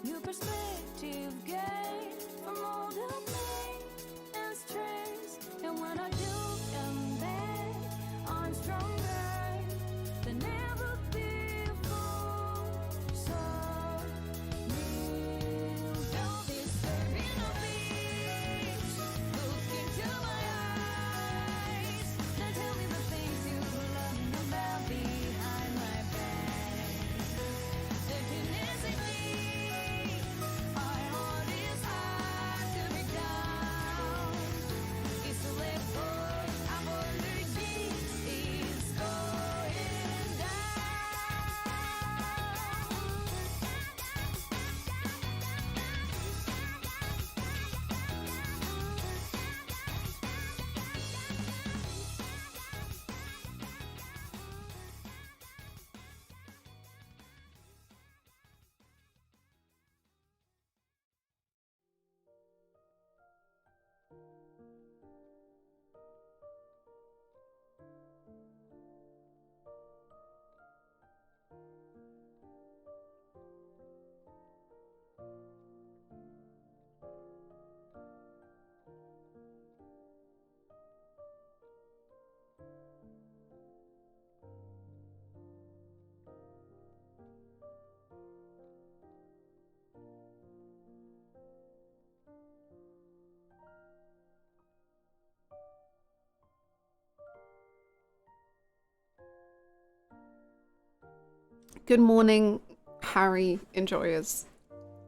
New perspective gained from all the pain and stress. And when I do come back, I'm stronger than ever before. So kneel down this serena beach. Look into my eyes. Now tell me the things you love about behind my back. The goodness in me. Our heart is hard to break down. It's to let go. I'm under this. It's going down. Good morning, Harry enjoyers.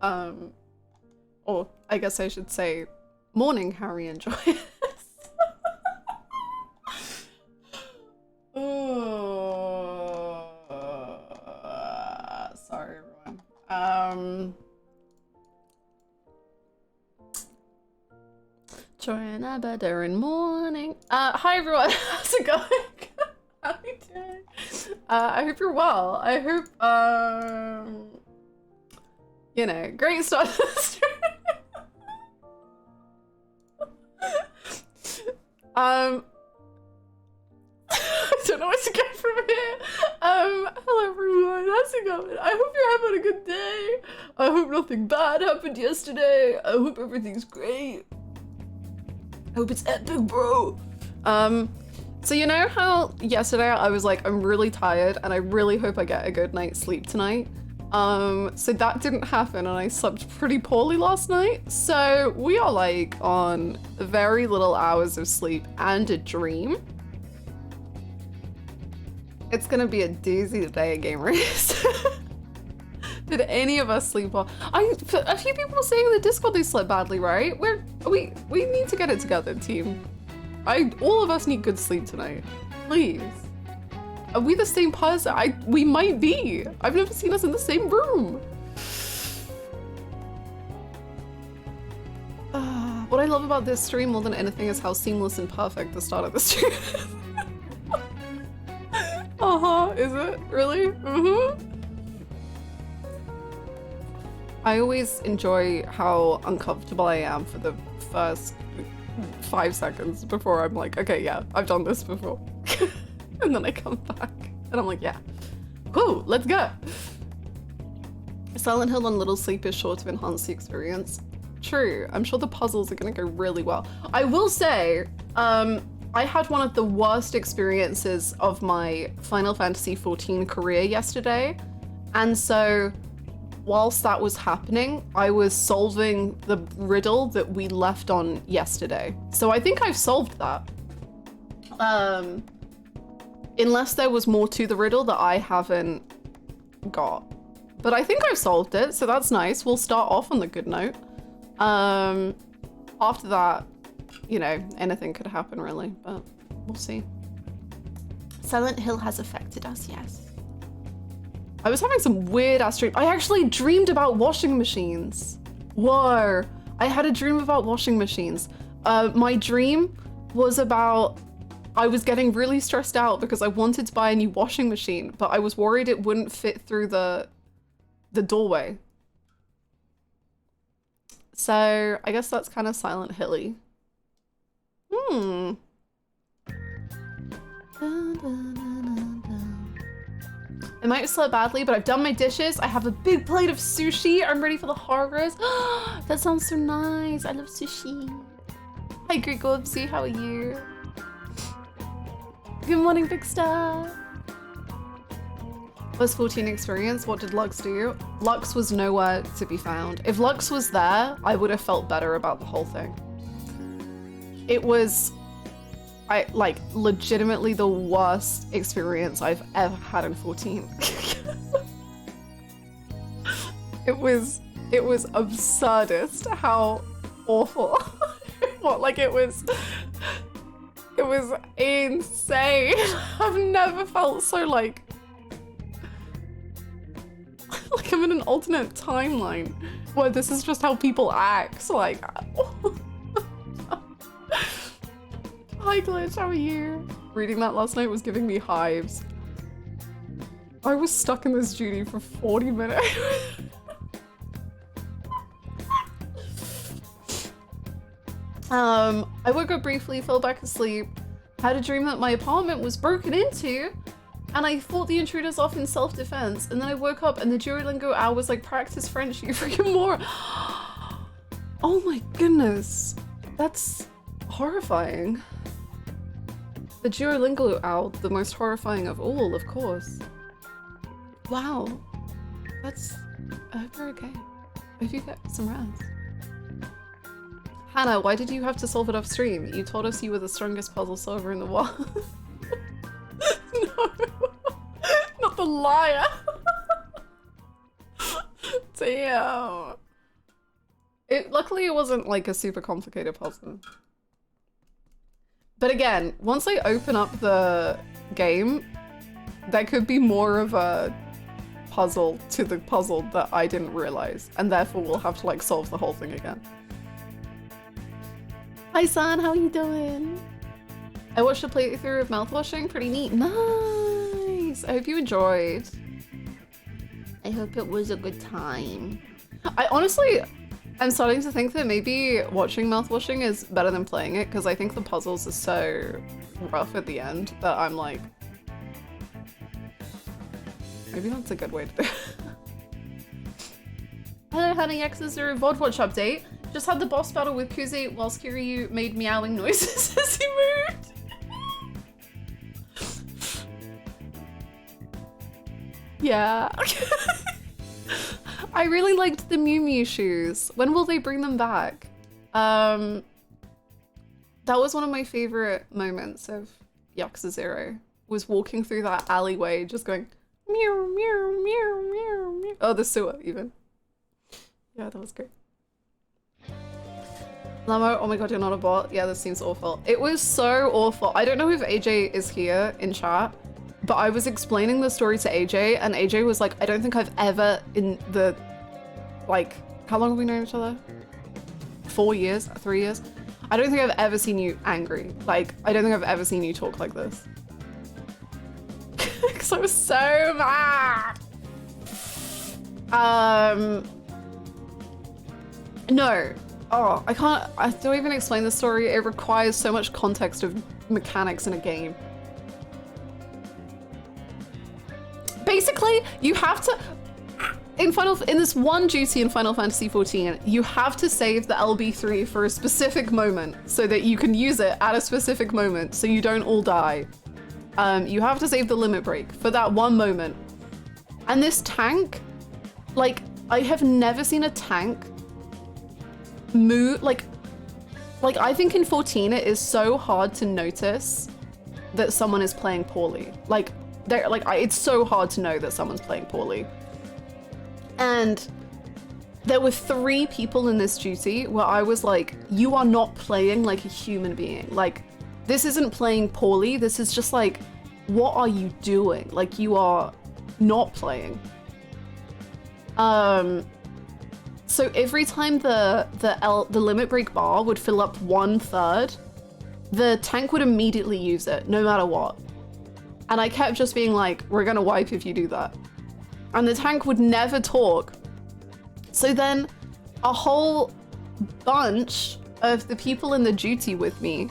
Or I guess I should say, morning, Harry enjoyers. Oh, sorry, everyone. Join a better in morning. Hi everyone, how's it going? How are you doing? I hope you're well. I hope, you know, great start to the stream. I don't know where to go from here. Hello everyone, how's it going? I hope you're having a good day. I hope nothing bad happened yesterday. I hope everything's great. I hope it's epic, bro. So you know how yesterday I was like, I'm really tired and I really hope I get a good night's sleep tonight? So that didn't happen and I slept pretty poorly last night. So we are like on very little hours of sleep and a dream. It's gonna be a doozy today, gamers. Did any of us sleep well? A few people were saying in the Discord they slept badly, right? We need to get it together, team. All of us need good sleep tonight. Please. Are we the same person? We might be. I've never seen us in the same room. What I love about this stream more than anything is how seamless and perfect the start of the stream is. Is it? Really? I always enjoy how uncomfortable I am for the first 5 seconds before I'm like, okay, yeah, I've done this before. And then I come back and I'm like, yeah, whoo, let's go. Silent Hill on Little Sleep is sure to enhance the experience. True, I'm sure the puzzles are gonna go really well. I will say, I had one of the worst experiences of my Final Fantasy XIV career yesterday. And so whilst that was happening, I was solving the riddle that we left on yesterday. So I think I've solved that. Unless there was more to the riddle that I haven't got. But I think I've solved it, so that's nice. We'll start off on the good note. After that, you know, anything could happen really, but we'll see. Silent Hill has affected us, yes. I was having some weird ass dream. I actually dreamed about washing machines. Whoa, I had a dream about washing machines. My dream was about, I was getting really stressed out because I wanted to buy a new washing machine, but I was worried it wouldn't fit through the doorway. So I guess that's kind of Silent Hilly. I might have slept badly, but I've done my dishes. I have a big plate of sushi. I'm ready for the harvest. That sounds so nice. I love sushi. Hi, Greek Globsy. How are you? Good morning, Big Star. Was 14 experience? What did Lux do? Lux was nowhere to be found. If Lux was there, I would have felt better about the whole thing. It was, like, legitimately the worst experience I've ever had in 14. It was absurdist how awful. What, like it was insane. I've never felt so like I'm in an alternate timeline where this is just how people act. Like, hi Glitch, how are you? Reading that last night was giving me hives. I was stuck in this duty for 40 minutes. I woke up briefly, fell back asleep, had a dream that my apartment was broken into, and I fought the intruders off in self-defense, and then I woke up and the Duolingo owl was like, practice French, you freaking more. Oh my goodness. That's horrifying. The Duolingo owl, the most horrifying of all, of course. Wow. That's... I hope you're okay. I hope you get some rest. Hannah, why did you have to solve it off stream? You told us you were the strongest puzzle solver in the world. No. Not the liar. Damn. Luckily it wasn't like a super complicated puzzle. But again, once I open up the game, there could be more of a puzzle to the puzzle that I didn't realize, and therefore we'll have to like solve the whole thing again. Hi San, how are you doing? I watched a playthrough of Mouthwashing, pretty neat. Nice! I hope you enjoyed. I hope it was a good time. I honestly, I'm starting to think that maybe watching Mouthwashing is better than playing it, because I think the puzzles are so rough at the end that I'm like, maybe that's a good way to do it. Hello Hannah, Yakuza VOD Watch update. Just had the boss battle with Kuze whilst Kiryu made meowing noises as he moved. Yeah. I really liked the Mew Mew shoes. When will they bring them back? That was one of my favorite moments of Yakuza 0, was walking through that alleyway just going meow, meow, meow, meow, meow. Oh, the sewer even. Yeah, that was great. Lamo, oh my god, you're not a bot. Yeah, this seems awful. It was so awful. I don't know if AJ is here in chat, but I was explaining the story to AJ and AJ was like, I don't think I've ever in the, like, how long have we known each other? 4 years? 3 years? I don't think I've ever seen you angry. Like, I don't think I've ever seen you talk like this. Because I was so mad. No. Oh, I don't even explain the story. It requires so much context of mechanics in a game. Basically, you have to, in this one duty in Final Fantasy XIV, you have to save the LB3 for a specific moment so that you can use it at a specific moment so you don't all die. You have to save the limit break for that one moment. And this tank, like, I have never seen a tank move, like I think in 14 it is so hard to notice that someone is playing poorly. Like, it's so hard to know that someone's playing poorly. And there were 3 people in this duty where I was like, you are not playing like a human being. Like, this isn't playing poorly, this is just like, what are you doing? Like, you are not playing. So every time the limit break bar would fill up 1/3, the tank would immediately use it, no matter what. And I kept just being like, we're gonna wipe if you do that. And the tank would never talk. So then a whole bunch of the people in the duty with me,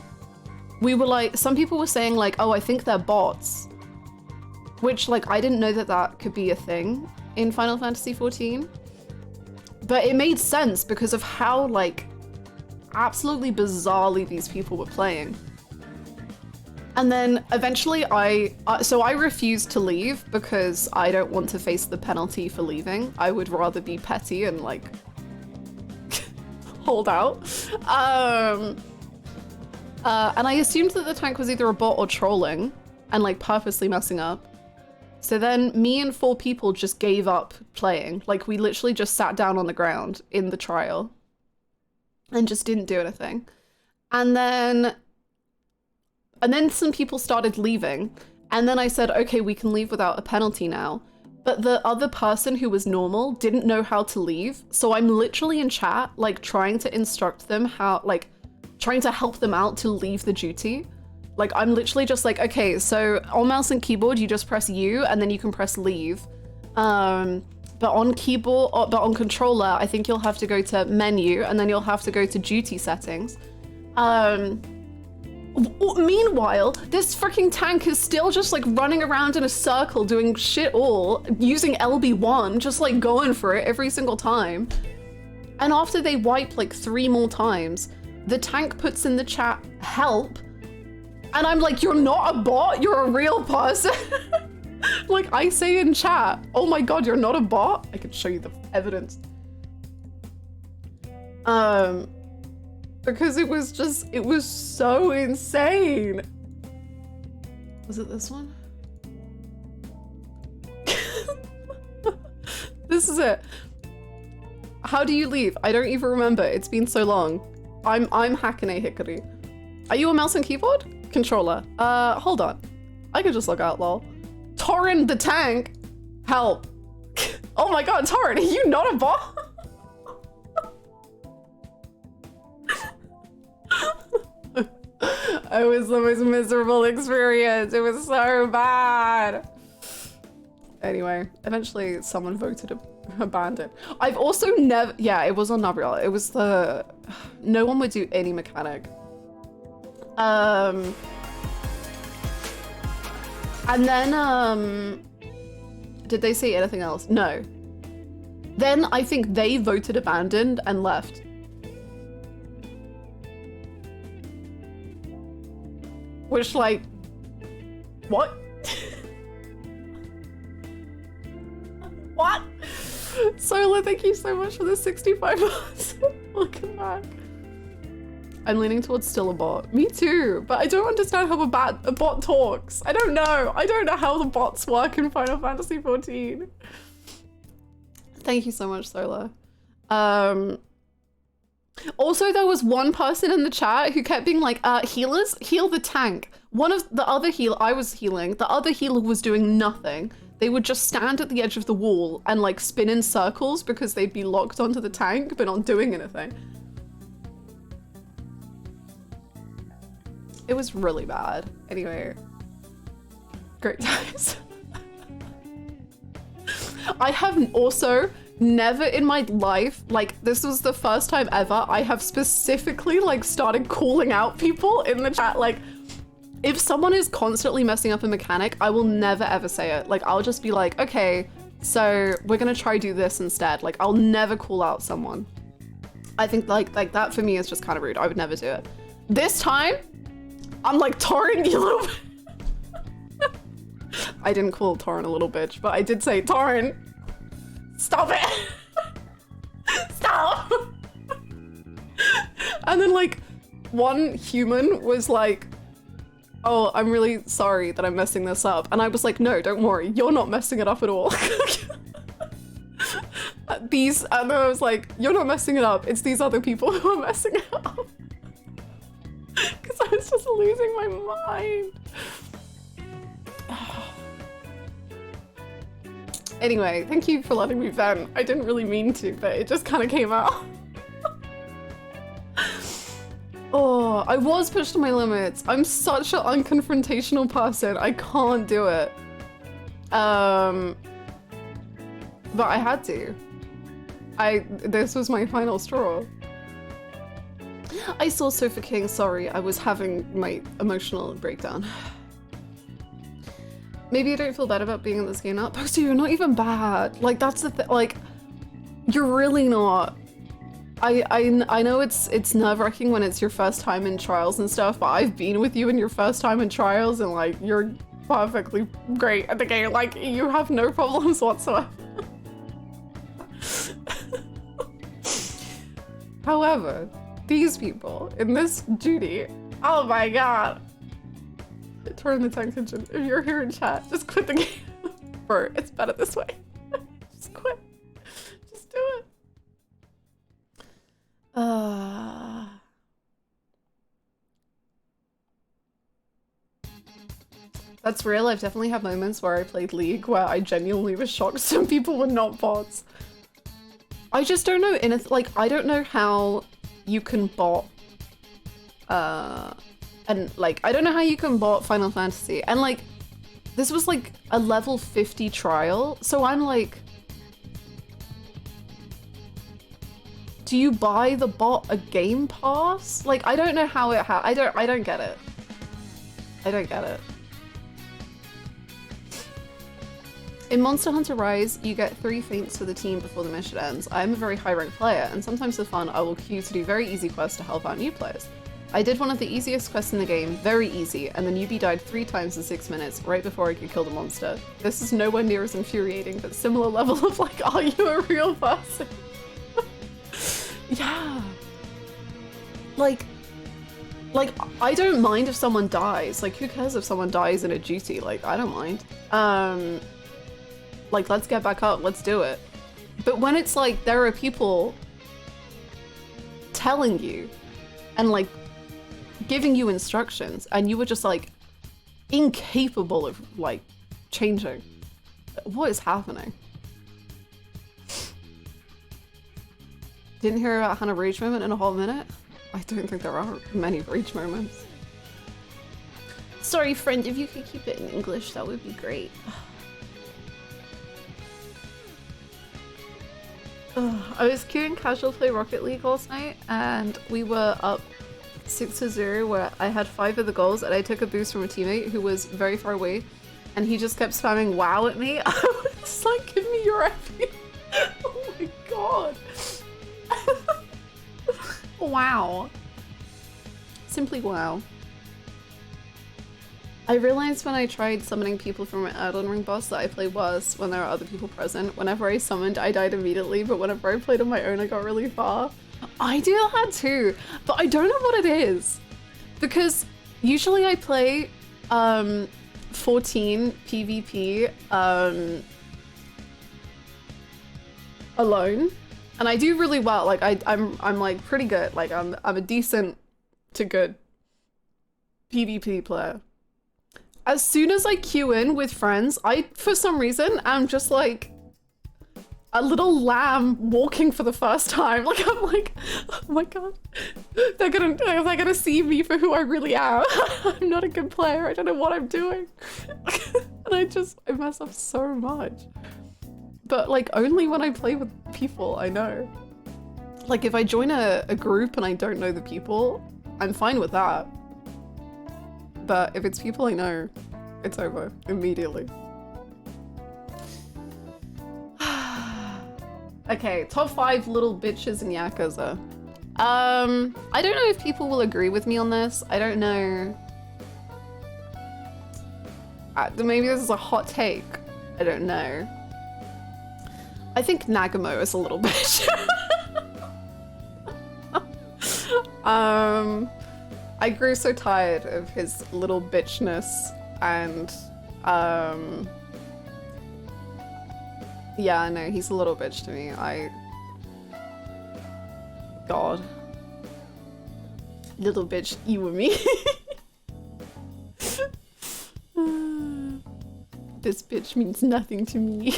we were like, some people were saying like, oh, I think they're bots. which like I didn't know that that could be a thing in Final Fantasy XIV, but it made sense because of how like absolutely bizarrely these people were playing. And then eventually I refused to leave because I don't want to face the penalty for leaving. I would rather be petty and like hold out. And I assumed that the tank was either a bot or trolling and like purposely messing up. So then me and 4 people just gave up playing. Like we literally just sat down on the ground in the trial and just didn't do anything. And then some people started leaving. And then I said, okay, we can leave without a penalty now. But the other person who was normal didn't know how to leave. So I'm literally in chat, like trying to instruct them how, like trying to help them out to leave the duty. Like I'm literally just like, okay, so on mouse and keyboard, you just press U and then you can press leave. But on keyboard, but on controller, I think you'll have to go to menu and then you'll have to go to duty settings. Meanwhile, this freaking tank is still just like running around in a circle doing shit all, using LB1, just like going for it every single time. And after they wipe like 3 more times, the tank puts in the chat, help. And I'm like, you're not a bot, you're a real person. Like I say in chat, oh my God, you're not a bot. I can show you the evidence. Because it was so insane. Was it this one? This is it. How do you leave? I don't even remember. It's been so long. I'm Hakane Hikari. Are you a mouse and keyboard? Controller. Hold on. I could just log out, lol. Torrin the tank. Help. Oh my God, Torrin, are you not a bot? It was the most miserable experience. It was so bad. Anyway, eventually someone voted abandoned. I've also never, yeah, it was on Nabriel. It was the, no one would do any mechanic. And then, did they say anything else? No. Then I think they voted abandoned and left. Which, like, what? What? Sola, thank you so much for the 65 months. Welcome back. I'm leaning towards still a bot. Me too, but I don't understand how a bot talks. I don't know. I don't know how the bots work in Final Fantasy XIV. Thank you so much, Sola. Also, there was one person in the chat who kept being like, healers, heal the tank. One of the other healer, I was healing, the other healer was doing nothing. They would just stand at the edge of the wall and like spin in circles because they'd be locked onto the tank, but not doing anything. It was really bad. Anyway, great times. I have also never in my life, like this was the first time ever, I have specifically like started calling out people in the chat. Like if someone is constantly messing up a mechanic, I will never ever say it. Like I'll just be like, okay, so we're gonna try do this instead. Like I'll never call out someone. I think like that for me is just kind of rude. I would never do it. This time, I'm like, Torrin, you little I didn't call Torrin a little bitch, but I did say, Torrin, stop it. Stop. And then like one human was like, oh, I'm really sorry that I'm messing this up. And I was like, no, don't worry. You're not messing it up at all. And then I was like, you're not messing it up. It's these other people who are messing it up. Because I was just losing my mind. Anyway, thank you for letting me vent. I didn't really mean to, but it just kind of came out. Oh, I was pushed to my limits. I'm such an unconfrontational person. I can't do it. But I had to. This was my final straw. I saw Sofa King, sorry, I was having my emotional breakdown. maybe you don't feel bad about being in this game now. Poster, you're not even bad. Like, that's the thing. Like, you're really not. I know it's nerve-wracking when it's your first time in trials and stuff, but I've been with you in your first time in trials and like you're perfectly great at the game. Like you have no problems whatsoever. However, these people in this duty, oh my god. Turn the tank engine. If you're here in chat, just quit the game. Bro, it's better this way. Just quit. Just do it. That's real. I've definitely had moments where I played League where I genuinely was shocked some people were not bots. I just don't know. Like, I don't know how you can bot. And like, I don't know how you can bot Final Fantasy. And like, this was like a level 50 trial. So I'm like, do you buy the bot a game pass? Like, I don't know how it I don't get it. I don't get it. In Monster Hunter Rise, you get 3 feints for the team before the mission ends. I am a very high-ranked player, and sometimes for fun, I will queue to do very easy quests to help out new players. I did one of the easiest quests in the game, very easy, and the newbie died 3 times in 6 minutes, right before I could kill the monster. This is nowhere near as infuriating, but similar level of like, are you a real person? Yeah. Like, I don't mind if someone dies. Like, who cares if someone dies in a duty? Like, I don't mind. Like, let's get back up, let's do it. But when it's like, there are people telling you and like giving you instructions and you were just like incapable of like changing. What is happening? Didn't hear about Hannah rage moment in a whole minute? I don't think there are many rage moments. Sorry friend, if you could keep it in English, that would be great. I was queuing casual play Rocket League last night and we were up 6-0 where I had 5 of the goals and I took a boost from a teammate who was very far away and he just kept spamming WoW at me. I was like, give me your FP. Oh my god. Wow. Simply wow. I realized when I tried summoning people from an Elden Ring boss that I play worse when there are other people present. Whenever I summoned, I died immediately, but whenever I played on my own, I got really far. I do that too, but I don't know what it is. Because usually I play 14 PvP alone, and I do really well. Like I'm like pretty good. Like I'm a decent to good PvP player. As soon as I queue in with friends, I, for some reason, am just like a little lamb walking for the first time. Like, I'm like, oh my god, they're gonna see me for who I really am. I'm not a good player. I don't know what I'm doing. And I mess up so much. But like, only when I play with people I know. Like, if I join a group and I don't know the people, I'm fine with that. But if it's people I know, it's over immediately. Okay, top 5 little bitches in Yakuza. I don't know if people will agree with me on this. I don't know. Maybe this is a hot take. I don't know. I think Nagamo is a little bitch. I grew so tired of his little bitchness and yeah, no, he's a little bitch to me. God. Little bitch, you and me. This bitch means nothing to me.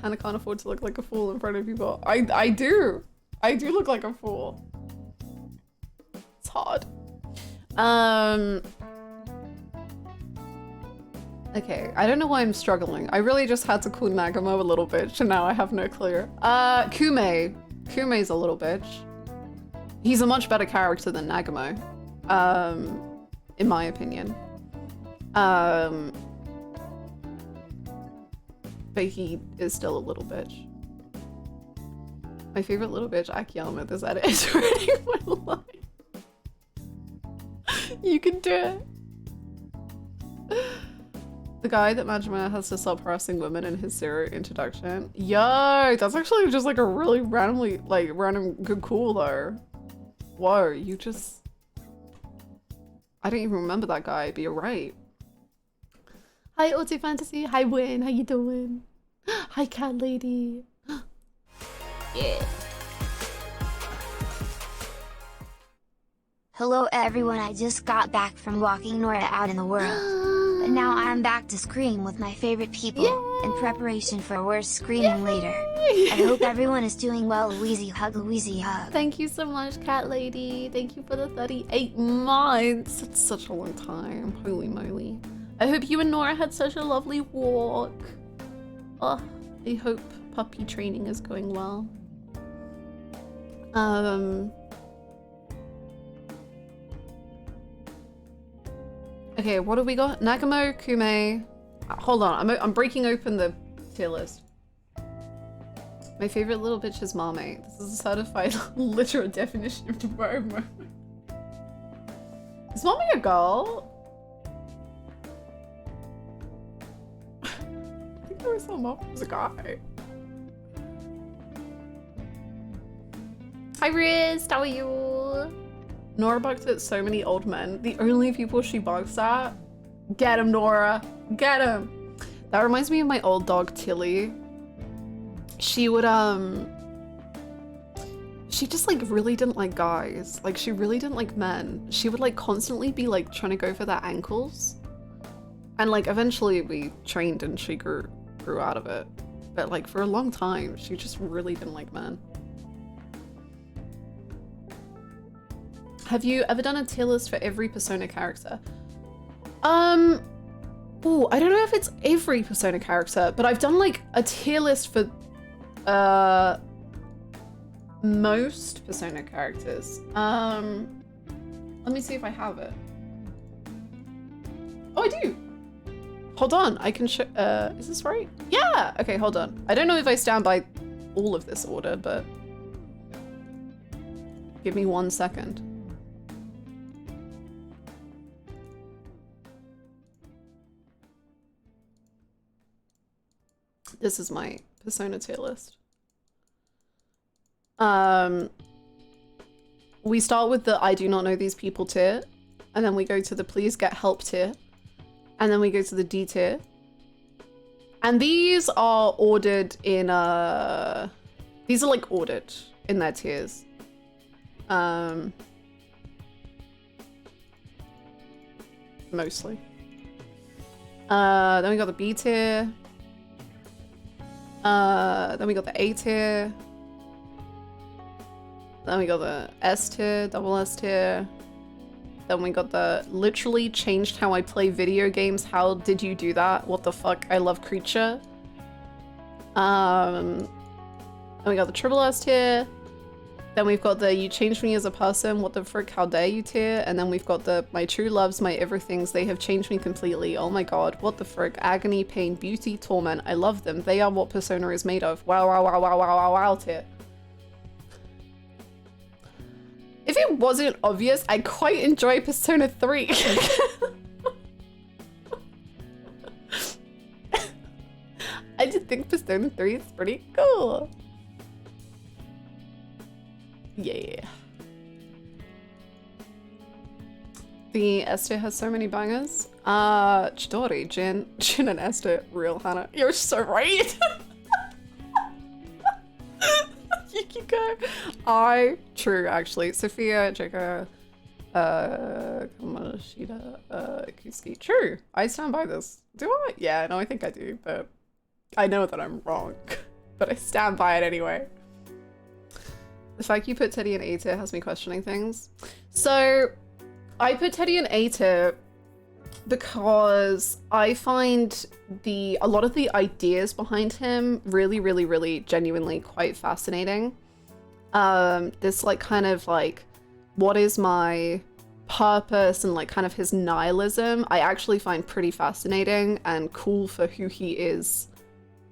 Hannah can't afford to look like a fool in front of people. I do. I do look like a fool. It's hard. Okay, I don't know why I'm struggling. I really just had to call Nagamo a little bitch and now I have no clue. Kume. Kume's a little bitch. He's a much better character than Nagamo. In my opinion. But he is still a little bitch. My favorite little bitch, Akiyama, is that it is ruining my life. You can do it. The guy that Majima has to stop harassing women in his zero introduction. Yo, that's actually just like a really random good cool though. Whoa, you just... I don't even remember that guy, but you're right. Hi, Auto Fantasy. Hi, Win. How you doing? Hi, Cat Lady. Yeah. Hello everyone, I just got back from walking Nora out in the world. But now I'm back to scream with my favorite people, in preparation for worse screaming later. I hope everyone is doing well. Louisey hug, Louisey hug. Thank you so much, Cat Lady. Thank you for the 38 months. That's such a long time. Holy moly. I hope you and Nora had such a lovely walk. Oh, I hope puppy training is going well. Okay, what have we got? Nagamo, Kume. Hold on, I'm breaking open the tier list. My favorite little bitch is Mame. This is a certified literal definition of Momo. Is Mame a girl? I think I always thought Mame was a guy. Hi Riz, how are you? Nora barks at so many old men. The only people she barks at? Get him, Nora. Get him. That reminds me of my old dog, Tilly. She would, she just like really didn't like guys. Like she really didn't like men. She would like constantly be like trying to go for their ankles. And like eventually we trained and she grew out of it. But like for a long time, she just really didn't like men. Have you ever done a tier list for every Persona character? Oh, I don't know if it's every Persona character, but I've done like a tier list for most Persona characters. Let me see if I have it. Oh, I do. Hold on, I can show, is this right? Yeah, okay, hold on. I don't know if I stand by all of this order, but give me 1 second. This is my Persona tier list. We start with the I do not know these people tier, and then we go to the please get help tier, and then we go to the D tier. And these are ordered in these are like ordered in their tiers. Mostly. Then we got the B tier. Then we got the A tier. Then we got the S tier, double S tier. Then we got the literally changed how I play video games. How did you do that? What the fuck? I love creature. Then we got the triple S tier. Then we've got the you changed me as a person. What the frick? How dare you tier? And then we've got the my true loves, my everythings. They have changed me completely. Oh my god. What the frick? Agony, pain, beauty, torment. I love them. They are what Persona is made of. Wow, wow, wow, wow, wow, wow, wow tier. If it wasn't obvious, I quite enjoy Persona 3. I just think Persona 3 is pretty cool. Yeah. The Esther has so many bangers. Chidori, Jin and Esther, real Hannah. You're so right. Yukiko. True actually. Sophia, Jeka, Kamashida, Kuski. True. I stand by this. Do I? Yeah, no, I think I do, but I know that I'm wrong. But I stand by it anyway. The fact you put Teddie in A tier has me questioning things. So I put Teddie in A tier because I find a lot of the ideas behind him really genuinely quite fascinating. This like kind of like, what is my purpose and like kind of his nihilism, I actually find pretty fascinating and cool for who he is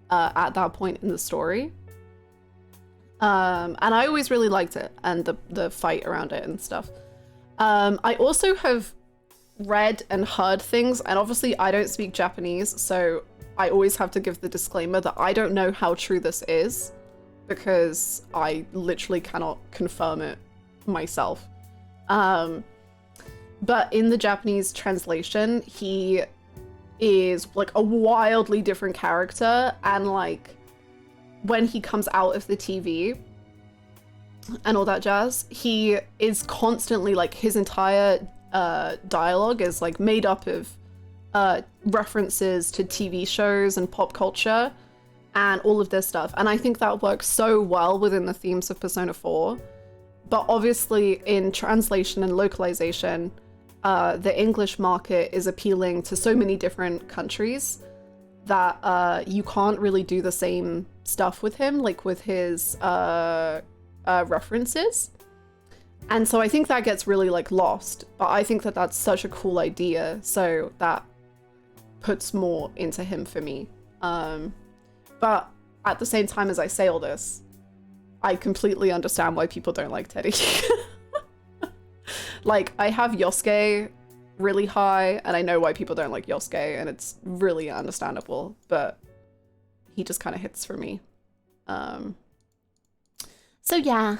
at that point in the story. And I always really liked it and the fight around it and stuff. I also have read and heard things, and obviously I don't speak Japanese, so I always have to give the disclaimer that I don't know how true this is, because I literally cannot confirm it myself. But in the Japanese translation, he is like a wildly different character, and like when he comes out of the TV and all that jazz, he is constantly like, his entire dialogue is like made up of references to TV shows and pop culture and all of this stuff. And I think that works so well within the themes of Persona 4. But obviously in translation and localization, the English market is appealing to so many different countries that you can't really do the same stuff with him, like with his references. And so I think that gets really like lost, but I think that that's such a cool idea, so that puts more into him for me. But at the same time as I say all this, I completely understand why people don't like Teddie. Like, I have Yosuke really high, and I know why people don't like Yosuke, and it's really understandable, but he just kind of hits for me. So yeah.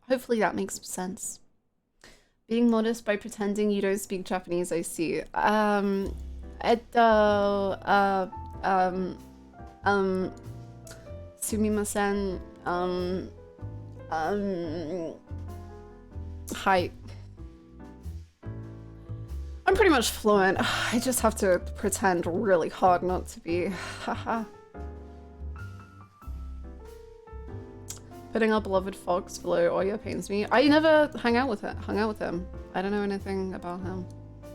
Hopefully that makes sense. Being modest by pretending you don't speak Japanese, I see. Sumimasen. Hi. I'm pretty much fluent. I just have to pretend really hard not to be. Haha. Putting our beloved fox below Oya pains me. I never hung out with him. I don't know anything about him,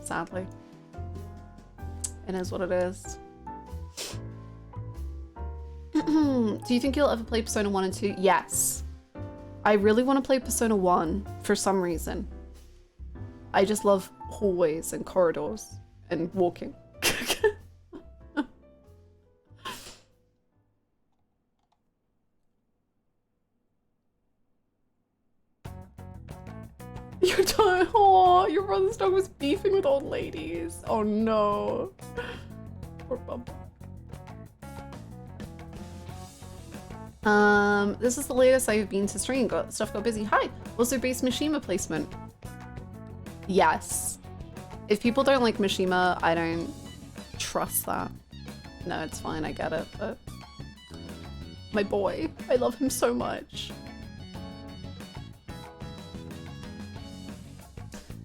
sadly. It is what it is. Do you think you'll ever play Persona 1 and 2? Yes. I really want to play Persona 1 for some reason. I just love hallways and corridors and walking. Your brother's dog was beefing with old ladies. Oh no. Poor bub. This is the latest I've been to stream. Stuff got busy. Hi. Also base Mishima placement. Yes. If people don't like Mishima, I don't trust that. No, it's fine. I get it, but my boy, I love him so much.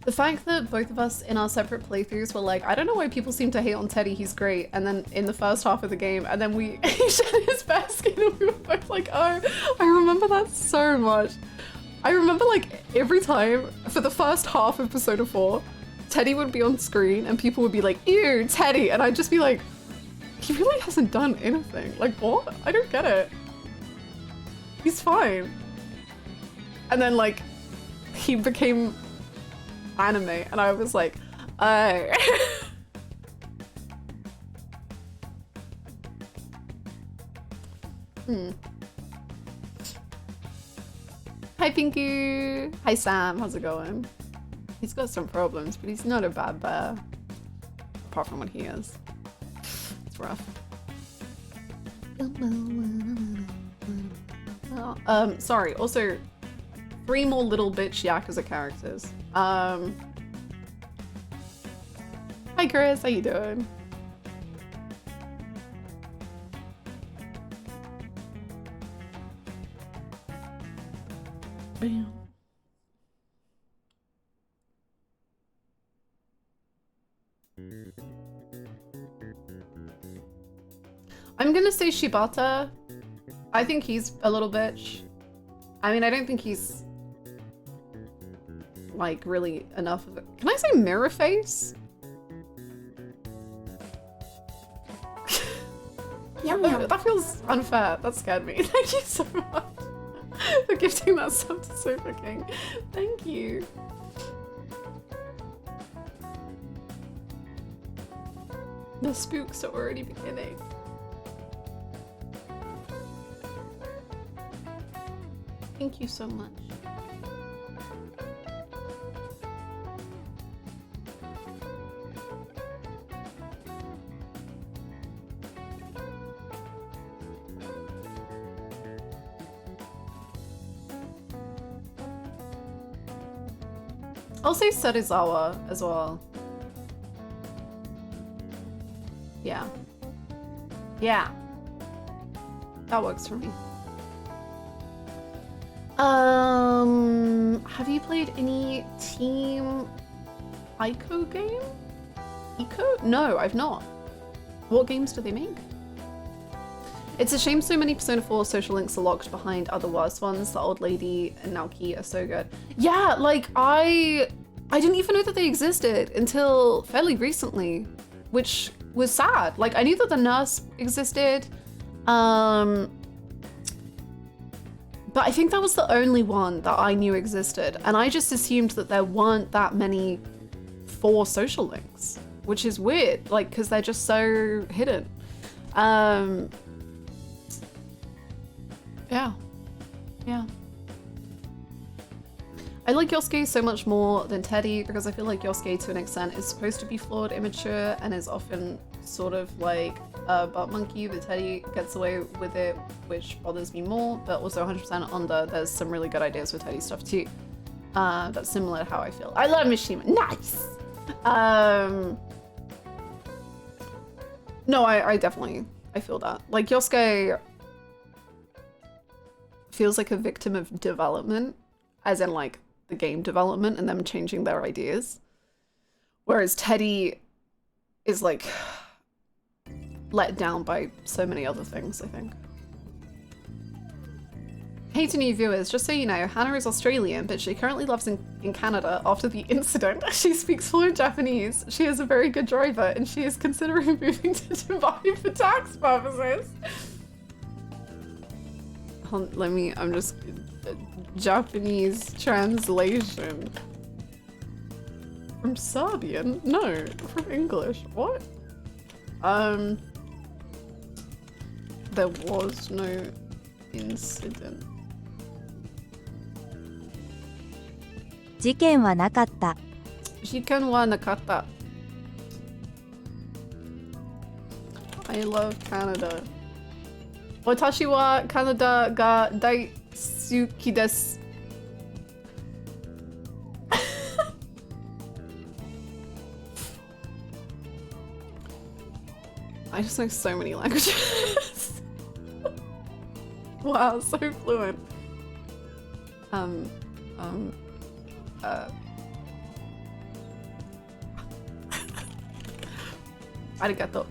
The fact that both of us in our separate playthroughs were like, I don't know why people seem to hate on Teddie, he's great. And then in the first half of the game, and then we shed his basket and we were both like, oh, I remember that so much. I remember like every time for the first half of Persona 4, Teddie would be on screen and people would be like, ew, Teddie. And I'd just be like, he really hasn't done anything. Like, what? I don't get it. He's fine. And then like, he became anime, and I was like, oh. Hi Pinky. Hi Sam, how's it going? He's got some problems, but he's not a bad bear. Apart from what he is. It's rough. Sorry, also 3 more little bitch Yakuza characters. Hi Chris, how you doing? Bam. I'm gonna say Shibata. I think he's a little bitch. I mean, I don't think he's like really enough of it. Can I say mirror face? Yeah, that feels unfair. That scared me. Thank you so much for gifting that sub to Sofa King. Thank you. The spooks are already beginning. Thank you so much. I'll say Serizawa as well. Yeah. Yeah. That works for me. Have you played any Team Ico game? Ico? No, I've not. What games do they make? It's a shame so many Persona 4 social links are locked behind other worse ones. The Old Lady and Naoki are so good. Yeah, like I didn't even know that they existed until fairly recently, which was sad. Like I knew that the nurse existed, but I think that was the only one that I knew existed, and I just assumed that there weren't that many 4 social links, which is weird, like because they're just so hidden. Yeah. I like Yosuke so much more than Teddie because I feel like Yosuke to an extent is supposed to be flawed, immature, and is often sort of like a butt monkey, but Teddie gets away with it, which bothers me more, but also 100% there's some really good ideas with Teddie stuff too. That's similar to how I feel. I love Mishima. Nice! No, I definitely, I feel that. Like Yosuke feels like a victim of development, as in like the game development and them changing their ideas. Whereas Teddie is like let down by so many other things, I think. Hey to new viewers, just so you know, Hannah is Australian, but she currently lives in Canada after the incident. She speaks fluent Japanese, she is a very good driver, and she is considering moving to Dubai for tax purposes. I'm just, Japanese translation. From Serbian? No, from English. What? There was no incident. 事件はなかった。事件はなかった。I love Canada. 私はカナダが大好きです。I just know so many languages. Wow, so fluent. Arigato.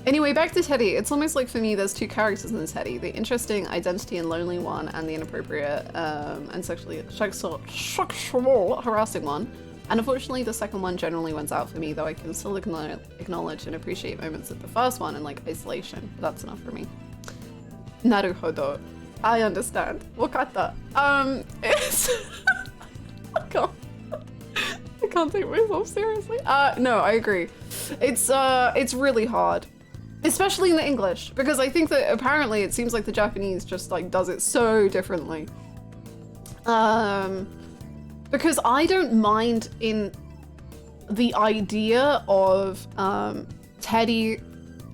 Anyway, back to Teddie. It's almost like for me there's 2 characters in this Teddie. The interesting identity and lonely one, and the inappropriate and sexual harassing one. And unfortunately the second one generally wins out for me, though I can still acknowledge and appreciate moments of the first one in like isolation. But that's enough for me. Naruhodo. I understand. Wakata. It's I can't take myself seriously. No, I agree. It's really hard. Especially in the English, because I think that apparently it seems like the Japanese just like does it so differently. Because I don't mind in the idea of Teddie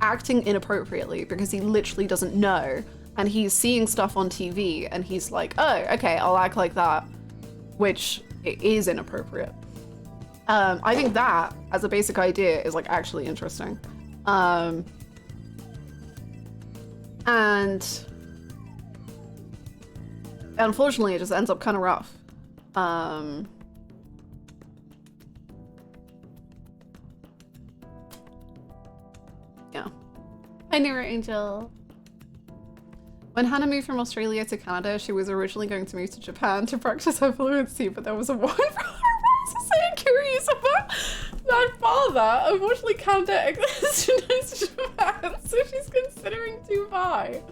acting inappropriately because he literally doesn't know, and he's seeing stuff on TV and he's like, oh, okay, I'll act like that, which is inappropriate. I think that as a basic idea is like actually interesting. And unfortunately it just ends up kind of rough. Yeah. Hi, Nero Angel. When Hannah moved from Australia to Canada, she was originally going to move to Japan to practice her fluency, but there was a war in progress. So curious about my father. Unfortunately, Canada exists in Japan, so she's considering Dubai.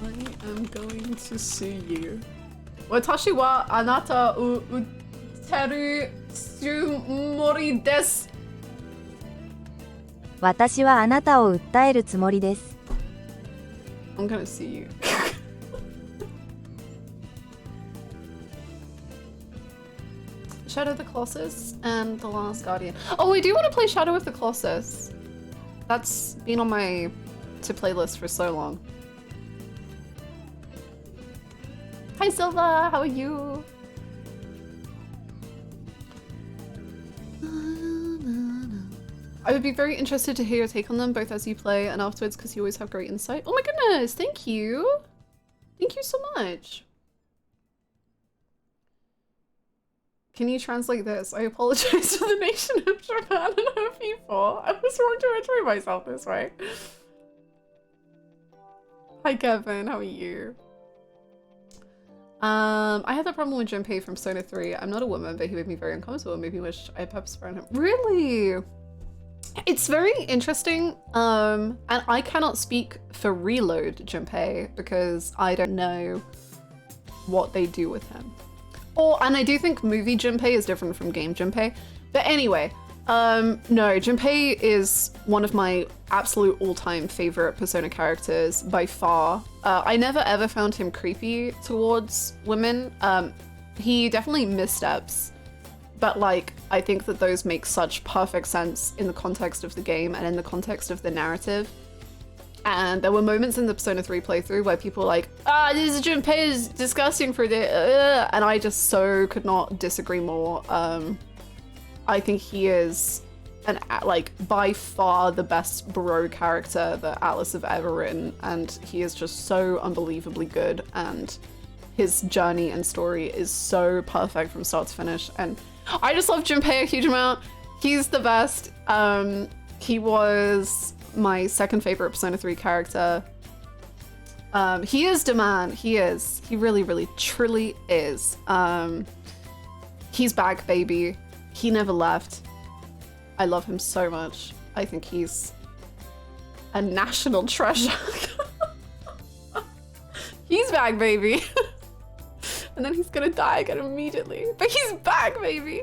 I am going to sue you. Watashi wa anata o utteru tsumori desu. 私はあなたを訴えるつもりです。 I'm gonna sue you. Shadow of the Colossus and The Last Guardian. Oh, I do want to play Shadow of the Colossus. That's been on my to-play list for so long. Hi Silva, how are you? I would be very interested to hear your take on them, both as you play and afterwards, because you always have great insight. Oh my goodness, thank you. Thank you so much. Can you translate this? I apologize to the nation of Japan and her people. I was wrong to portray myself this way. Hi Kevin, how are you? I had that problem with Junpei from Persona 3. I'm not a woman, but he made me very uncomfortable and made me wish I had pepper spray on him. Really? It's very interesting, and I cannot speak for Reload Junpei because I don't know what they do with him. And I do think movie Junpei is different from game Junpei. But anyway, no, Junpei is one of my absolute all-time favorite Persona characters by far. I never ever found him creepy towards women. He definitely missteps, but like, I think that those make such perfect sense in the context of the game and in the context of the narrative. And there were moments in the Persona 3 playthrough where people were like, this Junpei is disgusting for the and I just so could not disagree more. I think he is like by far the best bro character that Alice have ever written, and he is just so unbelievably good, and his journey and story is so perfect from start to finish, and I just love Junpei a huge amount. He's the best. He was my second favorite Persona 3 character. He is demand. He is. He really, really, truly is. He's back, baby. He never left. I love him so much. I think he's a national treasure. He's back, baby. And then he's gonna die again immediately. But he's back, baby.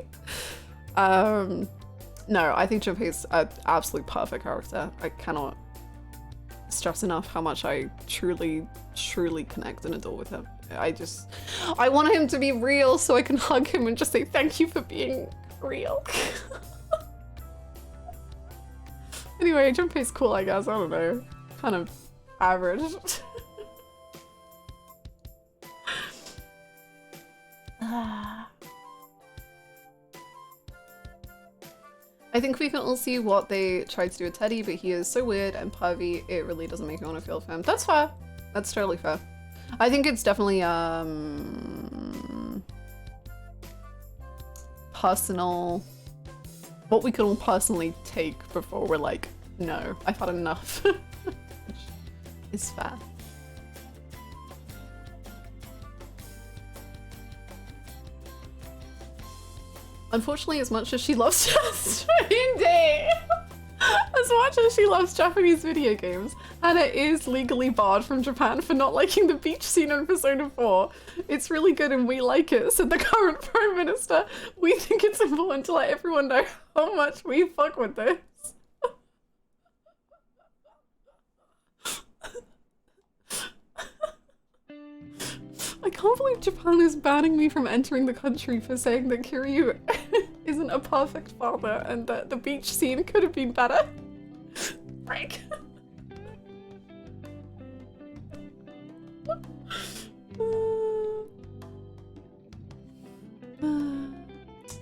No, I think Junpei's an absolute perfect character. I cannot stress enough how much I truly, truly connect and adore with him. I want him to be real so I can hug him and just say thank you for being real. Anyway, Junpei's cool, I guess. I don't know. Kind of average. I think we can all see what they tried to do with Teddie, but he is so weird and pervy, it really doesn't make me want to feel for him. That's fair. That's totally fair. I think it's definitely personal, what we can all personally take before we're like, no, I've had enough. Which is fair. Unfortunately, as much as she loves Day, as much as she loves Japanese video games, Hannah is legally barred from Japan for not liking the beach scene in Persona 4. It's really good and we like it, said the current Prime Minister. We think it's important to let everyone know how much we fuck with this. I can't believe Japan is banning me from entering the country for saying that Kiryu isn't a perfect father and that the beach scene could have been better. Break.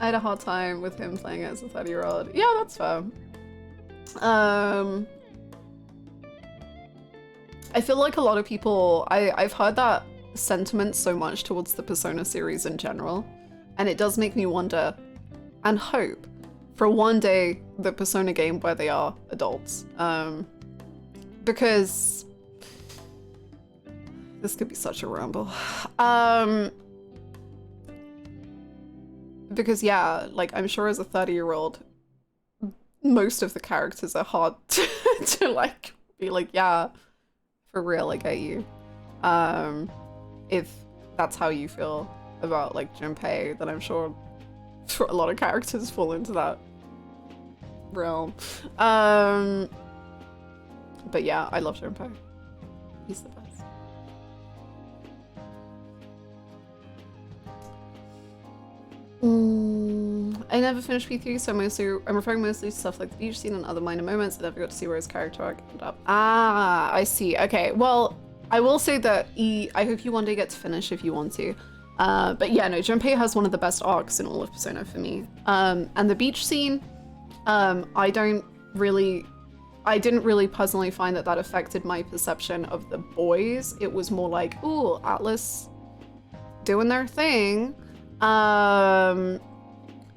I had a hard time with him playing it as a 30-year-old. Yeah, that's fair. I feel like a lot of people, I've heard that sentiment so much towards the Persona series in general, and it does make me wonder and hope for one day the Persona game where they are adults, because this could be such a ramble, because yeah, like I'm sure as a 30-year-old most of the characters are hard to like be like, yeah, for real, I get you. If that's how you feel about like Junpei, then I'm sure a lot of characters fall into that realm. But yeah, I love Junpei. He's the best. I never finished P3, so I'm referring mostly to stuff like the beach scene and other minor moments. I never got to see where his character arc ended up. Ah, I see. Okay, well, I will say that I hope you one day get to finish if you want to. But yeah, no, Junpei has one of the best arcs in all of Persona for me. And the beach scene, I didn't really personally find that affected my perception of the boys. It was more like, ooh, Atlas doing their thing.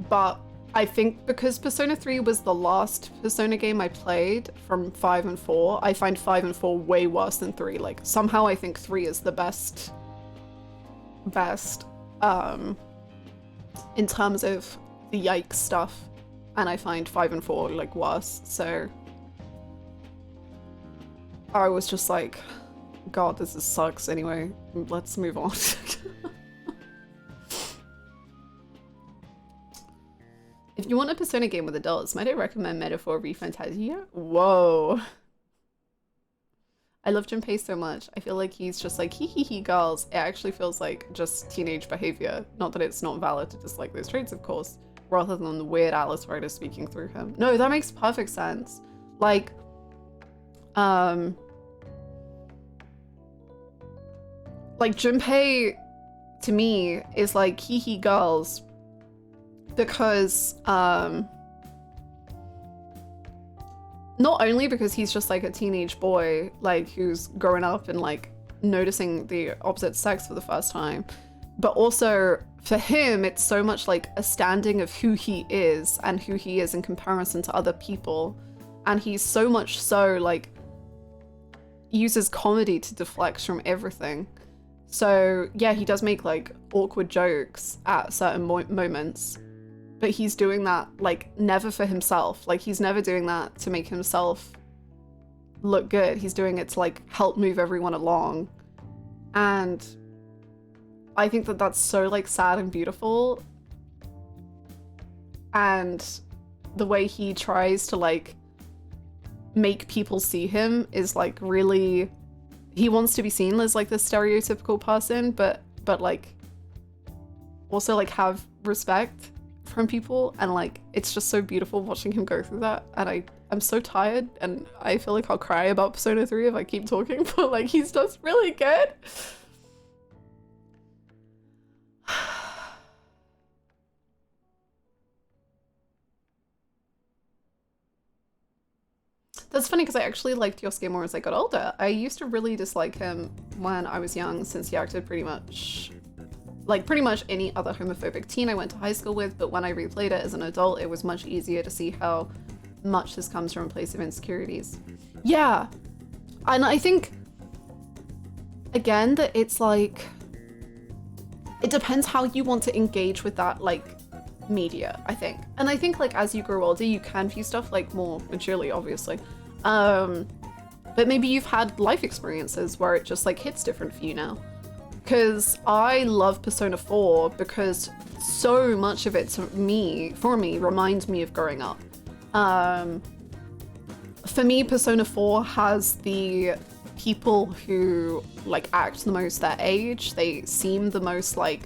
But I think because Persona 3 was the last Persona game I played from 5 and 4, I find 5 and 4 way worse than 3. Like, somehow I think 3 is the best, in terms of the yikes stuff, and I find 5 and 4, like, worse, so I was just like, God, this sucks anyway, let's move on. If you want a Persona game with adults, might I recommend Metaphor Refantasia? Whoa. I love Junpei so much. I feel like he's just like, hee hee hee girls. It actually feels like just teenage behavior. Not that it's not valid to dislike those traits, of course, rather than the weird Atlas writer speaking through him. No, that makes perfect sense. Like, Junpei, to me, is like hee hee girls, because not only because he's just like a teenage boy, like who's growing up and like noticing the opposite sex for the first time, but also for him it's so much like a standing of who he is and who he is in comparison to other people, and he's so much so like uses comedy to deflect from everything. So yeah, he does make like awkward jokes at certain moments, but he's doing that like never for himself. Like he's never doing that to make himself look good. He's doing it to like help move everyone along. And I think that that's so like sad and beautiful. And the way he tries to like make people see him is like really, he wants to be seen as like the stereotypical person, but like also like have respect from people, and like it's just so beautiful watching him go through that. And I'm so tired and I feel like I'll cry about Persona 3 if I keep talking, but like he's just really good. That's funny because I actually liked Yosuke more as I got older. I used to really dislike him when I was young, since he acted pretty much any other homophobic teen I went to high school with, but when I replayed it as an adult, it was much easier to see how much this comes from a place of insecurities. Yeah, and I think, again, that it's like, it depends how you want to engage with that, like, media, I think. And I think, like, as you grow older, you can view stuff, like, more maturely, obviously. But maybe you've had life experiences where it just, like, hits different for you now. Because I love Persona 4 because so much of it for me reminds me of growing up. For me, Persona 4 has the people who like act the most their age. They seem the most like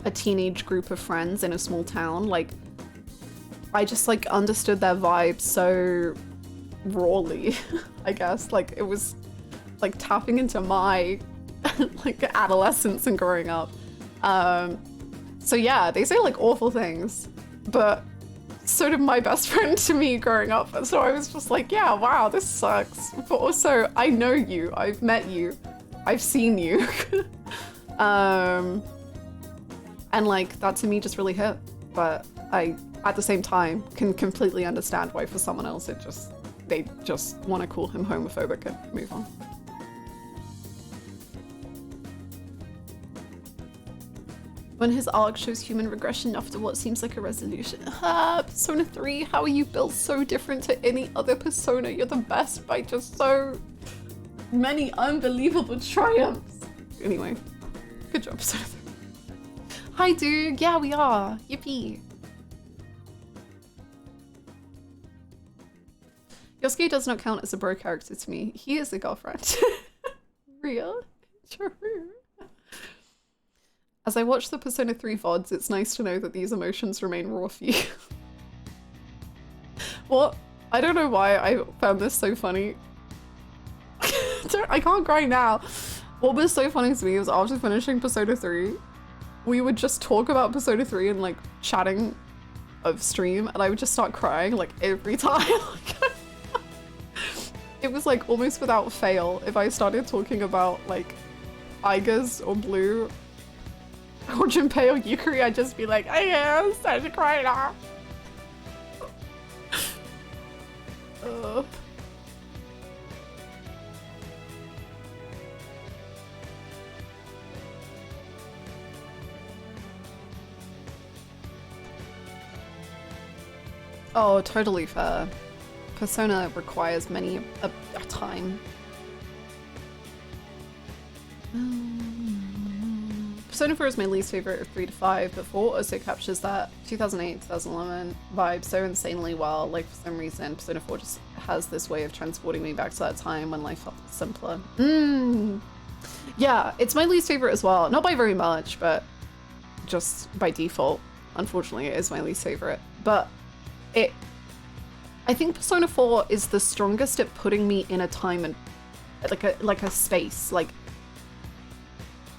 a teenage group of friends in a small town. Like, I just like understood their vibe so rawly, I guess. Like, it was like tapping into my like adolescence and growing up. So yeah, they say like awful things, but so did my best friend to me growing up. And so I was just like, yeah, wow, this sucks. But also, I know you, I've met you, I've seen you. And like, that to me just really hit. But I, at the same time, can completely understand why for someone else they just want to call him homophobic and move on. When his arc shows human regression after what seems like a resolution. Persona 3, how are you built so different to any other Persona? You're the best by just so many unbelievable triumphs. Anyway, good job, Persona 3. Hi, dude. Yeah, we are. Yippee. Yosuke does not count as a bro character to me. He is a girlfriend. Real? True. As I watch the Persona 3 VODs, it's nice to know that these emotions remain raw for you. What? I don't know why I found this so funny. I can't cry now. What was so funny to me was after finishing Persona 3, we would just talk about Persona 3 and like chatting of stream, and I would just start crying like every time. It was like almost without fail. If I started talking about like Igers or Blue or Junpei or Yukari, I'd just be like, I am starting to cry now. Oh, totally fair. Persona requires many a time. Persona 4 is my least favorite of 3 to 5, but 4 also captures that 2008-2011 vibe so insanely well. Like, for some reason, Persona 4 just has this way of transporting me back to that time when life felt simpler. Yeah, it's my least favorite as well. Not by very much, but just by default. Unfortunately, it is my least favorite. But I think Persona 4 is the strongest at putting me in a time and like a space. Like,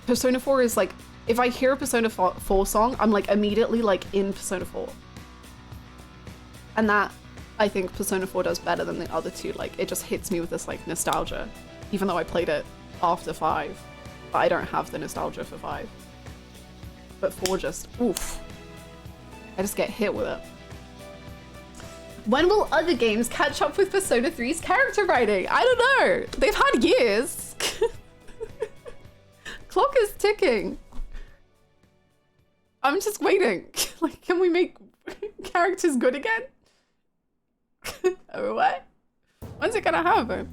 Persona 4 is like, if I hear a Persona 4 song, I'm like immediately like in Persona 4. And that, I think Persona 4 does better than the other two. Like, it just hits me with this like nostalgia, even though I played it after 5. But I don't have the nostalgia for 5. But 4 just, oof. I just get hit with it. When will other games catch up with Persona 3's character writing? I don't know. They've had years. Clock is ticking. I'm just waiting. Like, can we make characters good again? Oh, what? When's it gonna happen?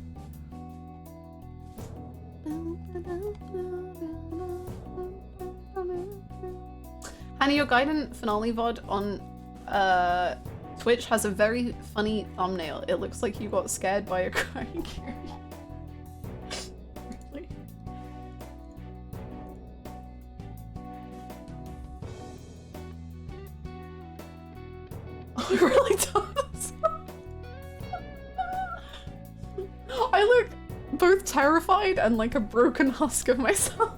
Hannah, your Gaiden finale VOD on Twitch has a very funny thumbnail. It looks like you got scared by a crying Kiri. Really? Oh, it really does. I look both terrified and like a broken husk of myself.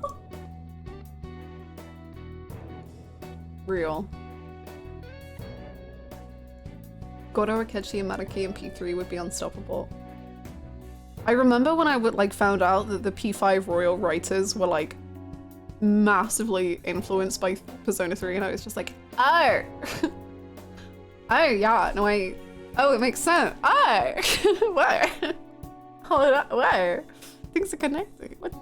Real. Goro, Akechi, and Maruki in P3 would be unstoppable. I remember when I would like found out that the P5 Royal writers were like massively influenced by Persona 3, and I was just like, oh, oh yeah, no oh, it makes sense. Oh, where? Oh, where? Things are connected. What?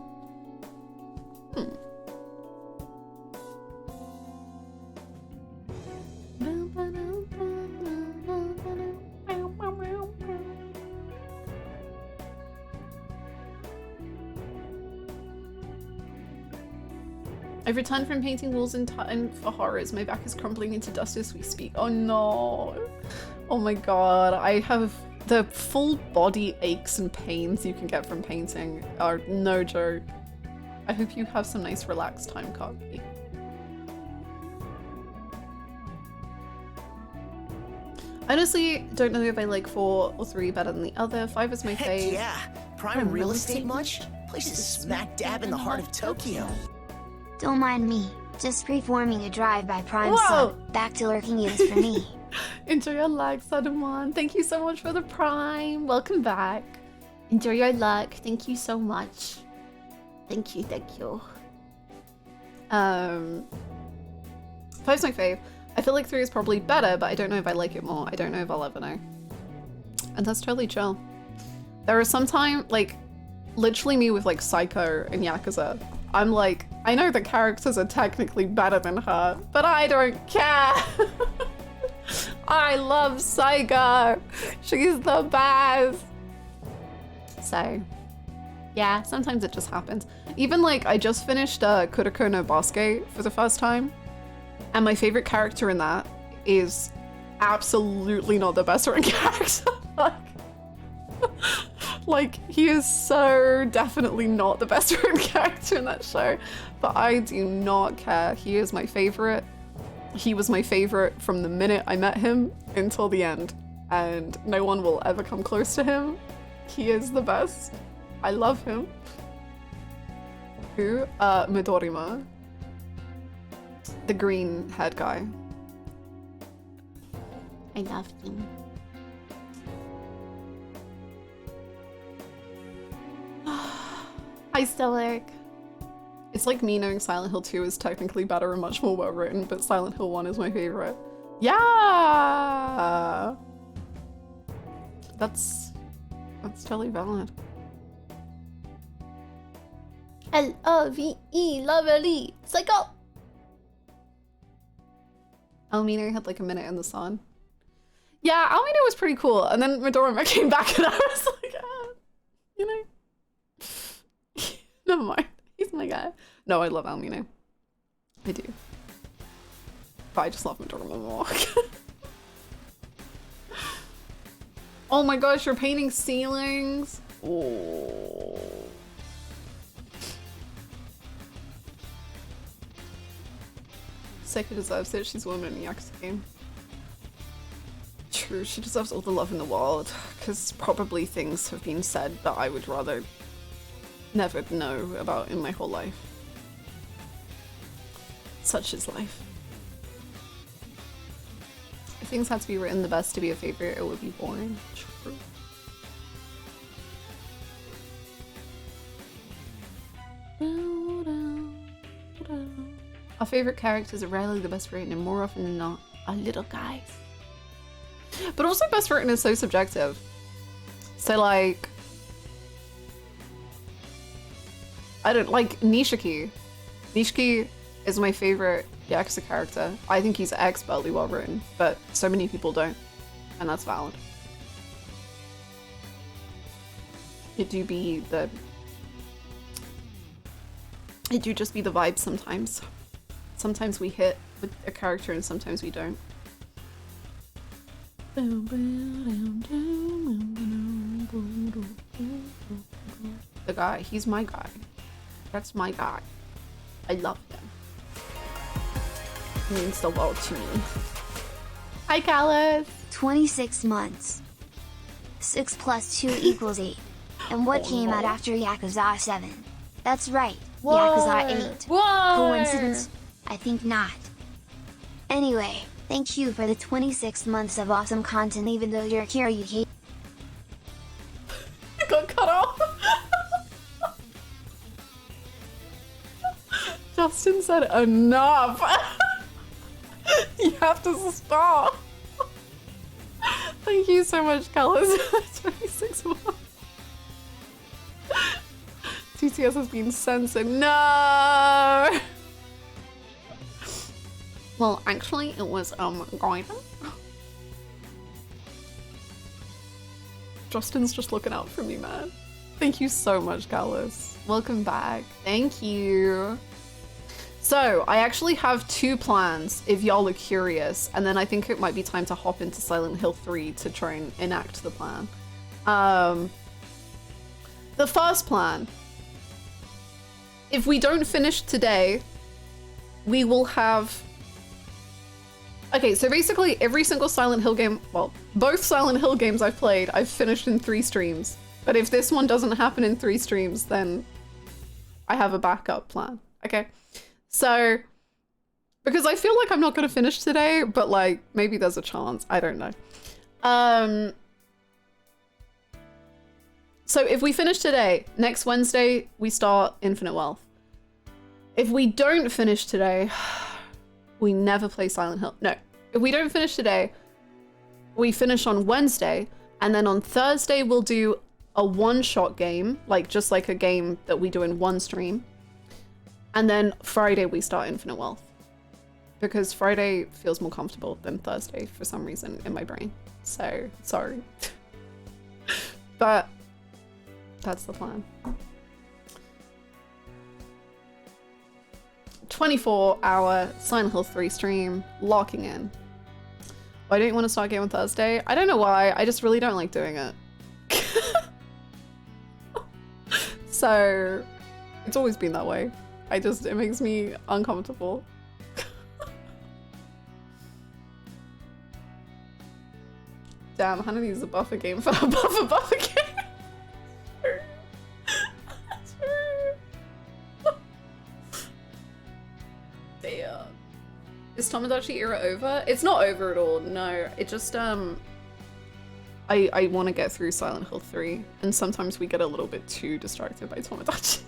I've returned from painting walls in time for horrors. My back is crumbling into dust as we speak. Oh no. Oh my god. I have the full body aches and pains you can get from painting are no joke. I hope you have some nice relaxed time, Kagi. Honestly, don't know if I like 4 or 3 better than the other. 5 is my fave. Yeah, prime real estate much? Place is smack dab in the heart of Tokyo. Don't mind me. Just performing a drive by Prime Whoa. Sub. Back to lurking it is for me. Enjoy your luck, Sadamon. Thank you so much for the prime. Welcome back. Enjoy your luck. Thank you so much. Thank you, thank you. 5's my fave. I feel like 3 is probably better, but I don't know if I like it more. I don't know if I'll ever know. And that's totally chill. There are sometimes, like, literally me with like Psycho and Yakuza. I'm like, I know the characters are technically better than her, but I don't care. I love Psycho. She's the best. So, Yeah, sometimes it just happens. Even like, I just finished Kuroko no Basket for the first time, and my favorite character in that is absolutely not the best written character. Like, he is so definitely not the best written character in that show, but I do not care. He is my favorite. He was my favorite from the minute I met him until the end, and no one will ever come close to him. He is the best. I love him. Who? Midorima. The green haired guy. I love him. Hi, Stellic. It's like me knowing Silent Hill 2 is technically better and much more well written, but Silent Hill 1 is my favorite. Yeah! That's totally valid. L-O-V-E, lovely, psycho! Almina had like a minute in the sun. Yeah, Almina was pretty cool, and then Midorima came back and I was like, you know. Never mind, he's my guy. No, I love Almina. I do. But I just love Midorima more. Oh my gosh, you're painting ceilings? Oh. Seika deserves it, she's a woman in the Yakuza game. True, she deserves all the love in the world, because probably things have been said that I would rather never know about in my whole life. Such is life. If things had to be written the best to be a favorite, it would be boring. True. Our favorite characters are rarely the best written, and more often than not are little guys. But also best written is so subjective. So like, I don't like Nishiki. Nishiki is my favorite Yakuza character. I think he's expertly well written, but so many people don't, and that's valid. It do just be the vibe sometimes. Sometimes we hit with a character and sometimes we don't. The guy, he's my guy. That's my guy. I love him. He means the world to me. Hi, Callus. 26 months. 6 plus 2 equals 8. And what came out after Yakuza 7? That's right, Yakuza 8. Whoa. Coincidence? I think not. Anyway, thank you for the 26 months of awesome content even though you're here you hate. I got cut off. Justin said enough. You have to stop. Thank you so much, Callus. 26 months. TTS has been censored. No! Well, actually, it was, going. Justin's just looking out for me, man. Thank you so much, Callus. Welcome back. Thank you. So, I actually have 2 plans, if y'all are curious, and then I think it might be time to hop into Silent Hill 3 to try and enact the plan. The first plan. If we don't finish today, we will have... Okay, so basically every single Silent Hill game, well, both Silent Hill games I've played, I've finished in 3 streams. But if this one doesn't happen in 3 streams, then I have a backup plan, okay? So, because I feel like I'm not going to finish today, but like, maybe there's a chance, I don't know. So if we finish today, next Wednesday, we start Infinite Wealth. If we don't finish today, we never play Silent Hill. No, if we don't finish today, we finish on Wednesday, and then on Thursday, we'll do a one-shot game, like just like a game that we do in one stream. And then Friday, we start Infinite Wealth. Because Friday feels more comfortable than Thursday for some reason in my brain. So, sorry. But that's the plan. 24-hour Silent Hill 3 stream locking in. Why don't you want to start game on Thursday? I don't know why. I just really don't like doing it. So it's always been that way. It makes me uncomfortable. Damn, Hannah needs a buffer game for her buffer game. Damn. Is Tomodachi era over? It's not over at all, no. It just, I want to get through Silent Hill 3, and sometimes we get a little bit too distracted by Tomodachi.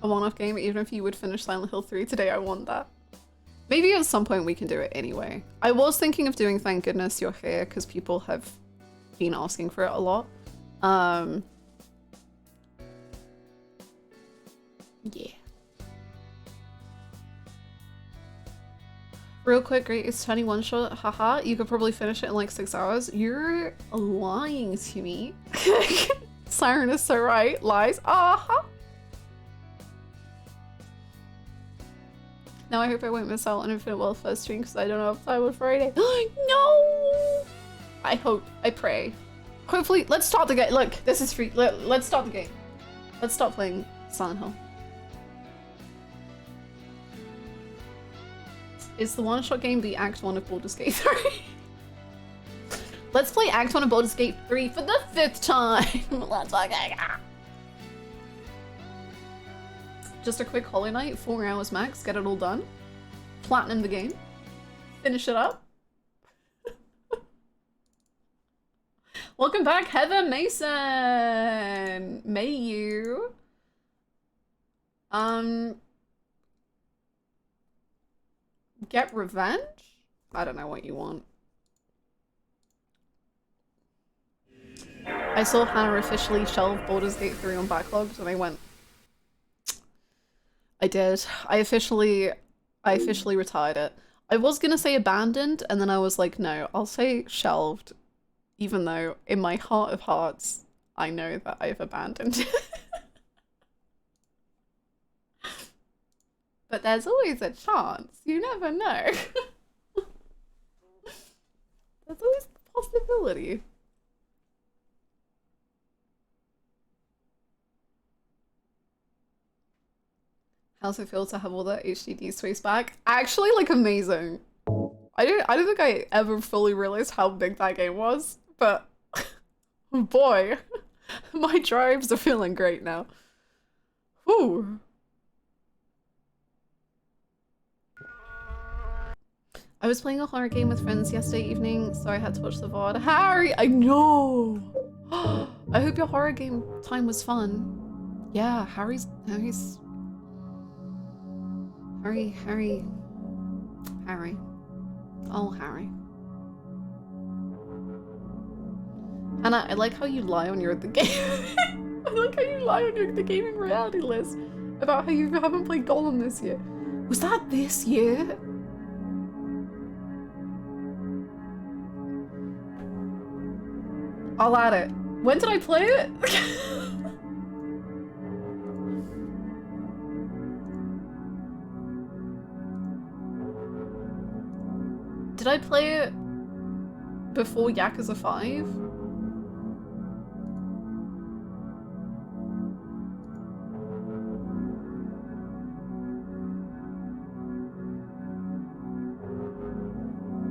A one-off game, even if you would finish Silent Hill 3 today, I want that. Maybe at some point we can do it anyway. I was thinking of doing Thank Goodness You're Here, because people have been asking for it a lot. Yeah. Real quick, great, it's 21 shot, haha. You could probably finish it in like 6 hours. You're lying to me. Siren is so right. Lies. Aha. Now I hope I won't miss out on Infinite Wealth first stream because I don't have time on Friday. No! I hope. I pray. Hopefully, let's start the game. Look, this is free. Let's start the game. Let's start playing Silent Hill. Is the one-shot game the Act 1 of Baldur's Gate 3? Let's play Act 1 of Baldur's Gate 3 for the 5th time! Let's fucking go! Just a quick Hollow Knight, 4 hours max, get it all done. Platinum the game. Finish it up. Welcome back, Heather Mason! May you... Get revenge? I don't know what you want. I saw Hannah officially shelve Baldur's Gate 3 on backlogs and I went... I did. I officially retired it. I was gonna say abandoned and then I was like, no, I'll say shelved. Even though in my heart of hearts, I know that I've abandoned it. But there's always a chance. You never know. There's always the possibility. How's it feel to have all that HDD space back? Actually, like, amazing. I don't think I ever fully realized how big that game was, but boy, my drives are feeling great now. Whew. I was playing a horror game with friends yesterday evening, so I had to watch the VOD. Harry, I know! I hope your horror game time was fun. Yeah, Harry. Oh, Harry. Hannah, I like how you lie on the game. I like how you lie on the gaming reality list about how you haven't played Golem this year. Was that this year? I'll add it. When did I play it? Did I play it before Yakuza 5?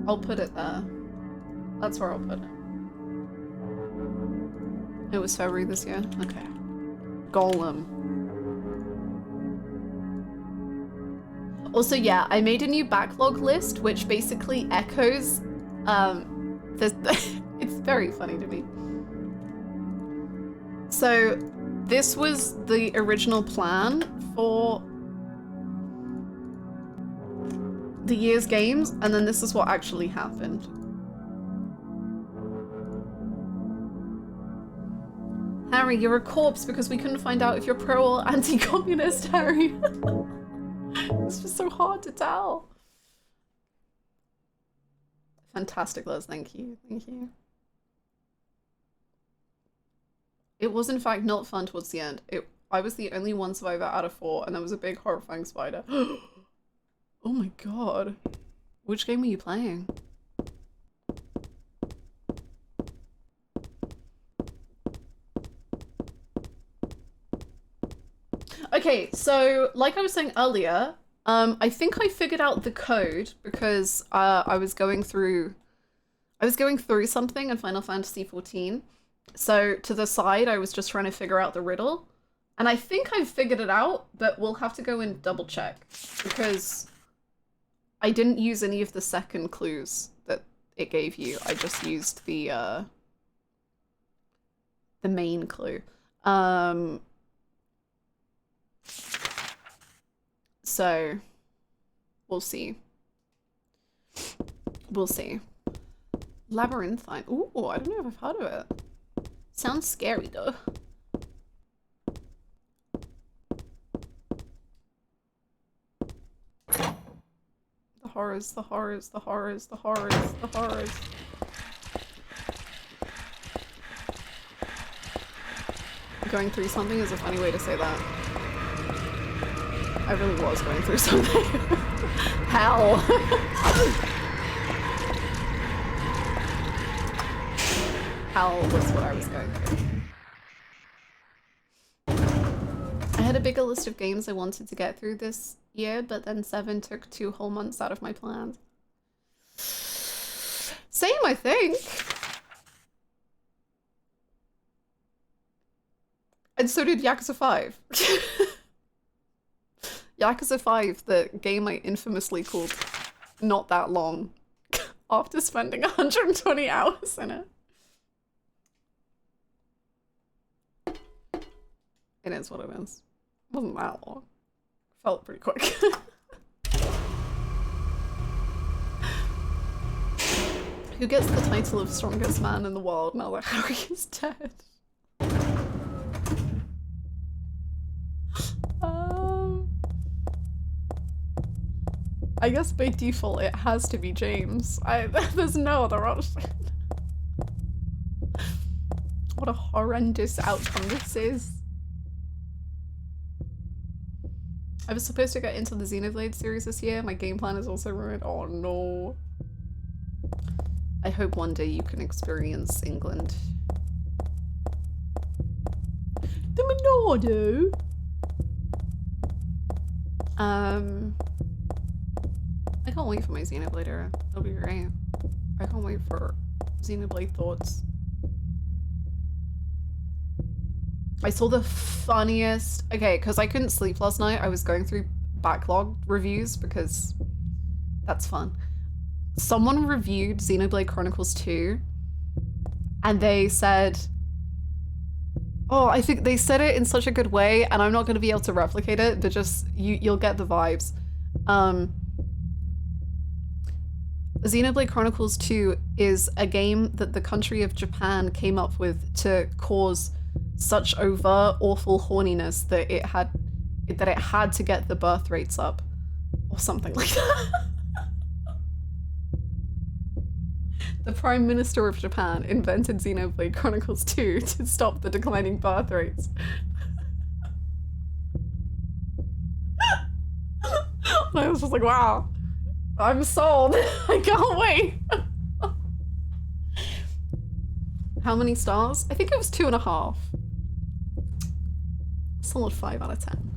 I'll put it there. That's where I'll put it. It was February this year? Okay. Golem. Also, yeah, I made a new backlog list, which basically echoes, it's very funny to me. So, this was the original plan for the year's games, and then this is what actually happened. Harry, you're a corpse because we couldn't find out if you're pro or anti-communist, Harry. It's just so hard to tell. Fantastic, Liz. Thank you. Thank you. It was in fact not fun towards the end. I was the only one survivor out of 4, and there was a big horrifying spider. Oh my god. Which game were you playing? Okay, so like I was saying earlier, I think I figured out the code because I was going through something in Final Fantasy XIV. So to the side, I was just trying to figure out the riddle. And I think I've figured it out, but we'll have to go and double check because I didn't use any of the second clues that it gave you. I just used the main clue. So we'll see. We'll see. Labyrinthine. Ooh, I don't know if I've heard of it. Sounds scary though. The horrors, the horrors, the horrors, the horrors, the horrors. Going through something is a funny way to say that. I really was going through something. Hell. Hell was what I was going through. I had a bigger list of games I wanted to get through this year, but then 7 took 2 whole months out of my plans. Same, I think. And so did Yakuza 5. Yakuza 5, the game I infamously called Not That Long, after spending 120 hours in it. It is what it is. It wasn't that long. Felt pretty quick. Who gets the title of strongest man in the world now that Harry is dead? I guess by default it has to be James. There's no other option. What a horrendous outcome this is. I was supposed to get into the Xenoblade series this year. My game plan is also ruined. Oh no. I hope one day you can experience England. The Monado. I can't wait for my Xenoblade era. It'll be great. I can't wait for Xenoblade thoughts. I saw the funniest... Okay, because I couldn't sleep last night. I was going through backlog reviews because that's fun. Someone reviewed Xenoblade Chronicles 2 and they said... Oh, I think they said it in such a good way and I'm not going to be able to replicate it, but just you'll get the vibes. Xenoblade Chronicles 2 is a game that the country of Japan came up with to cause such overt, awful horniness that it had to get the birth rates up. Or something like that. The Prime Minister of Japan invented Xenoblade Chronicles 2 to stop the declining birth rates. I was just like, wow. I'm sold. I can't wait. How many stars? I think it was 2.5. Solid 5 out of 10.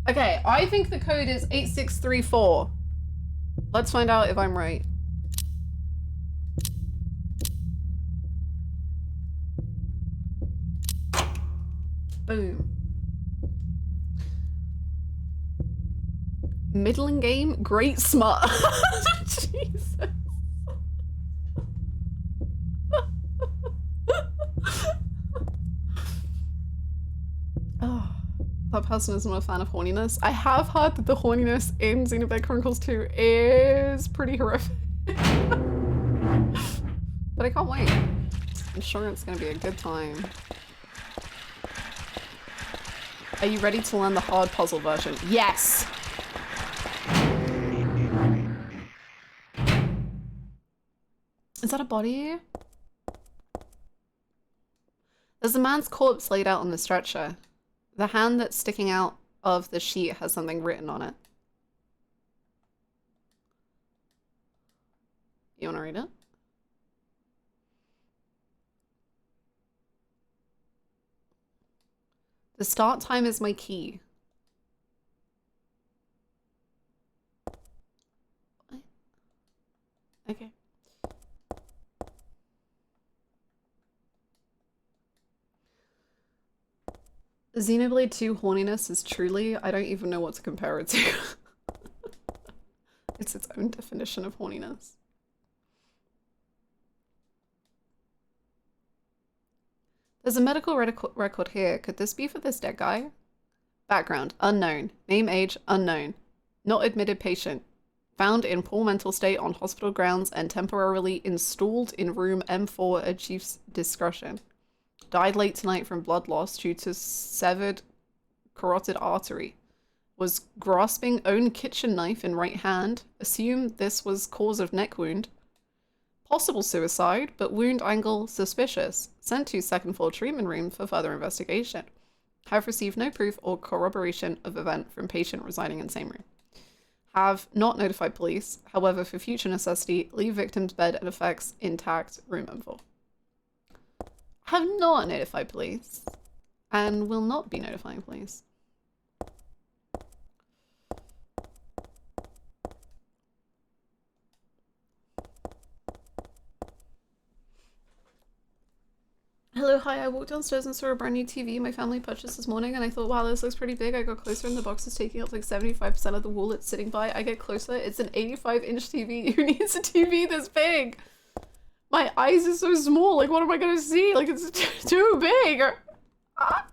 Okay, I think the code is 8634. Let's find out if I'm right. Boom. Middling game, great smart. Jesus. Oh, that person is not a fan of horniness. I have heard that the horniness in Xenoblade Chronicles 2 is pretty horrific. But I can't wait. I'm sure it's gonna be a good time. Are you ready to learn the hard puzzle version? Yes! Is that a body? There's a man's corpse laid out on the stretcher. The hand that's sticking out of the sheet has something written on it. You want to read it? The start time is my key. Okay. Xenoblade 2 horniness is truly, I don't even know what to compare it to. It's its own definition of horniness. There's a medical record here. Could this be for this dead guy? Background, unknown. Name, age, unknown. Not admitted patient. Found in poor mental state on hospital grounds and temporarily installed in room M4 at chief's discretion. Died late tonight from blood loss due to severed carotid artery. Was grasping own kitchen knife in right hand. Assume this was cause of neck wound. Possible suicide, but wound angle suspicious. Sent to second floor treatment room for further investigation. Have received no proof or corroboration of event from patient residing in same room. Have not notified police. However, for future necessity, leave victim's bed and effects intact, room M4. Have not notified police and will not be notifying police. Hello, hi, I walked downstairs and saw a brand new TV my family purchased this morning and I thought, wow, this looks pretty big. I got closer and the box is taking up like 75% of the wall it's sitting by. I get closer, it's an 85-inch TV. Who needs a TV this big? My eyes are so small, like what am I gonna see? Like it's too big. Ah.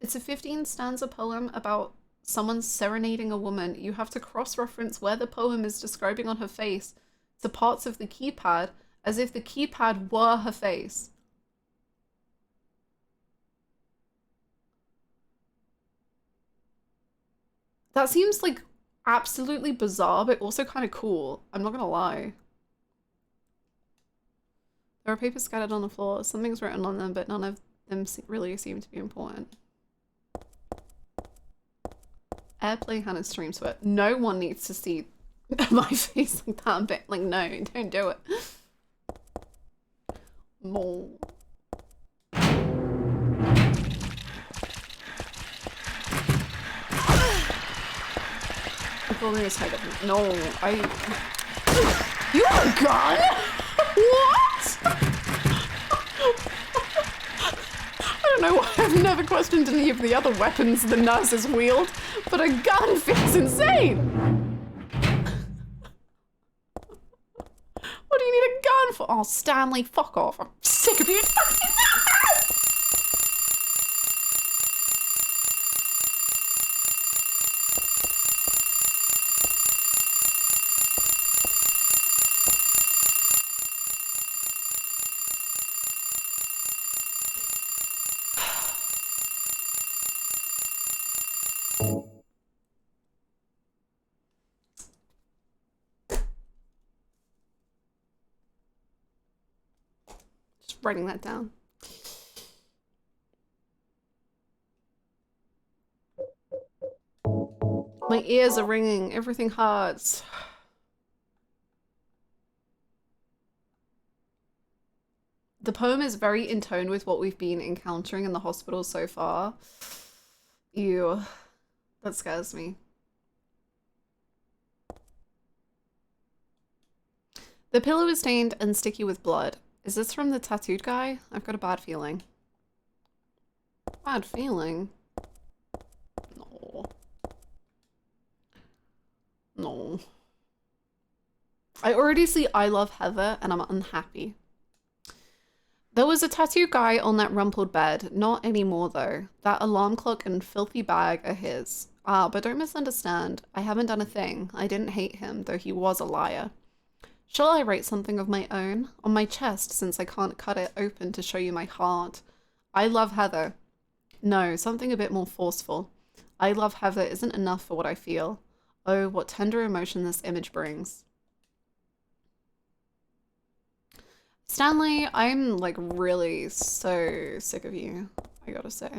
It's a 15-stanza poem about someone serenading a woman. You have to cross-reference where the poem is describing on her face to parts of the keypad as if the keypad were her face. That seems like absolutely bizarre, but also kind of cool. I'm not gonna lie. There are papers scattered on the floor. Something's written on them, but none of them really seem to be important. Airplay Hannah's stream sweat. No one needs to see my face like that bit. Like, no, don't do it. More. No, you have a gun? What? I don't know why I've never questioned any of the other weapons the nurses wield, but a gun feels insane. What do you need a gun for? Oh, Stanley, fuck off. I'm sick of you. Writing that down. My ears are ringing. Everything hurts. The poem is very in tone with what we've been encountering in the hospital so far. Ew. That scares me. The pillow is stained and sticky with blood. Is this from the tattooed guy? I've got a bad feeling. Bad feeling? No. No. I already see I Love Heather and I'm unhappy. There was a tattooed guy on that rumpled bed. Not anymore though. That alarm clock and filthy bag are his. Ah, but don't misunderstand. I haven't done a thing. I didn't hate him, though he was a liar. Shall I write something of my own? On my chest, since I can't cut it open to show you my heart. I love Heather. No, something a bit more forceful. I love Heather isn't enough for what I feel. Oh, what tender emotion this image brings. Stanley, I'm like really so sick of you, I gotta say.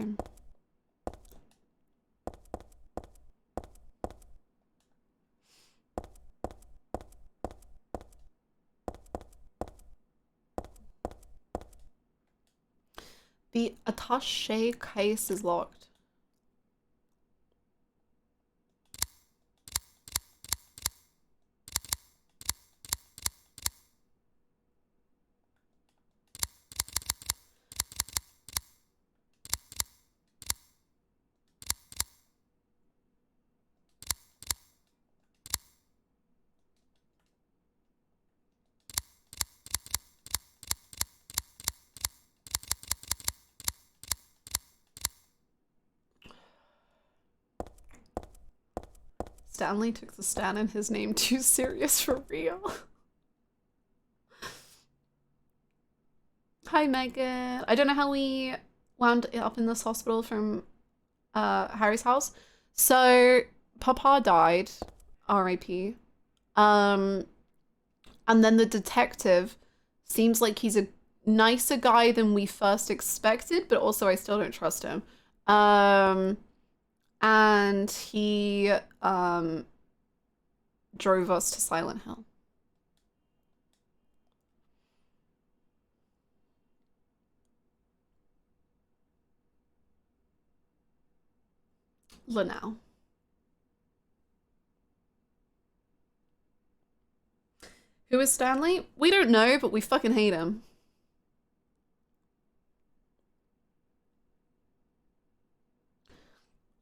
The attaché case is locked. Stanley took the Stan in his name too serious for real. Hi, Megan. I don't know how we wound up in this hospital from Harry's house. So, Papa died, R.I.P. And then the detective seems like he's a nicer guy than we first expected, but also I still don't trust him. And he drove us to Silent Hill. Lanao. Who is Stanley? We don't know, but we fucking hate him.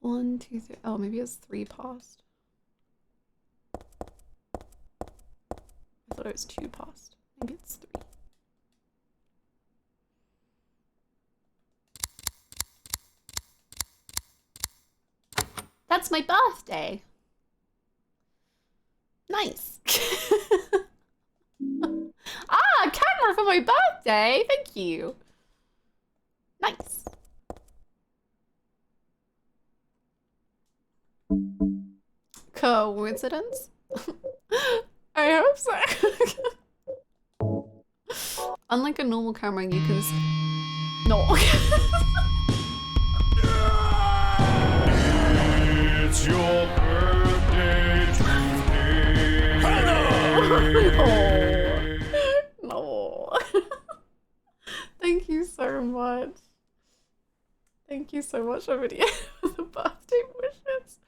One, two, three. Oh, maybe it's 3 past. I thought it was 2 past. Maybe it's 3. That's my birthday. Nice. Ah, camera for my birthday. Thank you. Nice. Coincidence? I hope so. Unlike a normal camera, you can no. It's your birthday today. No. Thank you so much. Thank you so much, everybody, for the birthday wishes.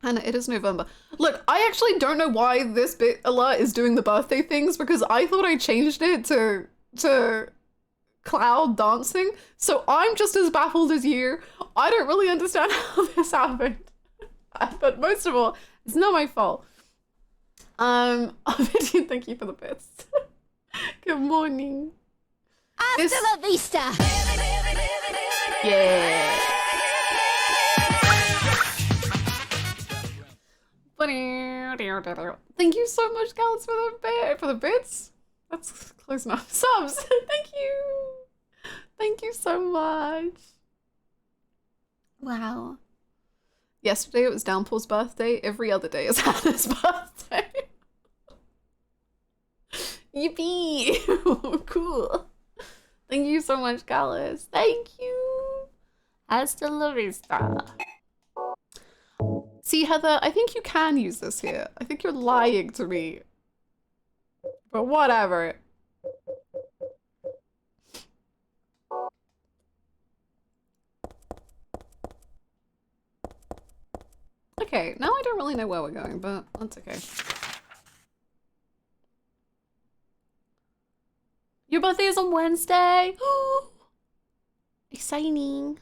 And it is November. Look, I actually don't know why this bit alert is doing the birthday things because I thought I changed it to cloud dancing. So I'm just as baffled as you. I don't really understand how this happened. But most of all, it's not my fault. Vivian, thank you for the bits. Good morning. Hasta la vista. Yeah. Thank you so much, Gallus, for the bits. That's close enough. Subs. Thank you. Thank you so much. Wow. Yesterday it was Downpour's birthday. Every other day is Hannah's birthday. Yippee! Cool. Thank you so much, Gallus. Thank you. Hasta la vista. See, Heather, I think you can use this here. I think you're lying to me. But whatever. Okay, now I don't really know where we're going, but that's okay. Your birthday is on Wednesday! Exciting!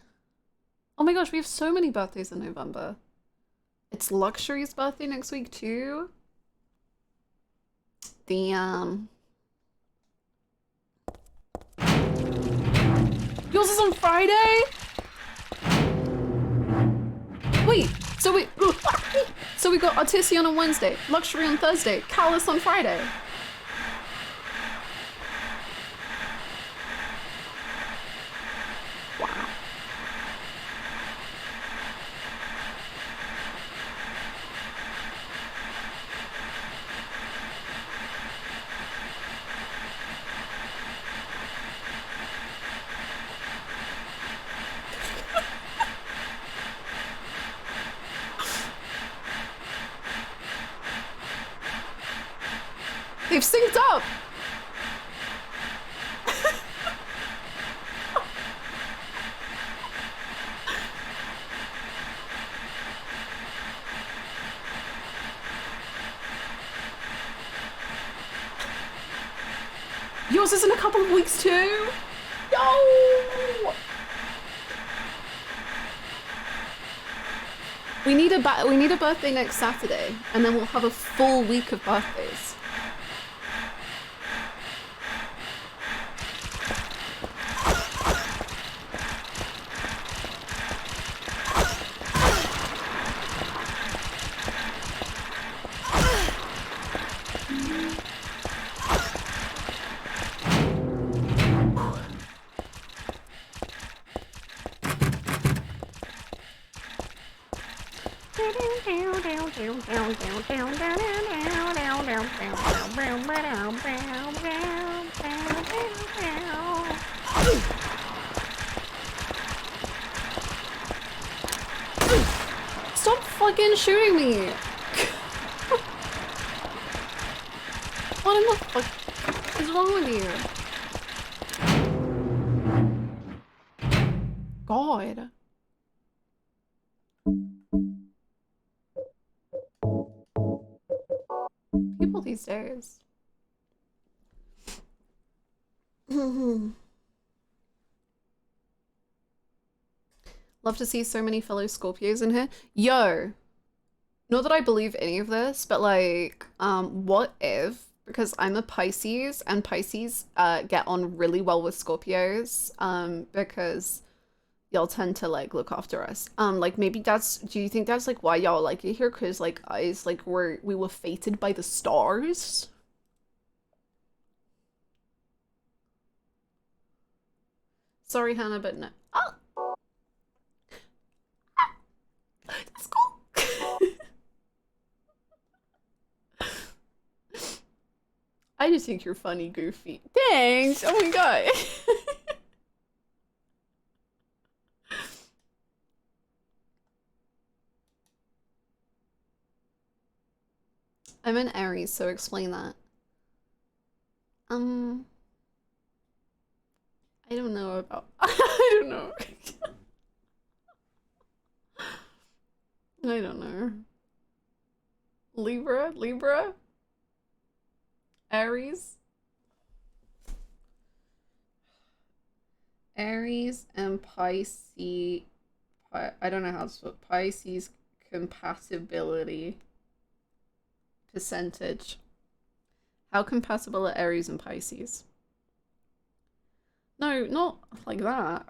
Oh my gosh, we have so many birthdays in November. It's Luxury's birthday next week too. Damn. Yours is on Friday? Wait, so we got Artisan on Wednesday, Luxury on Thursday, Callus on Friday. Wow. they've synced up! Yours is in a couple of weeks too? Yo! We need a birthday next Saturday, and then we'll have a full week of birthdays. Stop fucking shooting me! What in the fuck is wrong with you? God. People these days. Love to see so many fellow Scorpios in here. Yo, not that I believe any of this, but like, what if, because I'm a Pisces and Pisces get on really well with Scorpios, because y'all tend to like look after us. Like maybe do you think that's like why y'all like it here? Cause like us, like we were fated by the stars? Sorry, Hannah, but no. Oh! That's cool. I just think you're funny, Goofy. Thanks! Oh my god. I'm an Aries, so explain that. I don't know about I don't know. I don't know. Libra? Aries? Aries and Pisces. I don't know how to spell Pisces compatibility percentage. How compatible are Aries and Pisces? No, not like that.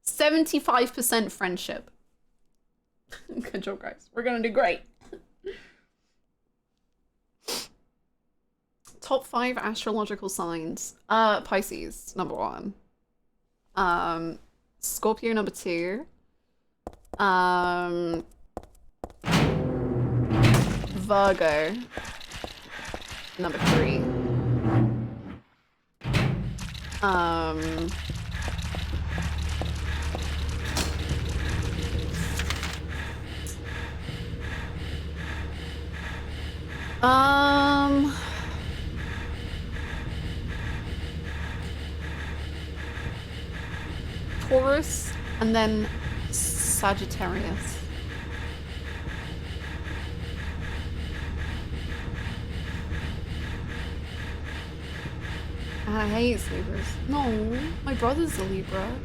75% friendship. Good job, guys. We're gonna do great. Top 5 astrological signs. Pisces, number 1. Scorpio, number 2. Virgo, number 3. Taurus, and then Sagittarius. I hate Libras. No, my brother's a Libra.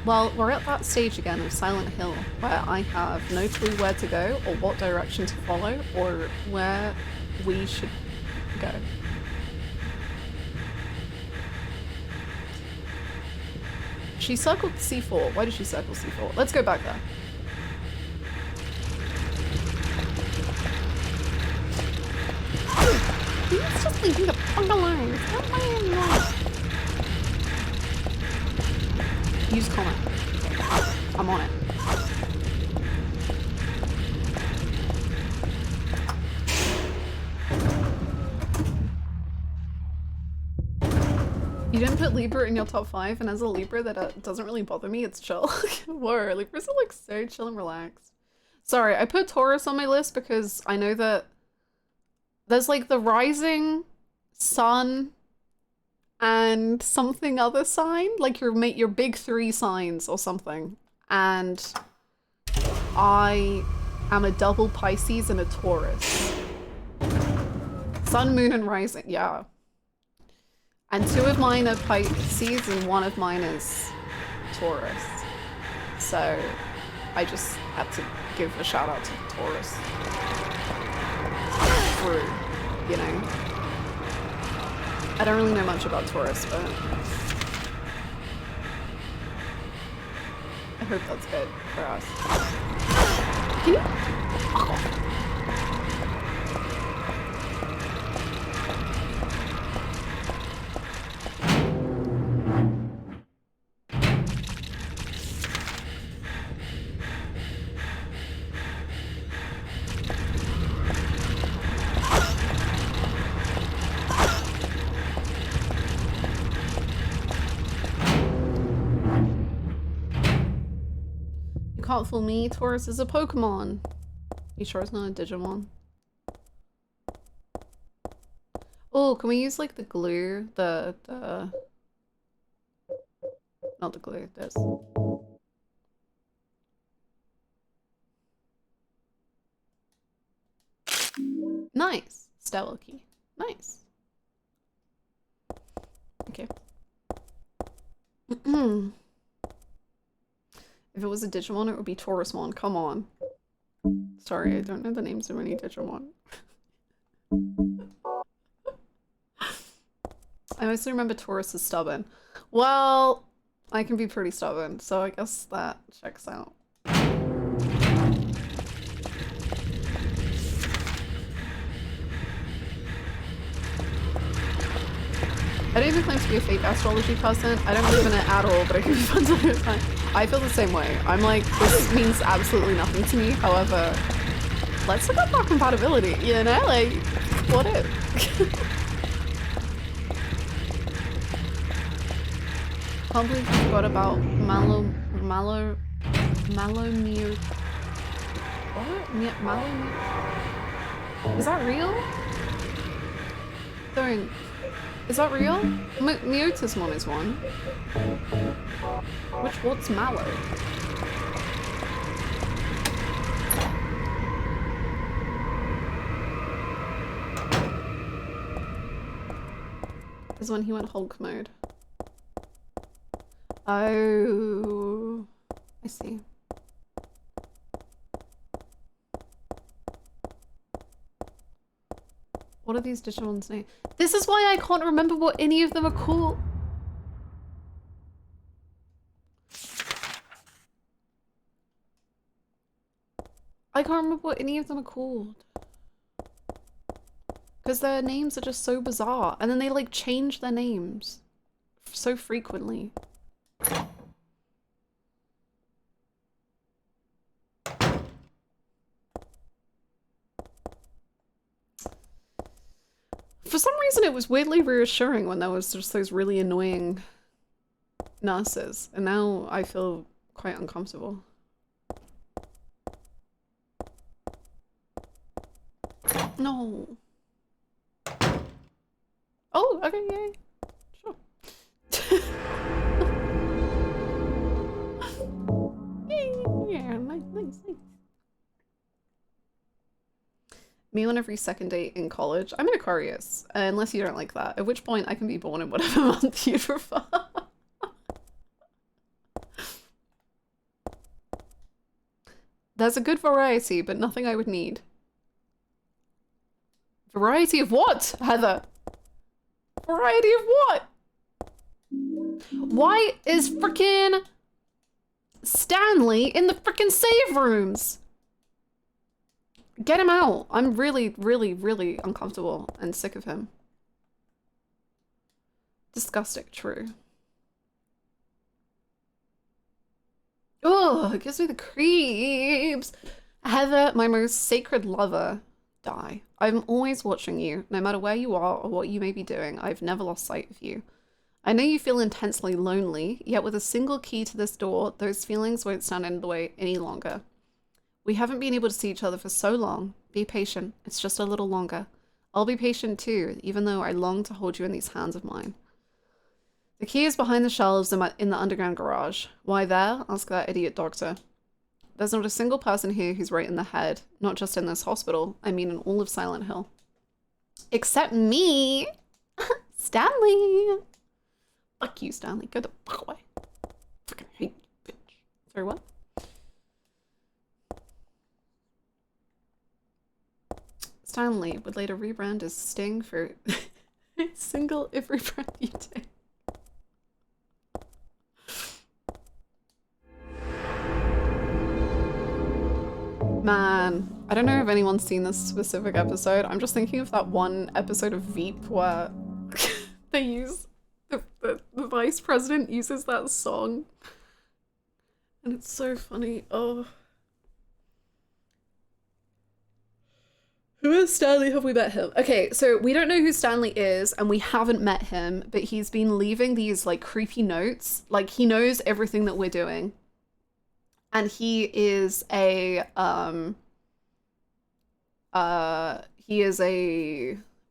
Well, we're at that stage again of Silent Hill where I have no clue where to go or what direction to follow or where we should go. She circled C4. Why did she circle C4? Let's go back there. He's just leaving the fuck alone. Stop playing anymore. Use comment. I'm on it. You didn't put Libra in your top 5, and as a Libra, that doesn't really bother me. It's chill. Whoa, Libras are like so chill and relaxed. Sorry, I put Taurus on my list because I know that there's like the rising sun and something other sign, like your big 3 signs or something. And I am a double Pisces and a Taurus. Sun, moon, and rising, yeah. And 2 of mine are Pisces and 1 of mine is Taurus. So I just had to give a shout out to Taurus. For, you know. I don't really know much about Taurus, but I hope that's good for us. Can you? Oh. Can't fool me, Taurus is a Pokemon. You sure it's not a Digimon? Oh, can we use like the glue? The not the glue, this. Nice. Stellar key. Nice. Okay. If it was a Digimon, it would be Taurusmon. Come on. Sorry, I don't know the names of any Digimon. I mostly remember Taurus is stubborn. Well, I can be pretty stubborn, so I guess that checks out. I don't even claim to be a fake astrology person. I don't believe in it at all, but it can be fun to do time. I feel the same way. I'm like, this means absolutely nothing to me. However, let's look up our compatibility, you know? Like, what if? Can't believe you forgot about Malomir. What? Malomir? Is that real? Don't. Is that real? Myotismon is one. What's Mallow? Is when he went Hulk mode. Oh, I see. What are these Digimon's names? This is why I can't remember what any of them are called. I can't remember what any of them are called. Because their names are just so bizarre. And then they like change their names so frequently. For some reason, it was weirdly reassuring when there was just those really annoying nurses, and now I feel quite uncomfortable. No. Oh, okay, yay. Sure. Yeah, nice. Me on every second date in college. I'm an Aquarius, unless you don't like that. At which point I can be born in whatever month you prefer. There's a good variety, but nothing I would need. Variety of what, Heather? Variety of what? Why is frickin' Stanley in the frickin' save rooms? Get him out. I'm really, really, really uncomfortable and sick of him. Disgusting, true. Oh, it gives me the creeps. Heather, my most sacred lover, die. I'm always watching you, no matter where you are or what you may be doing. I've never lost sight of you. I know you feel intensely lonely, yet with a single key to this door, those feelings won't stand in the way any longer. We haven't been able to see each other for so long. Be patient. It's just a little longer. I'll be patient too, even though I long to hold you in these hands of mine. The key is behind the shelves in the underground garage. Why there? Ask that idiot doctor. There's not a single person here who's right in the head, not just in this hospital, I mean in all of Silent Hill. Except me! Stanley! Fuck you, Stanley. Go the fuck away. Fucking hate you, bitch. Sorry, what? Stanley would later rebrand as Sting for single every breath you take. Man, I don't know if anyone's seen this specific episode. I'm just thinking of that one episode of Veep where they use the vice president uses that song. And it's so funny. Oh. Who is Stanley? Have we met him? Okay, so we don't know who Stanley is and we haven't met him, but he's been leaving these like creepy notes. Like he knows everything that we're doing. And he is a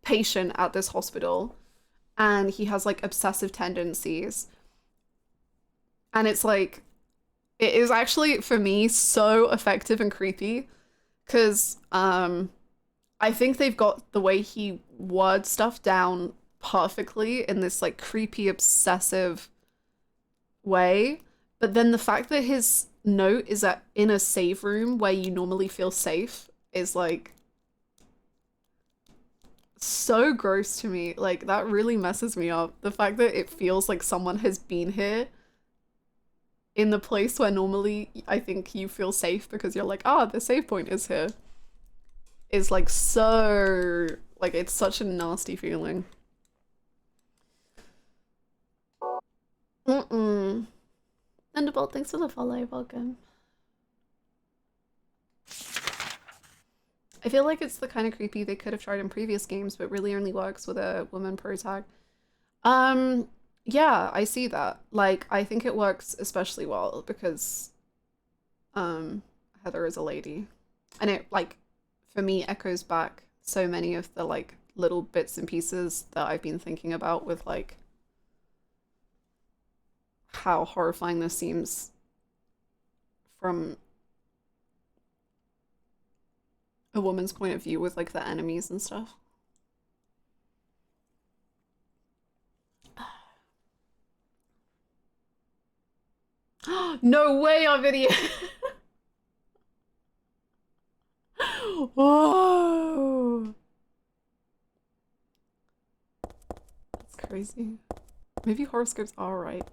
patient at this hospital, and he has like obsessive tendencies. And it's like, it is actually for me so effective and creepy, because I think they've got the way he words stuff down perfectly in this like creepy obsessive way. But then the fact that his note is that in a save room where you normally feel safe is like so gross to me. Like that really messes me up. The fact that it feels like someone has been here in the place where normally I think you feel safe because you're like, ah, the save point is here, is like so, like it's such a nasty feeling. Thunderbolt, thanks for the follow, welcome. I feel like it's the kind of creepy they could have tried in previous games, but really only works with a woman protag. Yeah, I see that. Like, I think it works especially well because Heather is a lady. And it, like, for me, echoes back so many of the, like, little bits and pieces that I've been thinking about with, like, how horrifying this seems from a woman's point of view with like the enemies and stuff. No way, our video. Whoa. That's crazy. Maybe horoscopes are right.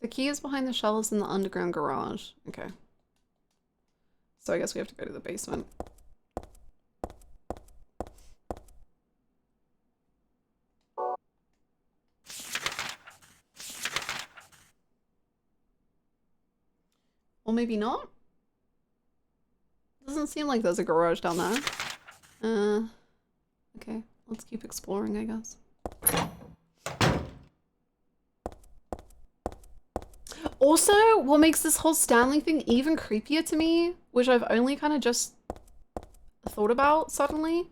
The key is behind the shelves in the underground garage. Okay. So I guess we have to go to the basement. Well, maybe not. Doesn't seem like there's a garage down there. Okay. Let's keep exploring, I guess. Also, what makes this whole Stanley thing even creepier to me, which I've only kind of just thought about suddenly,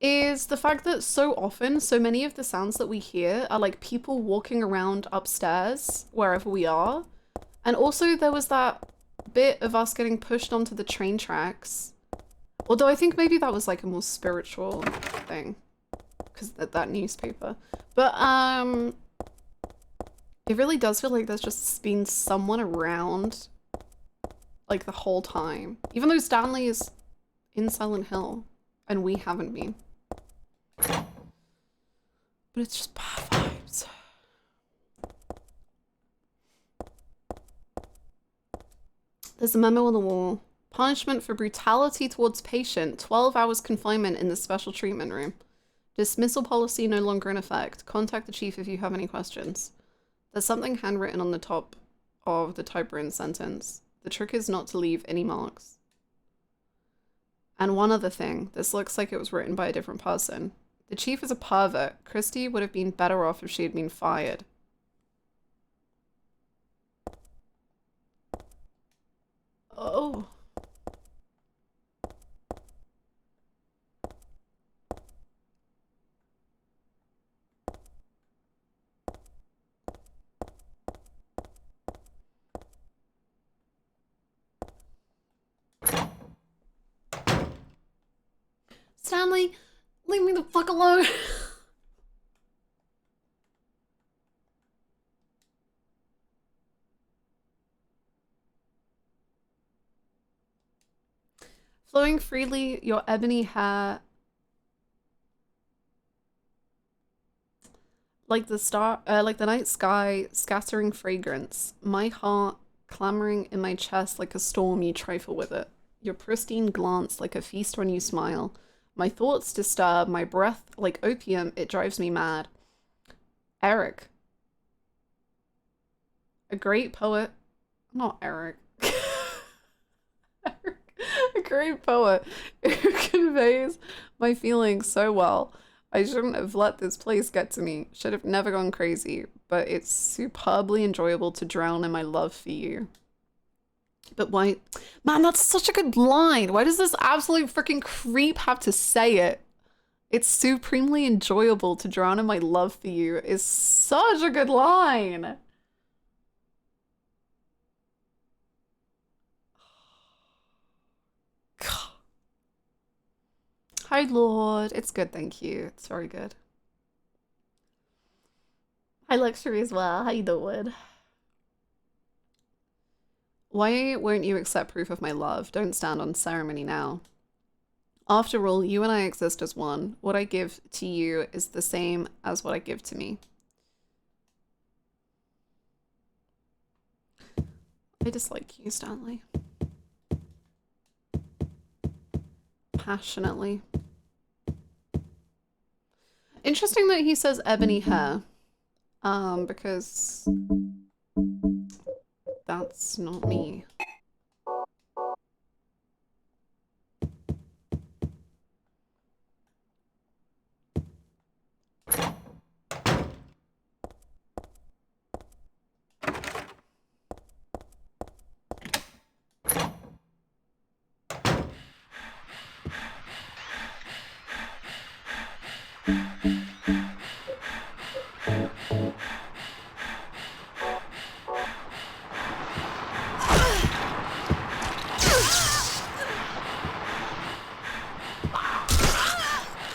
is the fact that so often, so many of the sounds that we hear are like people walking around upstairs, wherever we are. And also there was that bit of us getting pushed onto the train tracks. Although I think maybe that was like a more spiritual thing, because that newspaper. But, it really does feel like there's just been someone around, like, the whole time. Even though Stanley is in Silent Hill, and we haven't been. But it's just bad vibes. There's a memo on the wall. Punishment for brutality towards patient. 12 hours confinement in the special treatment room. Dismissal policy no longer in effect. Contact the chief if you have any questions. There's something handwritten on the top of the typewritten sentence. The trick is not to leave any marks. And one other thing, this looks like it was written by a different person. The chief is a pervert. Christy would have been better off if she had been fired. Oh. Stanley, leave me the fuck alone. Flowing freely, your ebony hair, like the night sky, scattering fragrance. My heart clamoring in my chest like a storm. You trifle with it. Your pristine glance like a feast when you smile. My thoughts disturb, my breath like opium, it drives me mad. Eric. A great poet. Not Eric. Eric. A great poet who conveys my feelings so well. I shouldn't have let this place get to me. Should have never gone crazy, but it's superbly enjoyable to drown in my love for you. But why? Man, that's such a good line. Why does this absolute freaking creep have to say it? It's supremely enjoyable to drown in my love for you is such a good line. Hi, Lord. It's good, thank you. It's very good. Hi, Luxury as well. How you doing? Why won't you accept proof of my love? Don't stand on ceremony now. After all, you and I exist as one. What I give to you is the same as what I give to me. I dislike you, Stanley. Passionately. Interesting that he says ebony hair. Because that's not me.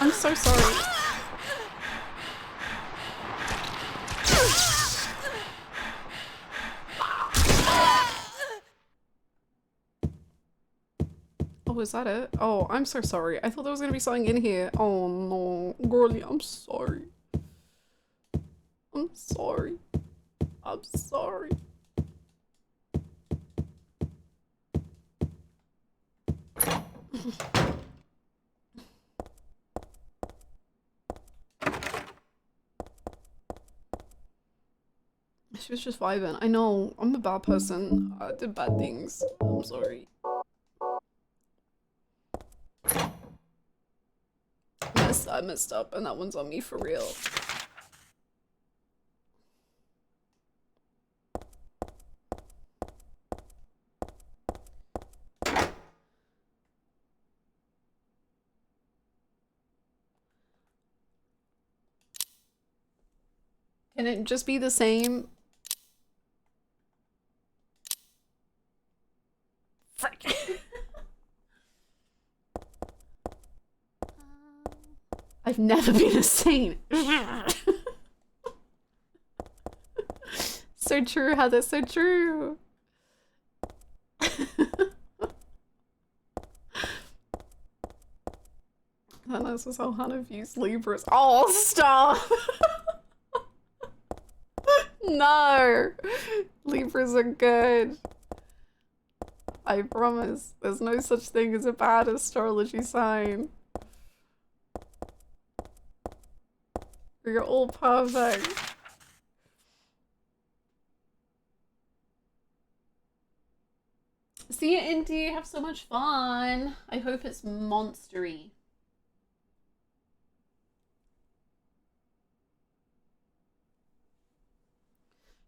I'm so sorry. Oh, is that it? Oh, I'm so sorry. I thought there was gonna be something in here. Oh no, girlie, I'm sorry. I'm sorry. I'm sorry. She was just vibing. I know, I'm a bad person. I did bad things. I'm sorry. I messed up, and that one's on me for real. Can it just be the same? Frick. I've never been a saint. So true, Heather, so true. That knows was how Hannah views Libras. Oh, stop! No! Libras are good. I promise. There's no such thing as a bad astrology sign. We're all perfect. Is See you, Indy. Have so much fun. I hope it's monstery.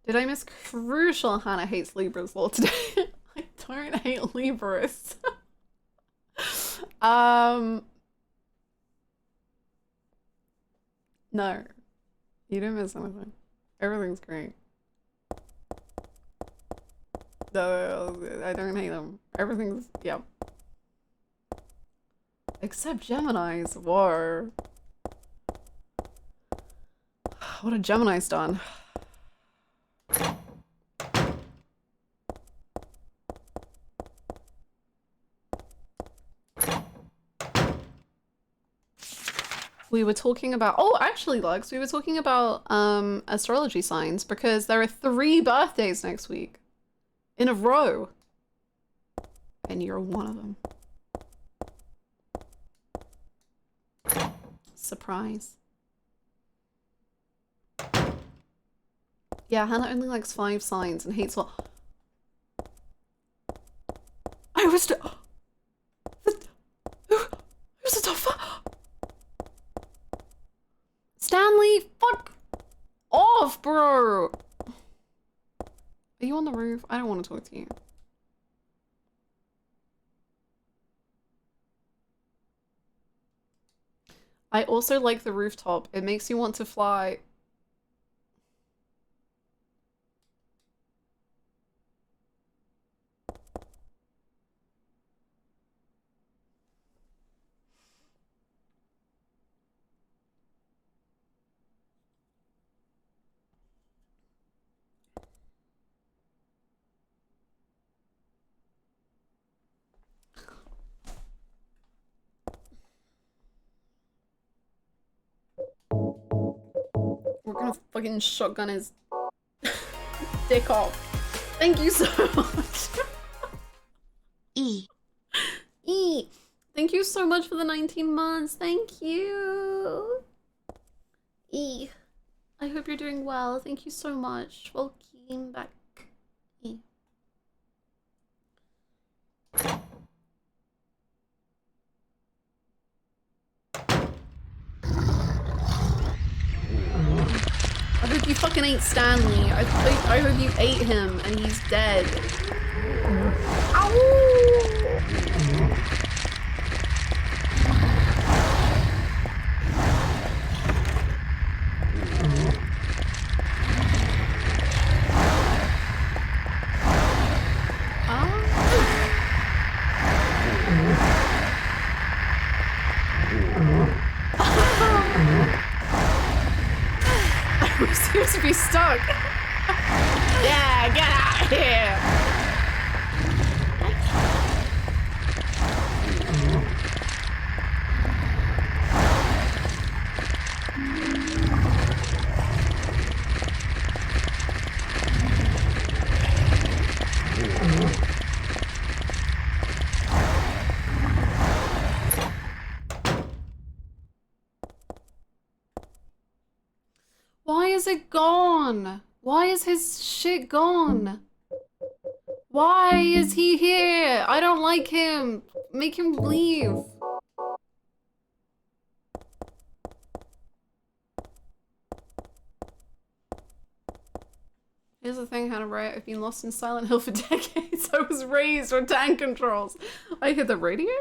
Did I miss crucial? Hannah hates Libra's law today. I don't hate Libras. No. You didn't miss anything. Everything's great. No, I don't hate them. Everything's, yeah. Except Gemini's. Whoa. What have Gemini's done? We were talking about, oh, actually, Lux, we were talking about astrology signs because there are 3 birthdays next week in a row. And you're one of them. Surprise. Yeah, Hannah only likes 5 signs and hates what? I was who's the top 5? Stanley, fuck off, bro. Are you on the roof? I don't want to talk to you. I also like the rooftop. It makes you want to fly. We're gonna fucking shotgun his dick off. Thank you so much. E. E. Thank you so much for the 19 months. Thank you. E. I hope you're doing well. Thank you so much. Welcome back. E. I hope you fucking ate Stanley. I hope you ate him and he's dead. Ow! He seems to be stuck. Yeah, get out of here. Why is it gone? Why is his shit gone? Why is he here? I don't like him. Make him leave. Here's the thing, Hannah, right? I've been lost in Silent Hill for decades. I was raised with tank controls. I hear the radio?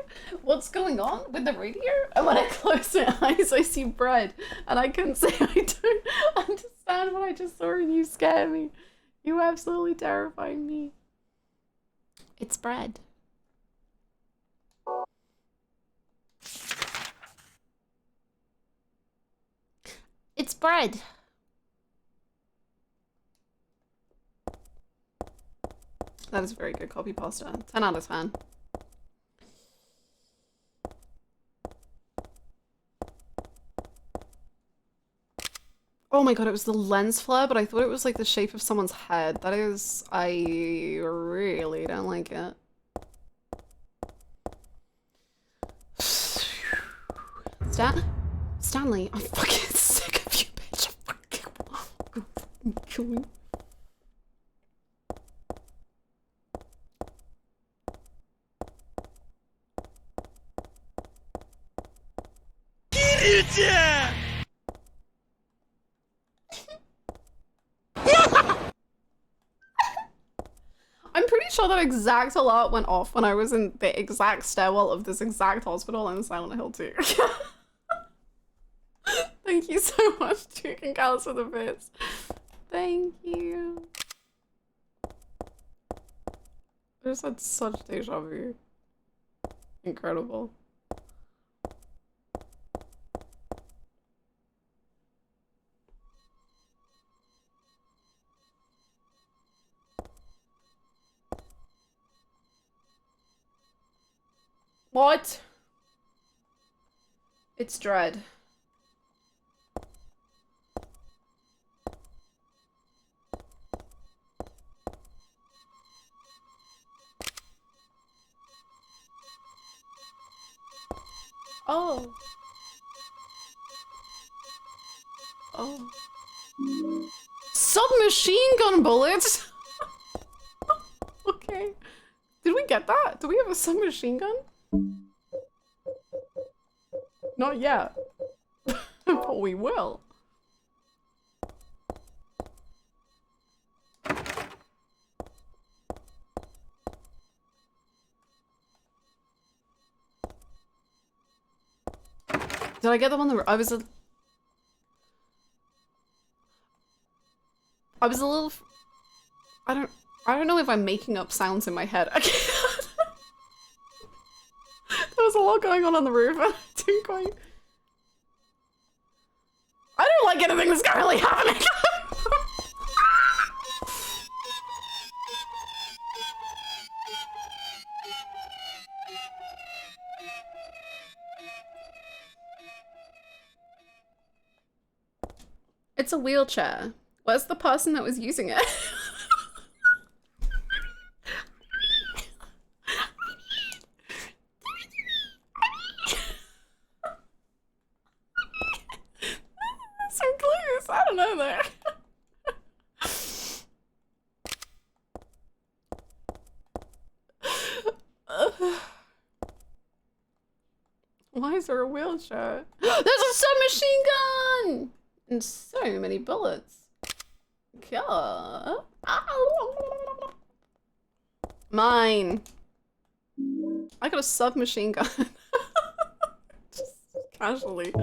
What's going on with the radio? And when I close my eyes, I see bread. And I couldn't say I don't understand what I just saw and you scare me. You absolutely terrifying me. It's bread. It's bread. That is a very good copy pasta. 10 out of 10. Oh my god, it was the lens flare, but I thought it was like the shape of someone's head. That is... I really don't like it. Stanley, I'm fucking sick of you, bitch. I'm fucking kill you. sure that exact alert went off when I was in the exact stairwell of this exact hospital in Silent Hill 2. Thank you so much, Duke and Gals, for the bits. Thank you. I just had such deja vu. Incredible. What? It's dread. Oh. Oh. Submachine gun bullets? Okay. Did we get that? Do we have a submachine gun? Not yet. But we will. Did I get them on the... I was a little... I don't know if I'm making up sounds in my head. There was a lot going on the roof. I didn't quite... I don't like anything that's currently happening. It's a wheelchair. Where's the person that was using it? Some clues. I don't know there. Why is there a wheelchair? There's a submachine gun! And so many bullets. God. Mine. I got a submachine gun. Just casually.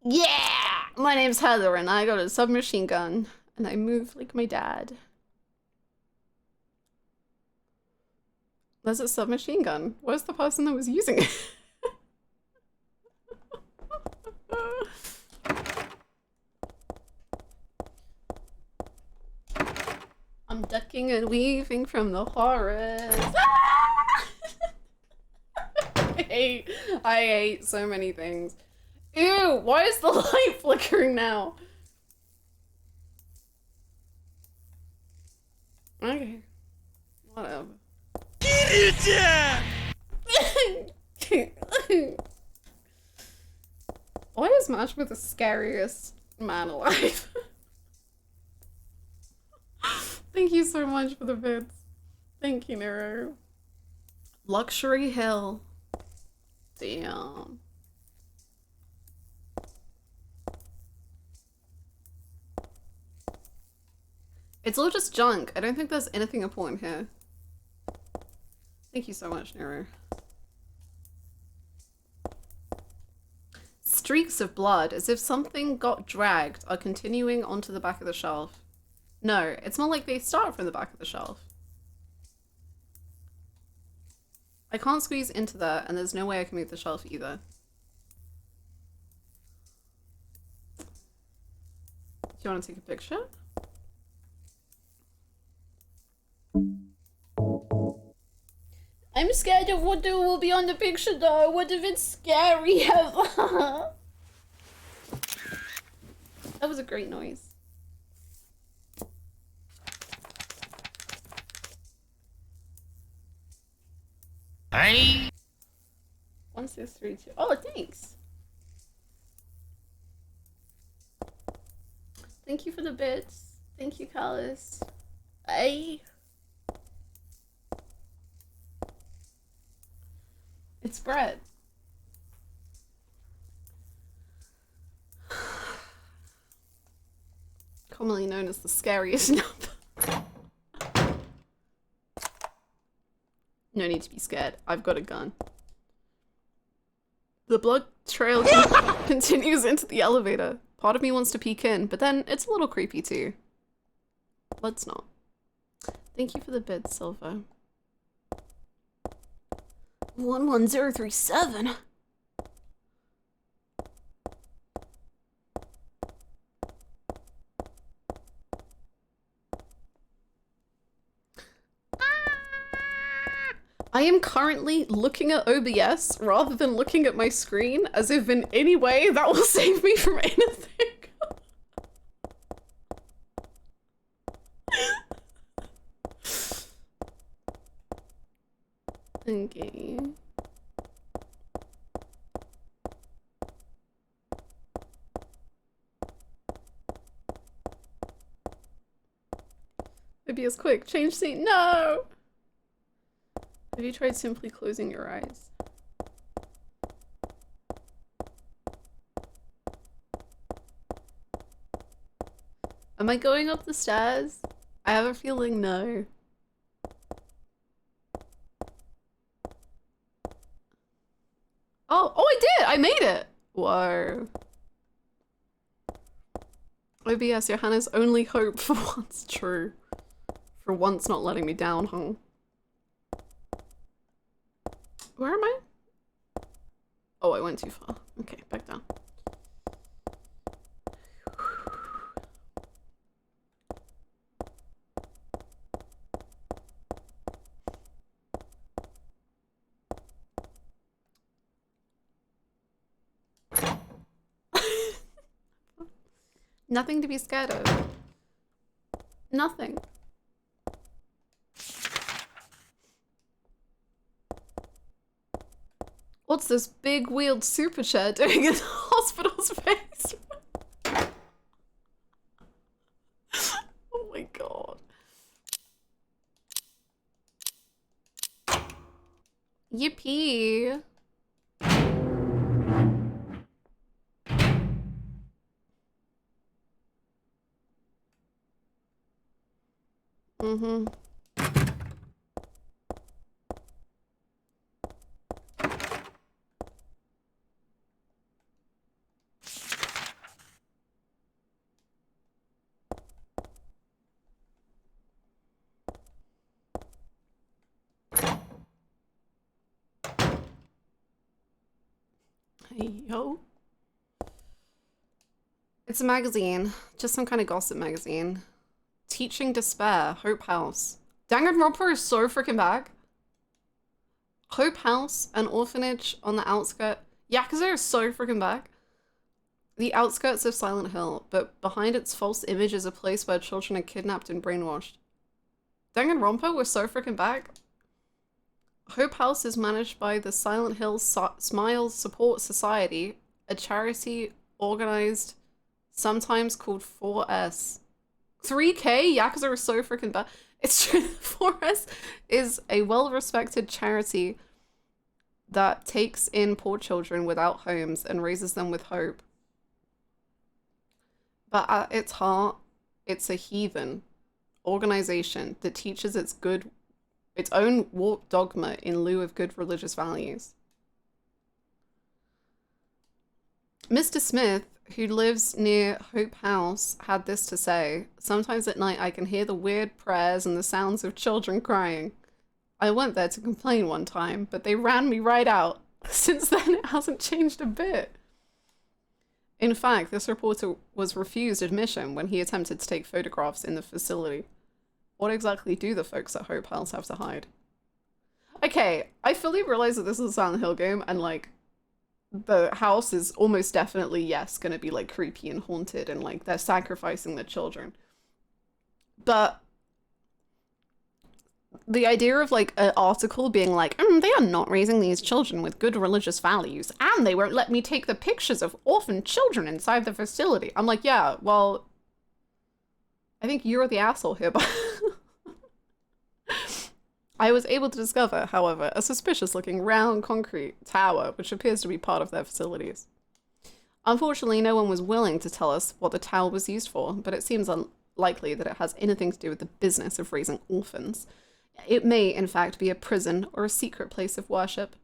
Yeah! My name's Heather and I got a submachine gun. And I move like my dad. There's a submachine gun. Where's the person that was using it? I'm ducking and weaving from the forest. I hate so many things. Ew, why is the light flickering now? Okay. Whatever. Why is Mashma the scariest man alive? Thank you so much for the bits. Thank you, Nero. Luxury Hill. Damn. It's all just junk. I don't think there's anything important here. Thank you so much, Nero. Streaks of blood, as if something got dragged, are continuing onto the back of the shelf. No, it's more like they start from the back of the shelf. I can't squeeze into there, and there's no way I can move the shelf either. Do you want to take a picture? I'm scared of what will be on the picture though. What if it's scary? That was a great noise. Hey. 1632. Oh, thanks. Thank you for the bits. Thank you, Callus. Hey. It's bread. commonly known as the scariest number. No need to be scared. I've got a gun. The blood trail continues into the elevator. Part of me wants to peek in, but then it's a little creepy too. Let's not. Thank you for the bid, Silver. 11037. I am currently looking at OBS rather than looking at my screen, as if in any way that will save me from anything. Okay. OBS quick, change scene, no! Have you tried simply closing your eyes? Am I going up the stairs? I have a feeling no. Oh, I did! I made it! Whoa. OBS, your Hannah's only hope for once. True. For once not letting me down, huh? Where am I? Oh, I went too far. Okay, back down. Nothing to be scared of. Nothing. What's this big wheeled super chair doing in the hospital's basement? Oh my god. Yippee. Mm-hmm. Hey, yo. It's a magazine. Just some kind of gossip magazine. Teaching Despair. Hope House. Danganronpa is so freaking back. Hope House, an orphanage on the outskirts. Yakuza is so freaking back. The outskirts of Silent Hill, but behind its false image is a place where children are kidnapped and brainwashed. Danganronpa was so freaking back. Hope House is managed by the Silent Hill Smiles Support Society, a charity organized, sometimes called 4S. 3K? Yakuza is so freaking bad. It's true. 4S is a well-respected charity that takes in poor children without homes and raises them with hope. But at its heart, it's a heathen organization that teaches its own warped dogma in lieu of good religious values. Mr. Smith, who lives near Hope House, had this to say: "Sometimes at night I can hear the weird prayers and the sounds of children crying. I went there to complain one time, but they ran me right out. Since then, it hasn't changed a bit." In fact, this reporter was refused admission when he attempted to take photographs in the facility. What exactly do the folks at Hope House have to hide? Okay, I fully realize that this is a Silent Hill game, and like, the house is almost definitely, yes, gonna be like creepy and haunted, and like they're sacrificing the children. But the idea of like an article being like, they are not raising these children with good religious values, and they won't let me take the pictures of orphaned children inside the facility. I'm like, yeah, well, I think you're the asshole here, but I was able to discover, however, a suspicious looking round concrete tower, which appears to be part of their facilities. Unfortunately, no one was willing to tell us what the towel was used for, but it seems unlikely that it has anything to do with the business of raising orphans. It may, in fact, be a prison or a secret place of worship.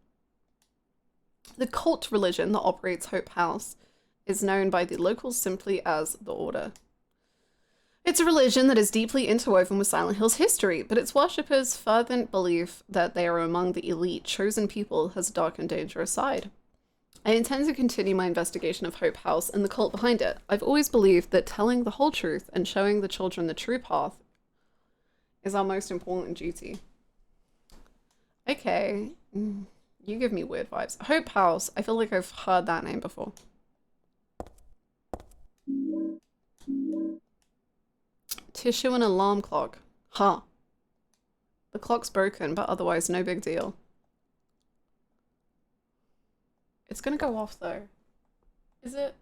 The cult religion that operates Hope House is known by the locals simply as the Order. It's a religion that is deeply interwoven with Silent Hill's history, but its worshippers' fervent belief that they are among the elite chosen people has a dark and dangerous side. I intend to continue my investigation of Hope House and the cult behind it. I've always believed that telling the whole truth and showing the children the true path is our most important duty. Okay. You give me weird vibes. Hope House. I feel like I've heard that name before. Tissue and alarm clock. Huh. The clock's broken, but otherwise no big deal. It's gonna go off though. Is it?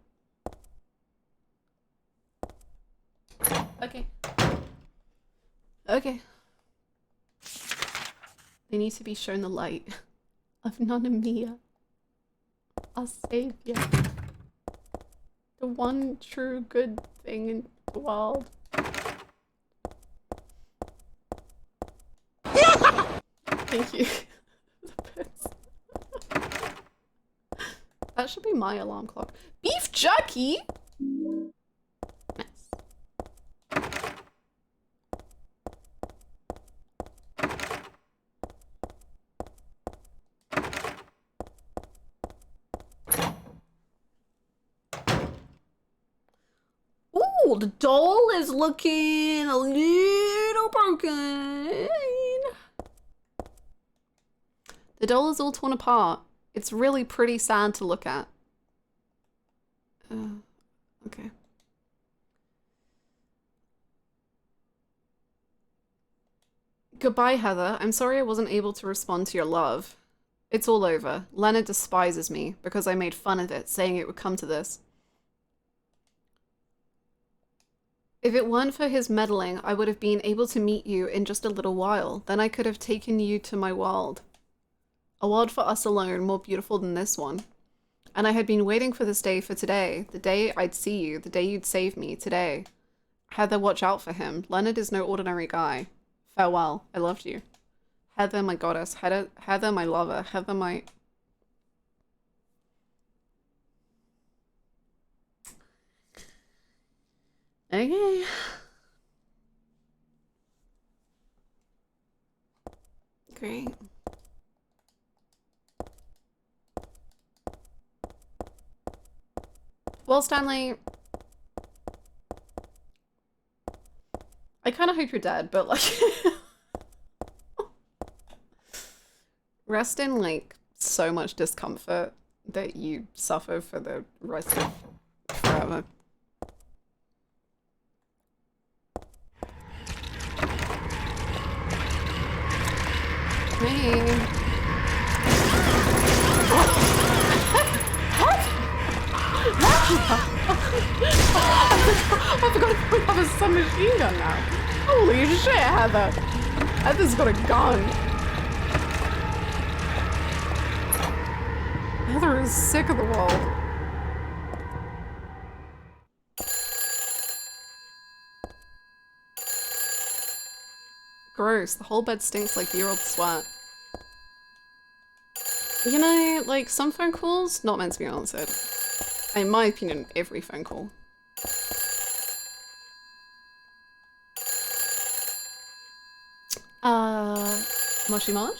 Okay. Okay. They need to be shown the light of Nana Mia, our savior. The one true good thing in the world. Thank you. That should be my alarm clock. Beef jerky? Nice. Ooh, the doll is looking a little broken. The doll is all torn apart. It's really pretty sad to look at. Okay. Goodbye, Heather. I'm sorry I wasn't able to respond to your love. It's all over. Leonard despises me because I made fun of it, saying it would come to this. If it weren't for his meddling, I would have been able to meet you in just a little while. Then I could have taken you to my world. A world for us alone, more beautiful than this one. And I had been waiting for this day for today. The day I'd see you, the day you'd save me, today. Heather, watch out for him. Leonard is no ordinary guy. Farewell. I loved you. Heather, my goddess. Heather, my lover. Heather, my... Okay. Great. Well, Stanley, I kind of hope you're dead, but like, rest in like so much discomfort that you suffer for the rest of forever. Me. I forgot we have a submachine gun now. Holy shit, Heather. Heather's got a gun. Heather is sick of the world. Gross. The whole bed stinks like year-old sweat. You know, like, some phone calls, not meant to be answered. In my opinion, every phone call. Moshi Mosh?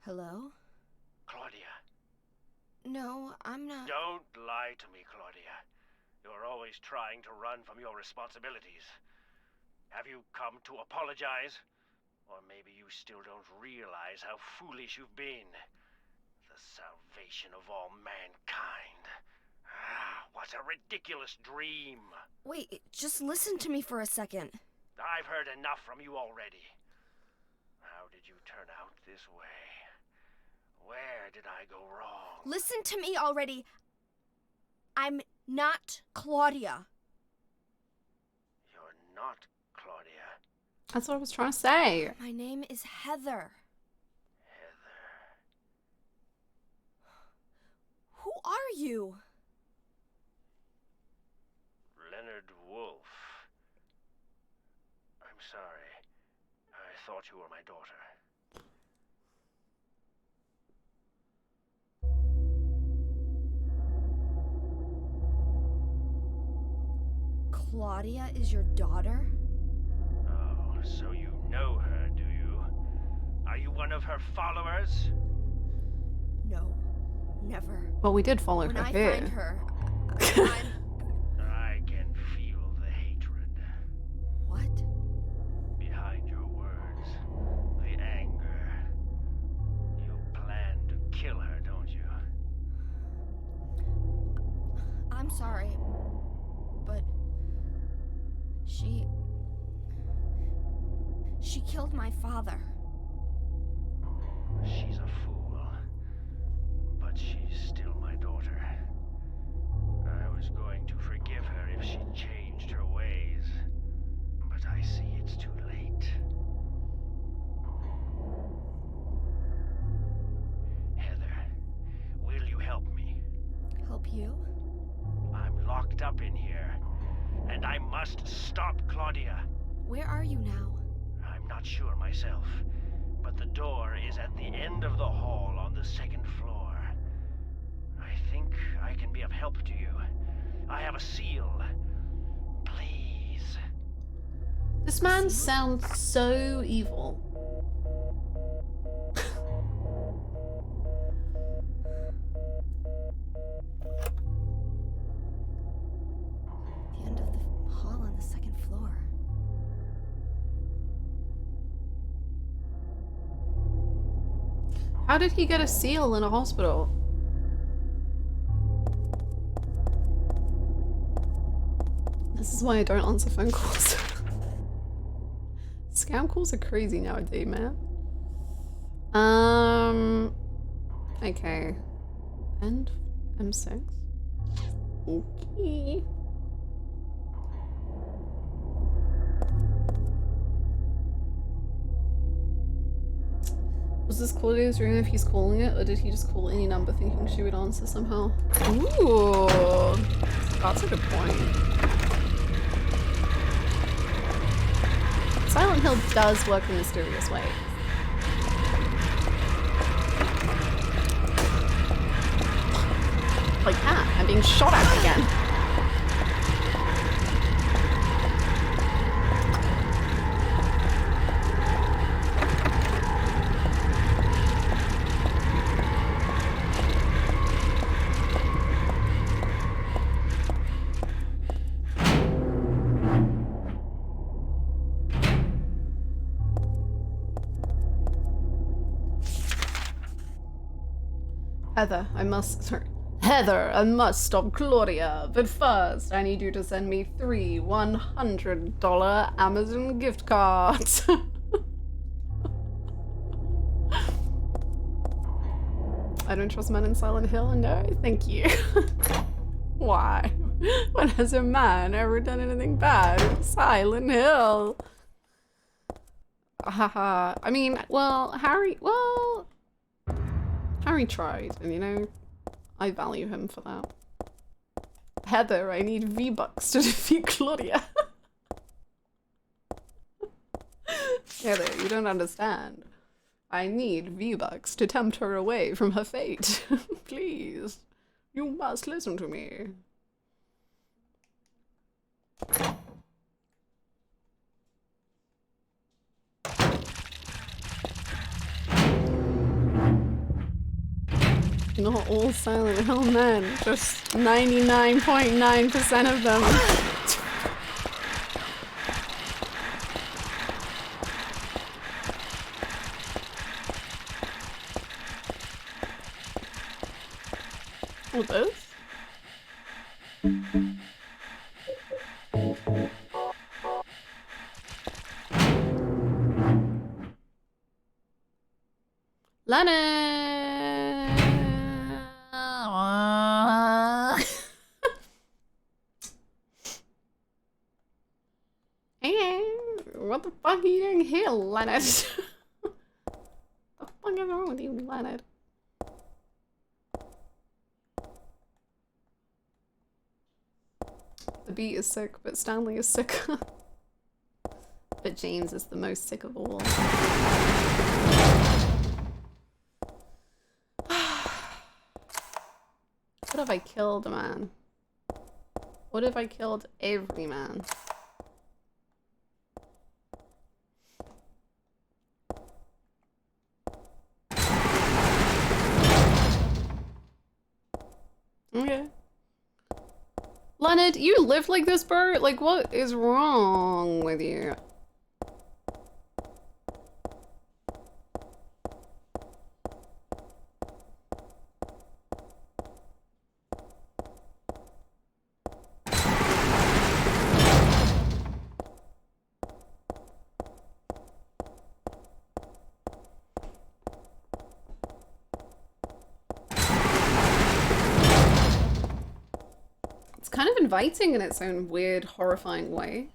Hello? Claudia. No, I'm not. Don't lie to me, Claudia. You're always trying to run from your responsibilities. Have you come to apologize? Or maybe you still don't realize how foolish you've been. The salvation of all mankind. What a ridiculous dream. Wait, just listen to me for a second. I've heard enough from you already. How did you turn out this way? Where did I go wrong? Listen to me already. I'm not Claudia. You're not Claudia. That's what I was trying to say. My name is Heather. Heather. Who are you? Leonard Wolf. I'm sorry. I thought you were my daughter. Claudia is your daughter? Oh, so you know her, do you? Are you one of her followers? No, never. Well, we did follow When her I here. find her, I'm... I can feel the hatred What? behind your words. The anger. You plan to kill her, don't you? I'm sorry, but she killed my father. She's a fool. But she's still my daughter. I was going to forgive her if she changed her ways. But I see it's too late. Heather, will you help me? Help you? I'm locked up in here, and I must stop Claudia. Where are you now? I'm not sure myself, but the door is at the end of the hall on the second floor. I think I can be of help to you. I have a seal. Please. This man sounds so evil. The end of the hall on the second floor. How did he get a seal in a hospital? This is why I don't answer phone calls. Scam calls are crazy nowadays, man. Okay. And M6. Okay. Was this Claudia's room if he's calling it, or did he just call any number thinking she would answer somehow? Ooh, that's a good point. Silent Hill does work in mysterious ways. Like that, I'm being shot at again. Heather, I must stop Claudia, but first I need you to send me 3 $100 Amazon gift cards. I don't trust men in Silent Hill, no, thank you. Why? When has a man ever done anything bad in Silent Hill? Haha, I mean, well, Harry tried, and you know, I value him for that. Heather, I need V-Bucks to defeat Claudia. Heather, you don't understand. I need V-Bucks to tempt her away from her fate. Please, you must listen to me. Not all Silent Hill men, just 99.9% of them. What this? Leonard! Hey, what the fuck are you doing here, Leonard? What the fuck is wrong with you, Leonard? The beat is sick, but Stanley is sicker. But James is the most sick of all. What have I killed, man? What if I killed every man? Okay. Leonard, you live like this, bro? Like, what is wrong with you? It's kind of inviting in its own weird, horrifying way.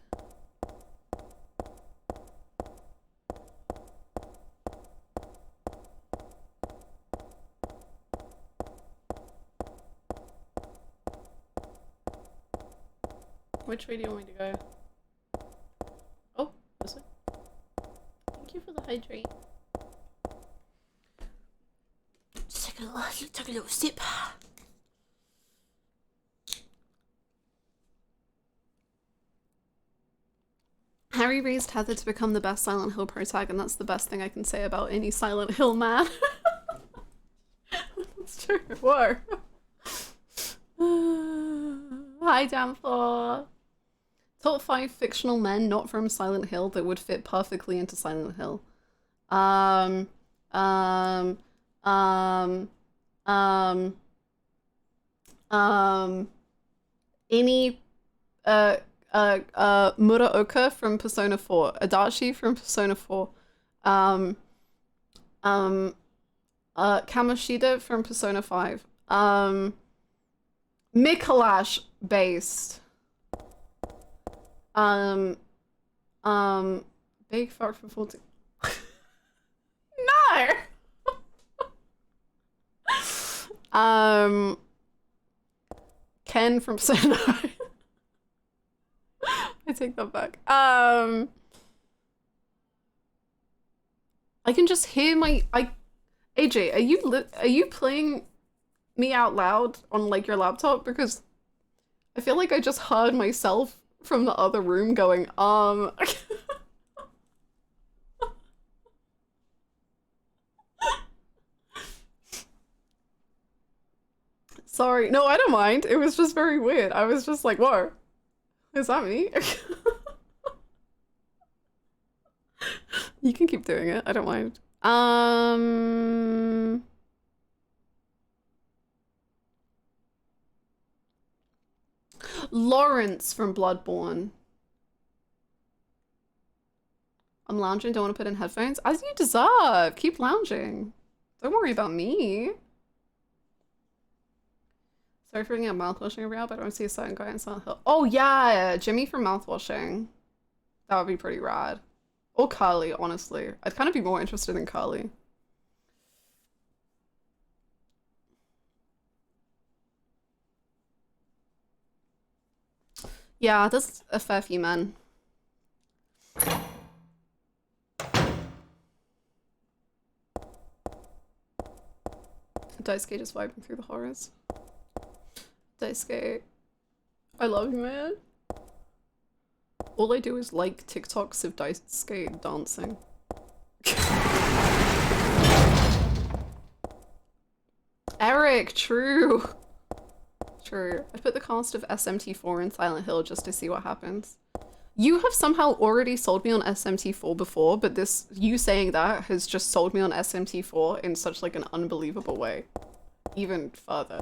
Which way do you want me to go? Oh, this way. Thank you for the hydrate. Just take a little sip. Harry raised Heather to become the best Silent Hill protagonist, and that's the best thing I can say about any Silent Hill man. That's true. Whoa. Hi, Downfall. Top 5 fictional men not from Silent Hill that would fit perfectly into Silent Hill. Um, um, um, any, Muraoka from Persona 4, Adachi from Persona 4, Kamoshida from Persona 5, Mikolash based, Big Fart from 14. No! Ken from Persona 9. I take that back. I can just hear AJ, are you playing me out loud on like your laptop? Because I feel like I just heard myself from the other room going, Sorry. No, I don't mind. It was just very weird. I was just like, whoa. Is that me? You can keep doing it. I don't mind. Lawrence from Bloodborne. I'm lounging. Don't want to put in headphones. As you deserve. Keep lounging. Don't worry about me. Sorry for bringing up mouthwashing every hour, but I don't see a certain guy in Silent Hill. Oh yeah, Jimmy from mouthwashing. That would be pretty rad. Or Carly, honestly. I'd kind of be more interested in Carly. Yeah, there's a fair few men. Daisuke just vibing through the horrors. Daisuke, I love you, man. All I do is like TikToks of Daisuke dancing. Eric, true. True. I'd put the cast of SMT4 in Silent Hill just to see what happens. You have somehow already sold me on SMT4 before, but this, you saying that has just sold me on SMT4 in such like an unbelievable way. Even further.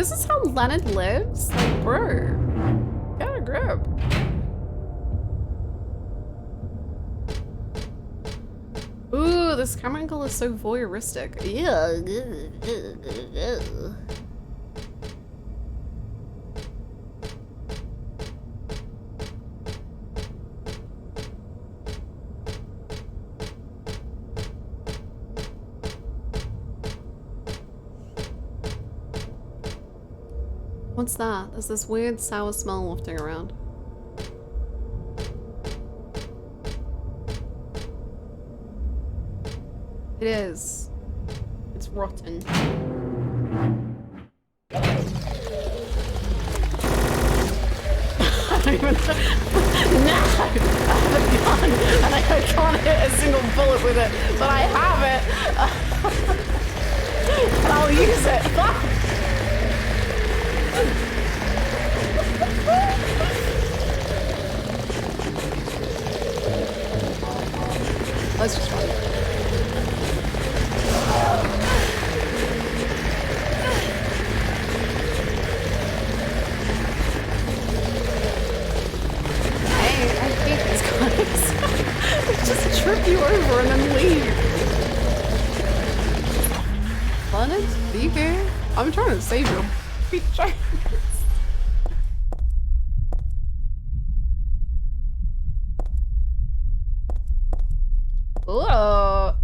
This is how Leonard lives? Like, bro. Get a grip. Ooh, this camera angle is so voyeuristic. Yeah. What's that? There's this weird sour smell wafting around. It is. It's rotten. I don't even know. No! I have a gun and I can't hit a single bullet with it, but I have it! And I'll use it! Let's just run. Hey, I hate these guys. They just trip you over and then leave. Leonard, are you here? I'm trying to save you. Oh.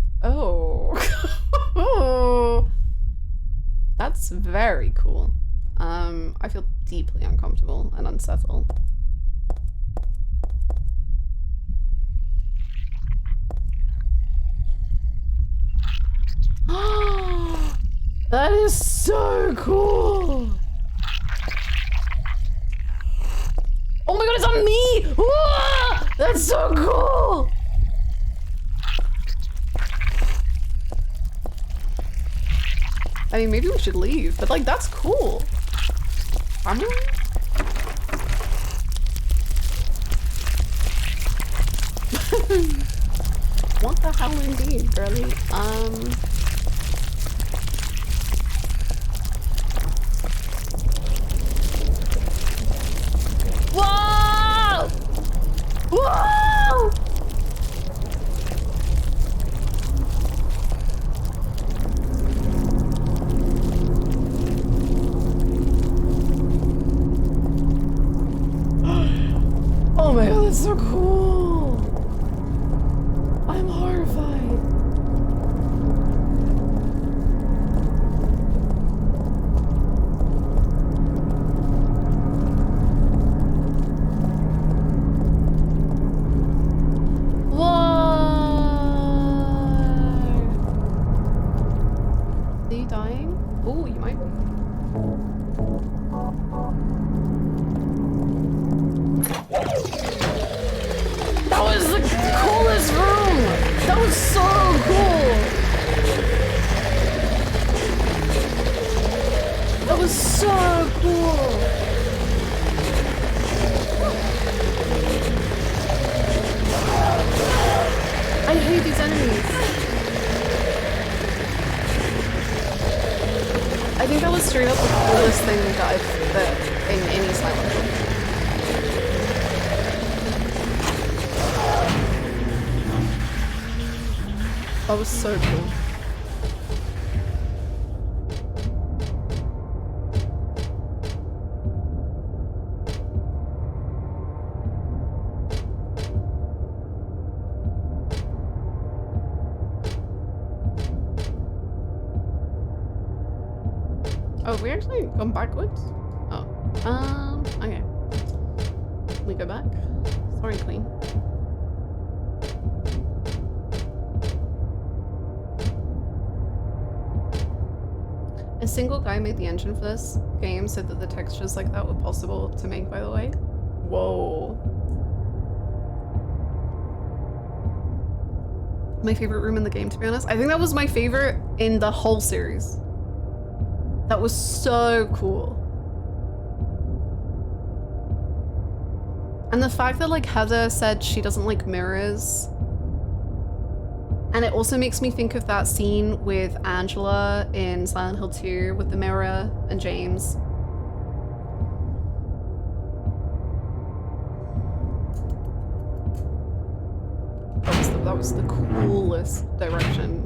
That's very cool. I feel deeply uncomfortable and unsettled. That is so cool. Oh my god, it's on me! Ah! That's so cool! I mean, maybe we should leave, but like, that's cool. Family? What the hell indeed, girlie? Whoa! Whoa! Oh my god, that's so cool! I'm horrified. Whoa! Are you dying? Oh, you might be. That was the coolest room! That was so cool! That was so cool! I hate these enemies. I think that was straight up the coolest thing that in any Silent Hill. That was so cool. Oh, we actually gone backwards? Oh. Okay. We go back? Sorry, Queen. A single guy made the engine for this game, said that the textures like that were possible to make, by the way. Whoa. My favorite room in the game, to be honest. I think that was my favorite in the whole series. That was so cool. And the fact that like Heather said she doesn't like mirrors. And it also makes me think of that scene with Angela in Silent Hill 2 with the mirror and James. that was the coolest direction.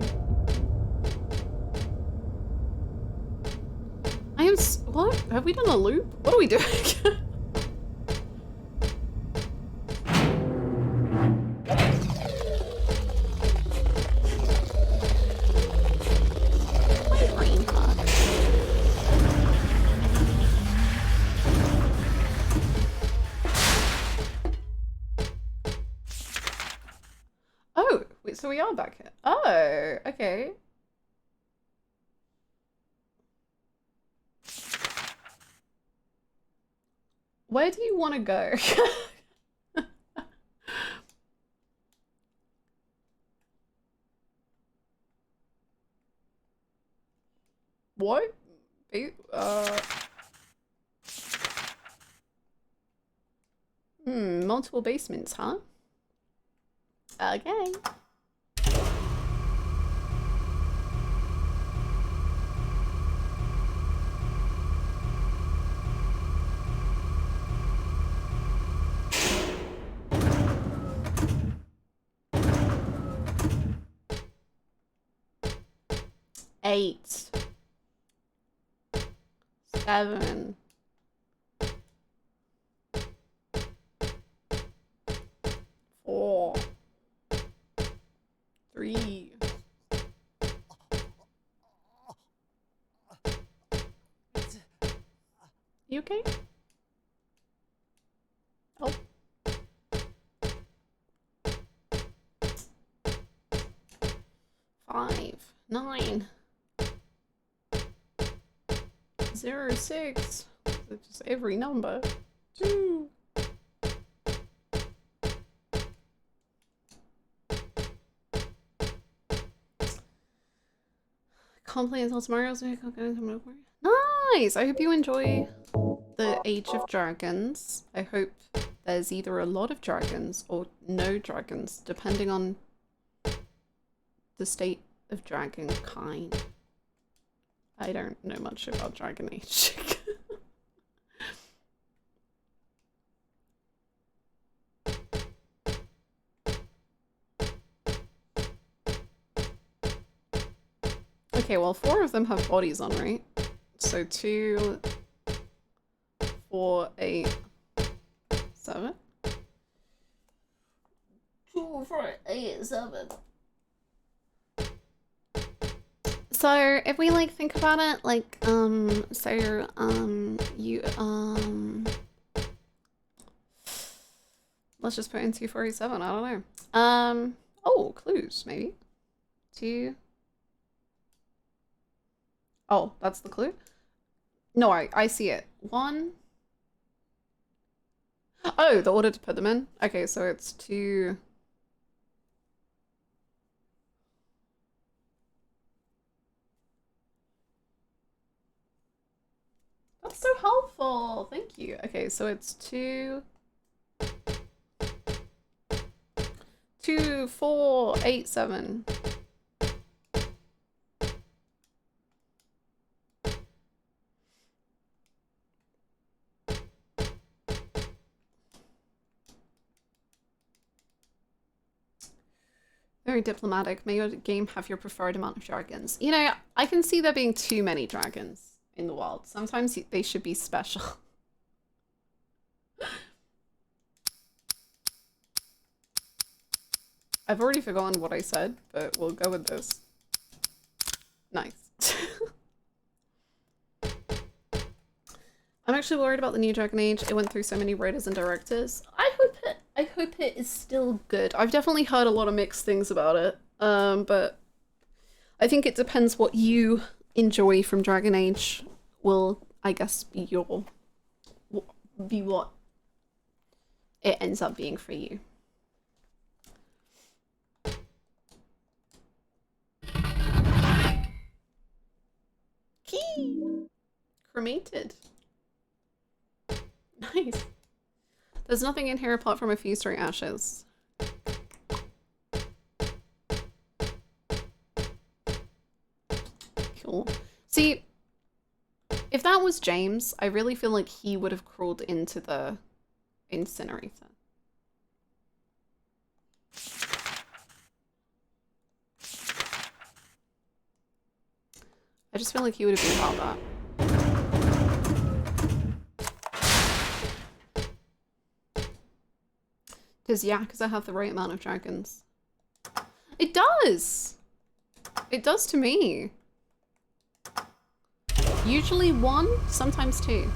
I am what? Have we done a loop? What are we doing? My brain hurts. Oh, wait, so we are back here. Oh, okay. Where do you want to go? What? Multiple basements, huh? Okay. Eight. 7. 4. 3. You okay? Oh. 5. 9. 0, 6. Just every number. 2. Can't play until tomorrow, so I can't go into more. Nice! I hope you enjoy the Age of Dragons. I hope there's either a lot of dragons or no dragons, depending on the state of dragon kind. I don't know much about Dragon Age. Okay, well, 4 of them have bodies on, right? So 2, 4, 8, 7. 2, 4, 8, 7. So if we like think about it, like let's just put in 2, 4, 8, 7. I don't know. Oh, clues maybe. 2. Oh, that's the clue? No, I see it. 1. Oh, the order to put them in. Okay, so it's 2. That's so helpful. Thank you. Okay, so it's 2, 2, 4, 8, 7. Very diplomatic. May your game have your preferred amount of dragons. You know, I can see there being too many dragons in the wild. Sometimes they should be special. I've already forgotten what I said, but we'll go with this. Nice. I'm actually worried about the new Dragon Age. It went through so many writers and directors. I hope it is still good. I've definitely heard a lot of mixed things about it. But I think it depends what you enjoy from Dragon Age will, I guess, be what it ends up being for you. Key! Cremated. Nice. There's nothing in here apart from a few stray ashes. Cool. See, if that was James, I really feel like he would have crawled into the incinerator. I just feel like he would have been about that. Does Yakuza have the right amount of dragons? It does! It does to me. Usually 1, sometimes 2.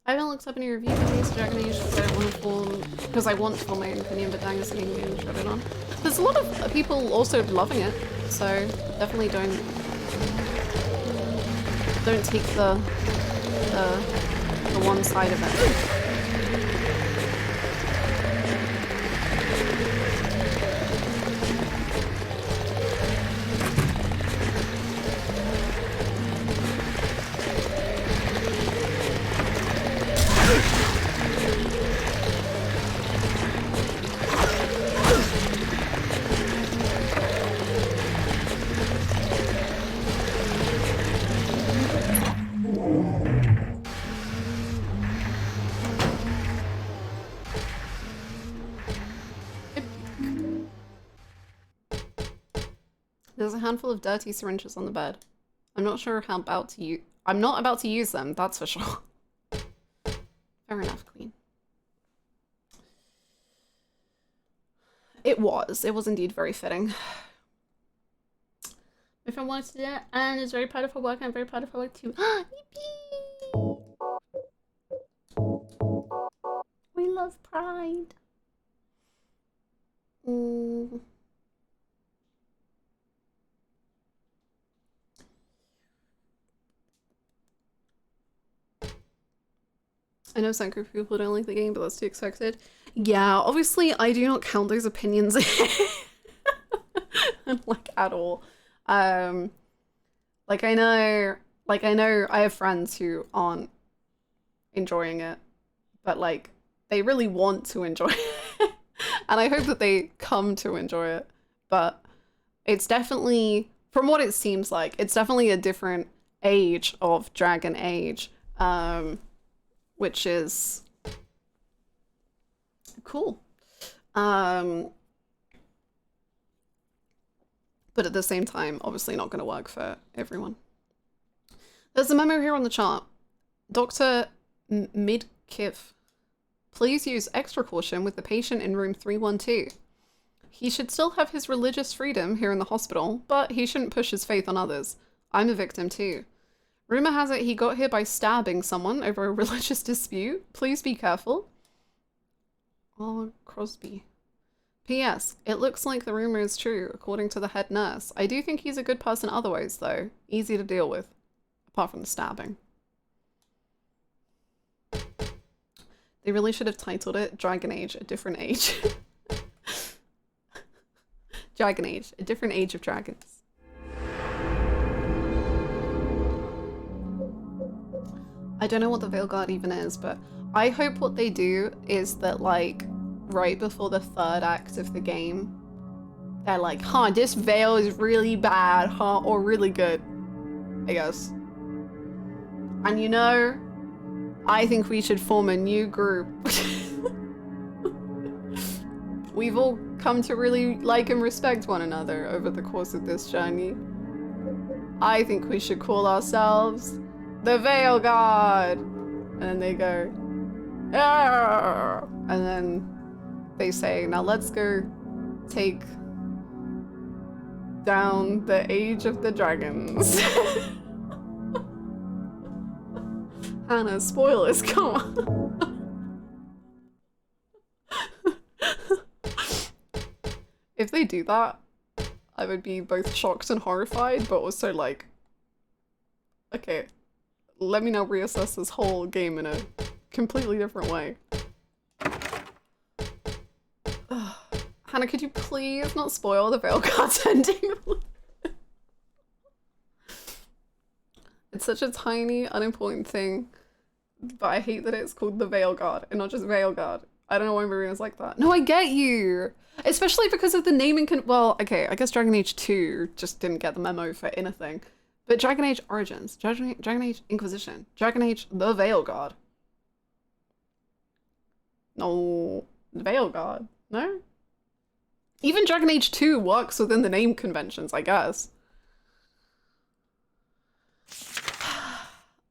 I haven't looked up any review videos for Dragon Age because I want to form my own opinion, but dang, it's getting me shredded on. There's a lot of people also loving it, so definitely don't take the one side of it. There's a handful of dirty syringes on the bed. I'm not sure how I'm not about to use them, that's for sure. Fair enough, Queen. It was indeed very fitting. My friend wanted to do that and is very proud of her work, and I'm very proud of her work too. Yippee! We love pride. I know some group of people don't like the game, but that's too expected. Yeah, obviously I do not count those opinions like at all. Like I know I have friends who aren't enjoying it, but like they really want to enjoy it. And I hope that they come to enjoy it. But it's definitely, from what it seems like, it's definitely a different age of Dragon Age. Which is cool. But at the same time, obviously not going to work for everyone. There's a memo here on the chart. Dr. Midkiff, please use extra caution with the patient in room 312. He should still have his religious freedom here in the hospital, but he shouldn't push his faith on others. I'm a victim too. Rumor has it he got here by stabbing someone over a religious dispute. Please be careful. Oh, Crosby. P.S. It looks like the rumor is true, according to the head nurse. I do think he's a good person otherwise, though. Easy to deal with. Apart from the stabbing. They really should have titled it Dragon Age, a different age. Dragon Age, a different age of dragons. I don't know what the Veil Guard even is, but I hope what they do is that, like, right before the 3rd act of the game, they're like, huh, this Veil is really bad, huh, or really good, I guess. And you know, I think we should form a new group. We've all come to really like and respect one another over the course of this journey. I think we should call ourselves the Veil Guard! And then they go, Arr! And then they say, now let's go take down the Age of the Dragons. Hannah, spoilers, come on. If they do that, I would be both shocked and horrified, but also like, okay, let me now reassess this whole game in a completely different way. Hannah, could you please not spoil the Veil Guard's ending? It's such a tiny, unimportant thing, but I hate that it's called the Veil Guard and not just Veil Guard. I don't know why Marina's like that. No, I get you! Especially because of the naming well, okay, I guess Dragon Age 2 just didn't get the memo for anything. But Dragon Age Origins, Dragon Age Inquisition, Dragon Age The Veil Guard. No. Veil Guard, no? Even Dragon Age 2 works within the name conventions, I guess.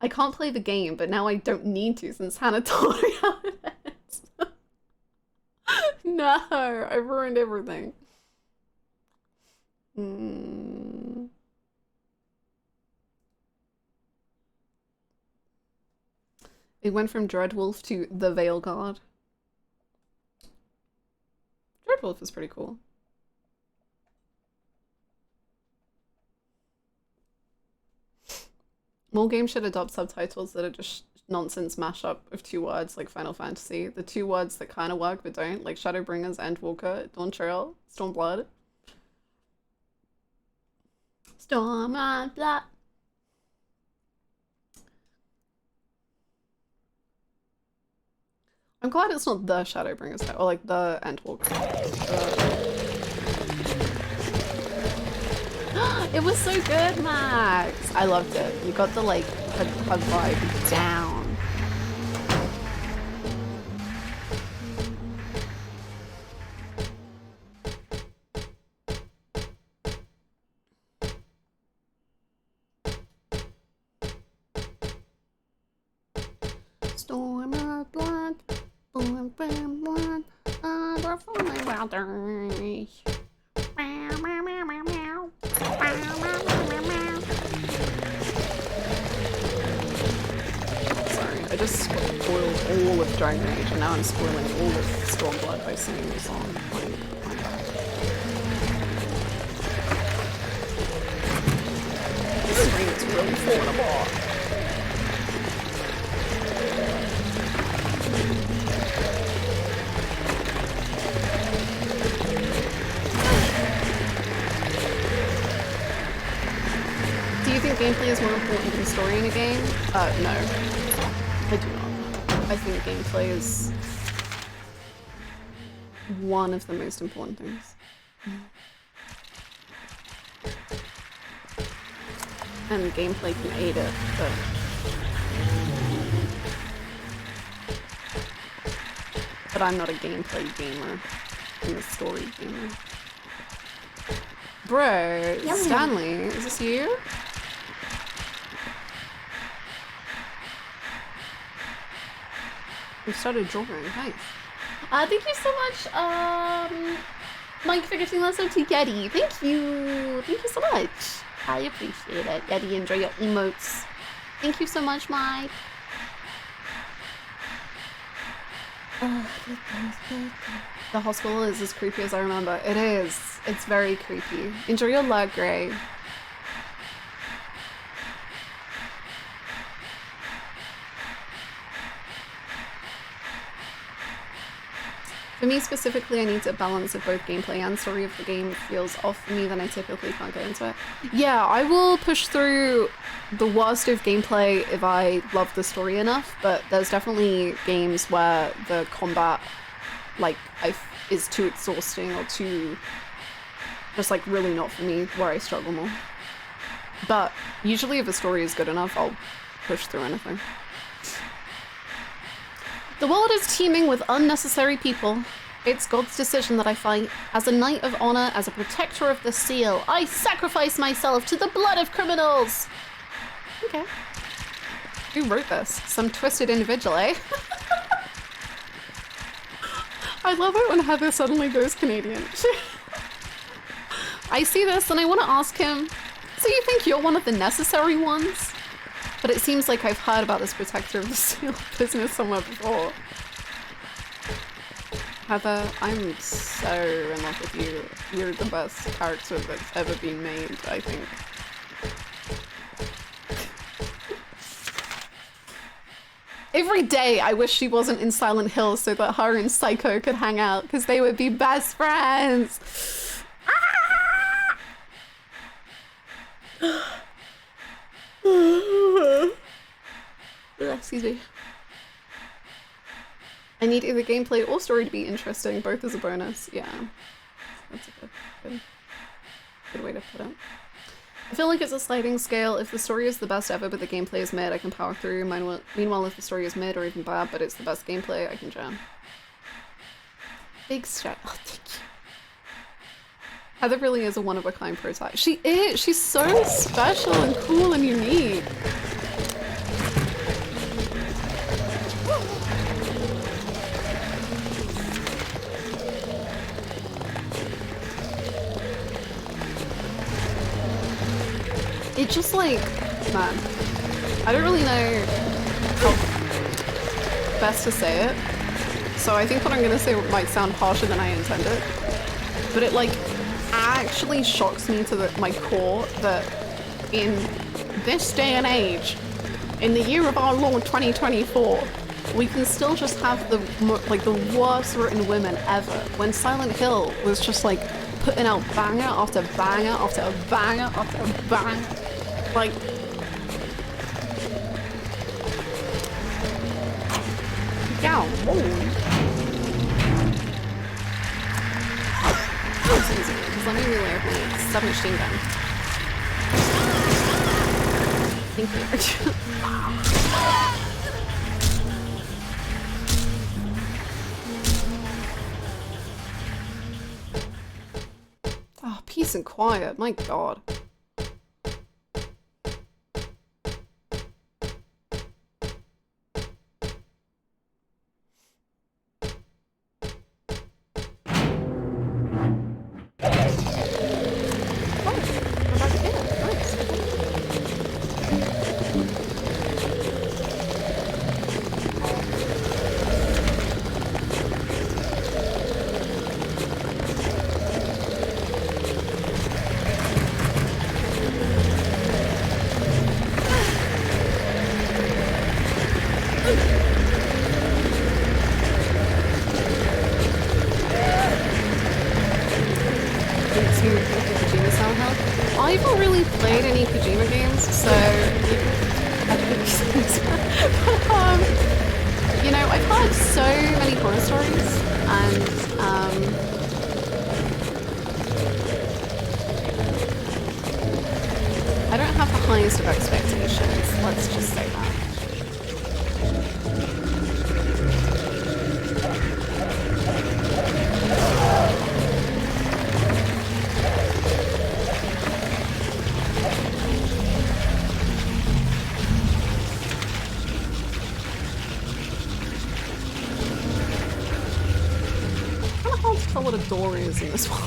I can't play the game, but now I don't need to since Hannah taught me how it ends. No, I ruined everything. It went from Dreadwolf to the Veil Guard. Dreadwolf is pretty cool. More games should adopt subtitles that are just nonsense mashup of two words like Final Fantasy. The two words that kind of work but don't, like Shadowbringers, Endwalker, Dawn Trail, Stormblood. Stormblood. I'm glad it's not the Shadowbringers though, or like the Endwalker. It was so good, Max! I loved it. You got the like hug vibe down. Storm of blood, boom, boom, blood, for my wilderness. Sorry, I just spoiled all of Dragon Age and now I'm spoiling all of Stormblood by singing the song. This screen is really falling apart. Do you think gameplay is more important than story in a game? No. I do not. I think gameplay is one of the most important things. And gameplay can aid it, but I'm not a gameplay gamer. I'm a story gamer. Bro, Stanley, is this you? We started drawing, nice. Thank you so much, Mike, for gifting that sub to Yeti. Thank you so much. I appreciate it. Yeti, enjoy your emotes. Thank you so much, Mike. The hospital is as creepy as I remember. It is. It's very creepy. Enjoy your lug, Gray. For me specifically, I need a balance of both gameplay and story. If the game feels off for me, then I typically can't get into it. Yeah, I will push through the worst of gameplay if I love the story enough, but there's definitely games where the combat like is too exhausting or too just like really not for me, where I struggle more. But usually if the story is good enough, I'll push through anything. The world is teeming with unnecessary people. It's God's decision that I fight. As a knight of honor, as a protector of the seal, I sacrifice myself to the blood of criminals. Okay. Who wrote this? Some twisted individual, eh? I love it when Heather suddenly goes Canadian. I see this and I want to ask him, so you think you're one of the necessary ones? But it seems like I've heard about this protector of the seal business somewhere before. Heather, I'm so in love with you. You're the best character that's ever been made, I think. Every day I wish she wasn't in Silent Hill so that her and Psycho could hang out, because they would be best friends. Excuse me. I need either gameplay or story to be interesting, both as a bonus. Yeah, that's a good way to put it. I feel like it's a sliding scale. If the story is the best ever but the gameplay is mid, I can power through. Meanwhile, if the story is mid or even bad but it's the best gameplay, I can jam. Big stretch. Oh, thank you. Heather really is a one-of-a-kind prototype. She is. She's so special and cool and unique. It just like, man, I don't really know how best to say it. So I think what I'm gonna say might sound harsher than I intended, but it like actually shocks me to my core that in this day and age, in the year of our Lord 2024, we can still just have the worst written women ever. When Silent Hill was just like putting out banger after banger after banger after banger, like. Yeah, because let me reload my submachine gun. Thank you. Oh, peace and quiet, my god. I haven't really played any Kojima games, so you know, I've heard so many horror stories, and I don't have the highest of expectations, let's just say that. What a door is in this world.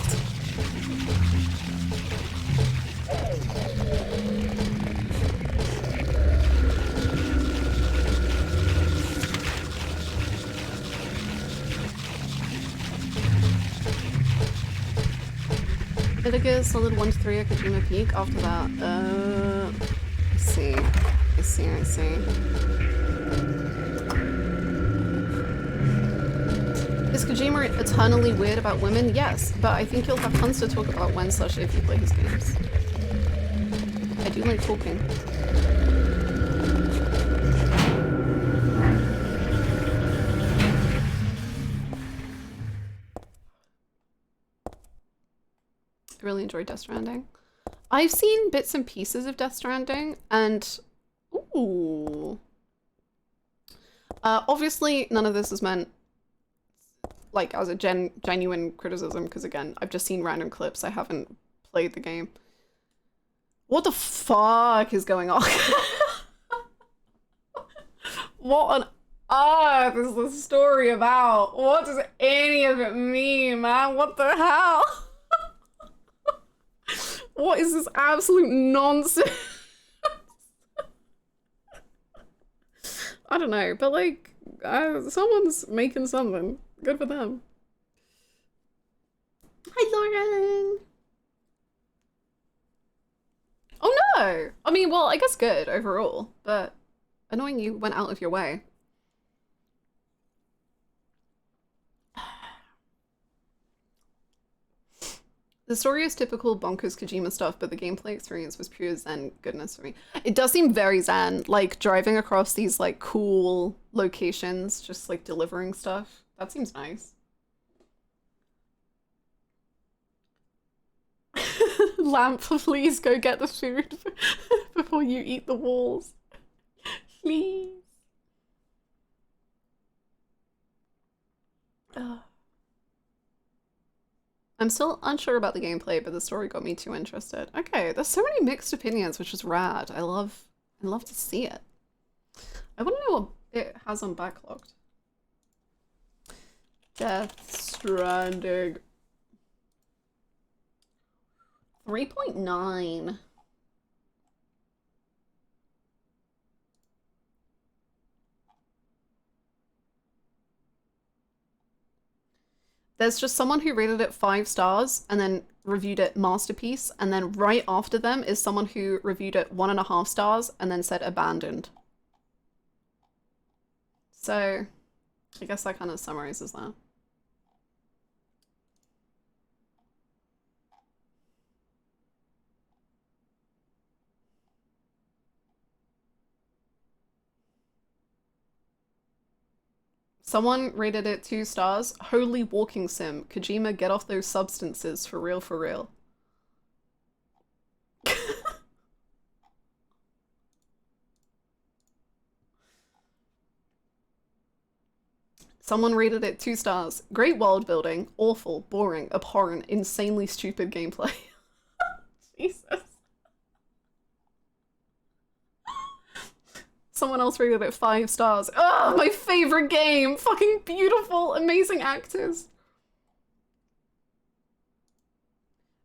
Metal Gear Solid 1 to 3 at Kojima Peak. After that, I see. Is Kojima eternally weird about women? Yes, but I think you'll have tons to talk about when/if you play his games. I do like talking. I really enjoyed Death Stranding. I've seen bits and pieces of Death Stranding, and ooh. Obviously, none of this is meant like as a genuine criticism, because again, I've just seen random clips. I haven't played the game. What the fuck is going on? What on earth is this story about? What does any of it mean, man? What the hell? What is this absolute nonsense? I don't know, but like, someone's making something. Good for them. Hi, Lauren. Oh no! I mean, well, I guess good overall, but annoying you went out of your way. The story is typical bonkers Kojima stuff, but the gameplay experience was pure zen goodness for me. It does seem very zen, like driving across these like cool locations, just like delivering stuff. That seems nice. Lamp, please go get the food before you eat the walls. Please. I'm still unsure about the gameplay, but the story got me too interested. Okay, there's so many mixed opinions, which is rad. I love to see it. I want to know what it has on backlogged. Death Stranding. 3.9. There's just someone who rated it 5 stars and then reviewed it masterpiece, and then right after them is someone who reviewed it 1.5 stars and then said abandoned. So I guess that kind of summarizes that. Someone rated it 2 stars. Holy walking sim. Kojima, get off those substances for real, for real. Someone rated it 2 stars. Great world building. Awful, boring, abhorrent, insanely stupid gameplay. Jesus. Someone else rated it 5 stars. Oh, my favorite game! Fucking beautiful, amazing actors.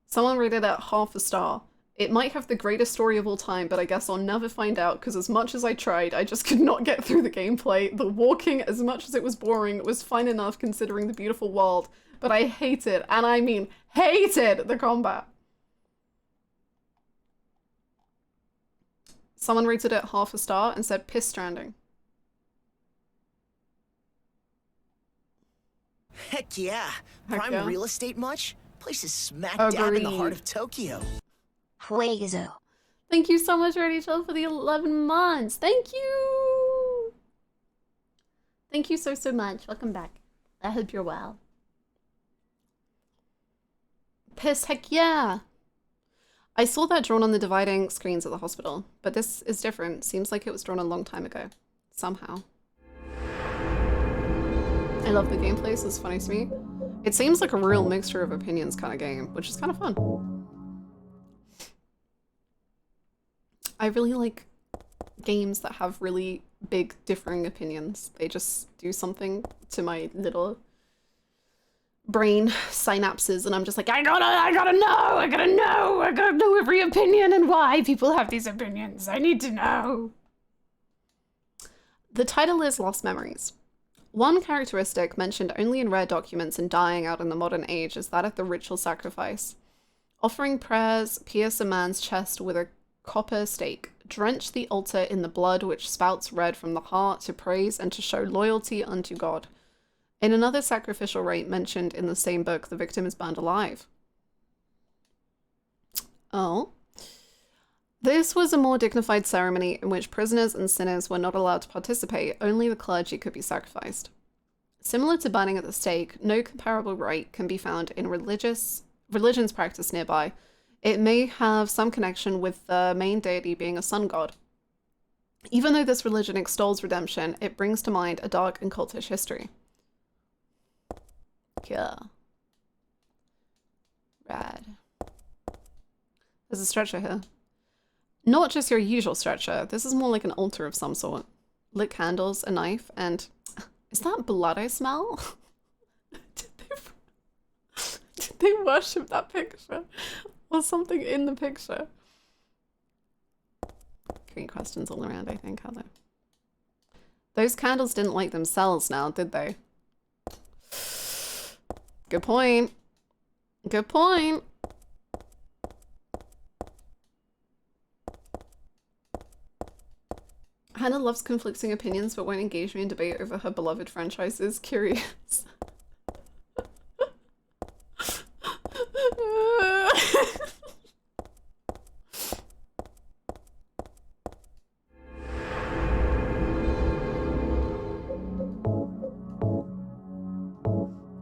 Someone rated it 0.5 star. It might have the greatest story of all time, but I guess I'll never find out because as much as I tried, I just could not get through the gameplay. The walking, as much as it was boring, was fine enough considering the beautiful world, but I hated, and I mean hated, the combat. Someone rated it 0.5 star and said piss stranding. Heck yeah. Heck Prime yeah. real estate much? Place is smack dab in the heart of Tokyo. Huezo. Thank you so much, Rachel, for the 11 months. Thank you. Thank you so much. Welcome back. I hope you're well. Piss, heck yeah. I saw that drawn on the dividing screens at the hospital, but this is different. Seems like it was drawn a long time ago. Somehow. I love the gameplay, so it's funny to me. It seems like a real mixture of opinions kind of game, which is kind of fun. I really like games that have really big differing opinions. They just do something to my little brain synapses and I'm just like, I gotta know every opinion and why people have these opinions. I need to know. The title is Lost Memories. One characteristic mentioned only in rare documents and dying out in the modern age is that of the ritual sacrifice. Offering prayers, pierce a man's chest with a copper stake, drench the altar in the blood which spouts red from the heart to praise and to show loyalty unto God. In another sacrificial rite mentioned in the same book, the victim is burned alive. Oh. This was a more dignified ceremony in which prisoners and sinners were not allowed to participate, only the clergy could be sacrificed. Similar to burning at the stake, no comparable rite can be found in religion's practice nearby. It may have some connection with the main deity being a sun god. Even though this religion extols redemption, it brings to mind a dark and cultish history. Yeah. Rad. There's a stretcher here. Not just your usual stretcher. This is more like an altar of some sort. Lit candles, a knife, and... Is that blood I smell? Did they worship that picture? Or something in the picture? Great questions all around, I think, Heather. Those candles didn't light themselves now, did they? Good point. Good point. Hannah loves conflicting opinions but won't engage me in debate over her beloved franchises. Curious.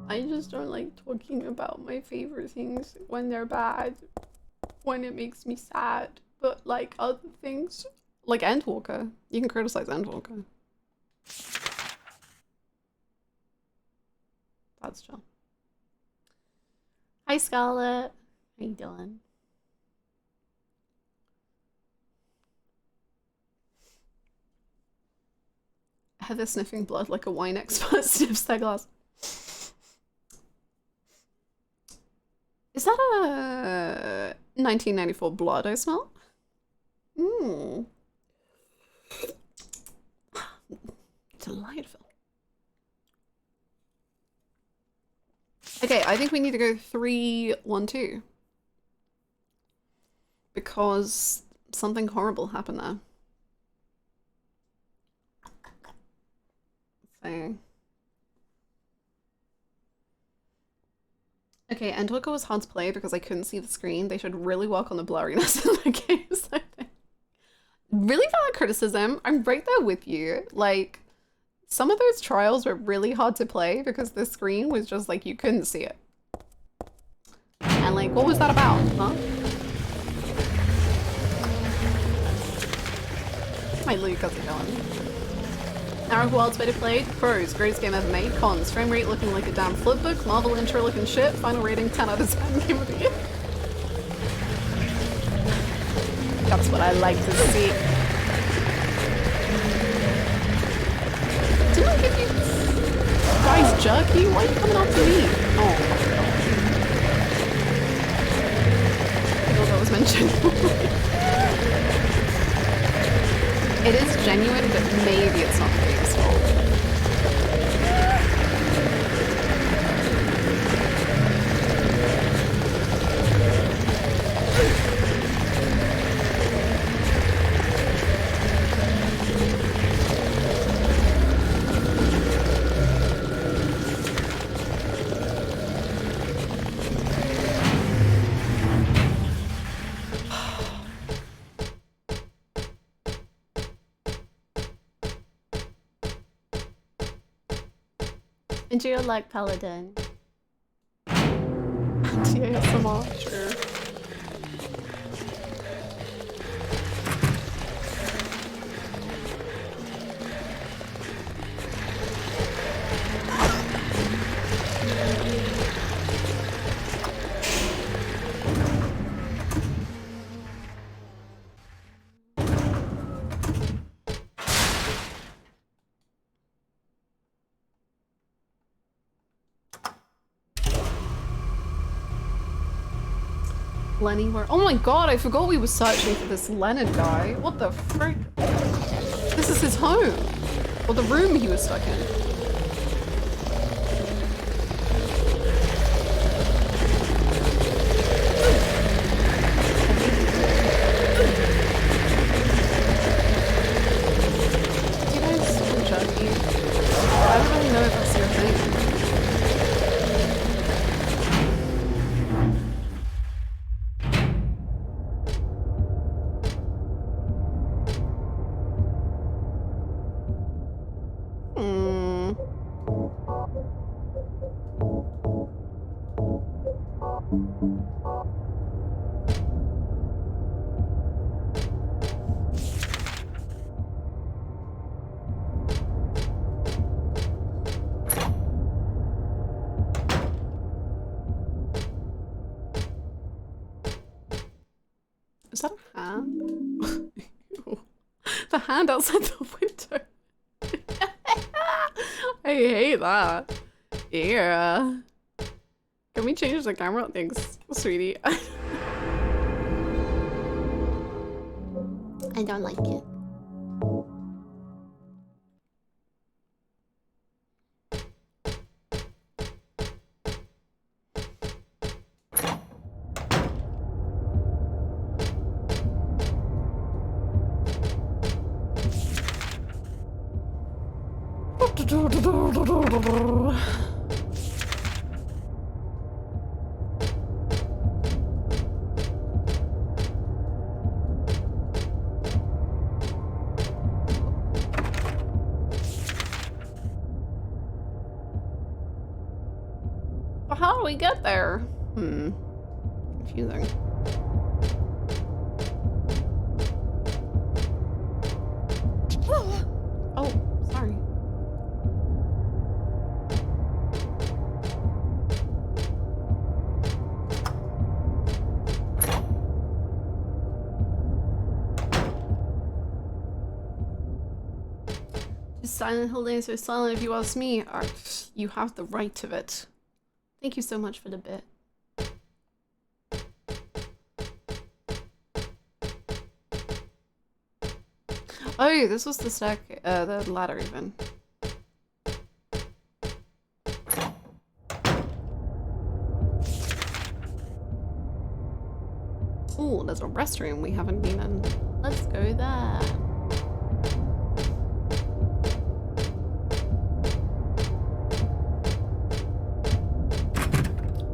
I just don't like talking about my favorite things when they're bad, when it makes me sad, but like other things, like Endwalker. You can criticize Endwalker. That's chill. Hi Hi, Scarlett. How you doing? Heather sniffing blood like a wine expert sniffs their glass. Is that a 1994 blood I smell? Mmm. Delightful. Okay, I think we need to go 3, 1, 2. Because something horrible happened there. So. Okay, Endwalker was hard to play because I couldn't see the screen. They should really work on the blurriness in the games, I think. Really valid criticism. I'm right there with you. Like, some of those trials were really hard to play because the screen was just like, you couldn't see it. And like, what was that about, huh? Hi Luke, how's it going? Arrow World's better played. Pros, greatest game ever made. Cons, frame rate looking like a damn flipbook. Marvel intro looking shit. Final rating 10 out of 10. Game of the year. That's what I like to see. Didn't I give you guys jerky? Why are you coming after me? Oh. I thought that was mentioned. It is genuine, but maybe it's not the biggest fault. Into your leg, Paladin. Anti-ASMR, sure. Lenny, where? Oh my god, I forgot we were searching for this Leonard guy. What the frick? This is his home. Or the room he was stuck in. Do you guys want jerky? I don't really know if that's your thing. Is that a hand? The hand outside the window. I hate that. Yeah. Can we change the camera? Thanks, sweetie. I don't like it. But how do we get there? Confusing. Oh, sorry. Silent Holiday so silent if you ask me. You have the right of it. Thank you so much for the bit. Oh, this was the the ladder even. Oh, there's a restroom we haven't been in. Let's go there.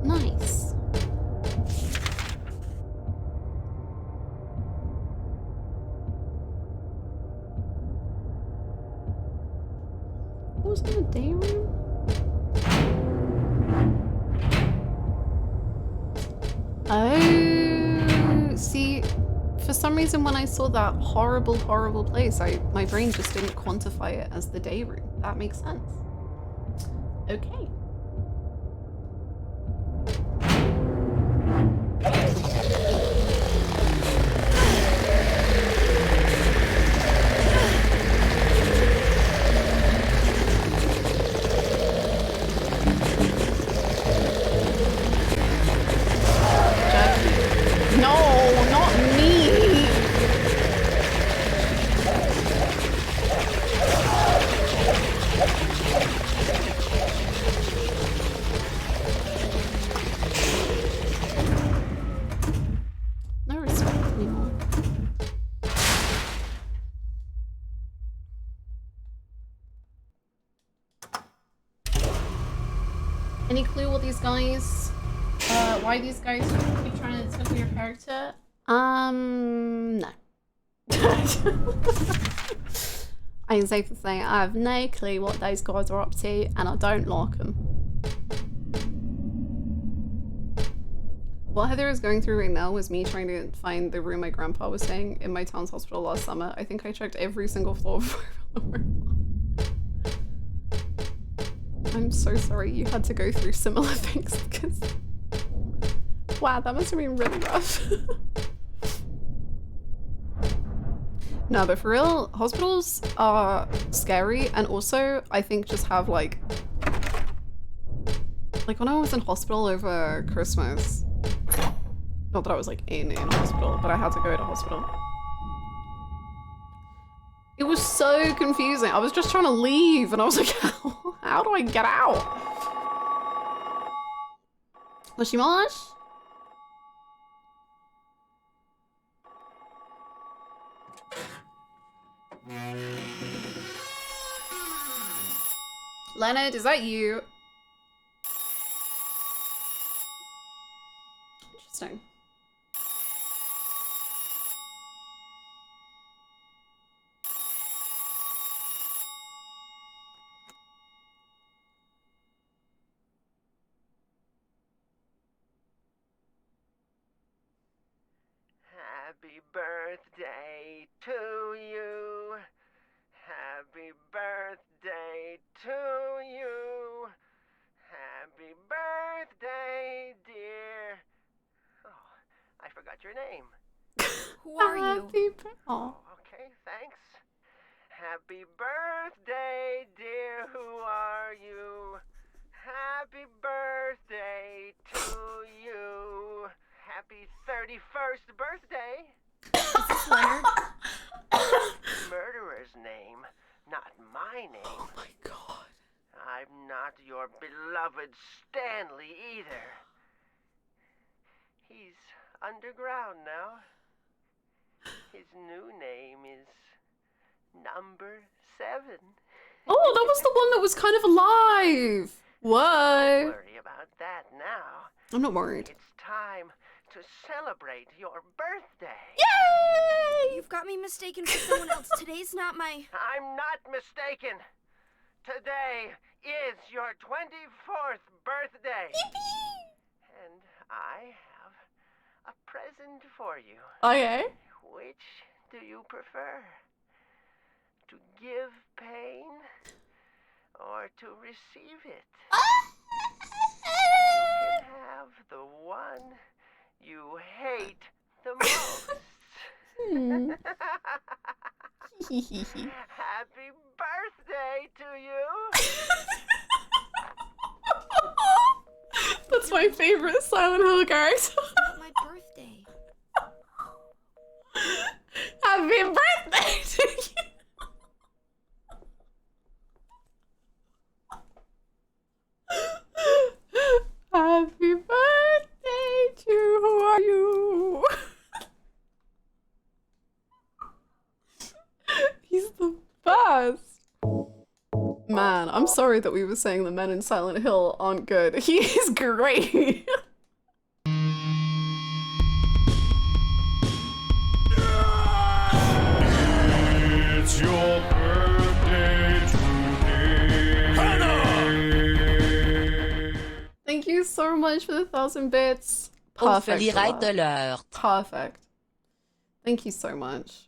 Nice. What was in the day room? Oh, see, for some reason when I saw that horrible, horrible place, my brain just didn't quantify it as the day room. That makes sense. Okay. No, not me! No respect anymore. Any clue what these guys why these guys keep trying to tickle your character? No. I'm safe to say I have no clue what those guys are up to, and I don't like them. What Heather is going through right now was me trying to find the room my grandpa was staying in my town's hospital last summer. I think I checked every single floor before I found the room. I'm so sorry you had to go through similar things, because wow, that must have been really rough. No, but for real, hospitals are scary, and also I think just have like when I was in hospital over Christmas, not that I was like in hospital, but I had to go to hospital. It was so confusing. I was just trying to leave, and I was like, how do I get out? Moshi-mosh? Leonard, is that you? Interesting. Happy birthday to you. Happy birthday to you. Happy birthday, dear. Oh, I forgot your name. Who are you? Oh. Okay, thanks. Happy birthday, dear. Who are you? Happy birthday to you. Happy 31st birthday. Is this Leonard? Murderer's name, not my name. Oh my god. I'm not your beloved Stanley either. He's underground now. His new name is Number 7. Oh, that was the one that was kind of alive. Don't Whoa. worry about that now. I'm not worried. It's time to celebrate your birthday. Yay! You've got me mistaken for someone else. Today's not my... I'm not mistaken. Today is your 24th birthday. Yippee! And I have a present for you. Okay. Which do you prefer? To give pain or to receive it? You can have the one you hate the most. Happy birthday to you! That's my favorite Silent Hill character. It's not my birthday. Happy birthday to you! Happy birthday to you! He's the best! Man, I'm sorry that we were saying the men in Silent Hill aren't good. He is great! It's your birthday today. Thank you so much for the 1,000 bits. On Perfect. fait Joelle. de l'heure. Perfect. Thank you so much.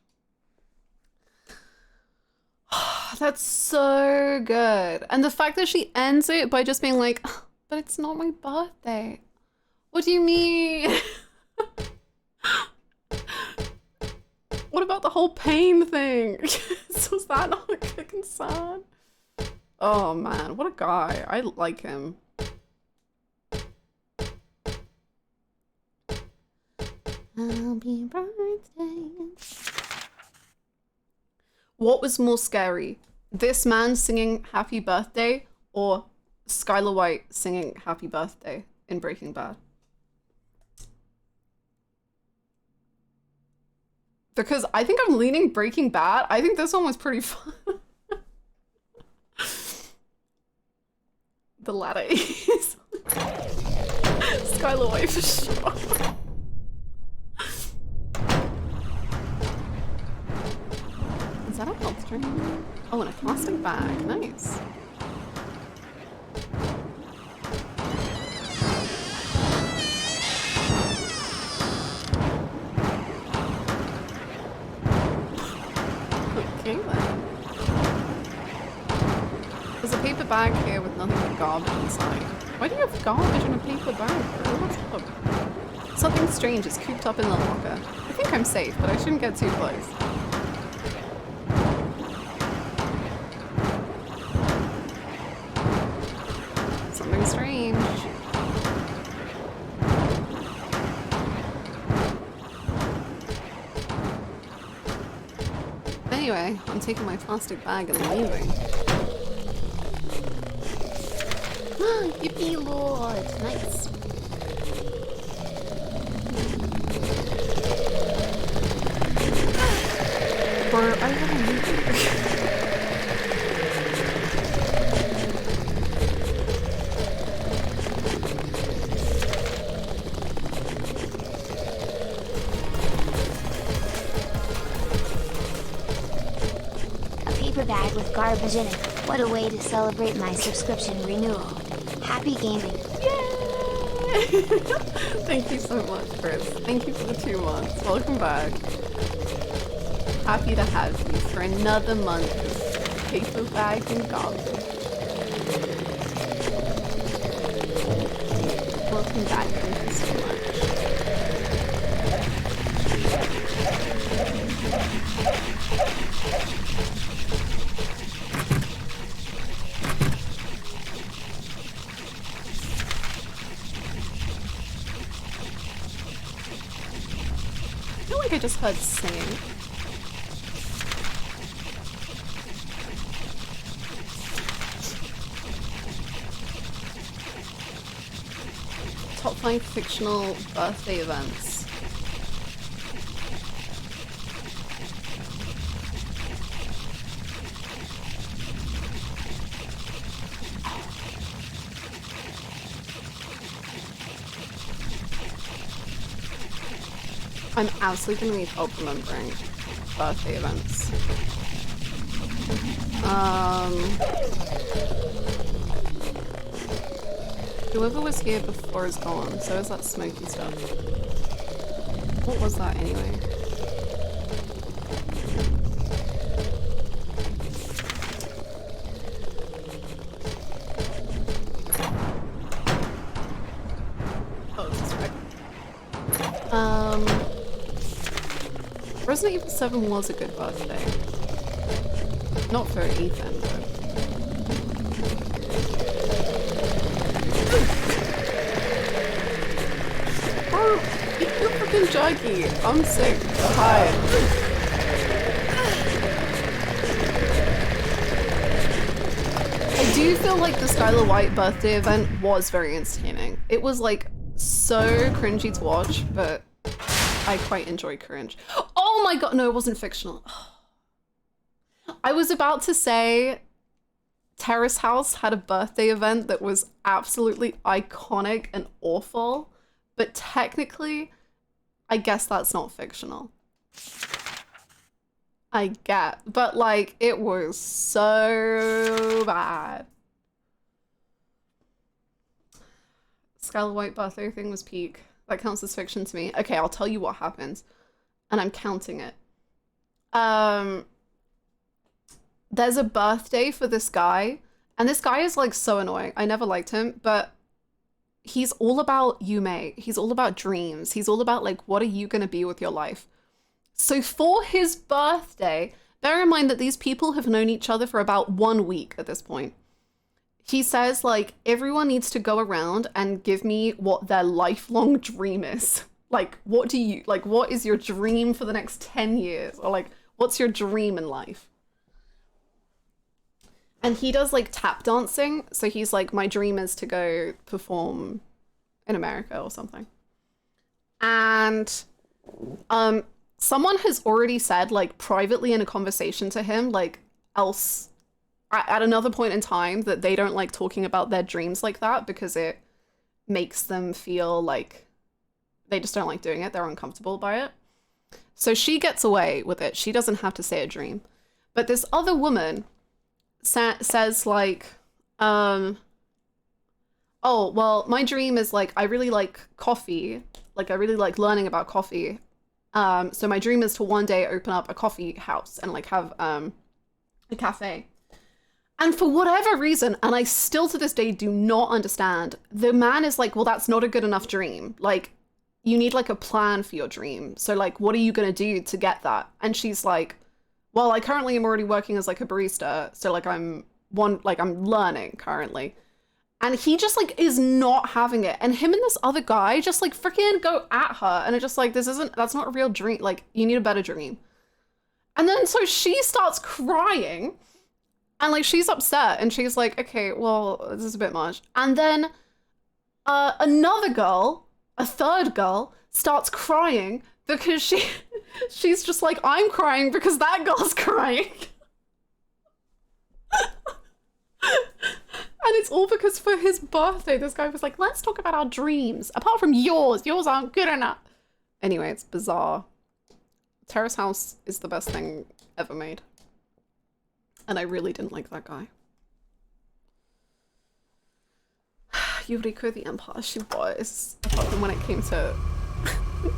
That's so good. And the fact that she ends it by just being like, but it's not my birthday. What do you mean? What about the whole pain thing? So is that not a good concern? Oh man, what a guy. I like him. Happy birthday. What was more scary? This man singing happy birthday or Skylar White singing happy birthday in Breaking Bad? Because I think I'm leaning Breaking Bad. I think this one was pretty fun. The latter is Skylar White for sure. Is that a health drink? Oh, in a plastic bag. Nice. Okay then. There's a paper bag here with nothing but garbage inside. Why do you have garbage in a paper bag? What's up? Something strange is cooped up in the locker. I think I'm safe, but I shouldn't get too close. Something strange. Anyway, I'm taking my plastic bag and leaving. Yippee Lord! Nice. Or I have a movie. Paper bag with garbage in it. What a way to celebrate my subscription renewal. Happy gaming. Yay! Thank you so much, Chris. Thank you for the 2 months. Welcome back. Happy to have you for another month of paper bag and garbage. Welcome back. Thank you so much. I feel like I just heard singing. Top 5 fictional birthday events. I'm absolutely gonna need help remembering birthday events. Whoever was here before is gone, so is that smoky stuff. What was that anyway? Oh, this is right. Resident Evil 7 was a good birthday. Not for Ethan, but... Bro, you're freaking juggy. I'm sick. Tired. I do feel like the Skylar White birthday event was very entertaining. It was like so cringy to watch, but I quite enjoy cringe. Oh my god, no, it wasn't fictional. I was about to say Terrace House had a birthday event that was absolutely iconic and awful, but technically, I guess that's not fictional. I get, but like, it was so bad. Skylar White birthday thing was peak. That counts as fiction to me. Okay, I'll tell you what happens, and I'm counting it. There's a birthday for this guy, and this guy is like so annoying. I never liked him, but he's all about Yume. He's all about dreams. He's all about like, what are you gonna be with your life? So for his birthday, bear in mind that these people have known each other for about 1 week at this point. He says like, everyone needs to go around and give me what their lifelong dream is. Like, what is your dream for the next 10 years? Or like, what's your dream in life? And he does like tap dancing. So he's like, my dream is to go perform in America or something. And someone has already said like privately in a conversation to him, like else at another point in time, that they don't like talking about their dreams like that because it makes them feel like they just don't like doing it. They're uncomfortable by it. So she gets away with it. She doesn't have to say a dream. But this other woman says like, oh, well, my dream is like, I really like coffee. Like, I really like learning about coffee. So my dream is to one day open up a coffee house and like have a cafe. And for whatever reason, and I still to this day do not understand, the man is like, well, that's not a good enough dream. Like, you need like a plan for your dream. So like, what are you gonna do to get that? And she's like, well, I currently am already working as like a barista. So like I'm learning currently. And he just like is not having it. And him and this other guy just like freaking go at her. And it's just like, that's not a real dream. Like, you need a better dream. And then so she starts crying and like she's upset and she's like, okay, well, this is a bit much. And then another girl, a third girl, starts crying because she's just like, I'm crying because that girl's crying. And it's all because for his birthday, this guy was like, let's talk about our dreams. Apart from yours aren't good enough. Anyway, it's bizarre. Terrace House is the best thing ever made. And I really didn't like that guy. Yuriko the Empire, she was. Apart from when it came to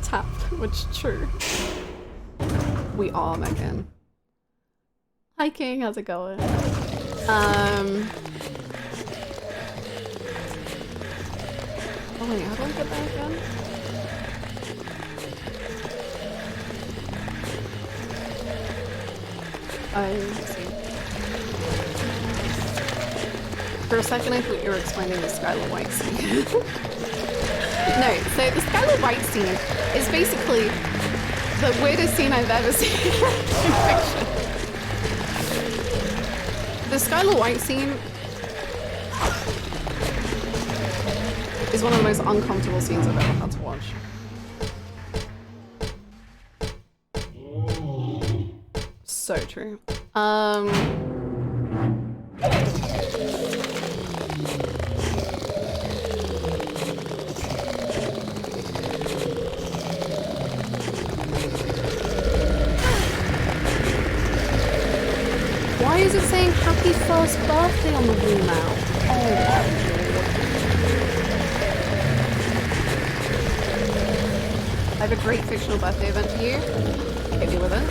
tap, which true. We are, Megan. Hi King, how's it going? Oh wait, how do I get that again? I see. For a second I thought you were explaining the Skylar White scene. No, so the Skylar White scene is basically the weirdest scene I've ever seen in fiction. The Skylar White scene is one of the most uncomfortable scenes I've ever had to watch. So true. Why is it saying happy first birthday on the wall now? Oh my god. I have a great fictional birthday event for you. Hit me with it.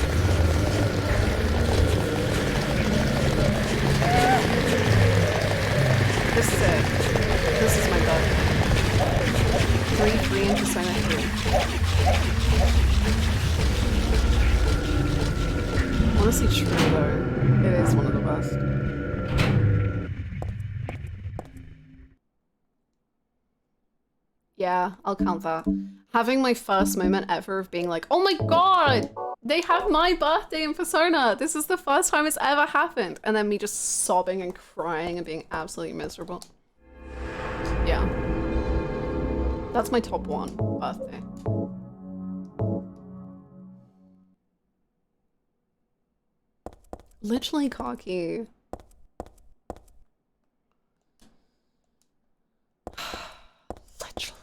This is it. This is my goal. 3 into symmetry. Honestly true though. It is one of the best. Yeah, I'll count that. Having my first moment ever of being like, oh my god, they have my birthday in Persona. This is the first time it's ever happened. And then me just sobbing and crying and being absolutely miserable. Yeah. That's my top one birthday. Literally cocky. Literally.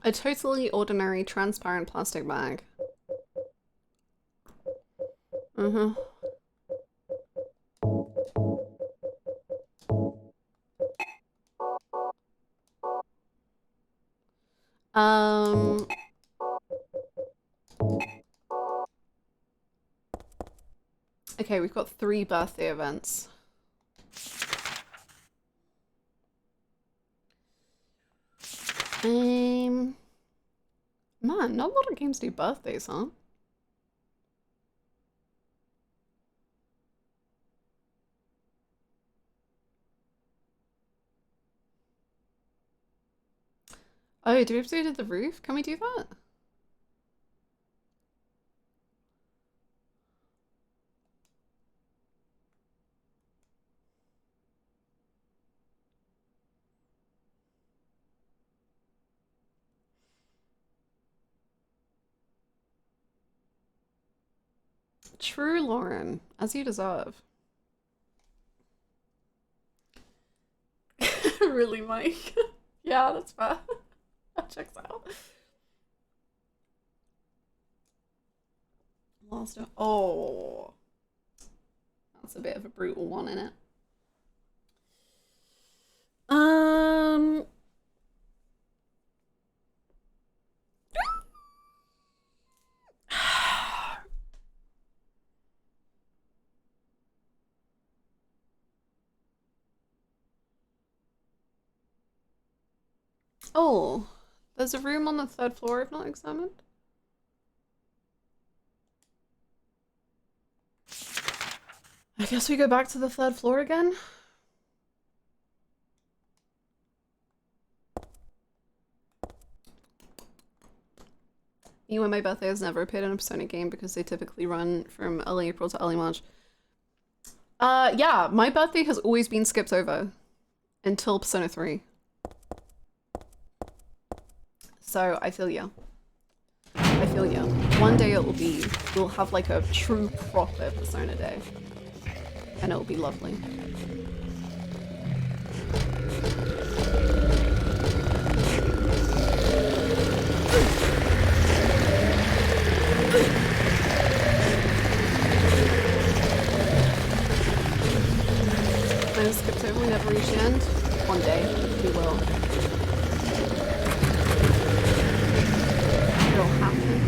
A totally ordinary transparent plastic bag. Mm-hmm. Okay, we've got 3 birthday events. Man, not a lot of games do birthdays, huh? Oh, do we have to go to the roof? Can we do that? True, Lauren, as you deserve. Really, Mike? Yeah, that's fair. That checks out. Last one. Oh, that's a bit of a brutal one, isn't it? Oh, there's a room on the 3rd floor I've not examined. I guess we go back to the 3rd floor again. You and my birthday has never appeared in a Persona game because they typically run from early April to early March. Yeah, my birthday has always been skipped over until Persona 3. So I feel ya. I feel ya. One day it will be, we'll have like a true proper Persona day. And it will be lovely. I was skipped over, we never reached the end. One day, we will. It'll happen.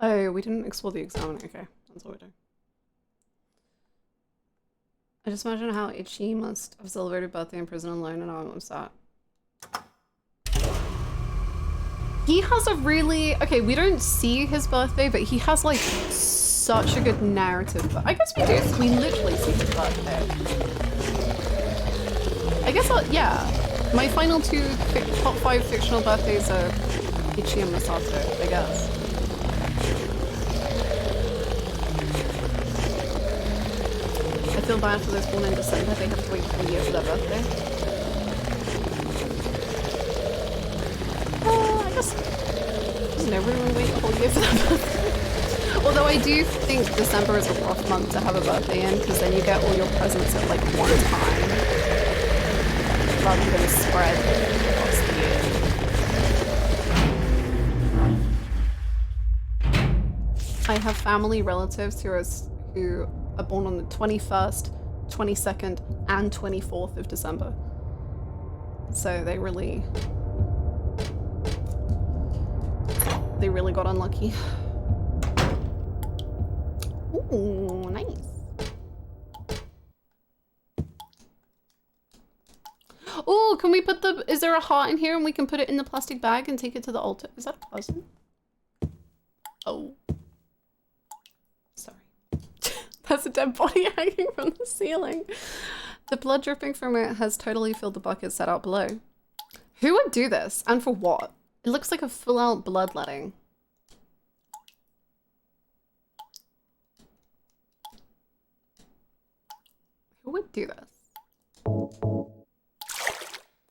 Oh, we didn't explore the examiner. Okay, that's what we're doing. I just imagine how Itchy must have celebrated birthday in prison alone, and I'm sad. He has a really... Okay, we don't see his birthday, but he has, like, such a good narrative. But I guess we do. We literally see his birthday. I guess yeah. My final two top 5 fictional birthdays are Ichi and Masato, I guess. I feel bad for those born in December. They have to wait for a year for their birthday. I guess doesn't everyone wait a whole year for their birthday? Although I do think December is a rough month to have a birthday in, because then you get all your presents at like one time, rather than spread across the year. I have family relatives who are born on the 21st, 22nd, and 24th of December. So they really got unlucky. Ooh, nice. Oh, can we put is there a heart in here and we can put it in the plastic bag and take it to the altar? Is that a person? Oh. Sorry. That's a dead body hanging from the ceiling. The blood dripping from it has totally filled the bucket set out below. Who would do this? And for what? It looks like a full-out bloodletting. Who would do this?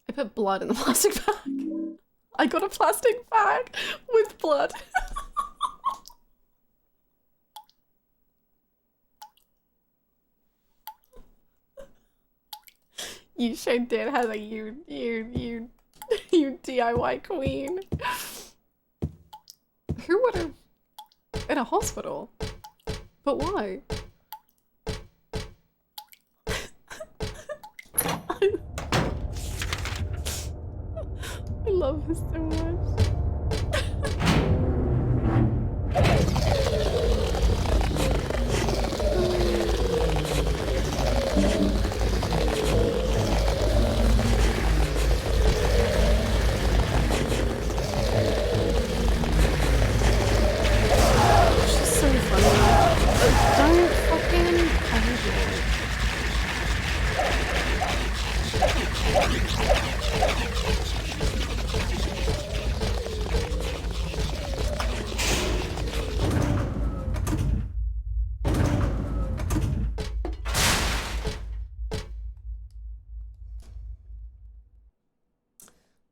I put blood in the plastic bag. I got a plastic bag with blood. You sure did, Heather. You DIY queen. Who would have in a hospital? But why? I love this so much. She's so funny. Don't fucking punch it.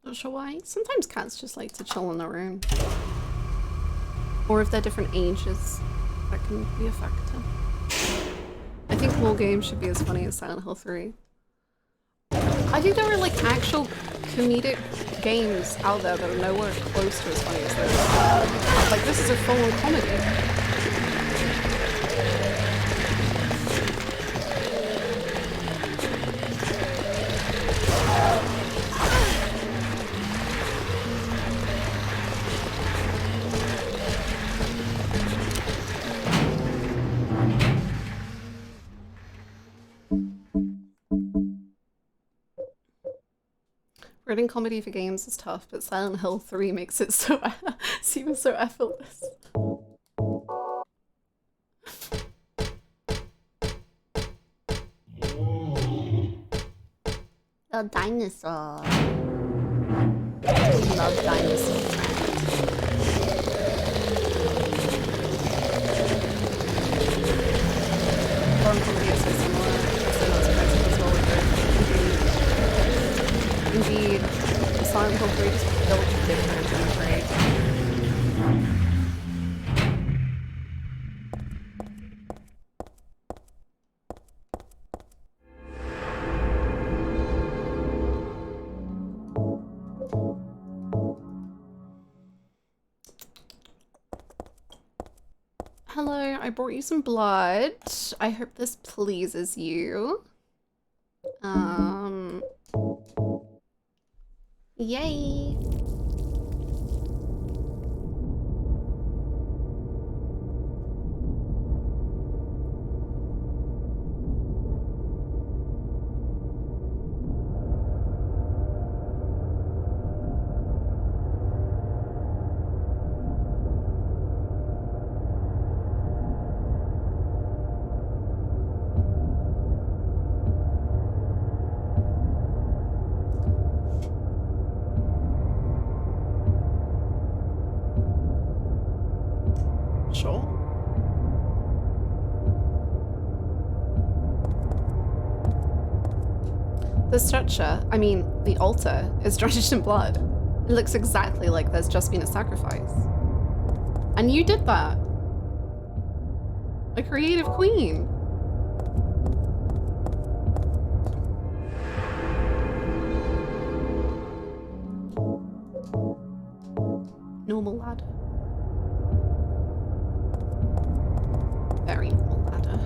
Not sure why. Sometimes cats just like to chill in the room. Or if they're different ages, that can be a factor. I think more games should be as funny as Silent Hill 3. I think there are like actual comedic games out there that are nowhere close to as funny as this. Like this is a full-on comedy. Writing comedy for games is tough, but Silent Hill 3 makes it so seem so effortless. A dinosaur. We love dinosaurs. Foreign comedy is so similar, so not surprising as well with it. Indeed, the Silent Hill 3 just felt different, I'm afraid. Hello, I brought you some blood. I hope this pleases you. Yay! sure. The structure, I mean, the altar, is drenched in blood. It looks exactly like there's just been a sacrifice. And you did that. A creative queen. Normal ladder. Very normal ladder.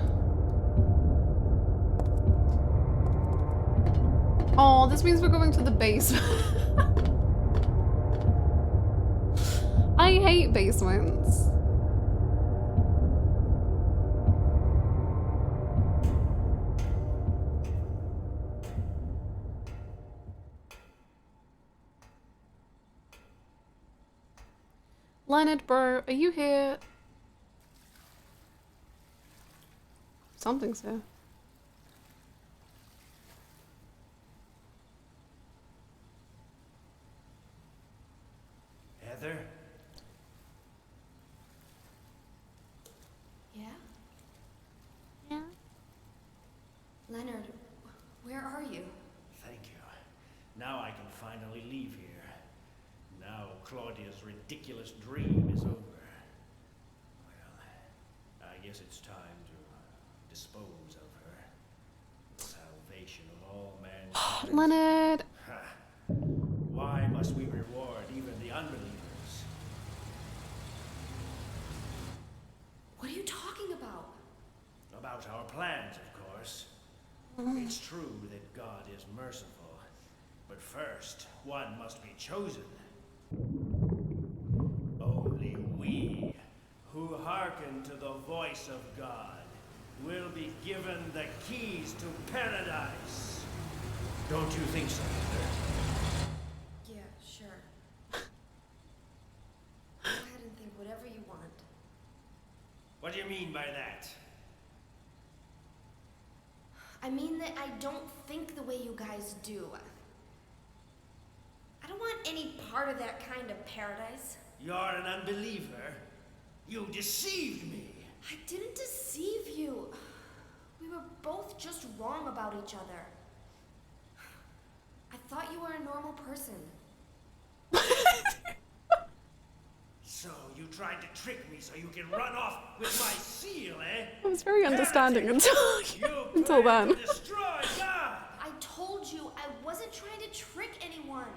Oh, this means we're going to the basement. I hate basements. Leonard, bro, are you here? Something's here. Heather? Yeah? Yeah? Leonard, where are you? Thank you. Now I can finally leave here. Now Claudia's ridiculous dream is over. Well, I guess it's time to dispose of her. The salvation of all mankind. Leonard. Why must we reward even the unbelievers? What are you talking about? About our plans, of course. It's true that God is merciful, but first, one must be chosen. Only we, who hearken to the voice of God, will be given the keys to paradise. Don't you think so, Heather? Yeah, sure. Go ahead and think whatever you want. What do you mean by that? I mean that I don't think the way you guys do. I don't want any part of that kind of paradise. You're an unbeliever. You deceived me. I didn't deceive you. We were both just wrong about each other. I thought you were a normal person. So you tried to trick me so you can run off with my seal, eh? I was very understanding until You until plan then. to destroy God. I told you I wasn't trying to trick anyone.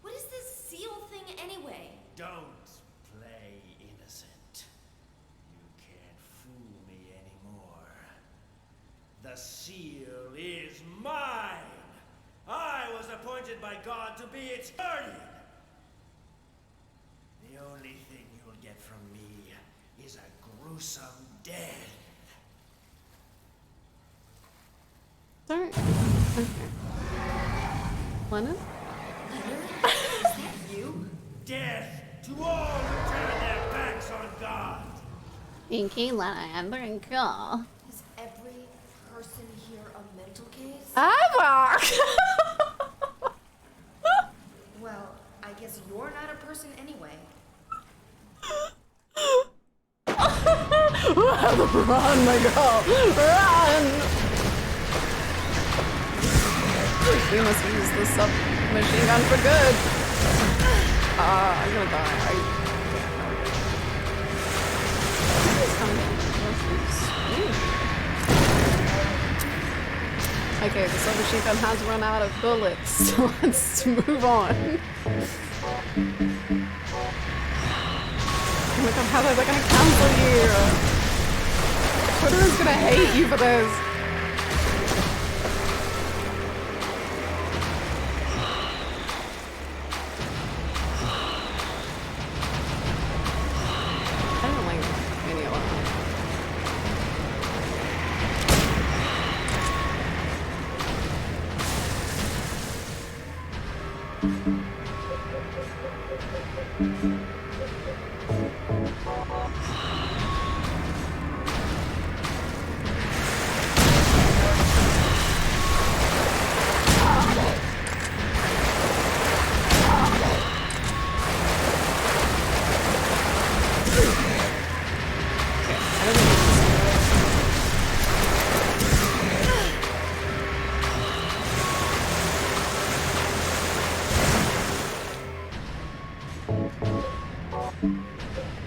What is this seal thing anyway? Don't play innocent. You can't fool me anymore. The seal is mine. I was appointed by God to be its guardian. The only thing you'll get from me is a gruesome death. Sorry. Okay. Leonard? Is that you? Death to all who turn their backs on God. Pinky, Leonard, very cool. Is every person here a mental case? Well, I guess you're not a person anyway. Run, my girl! Run! We must use the submachine gun for good. I'm gonna die. Okay, the submachine gun has run out of bullets. Let's move on. Oh my god, how are they gonna cancel you? Twitter is gonna hate you for this. I don't like any of them.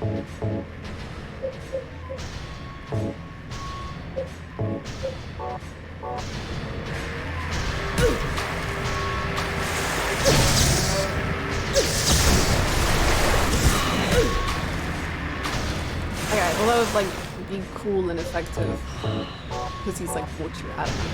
Okay, well that was like be cool and effective. Because he's like water, I don't know.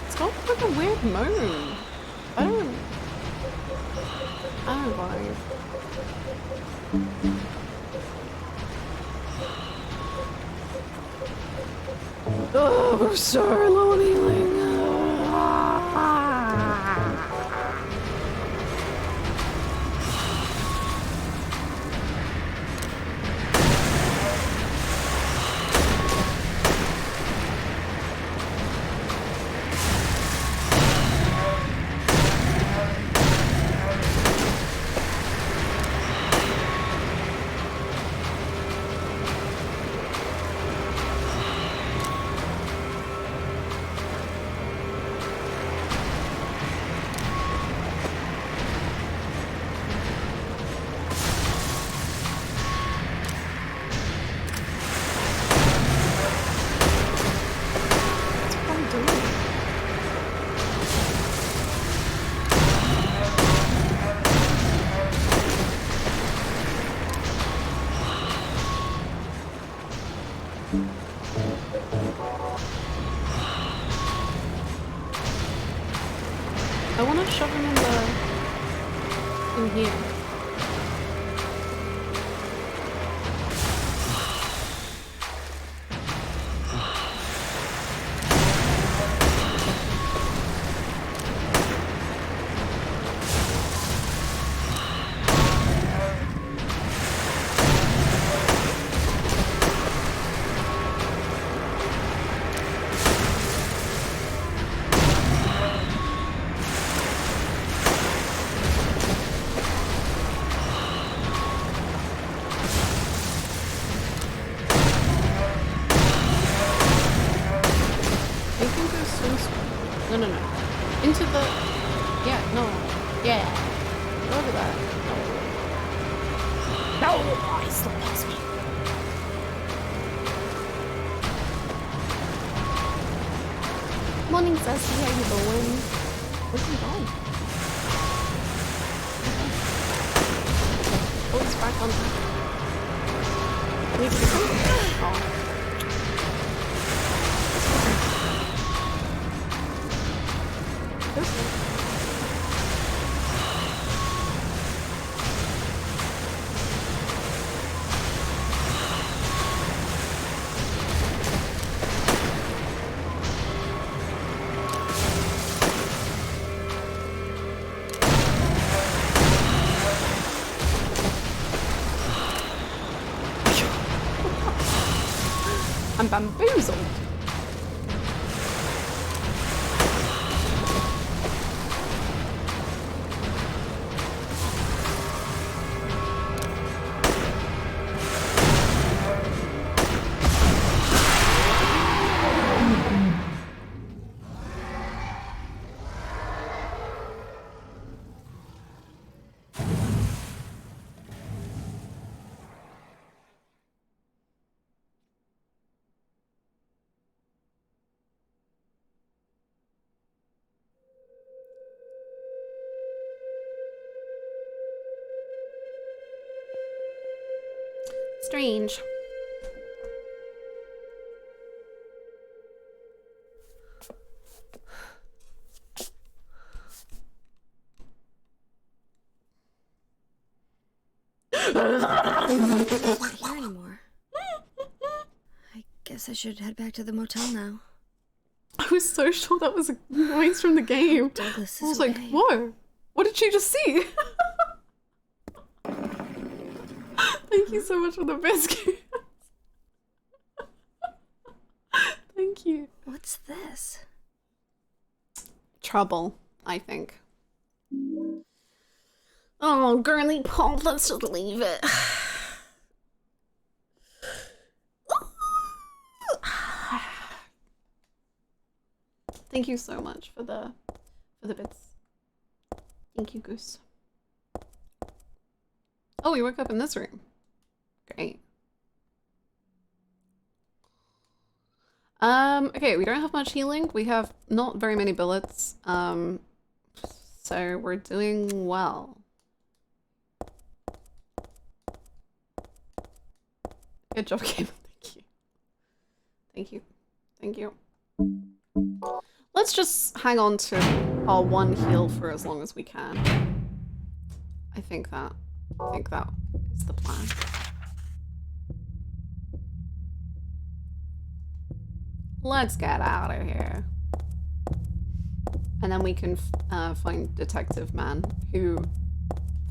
It's got like a weird moan. I don't know why. Oh, we're so low on healing. I want to shove him in here. Morning, Sassy. How you doing? Where's he gone? Oh, he's back on. Can you pick him? Oh. I'm bamboozled. Strange. Not here anymore. I guess I should head back to the motel now. I was so sure that was a noise from the game. Douglas I was is like, away. whoa, what did she just see? Thank you so much for the biscuit. Thank you. What's this? Trouble, I think. Oh, girly Paul, let's just leave it. Thank you so much for the bits. Thank you, Goose. Oh, we woke up in this room. Great. Okay, we don't have much healing. We have not very many bullets. So we're doing well. Good job, Kim. Thank you. Thank you. Thank you. Let's just hang on to our one heal for as long as we can. I think that is the plan. Let's get out of here. And then we can find Detective Man, who,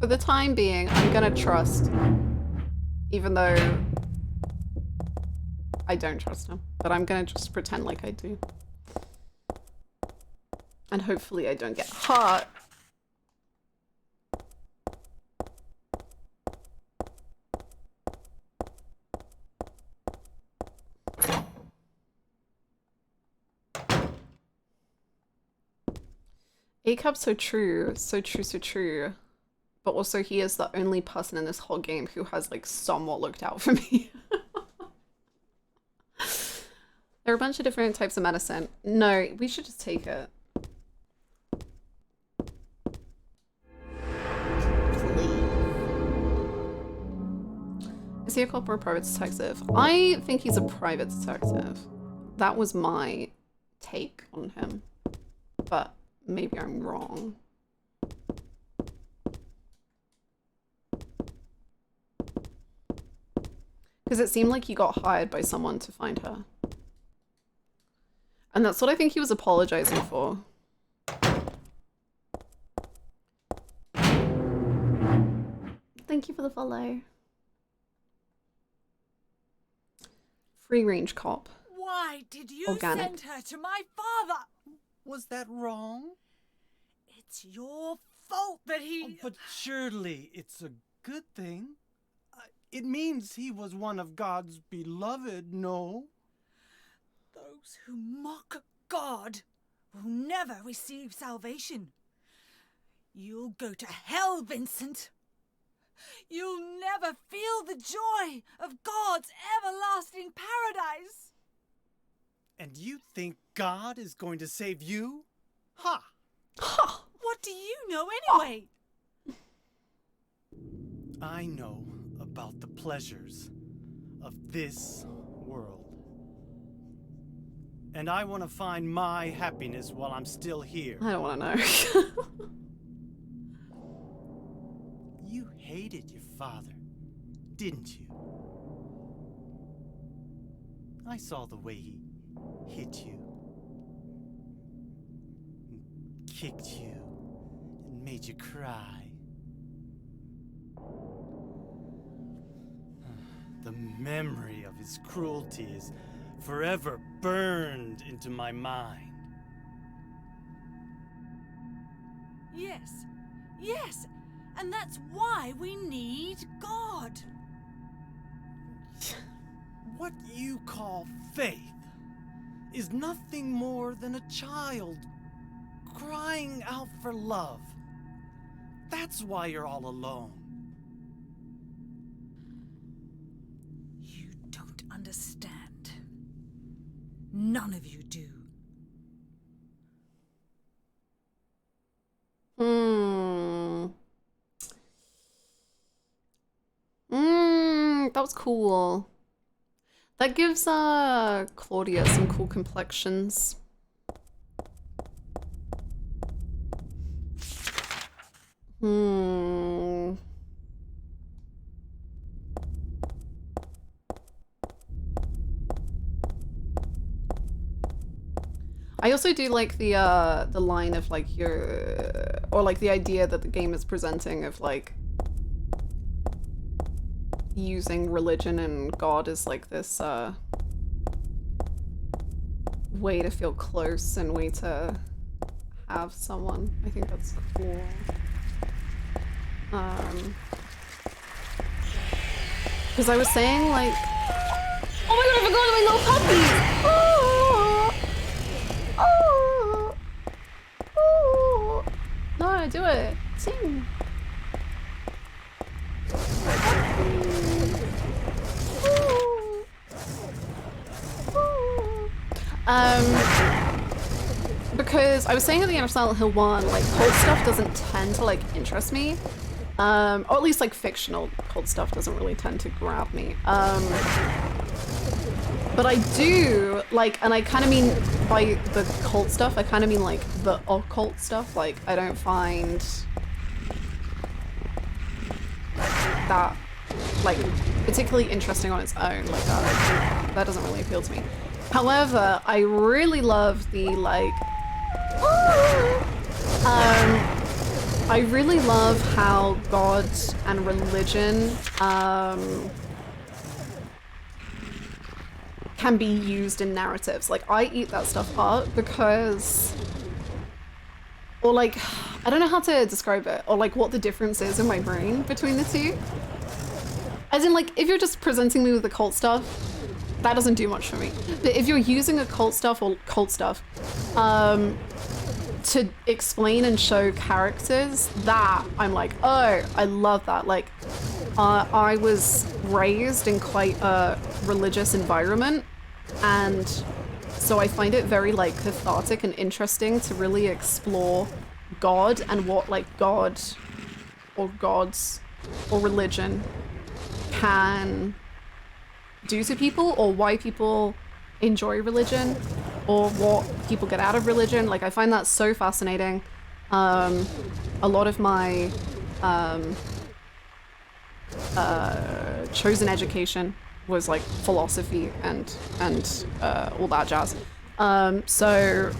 for the time being, I'm gonna trust, even though I don't trust him. But I'm gonna just pretend like I do. And hopefully I don't get hurt. A-Cup's so true, so true, so true. But also he is the only person in this whole game who has like somewhat looked out for me. There are a bunch of different types of medicine. No, we should just take it. Is he a cop or a private detective? I think he's a private detective. That was my take on him. But maybe I'm wrong. Because it seemed like he got hired by someone to find her. And that's what I think he was apologizing for. Thank you for the follow. Free range cop. Why did you Organic. send her to my father? Was that wrong? It's your fault that he... Oh, but surely it's a good thing. It means he was one of God's beloved, no? Those who mock God will never receive salvation. You'll go to hell, Vincent. You'll never feel the joy of God's everlasting paradise. And you think God is going to save you? Ha! Ha! What do you know anyway? I know about the pleasures of this world. And I want to find my happiness while I'm still here. I don't want to know. You hated your father, didn't you? I saw the way he hit you, and kicked you, and made you cry. The memory of his cruelty is forever burned into my mind. Yes, yes, and that's why we need God. What you call faith is nothing more than a child crying out for love. That's why you're all alone. You don't understand. None of you do. That was cool. That gives Claudia some cool complexions. I also do like the line of like or like the idea that the game is presenting of like using religion and God as like this way to feel close and way to have someone. I think that's cool. Because I was saying like, oh my god, I forgot my little puppies! Oh! Oh! Yeah, do it. Sing. Because I was saying at the end of Silent Hill 1, like, cult stuff doesn't tend to, like, interest me. Or at least, like, fictional cult stuff doesn't really tend to grab me. But I do, like, and I kind of mean by the cult stuff, I kind of mean, like, the occult stuff. Like, I don't find that, like, particularly interesting on its own. Like, that doesn't really appeal to me. However, I really love the, like, I really love how God and religion can be used in narratives. Like, I eat that stuff up because, or like, I don't know how to describe it, or like what the difference is in my brain between the two. As in, like, if you're just presenting me with the cult stuff, that doesn't do much for me. But if you're using a cult stuff or cult stuff to explain and show characters, that I'm like, oh, I love that. Like, I was raised in quite a religious environment, and so I find it very, like, cathartic and interesting to really explore God and what, like, God or gods or religion can do to people, or why people enjoy religion, or what people get out of religion. Like, I find that so fascinating. A lot of my chosen education was like philosophy and all that jazz. So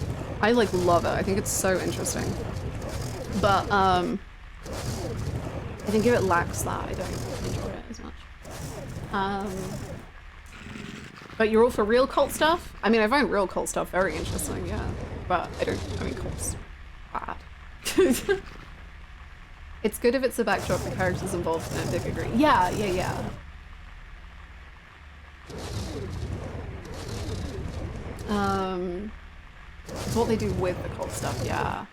I like love it. I think it's so interesting. But I think if it lacks that, I don't enjoy it as much. But you're all for real cult stuff? I mean, I find real cult stuff very interesting, yeah. But I mean, cult's bad. It's good if it's a backdrop for characters involved in a big agree. Yeah. It's what they do with the cult stuff, yeah.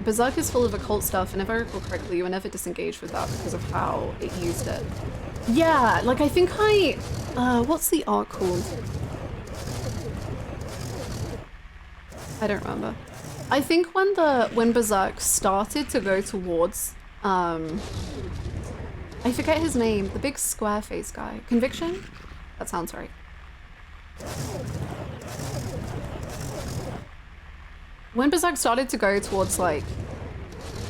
Berserk is full of occult stuff, and if I recall correctly, you were never disengaged with that because of how it used it. Yeah, like I think what's the art called? I don't remember. I think when Berserk started to go towards, I forget his name, the big square face guy. Conviction? That sounds right. When Berserk started to go towards like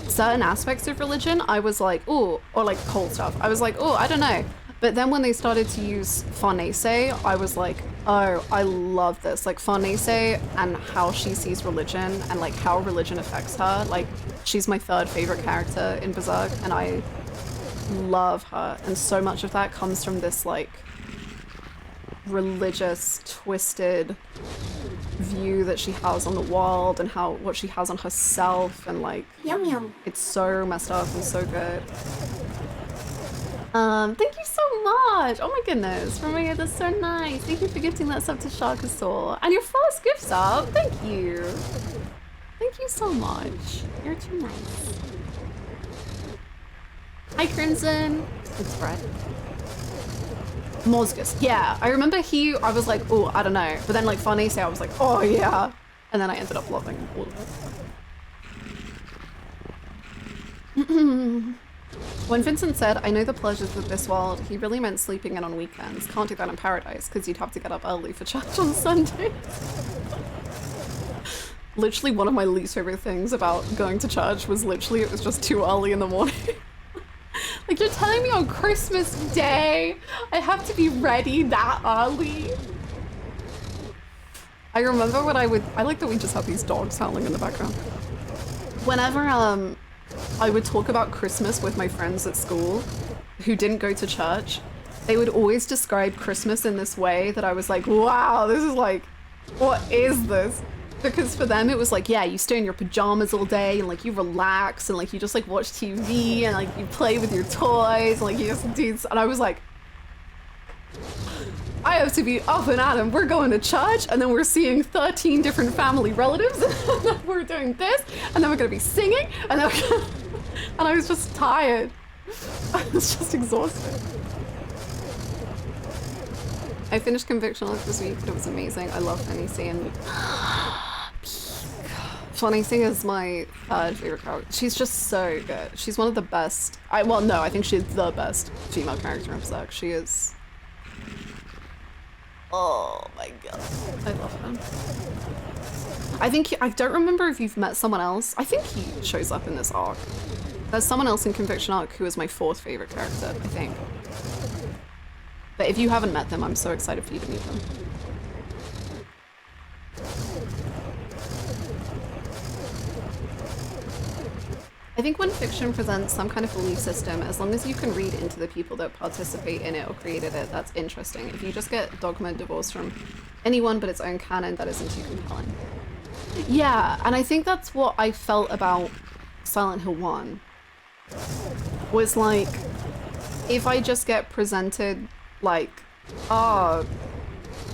certain aspects of religion, I was like, ooh, or like cult stuff. I was like, oh, I don't know. But then when they started to use Farnese, I was like, oh, I love this. Like Farnese and how she sees religion and like how religion affects her. Like she's my third favorite character in Berserk and I love her. And so much of that comes from this like religious, twisted view that she has on the world and what she has on herself, and like Yum yum. It's so messed up and so good. Thank you so much. Oh my goodness, Romeo, that's so nice. Thank you for gifting that sub to Sharkasaur. And your first gift sub, thank you. Thank you so much. You're too nice. Hi Crimson. It's Brett. Mozgus. Yeah, I remember I was like, oh, I don't know. But then like Farnese, I was like, oh yeah. And then I ended up loving all of it. When Vincent said, I know the pleasures of this world, he really meant sleeping in on weekends. Can't do that in paradise because you'd have to get up early for church on Sundays. Literally one of my least favorite things about going to church was literally it was just too early in the morning. Like, you're telling me on Christmas Day I have to be ready that early? I remember when I like that we just have these dogs howling in the background. Whenever I would talk about Christmas with my friends at school who didn't go to church, they would always describe Christmas in this way that I was like, wow, this is like, what is this? Because for them it was like, yeah, you stay in your pajamas all day and like you relax and like you just like watch TV and like you play with your toys and like you just do, and I was like, I have to be up and at 'em. We're going to church, and then we're seeing 13 different family relatives, and then we're doing this, and then we're gonna be singing, and then and I was just tired. I was just exhausted. I finished Conviction Arc this week, it was amazing. I love Fanny and Fanny is my third favorite character. She's just so good. She's one of the best. Well, no, I think she's the best female character in Berserk. She is. Oh my god. I love him. I don't remember if you've met someone else. I think he shows up in this arc. There's someone else in Conviction Arc who is my fourth favorite character, I think. But if you haven't met them, I'm so excited for you to meet them. I think when fiction presents some kind of belief system, as long as you can read into the people that participate in it or created it, that's interesting. If you just get dogma divorced from anyone but its own canon, that isn't too compelling. Yeah, and I think that's what I felt about Silent Hill 1. Was like, if I just get presented like, oh,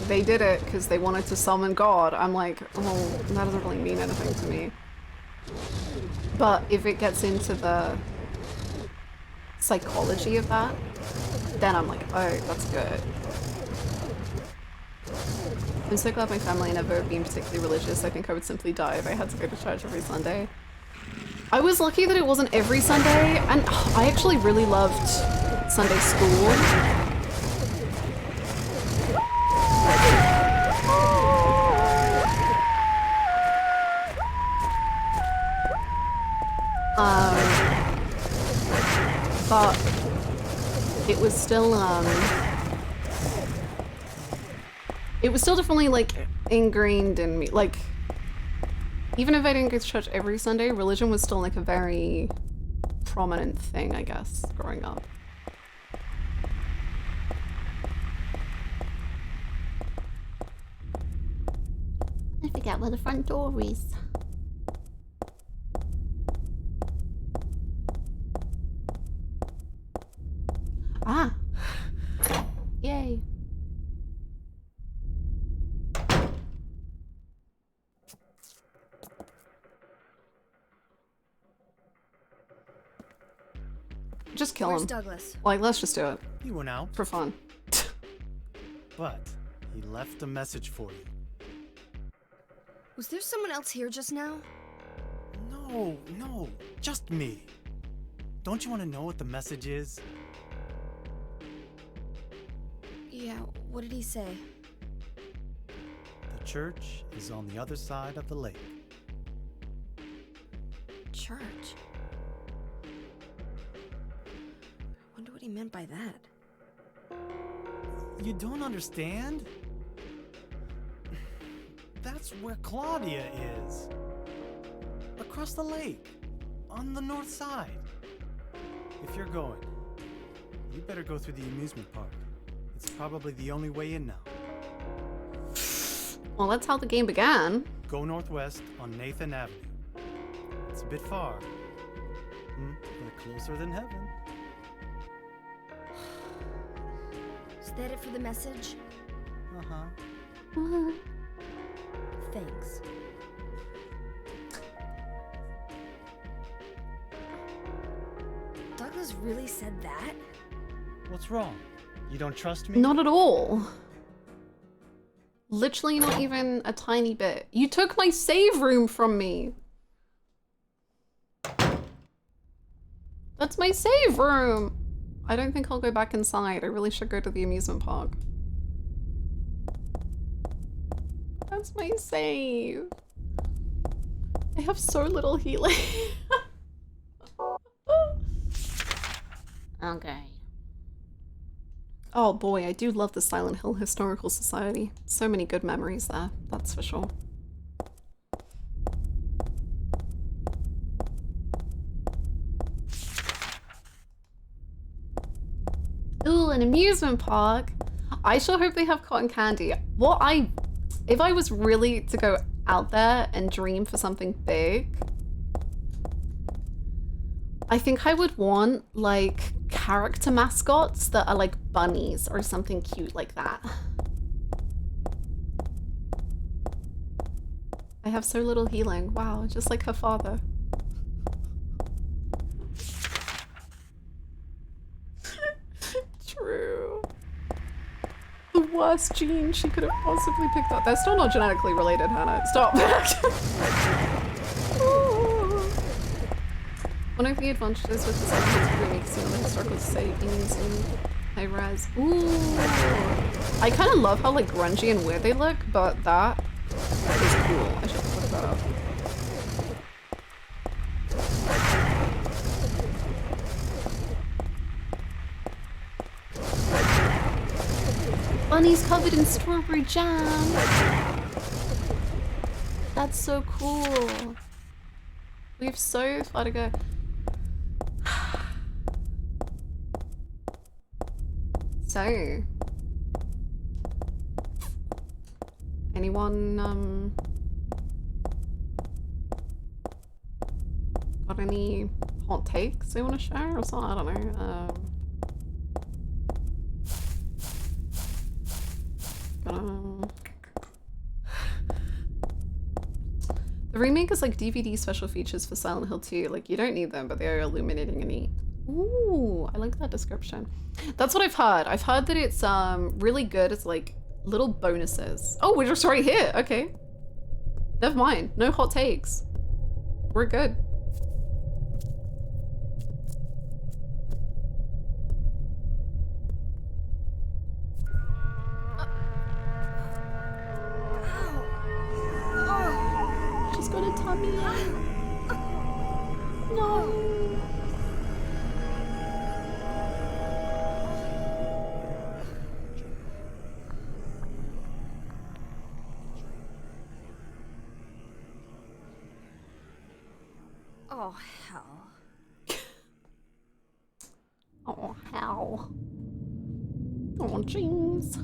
they did it because they wanted to summon God, I'm like, oh, that doesn't really mean anything to me. But if it gets into the psychology of that, then I'm like, oh, that's good. I'm so glad my family never been particularly religious. I think I would simply die if I had to go to church every Sunday. I was lucky that it wasn't every Sunday, and I actually really loved Sunday school. But it was still definitely like ingrained in me. Like, even if I didn't go to church every Sunday, religion was still like a very prominent thing, I guess, growing up. I forget where the front door is. Ah. Yay. Just kill Where's him. Douglas? Like, let's just do it. He went out. For fun. But he left a message for you. Was there someone else here just now? No, just me. Don't you want to know what the message is? Yeah, what did he say? The church is on the other side of the lake. Church? Wonder what he meant by that. You don't understand? That's where Claudia is. Across the lake, on the north side. If you're going, you better go through the amusement park. It's probably the only way in now. Well, that's how the game began. Go northwest on Nathan Avenue. It's a bit far, but closer than heaven. Is that it for the message? Uh-huh. Thanks. Douglas really said that? What's wrong? You don't trust me? Not at all. Literally not even a tiny bit. You took my save room from me. That's my save room. I don't think I'll go back inside. I really should go to the amusement park. That's my save. I have so little healing. Okay. Oh boy, I do love the Silent Hill Historical Society. So many good memories there, that's for sure. Ooh, an amusement park. I sure hope they have cotton candy. If I was really to go out there and dream for something big, I think I would want like character mascots that are like bunnies or something cute like that. I have so little healing. Wow, just like her father. True. The worst gene she could have possibly picked up. They're still not genetically related, Hannah. Stop. One of the advantages with this episode really makes some of the historical settings and high res. Ooh. I kind of love how like grungy and weird they look, but that is cool. I should put that up. Bunny's covered in strawberry jam. That's so cool. We have so far to go. So, anyone got any hot takes they want to share or something? I don't know. The remake is like DVD special features for Silent Hill 2. Like, you don't need them, but they are illuminating and neat. Ooh, I like that description. That's what I've heard. I've heard that it's really good. It's like little bonuses. Oh, we're just right here. Okay. Never mind. No hot takes. We're good. She's got a tummy ache. No. Oh, hell. Oh, hell. Oh, jeez.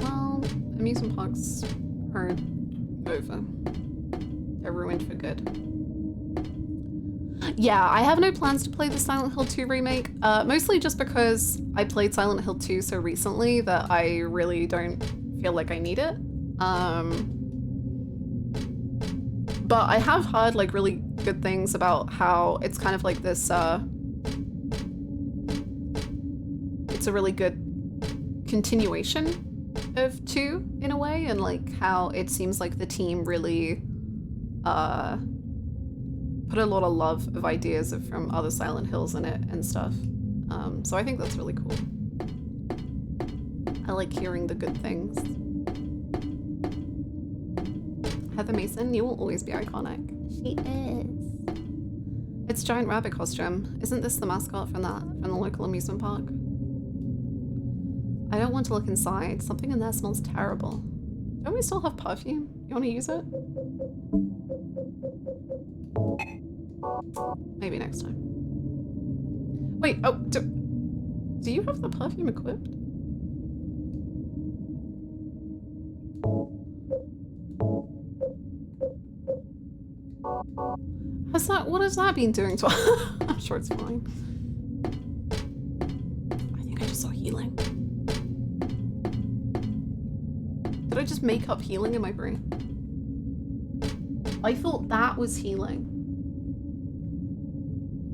Well, amusement parks are over. They're ruined for good. Yeah, I have no plans to play the Silent Hill 2 remake, mostly just because I played Silent Hill 2 so recently that I really don't feel like I need it. But I have heard like really good things about how it's kind of like this, it's a really good continuation of 2 in a way, and like how it seems like the team really put a lot of love of ideas from other Silent Hills in it and stuff. So I think that's really cool. I like hearing the good things. Heather Mason, you will always be iconic. She is. It's Giant Rabbit costume. Isn't this the mascot from the local amusement park? I don't want to look inside. Something in there smells terrible. Don't we still have perfume? You want to use it? Maybe next time. Wait, oh, do you have the perfume equipped? What has that been doing to I'm sure it's fine. I think I just saw healing. Did I just make up healing in my brain? I thought that was healing.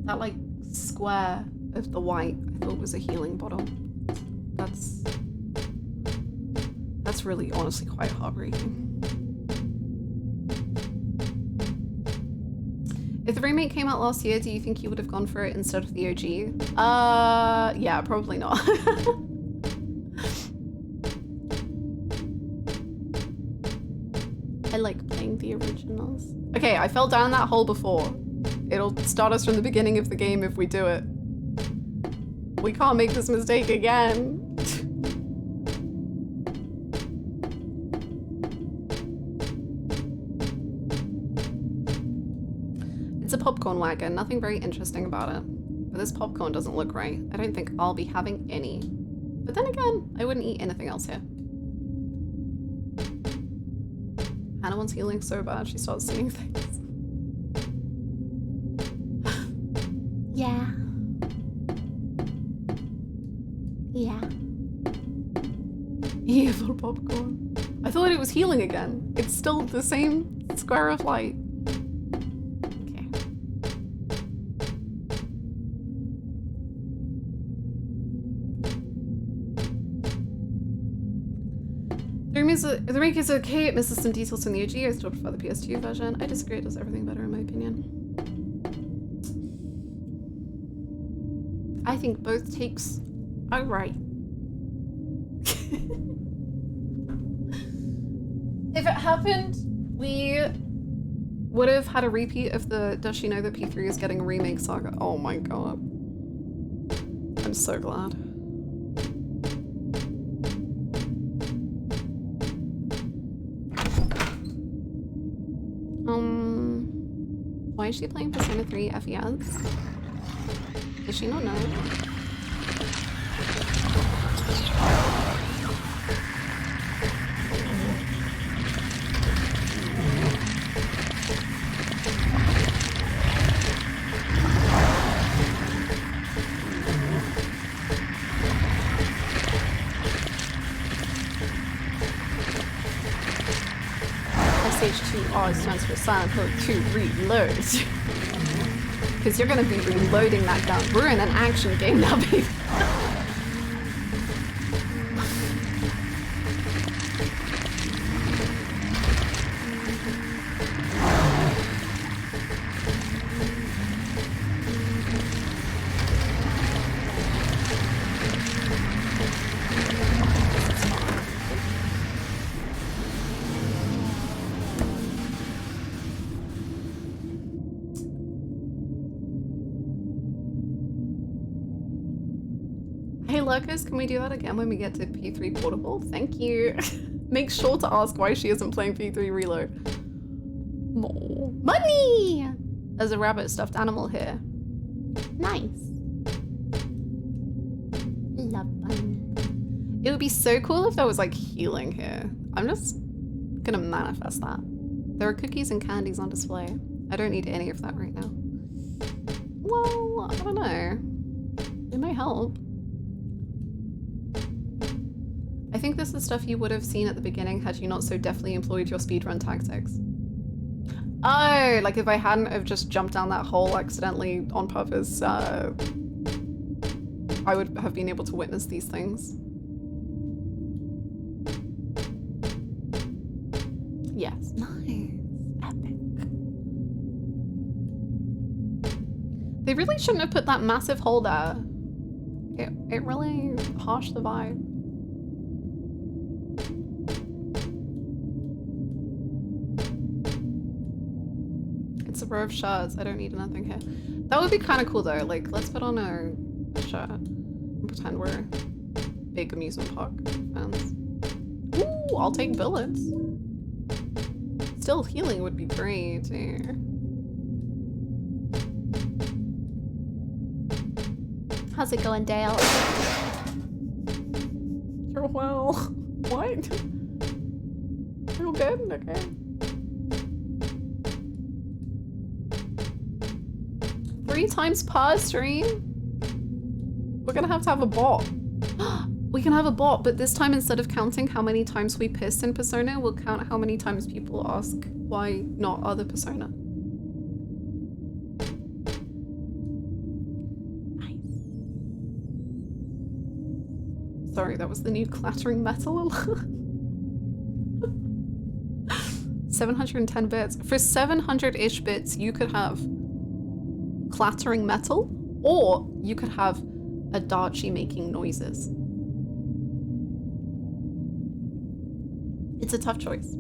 That like square of the white I thought was a healing bottle. That's really honestly quite heartbreaking. If the remake came out last year, do you think you would have gone for it instead of the OG? Yeah, probably not. I like playing the originals. Okay, I fell down that hole before. It'll start us from the beginning of the game if we do it. We can't make this mistake again. It's a popcorn wagon, nothing very interesting about it. But this popcorn doesn't look right. I don't think I'll be having any. But then again, I wouldn't eat anything else here. Hannah wants healing so bad she starts seeing things. Yeah. Yeah. Evil popcorn. I thought it was healing again. It's still the same square of light. Okay. The remake is okay, it misses some details from the OG. I still prefer the PS2 version. I disagree, it does everything better in my opinion. I think both takes are right. If it happened, we would have had a repeat of the Does She Know That P3 is getting a remake saga. Oh my god. I'm so glad. Why is she playing Persona 3 FES? Does she not know? SH2R stands for Silent Hill 2 Reload. Because you're gonna be reloading that gun. We're in an action game now, baby. Lurkers, can we do that again when we get to P3 Portable? Thank you. Make sure to ask why she isn't playing P3 Reload. More money! There's a rabbit stuffed animal here. Nice. Love fun. It would be so cool if there was like healing here. I'm just gonna manifest that. There are cookies and candies on display. I don't need any of that right now. Well, I don't know. It might help. I think this is stuff you would have seen at the beginning had you not so deftly employed your speedrun tactics. Oh, like if I hadn't have just jumped down that hole accidentally on purpose, I would have been able to witness these things. Yes. Nice. Epic. They really shouldn't have put that massive hole there. It really harshed the vibe. It's a row of shirts. I don't need nothing here. That would be kind of cool though. Like, let's put on a shirt and pretend we're big amusement park fans. Ooh, I'll take bullets. Still, healing would be great. How's it going, Dale? You're well. What? You're good? Okay. 3 times per stream? We're gonna have a bot. We can have a bot, but this time instead of counting how many times we piss in Persona, we'll count how many times people ask why not other Persona. Nice. Sorry, that was the new clattering metal alert. 710 bits. For 700-ish bits, you could have clattering metal, or you could have a Darchi making noises. It's a tough choice.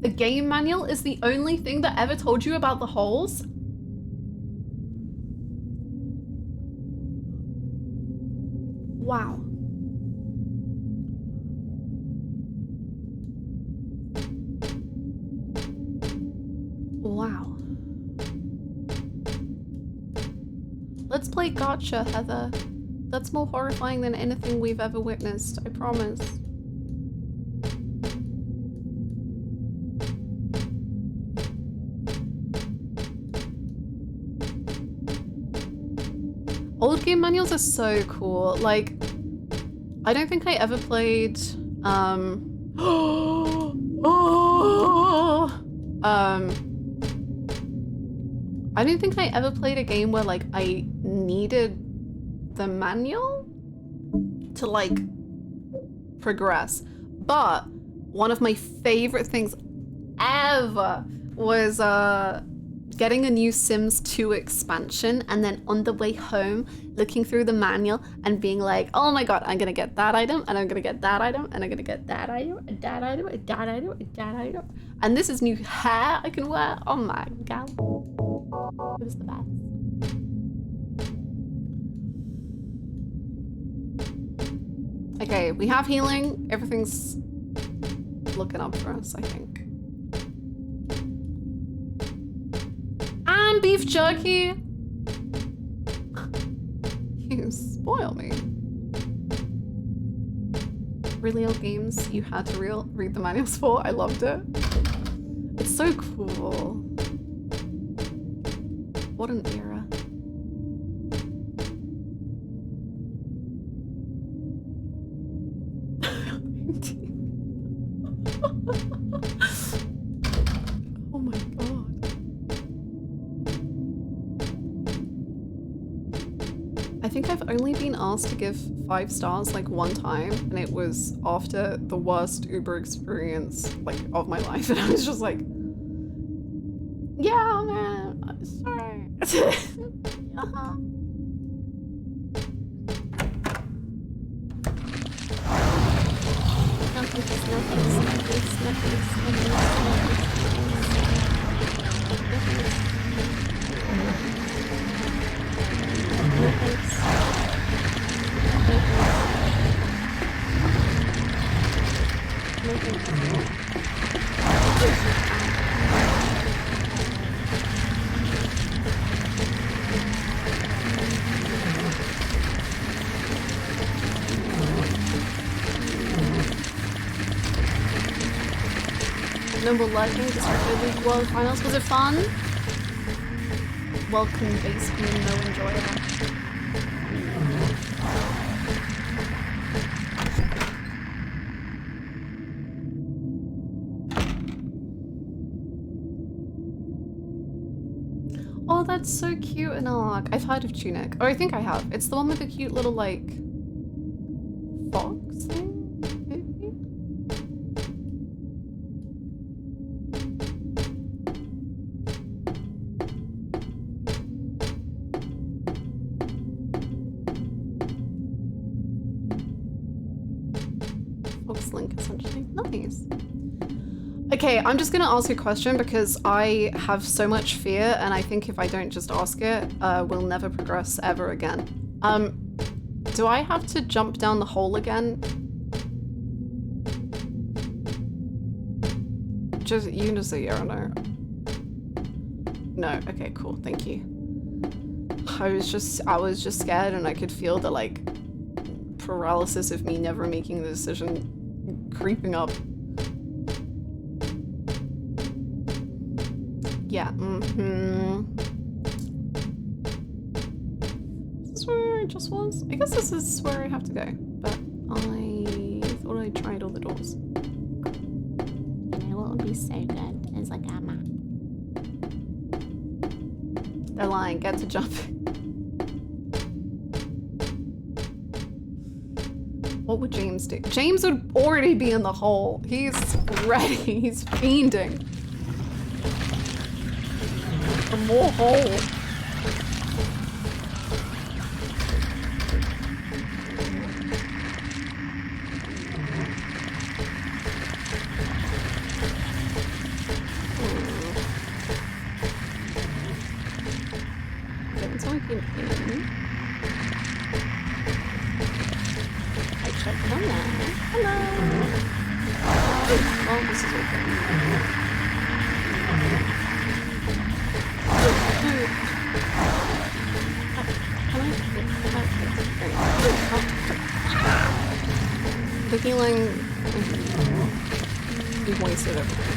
The game manual is the only thing that ever told you about the holes? Wow. Wow. Let's play Gotcha, Heather. That's more horrifying than anything we've ever witnessed, I promise. Old game manuals are so cool. Like, I don't think I ever played, I don't think I ever played a game where, like, I needed the manual to, like, progress. But one of my favorite things ever was, getting a new Sims 2 expansion and then on the way home looking through the manual and being like, oh my god, I'm gonna get that item and I'm gonna get that item and I'm gonna get that item and that item and that item and that item. And this is new hair I can wear. Oh my god. It was the best. Okay, we have healing. Everything's looking up for us, I think. And beef jerky. You spoil me. Really old games you had to read the manuals for. I loved it. It's so cool. What an era. Oh my god. I think I've only been asked to give 5 stars like one time, and it was after the worst Uber experience like of my life, and I was just like, yeah, man, I'm sorry. Noble Lightning, District League World Finals. Was it fun? Welcome, basically, no enjoyer. Oh, that's so cute, an arc. I've heard of Tunic. Or I think I have. It's the one with the cute little, like, fox thing? Link essentially. Nice. Okay, I'm just gonna ask a question because I have so much fear, and I think if I don't just ask it, we'll never progress ever again. Do I have to jump down the hole again? Just you can just say yeah or no. No. Okay. Cool. Thank you. I was just scared, and I could feel the like paralysis of me never making the decision creeping up. Yeah, Is this where I just was? I guess this is where I have to go, but I thought I tried all the doors. You know what would be so good is like a map. They're lying, get to jumping. What would James do? James would already be in the hole. He's ready. He's fiending for more hole. It's only been in. Hello. Well, this is okay. The healing. We've wasted everything.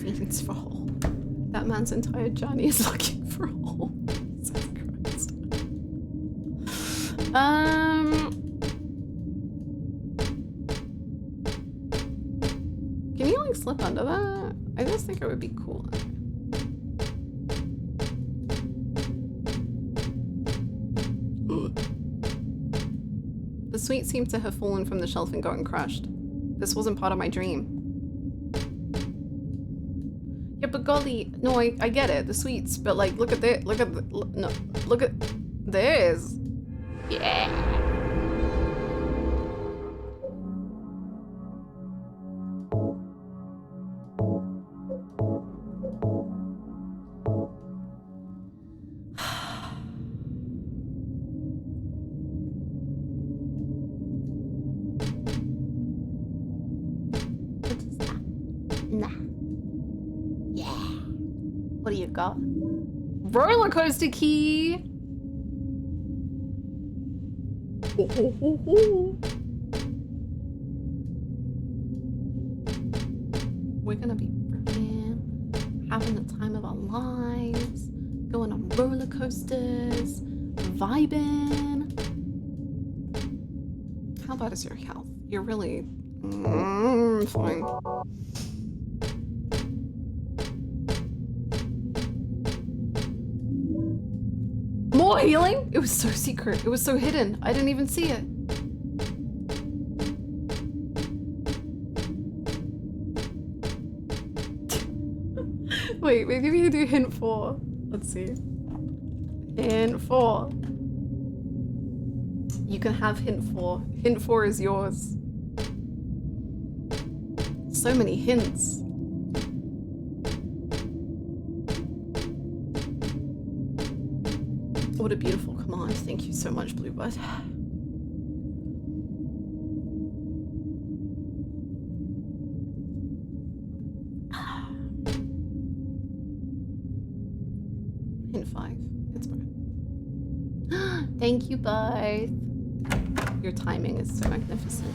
He means for hole. That man's entire journey is looking for a hole. Jesus Christ. Can you like slip under that? I just think it would be cool. The sweet seemed to have fallen from the shelf and gotten crushed. This wasn't part of my dream. Yeah, but golly, no, I get it, the sweets, but like, look at this, look at this. Yeah. What do you got? Roller coaster key. We're gonna be freaking having the time of our lives, going on roller coasters, vibing. How bad is your health? You're really fine. More healing? It was so secret. It was so hidden. I didn't even see it. Wait, maybe we can do hint 4. Let's see. Hint 4. You can have hint 4. Hint 4 is yours. So many hints. What a beautiful command. Thank you so much, Bluebird. Hint 5. It's fine. Thank you, both. Your timing is so magnificent.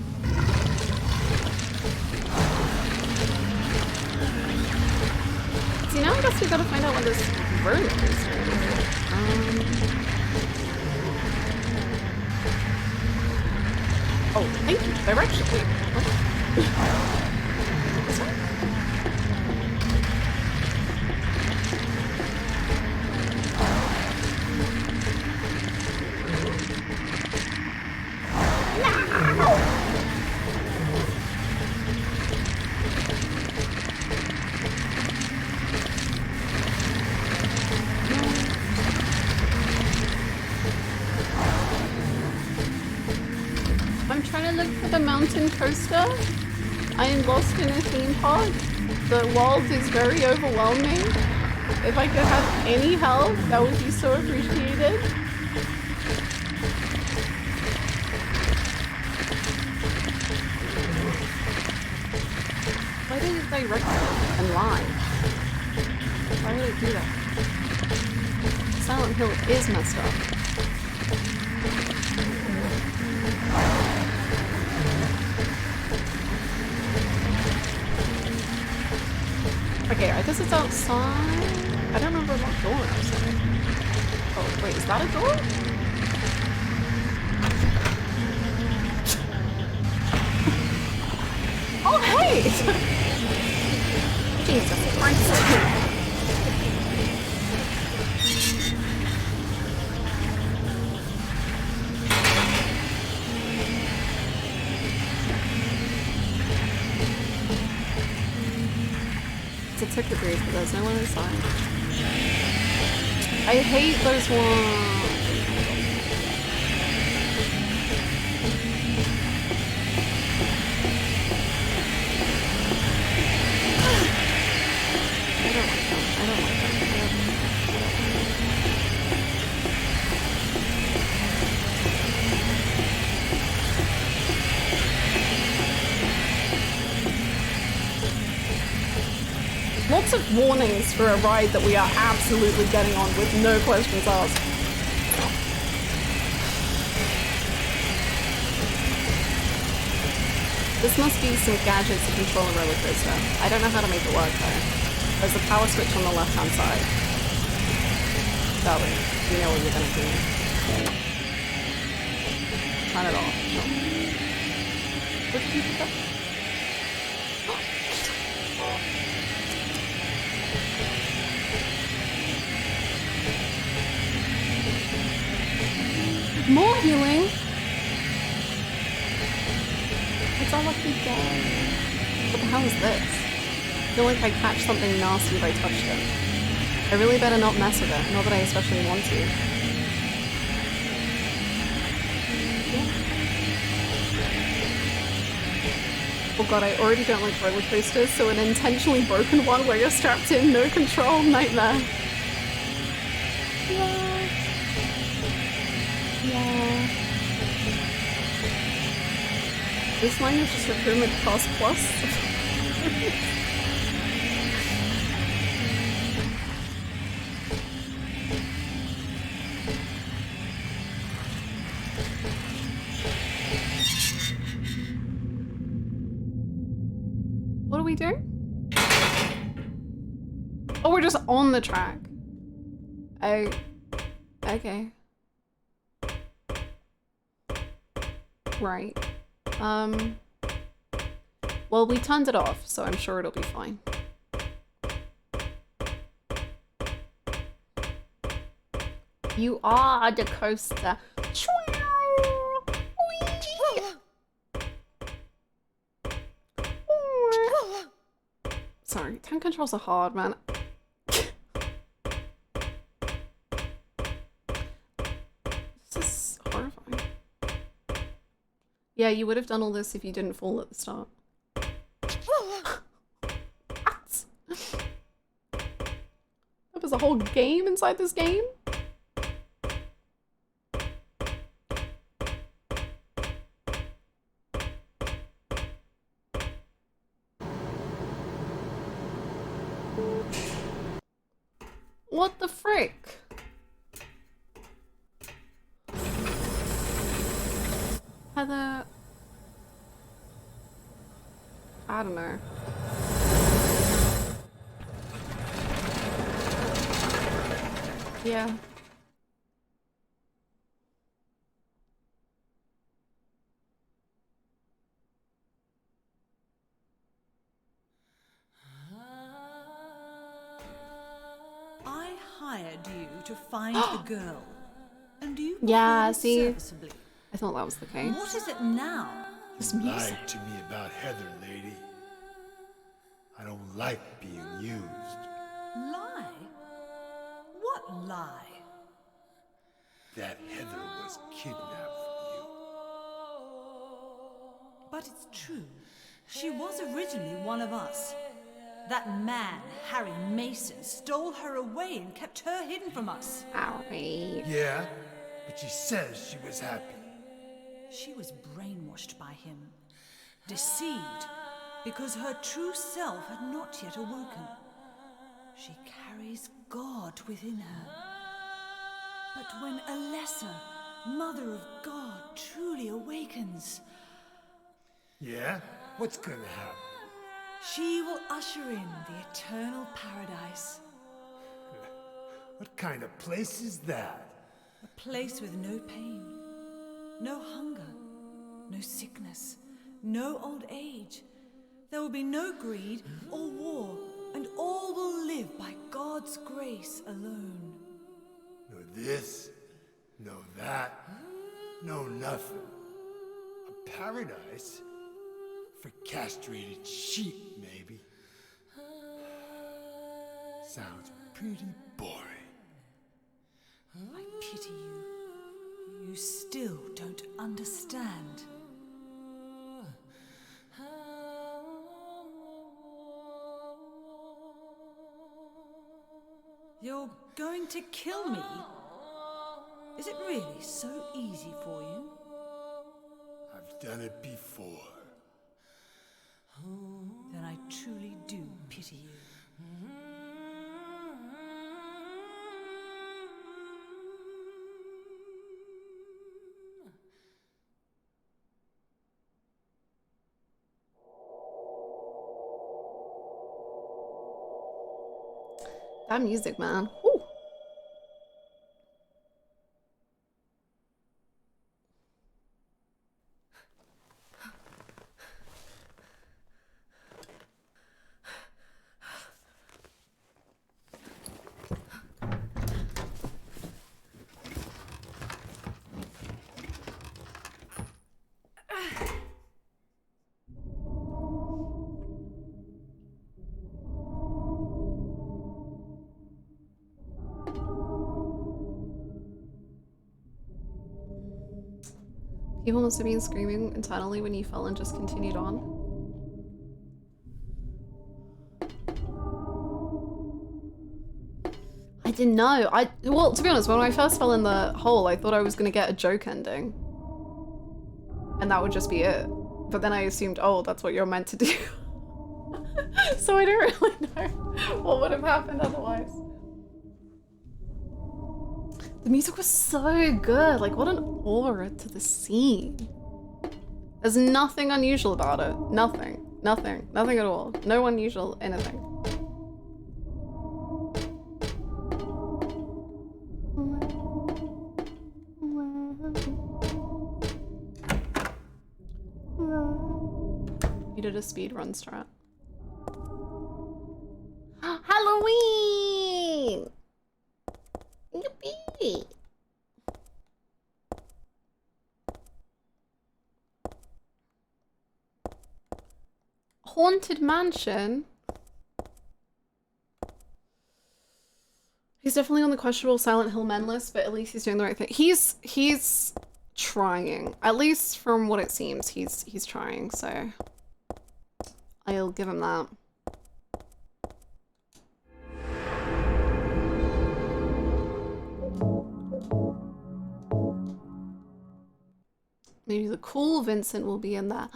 See, now I guess we gotta find out what this roller coaster is. Oh, thank you. Direction. Wait, what? This one? No! I'm trying to look for the mountain coaster. I am lost in a theme park. The world is very overwhelming. If I could have any help, that would be so appreciated. Why did it direct me and lie? Why would it do that? Silent Hill is messed up. Okay, I guess it's outside. I don't remember what door outside. Oh, wait, is that a door? Oh, hey! Jesus Christ. It's a ticket booth, but there's no one inside. I hate those ones. I don't like them. I don't like them. Lots of warnings for a ride that we are absolutely getting on with no questions asked. This must be some gadgets to control a roller coaster. I don't know how to make it work though. There's a power switch on the left-hand side. Darling, you know what you're gonna do. Turn it off. No. What did you do that? More healing! It's our lucky day. What the hell is this? I feel like I catch something nasty if I touch it. I really better not mess with it, not that I especially want to. Oh god, I already don't like roller coasters, so an intentionally broken one where you're strapped in, no control, nightmare. Yeah. Yeah. This line is just recruitment cost plus. What do we do? Oh, we're just on the track. Oh, okay. Right. Well, we turned it off, so I'm sure it'll be fine. You are the coaster. Sorry, tank controls are hard, man. This is horrifying. Yeah, you would have done all this if you didn't fall at the start. What? There was a whole game inside this game? What the frick? Heather... I don't know. Yeah. I hired you to find the girl. And you Yeah, performed see? serviceably. I thought that was the case. What is it now? This You music. lied to me about Heather, lady. I don't like being used. Lie? What lie? That Heather was kidnapped from you. But it's true. She was originally one of us. That man, Harry Mason, stole her away and kept her hidden from us. Harry. Yeah, but she says she was happy. She was brainwashed by him, deceived, because her true self had not yet awoken. She carries God within her. But when a lesser, Mother of God, truly awakens... Yeah? What's gonna happen? She will usher in the eternal paradise. What kind of place is that? A place with no pain, no hunger, no sickness, no old age. There will be no greed or war, and all will live by God's grace alone. No this, no that, no nothing. A paradise? For castrated sheep, maybe. Sounds pretty boring. I pity you. You still don't understand. You're going to kill me? Is it really so easy for you? I've done it before. Then I truly do pity you. That music, man. Woo. People must have been screaming internally when you fell and just continued on. I didn't know. Well, to be honest, when I first fell in the hole, I thought I was gonna get a joke ending. And that would just be it. But then I assumed, oh, that's what you're meant to do. So I don't really know what would have happened otherwise. The music was so good. Like, what an aura to the scene. There's nothing unusual about it. Nothing. Nothing. Nothing at all. No unusual anything. You did a speedrun strat. Halloween! Yippee! Haunted Mansion? He's definitely on the questionable Silent Hill men list, but at least he's doing the right thing. He's trying. At least from what it seems, he's trying, so I'll give him that. Maybe the cool Vincent will be in there.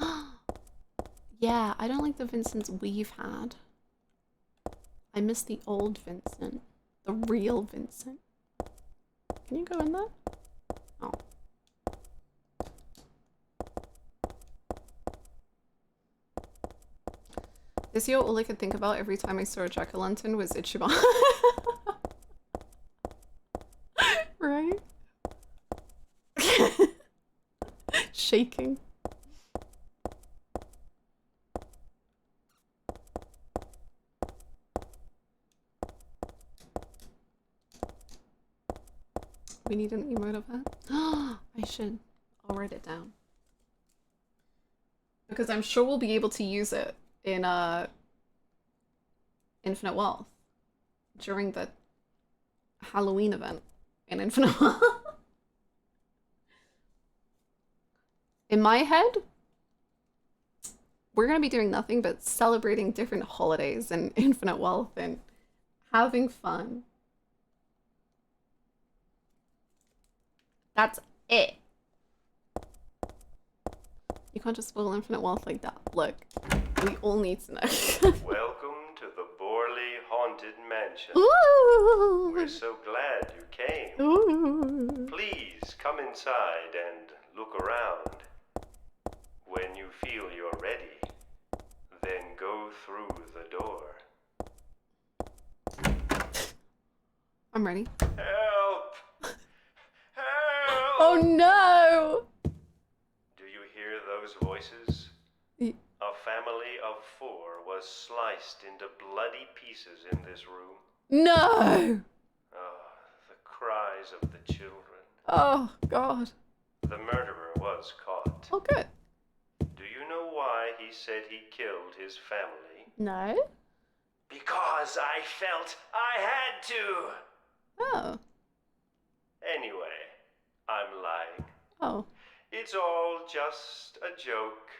Yeah, I don't like the Vincents we've had. I miss the old Vincent. The real Vincent. Can you go in there? Oh. This year, all I could think about every time I saw a jack-o'-lantern was Ichiban. Right? Shaking. We need an emote of that. I should. I'll write it down. Because I'm sure we'll be able to use it in Infinite Wealth during the Halloween event in Infinite Wealth. In my head, we're going to be doing nothing but celebrating different holidays and Infinite Wealth and having fun. That's it. You can't just spoil Infinite Wealth like that. Look, we all need to know. Welcome to the Borley Haunted Mansion. Ooh. We're so glad you came. Ooh. Please come inside and look around. When you feel you're ready, then go through the door. I'm ready. Help! Help! Oh no! Do you hear those voices? A family of 4 was sliced into bloody pieces in this room. No! Oh, the cries of the children. Oh, God. The murderer was caught. Oh, good. Do you know why he said he killed his family? No? Because I felt I had to! Oh. Anyway, I'm lying. Oh. It's all just a joke.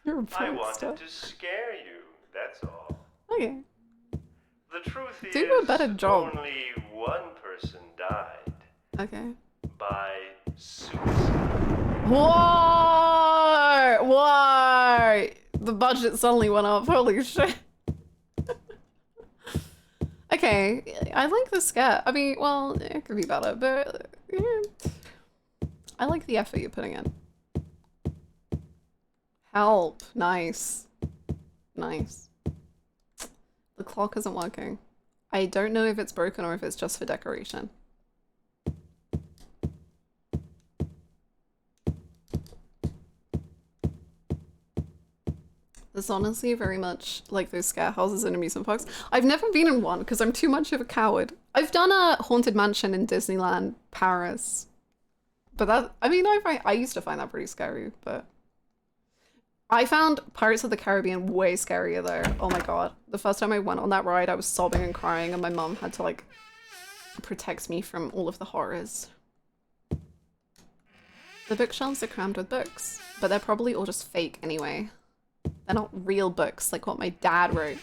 You're a I prankster. wanted to scare you, that's all. Okay. The truth is, Do a better job. only one person died. Okay. By suicide. Why? Why? The budget suddenly went up. Holy shit. Okay, I like the scare. I mean, well, it could be better, but I like the effort you're putting in. Help. Nice. Nice. The clock isn't working. I don't know if it's broken or if it's just for decoration. It's honestly very much like those scare houses in amusement parks. I've never been in one because I'm too much of a coward. I've done a haunted mansion in Disneyland Paris. But that, I mean, I used to find that pretty scary, but I found Pirates of the Caribbean way scarier though. Oh my god. The first time I went on that ride, I was sobbing and crying and my mum had to like protect me from all of the horrors. The bookshelves are crammed with books, but they're probably all just fake anyway. They're not real books like what my dad wrote.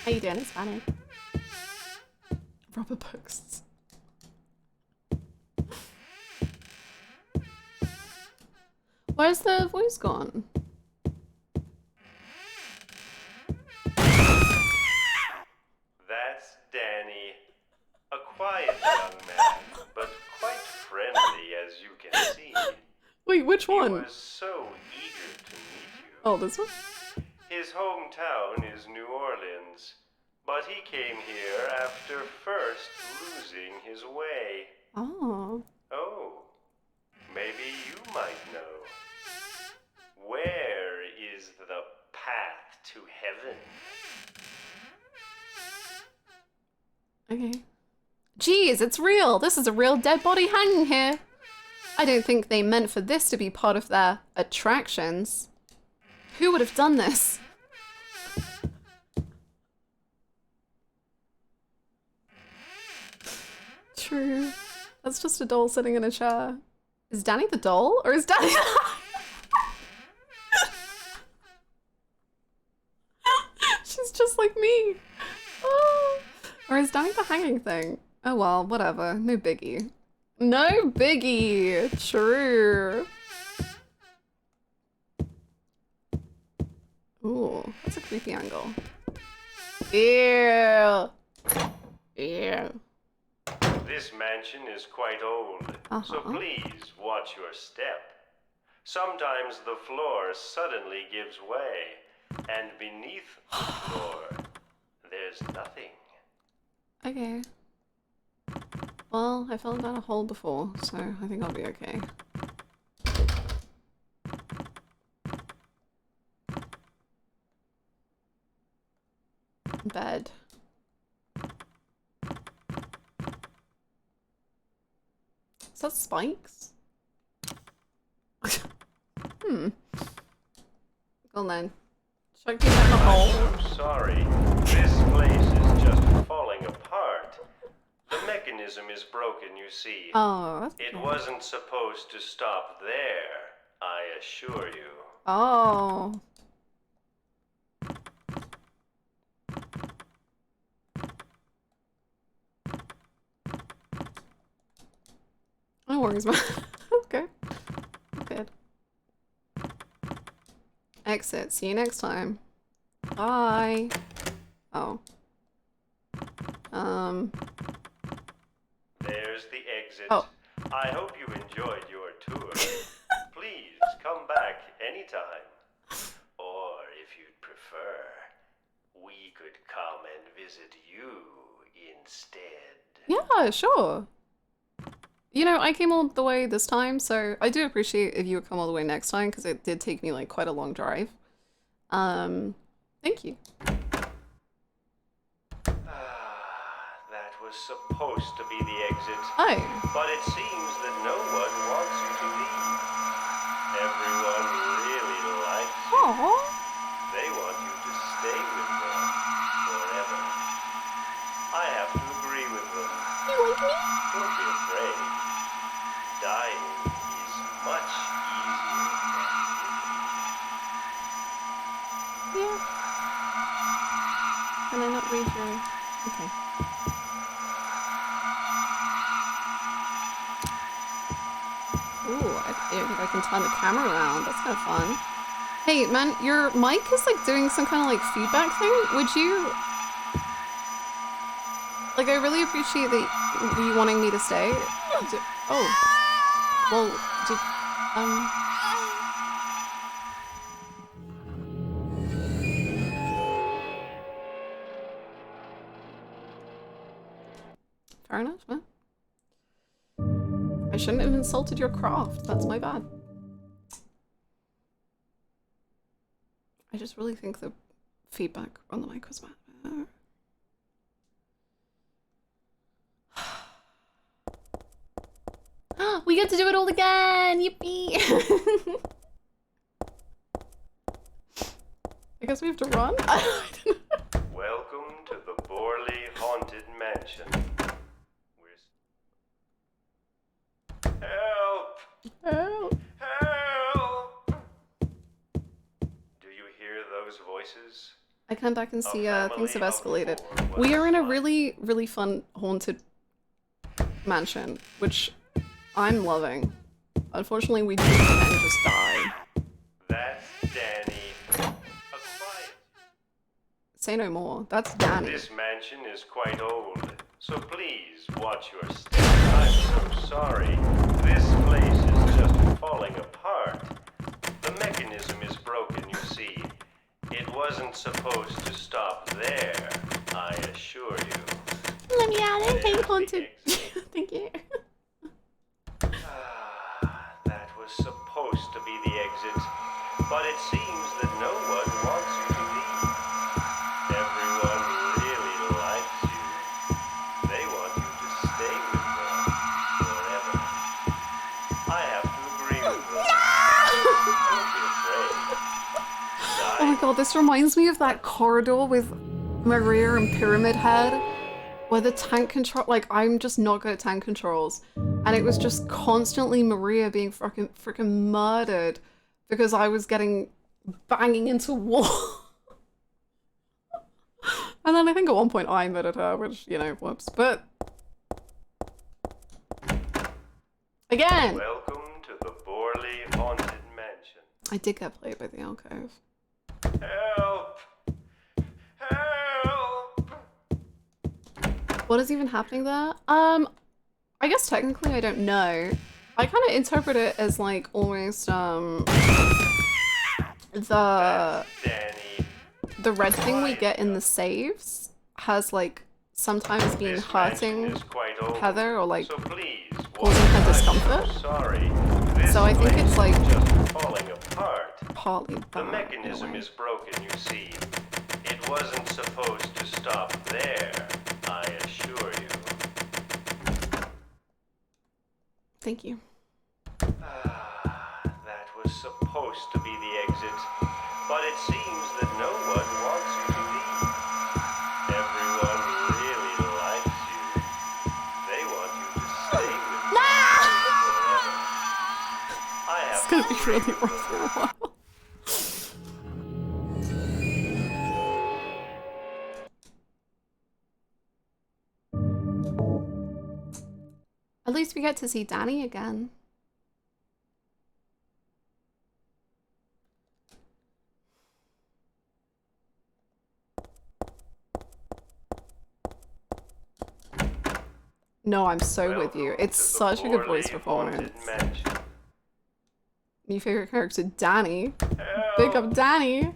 How you doing? It's funny. Rubber books. Where's the voice gone? That's Danny. A quiet young man, but quite friendly as you can see. Wait, which one? He was so eager to meet you. Oh, this one? His hometown is New Orleans, but he came here after first losing his way. Oh. Oh, maybe you might know. Where is the path to heaven? Okay. Jeez, it's real! This is a real dead body hanging here! I don't think they meant for this to be part of their attractions. Who would have done this? True. That's just a doll sitting in a chair. Is Danny the doll? Or is Danny She's just like me! Oh. Or is Danny the hanging thing? Oh well, whatever. No biggie. No biggie! True. Ooh, that's a creepy angle. Ew. Ew. This mansion is quite old, so please watch your step. Sometimes the floor suddenly gives way, and beneath the floor, there's nothing. Okay. Well, I fell down a hole before, so I think I'll be okay. Bed. Is that spikes? Well then. Should I get down the hole? I'm so sorry. This place is just falling apart. The mechanism is broken, you see. Oh, that's It good. wasn't supposed to stop there, I assure you. Oh. No worries, man. Okay. Good. Exit. See you next time. Bye. Oh. There's the exit. Oh. I hope you enjoyed your tour. Please come back anytime. Or if you'd prefer, we could come and visit you instead. Yeah, sure. You know, I came all the way this time, so I do appreciate if you would come all the way next time, because it did take me like quite a long drive. Thank you. That was supposed to be the exit. Hi. But it seems that no one wants you to leave. Everyone really likes you. Aww. They want you to stay with them forever. I have to agree with them. You like me? Don't be afraid. Dying is much easier than living. Yeah. Can I not read your... Okay. Ooh, I think I can turn the camera around. That's kind of fun. Hey, man, your mic is like doing some kind of like feedback thing. Would you... Like, I really appreciate that you wanting me to stay. Oh. Well, fair enough, man. I shouldn't have insulted your craft. That's my bad. I just really think the feedback on the mic was bad. We get to do it all again! Yippee! I guess we have to run? Welcome to the Borley Haunted Mansion. Help! Help! Help! Do you hear those voices? I can back and see things have escalated. We are in a really, really fun haunted mansion, which I'm loving. Unfortunately, we do and just die. That's Danny. Quiet. Say no more. That's Danny. This mansion is quite old, so please watch your step. I'm so sorry. This place is just falling apart. The mechanism is broken, you see. It wasn't supposed to stop there, I assure you. Let me out. I hate haunted. Thank you. That was supposed to be the exit, but it seems that no one wants you to leave. Everyone really likes you. They want you to stay with them forever. I have to agree with them. Don't be afraid. Oh my god, this reminds me of that corridor with Maria and Pyramid Head, where the tank control, like, I'm just not good at tank controls, and it was just constantly Maria being freaking murdered because I was banging into wall. And then I think at one point I murdered her, which, you know, whoops, but again. Welcome to the Borley Haunted Mansion. I did get played by the alcove. Help! Help! What is even happening there? I guess technically I don't know. I kind of interpret it as like almost the red thing we get in the saves has like sometimes been hurting Heather or like causing her discomfort. So I think it's like Falling apart. partly The that. mechanism is broken, you see. It wasn't supposed to stop there, I assure you. Thank you. That was supposed to be the exit, but it seems that no one wants you to leave. Everyone really likes you. They want you to stay with them forever. I have It's gonna be really rough for a while. At least we get to see Danny again. No, I'm so with you. It's such a good voice performance. New favorite character, Danny. Big up Danny.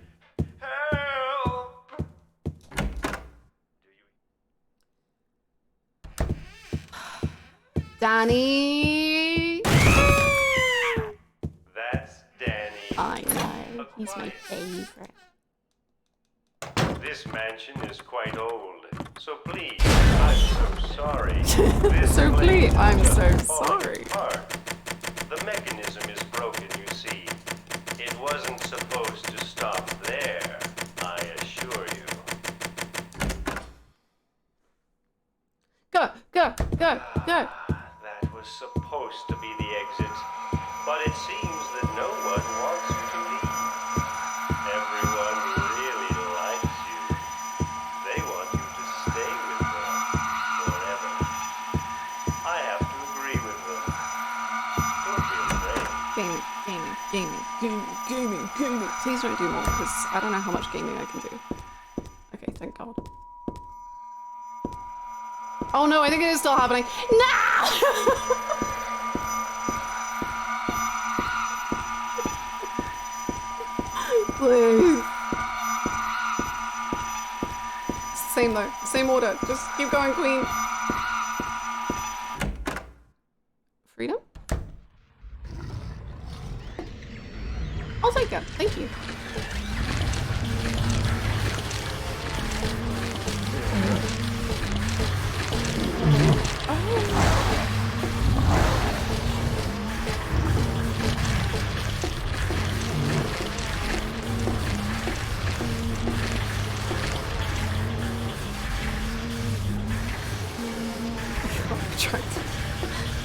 Danny. That's Danny. I know. He's my favorite. This mansion is quite old, so please, I'm so sorry. So please, I'm so sorry. Apart. The mechanism is broken, you see. It wasn't supposed to stop there, I assure you. Go, go, go, go. That was supposed to be the exit, but it seems that no one wants you to leave. Everyone really likes you. They want you to stay with them forever. I have to agree with them. Don't be afraid. Gaming, gaming, gaming, gaming, gaming, gaming. Please don't do more, because I don't know how much gaming I can do. Okay, thank God. Oh no, I think it is still happening. No! Please. Same though, same order. Just keep going, Queen. again. Thank you.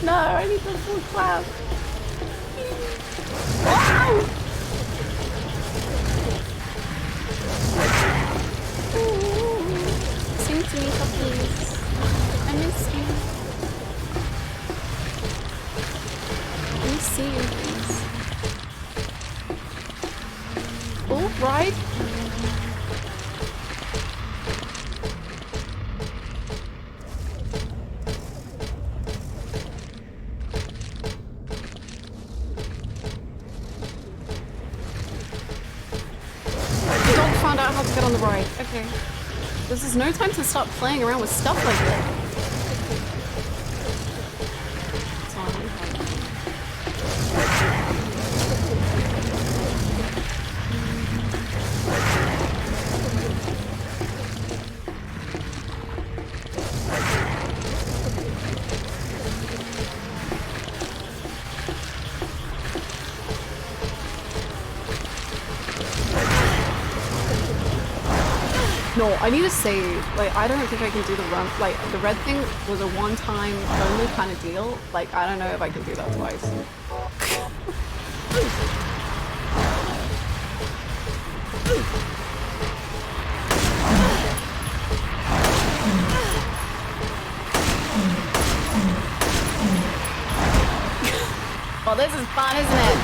No, I need the full clap. Wow! Sing to me, please. I miss you. Let me see you, please. All right. How to get on the ride. Okay. This is no time to start playing around with stuff like that. No, I need to save. Like, I don't think I can do the run. Like, the red thing was a one-time only kind of deal. Like, I don't know if I can do that twice. Well, this is fun, isn't it?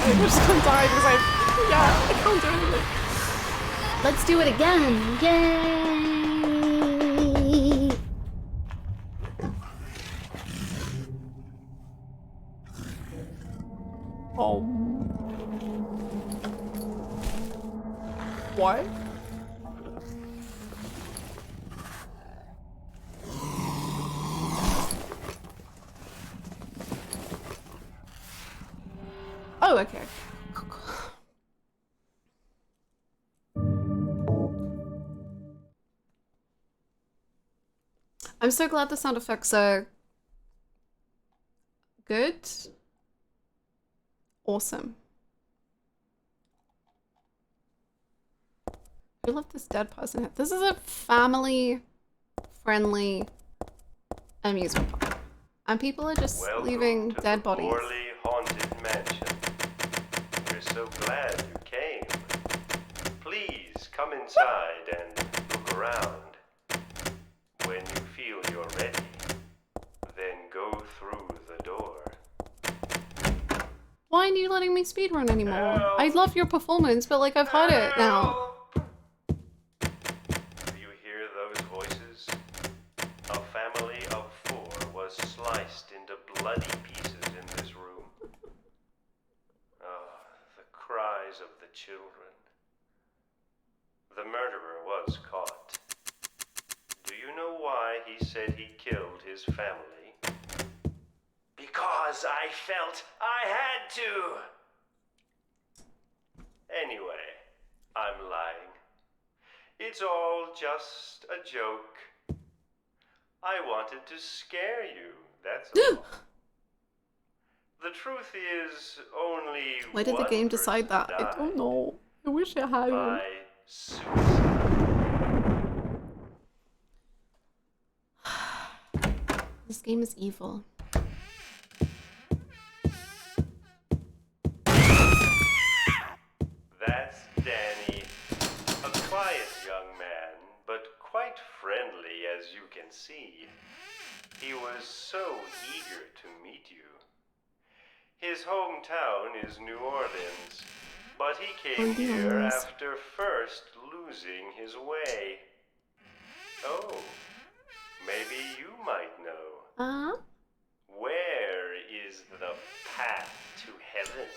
I'm just gonna die because I can't do anything. Let's do it again. Yay! What? Oh, okay. I'm so glad the sound effects are good. Awesome. Who left this dead person here? This is a family-friendly amusement park. And people are just leaving dead bodies. Poorly haunted mansion. We're so glad you came. Please come inside and look around. When you feel you're ready, then go through the door. Why aren't you letting me speedrun anymore? I love your performance, but like I've heard it now. Do you hear those voices? A family of 4 was sliced into bloody pieces in this room. Ah, the cries of the children. The murderer was caught. Do you know why he said he killed his family? Because I felt I had to! Anyway, I'm lying. It's all just a joke. I wanted to scare you, that's all. The truth is, only Why did the game decide that? I don't know. I wish it had. By suicide. This game is evil. That's Danny. A quiet young man, but quite friendly as you can see. He was so eager to meet you. His hometown is New Orleans, but he came here after first losing his way. Oh, maybe you might know. Where is the path to heaven?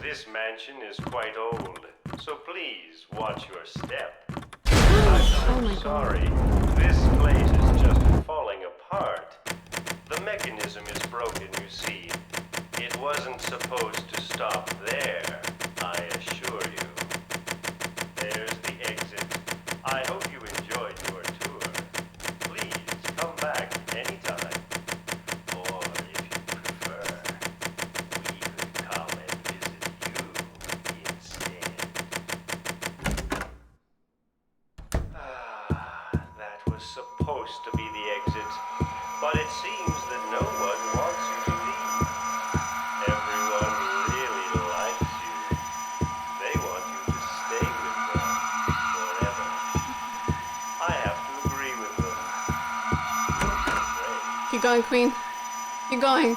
This mansion is quite old, so please watch your step. I'm sorry, this place is just falling apart. The mechanism is broken, you see. It wasn't supposed to stop there, I assure you. There's the exit. I hope you enjoyed your tour. Please come back anytime. Or if you prefer, we could come and visit you instead. That was supposed to be the exit, but it seems that no one wants you to leave. Everyone really likes you. They want you to stay with them forever. I have to agree with them. Keep going, Queen. Keep going.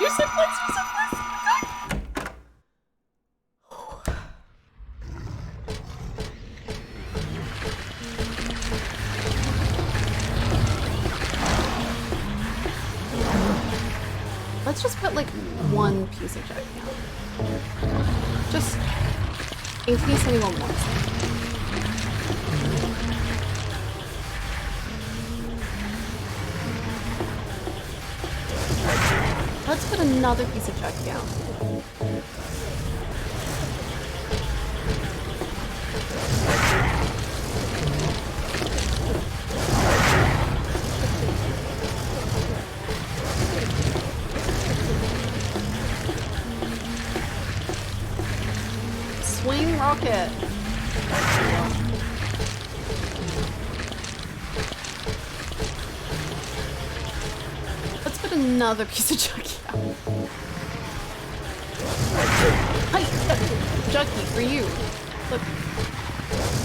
You're so close, you're so close. Let's just put like one piece of jug down. Just in case anyone wants it. Let's put another piece of jug down. Swing rocket. Let's put another piece of jug down. Hi, Juggy, for you. Look.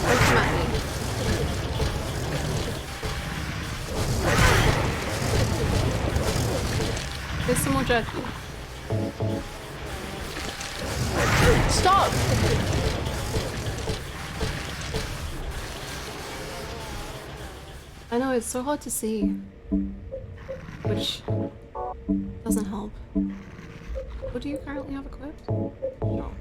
Don't come at me. There's some more Juggy. Stop! I know, it's so hard to see. Which doesn't help. What do you currently have equipped? No.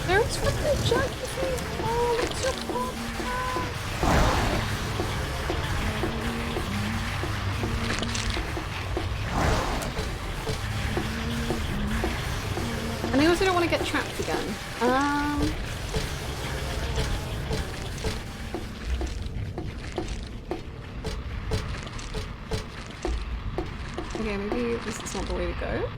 There's fucking Juggy. Oh, what's your fault? And I also don't want to get trapped again. Okay, maybe this is not the way to go.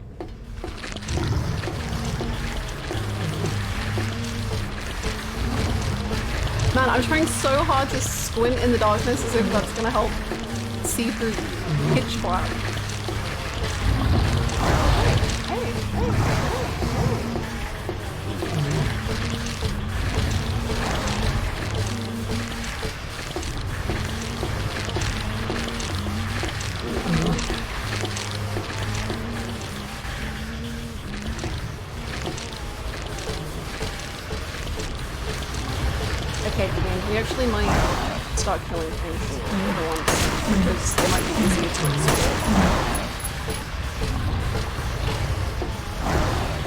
Man, I'm trying so hard to squint in the darkness as if that's gonna help see through pitch black. Okay, we actually might start killing things for once, because they might be easier to explore.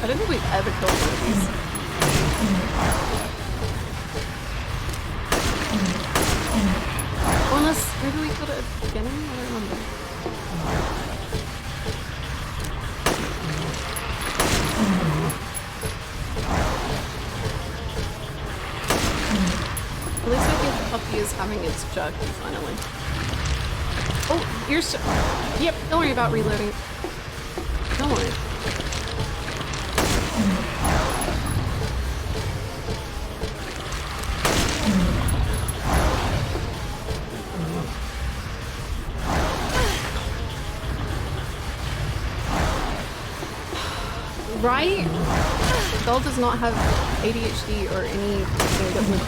I don't think we've ever killed one of these. Unless, maybe we killed it at the beginning? I don't remember. At least I think the puppy is having its juggy finally. Oh, you're so. Yep, don't worry about reloading. Don't worry. Right? Doll does not have ADHD or anything that would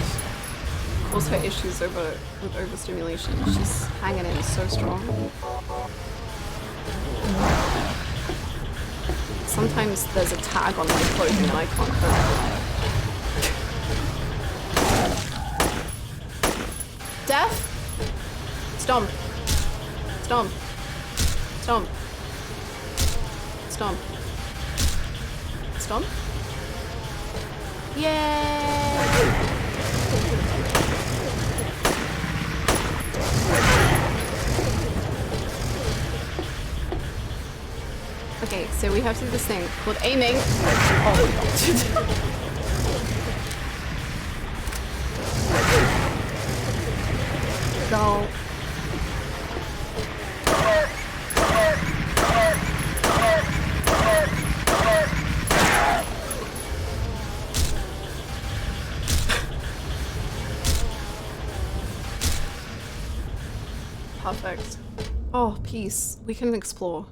course, her issues with overstimulation. She's hanging in so strong. Sometimes there's a tag on my clothing and I can't cope. Death? Stomp. Stomp. Stomp. Stomp. Stomp? Yay! Okay, so we have to do this thing called aiming. Oh my god. Go. Perfect. Oh, peace. We can explore.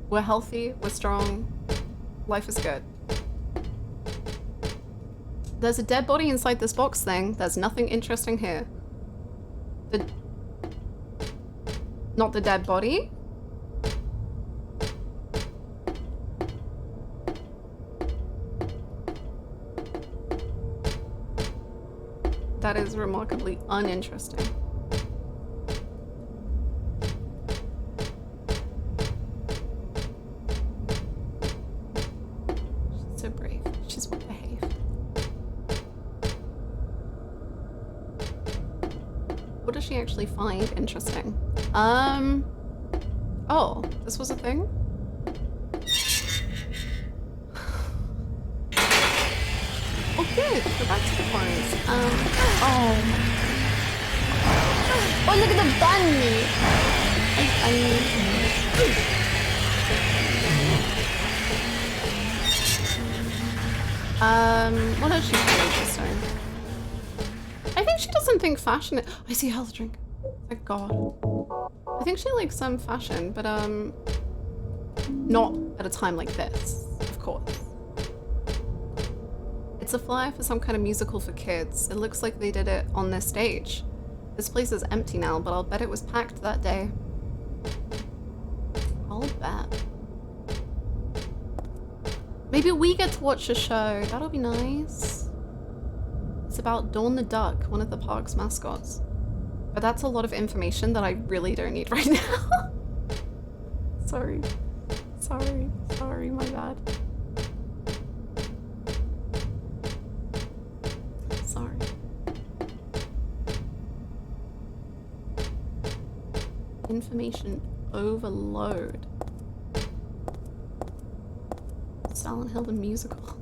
We're healthy, we're strong, life is good. There's a dead body inside this box thing. There's nothing interesting here. Not the dead body? That is remarkably uninteresting. She's so brave. She's well behaved. What does she actually find interesting? Oh, this was a thing? Oh good, go back to the forest. Oh, look at the bunny! What does she find interesting? I think she doesn't think fashion. I see a health drink. Thank God. I think she likes some fashion, but not at a time like this, of course. It's a flyer for some kind of musical for kids. It looks like they did it on this stage. This place is empty now, but I'll bet it was packed that day. I'll bet. Maybe we get to watch a show. That'll be nice. It's about Dawn the Duck, one of the park's mascots. But that's a lot of information that I really don't need right now. Sorry. Sorry, my bad. Sorry. Information overload. Silent Hill the musical.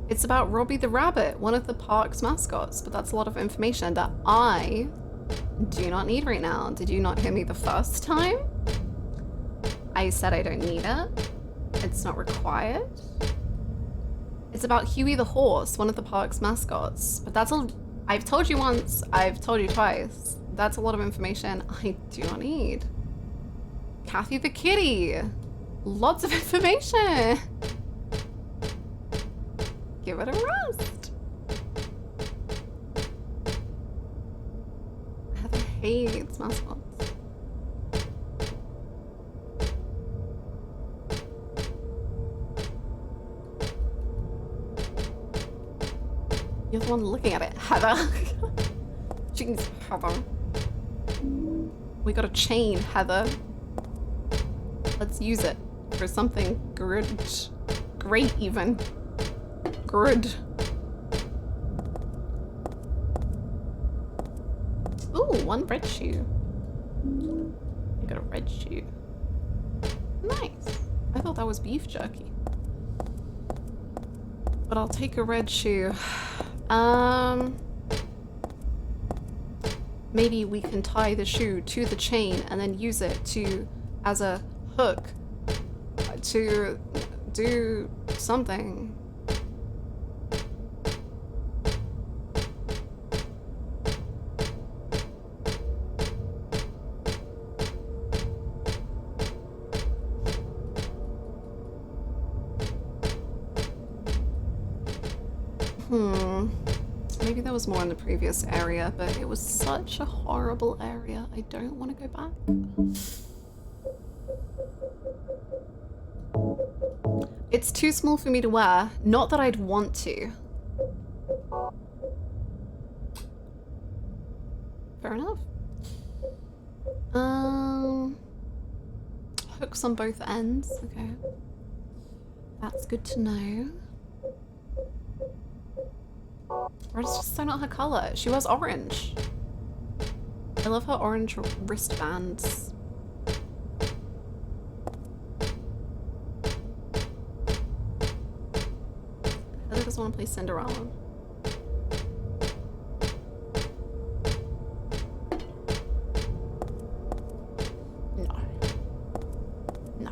It's about Robbie the Rabbit, one of the park's mascots, but that's a lot of information that I do not need right now. Did you not hear me the first time? I said I don't need it. It's not required. It's about Huey the horse, one of the park's mascots, but that's a... I've told you once, I've told you twice. That's a lot of information I do not need. Kathy the kitty. Lots of information. Give it a rest. Heather hates mascots. You're the one looking at it, Heather. Jeez, Heather. We got a chain, Heather. Let's use it for something good. Great, even. Good. Ooh, one red shoe. You got a red shoe. Nice. I thought that was beef jerky. But I'll take a red shoe. Maybe we can tie the shoe to the chain and then use it as a hook to do something. Maybe there was more in the previous area, but it was such a horrible area. I don't want to go back. It's too small for me to wear. Not that I'd want to. Fair enough. Hooks on both ends. Okay. That's good to know. Or it's just so not her color. She wears orange. I love her orange wristbands. Heather doesn't want to play Cinderella. No. No.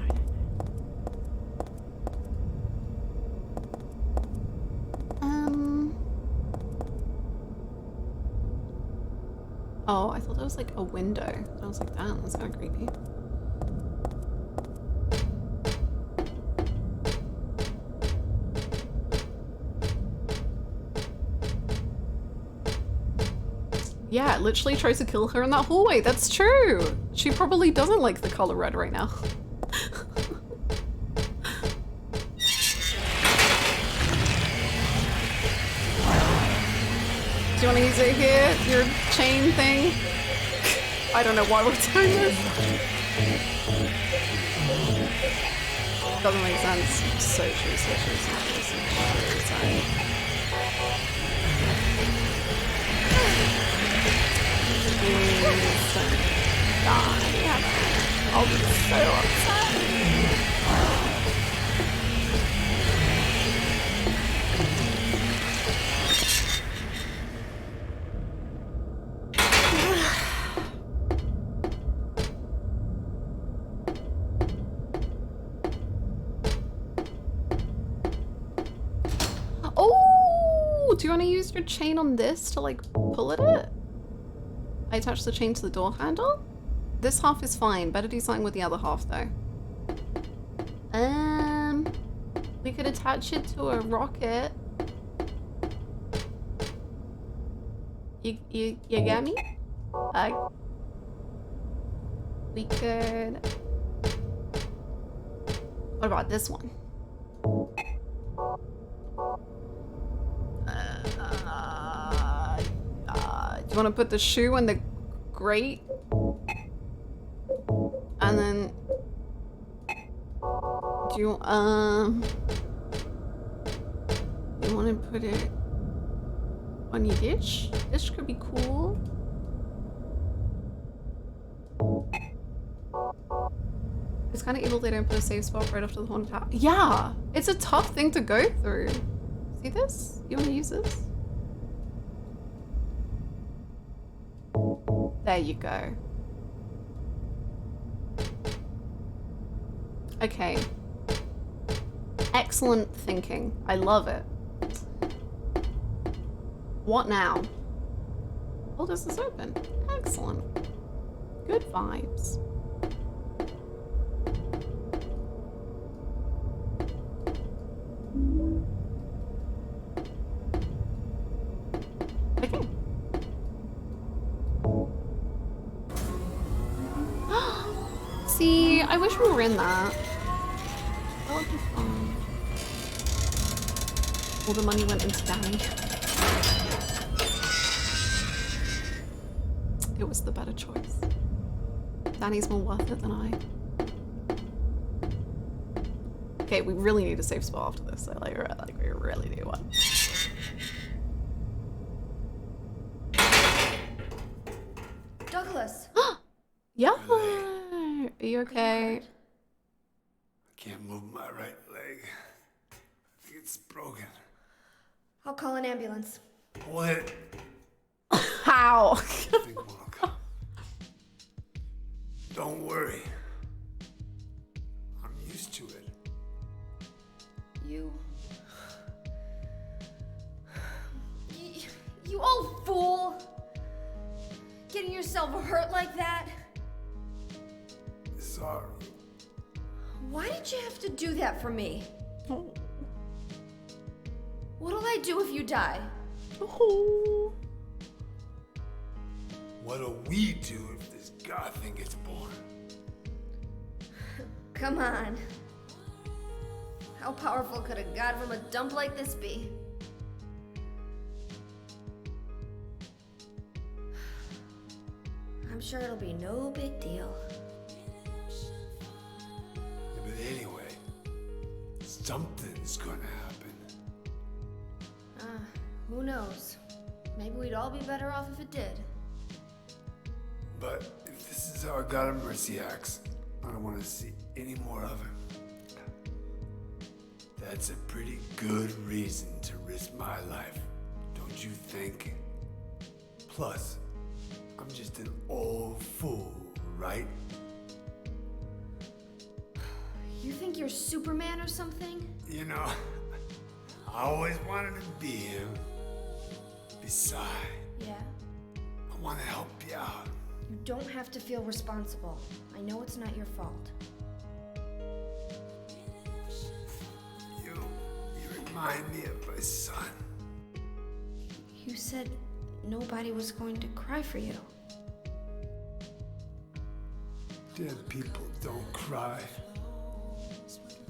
Oh, I thought that was like a window. I was like, damn, that's kind of creepy. Yeah, it literally tries to kill her in that hallway. That's true. She probably doesn't like the color red right now. Do you want to use it here? Your chain thing? I don't know why we're doing this. Doesn't make sense. So true, so true, so true, so true. Sorry. Please don't die. I'll be so upset. Oh, do you want to use your chain on this to like pull at it? I attach the chain to the door handle. This half is fine. Better do something with the other half though. We could attach it to a rocket. You get me? We could. What about this one? Do you want to put the shoe in the grate? And then do you want to put it on your dish? Dish could be cool. It's kind of evil they don't put a safe spot right after the haunted house. Yeah, it's a tough thing to go through. See this? You want to use this? There you go. Okay. Excellent thinking. I love it. What now? Oh, this is open. Excellent. Good vibes. Okay. See, I wish we were in that. That would be fun. All the money went into Danny. It was the better choice. Danny's more worth it than I. Okay, we really need a safe spot after this. So like we really need one. Douglas. Yeah. Are you okay? I can't move my right leg. I think it's broken. I'll call an ambulance. What? How? I think one will come. Don't worry. I'm used to it. You... You old fool! Getting yourself hurt like that? Sorry. Why did you have to do that for me? What'll I do if you die? What'll we do if this god thing gets born? Come on. How powerful could a god from a dump like this be? I'm sure it'll be no big deal. Yeah, but anyway, something's gonna happen. Who knows? Maybe we'd all be better off if it did. But if this is how a god of mercy acts, I don't want to see any more of him. That's a pretty good reason to risk my life, don't you think? Plus, I'm just an old fool, right? You think you're Superman or something? You know, I always wanted to be him. Besides, Yeah. I want to help you out. You don't have to feel responsible. I know it's not your fault. You remind me of my son. You said nobody was going to cry for you. Dead people don't cry.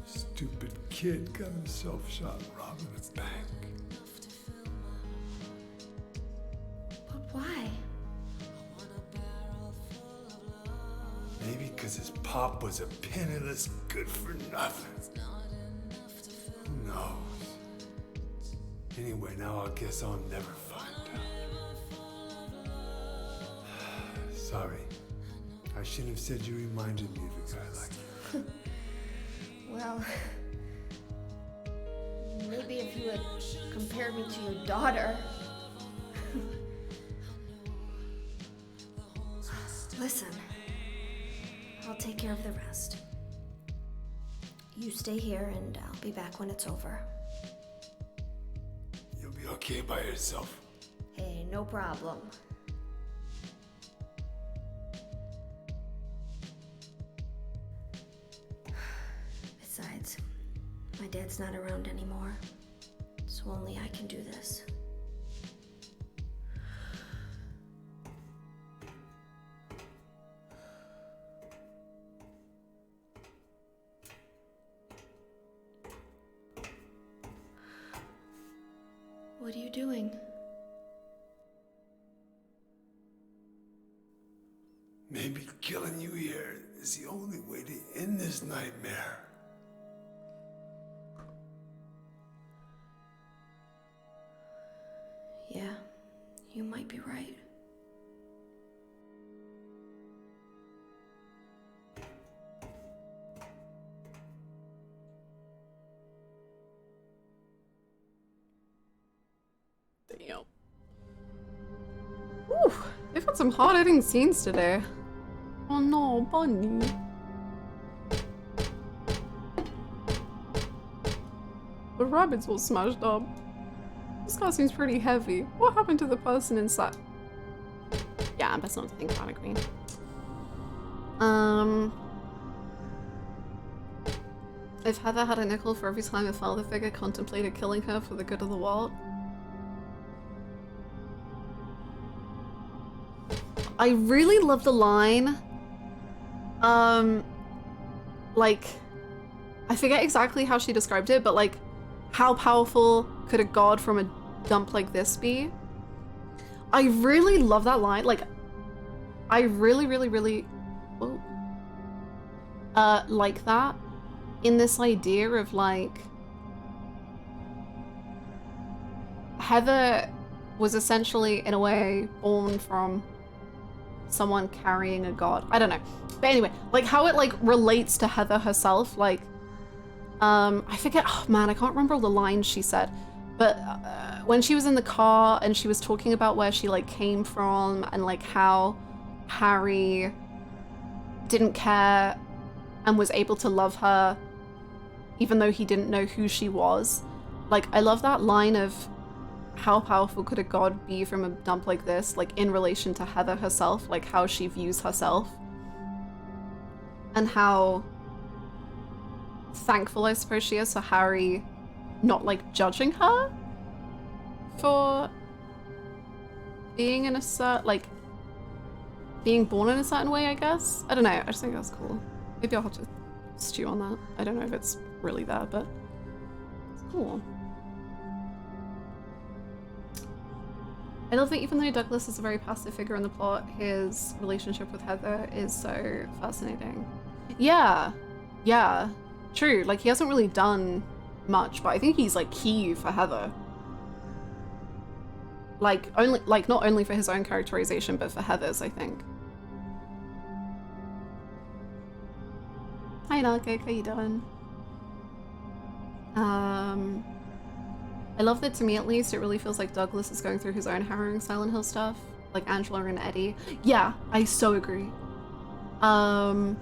Stupid kid got himself shot robbing a bank. But why? Maybe because his pop was a penniless good-for-nothing. Who knows? Anyway, now I guess I'll never find out. Sorry. I shouldn't have said you reminded me of a guy like you. Well, maybe if you had compared me to your daughter. Listen, I'll take care of the rest. You stay here and I'll be back when it's over. You'll be okay by yourself. Hey, no problem. Besides, my dad's not around anymore, so only I can do this. What are you doing? Maybe killing you here is the only way to end this nightmare. Yeah, you might be right. Damn. Whew, they've got some hard-hitting scenes today. Oh no, Bunny. The rabbit's all smashed up. This car seems pretty heavy. What happened to the person inside? Yeah, I'm best not to think about it, Green. If Heather had a nickel for every time a father figure contemplated killing her for the good of the world. I really love the line. Like, I forget exactly how she described it, but like, how powerful could a god from a dump like this be? I really love that line. Like, I really like that in this idea of like, Heather was essentially in a way born from someone carrying a god. I don't know. But anyway, like how it like relates to Heather herself, like I forget, oh man, I can't remember all the lines she said, but when she was in the car and she was talking about where she like came from and like how Harry didn't care and was able to love her even though he didn't know who she was. Like, I love that line of how powerful could a god be from a dump like this, like in relation to Heather herself, like how she views herself. And how thankful I suppose she is for Harry not like judging her for being in a certain, like, being born in a certain way, I guess. I don't know, I just think that's cool. Maybe I'll have to stew on that. I don't know if it's really there, but it's cool. I love that even though Douglas is a very passive figure in the plot, his relationship with Heather is so fascinating. Yeah, yeah, true. Like, he hasn't really done much, but I think he's like key for Heather. Like, only, like, not only for his own characterization, but for Heather's, I think. Hi, Nalgig, how you doing? I love that, to me at least, it really feels like Douglas is going through his own harrowing Silent Hill stuff, like Angela and Eddie. Yeah, I so agree. And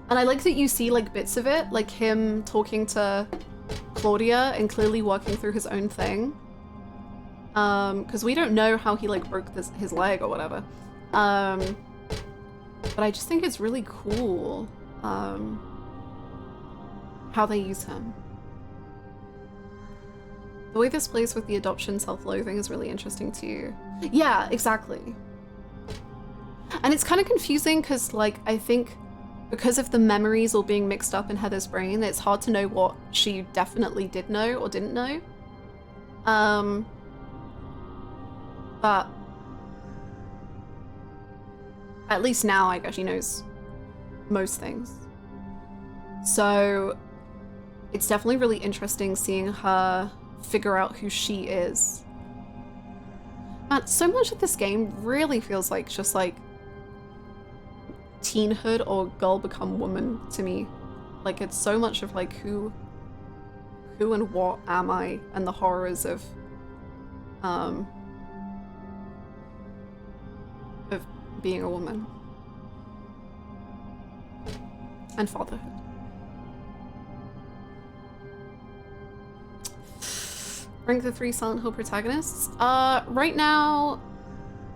I like that you see like bits of it, like him talking to Claudia and clearly working through his own thing. Because we don't know how he like broke his leg or whatever. But I just think it's really cool. How they use him. The way this plays with the adoption self-loathing is really interesting too. Yeah, exactly. And it's kind of confusing because, like, I think because of the memories all being mixed up in Heather's brain, it's hard to know what she definitely did know or didn't know. But at least now I guess she knows most things. So it's definitely really interesting seeing her figure out who she is. Man, so much of this game really feels like just like teenhood or girl become woman to me. Like, it's so much of like who and what am I, and the horrors of being a woman and fatherhood. Rank the 3 Silent Hill protagonists. Right now,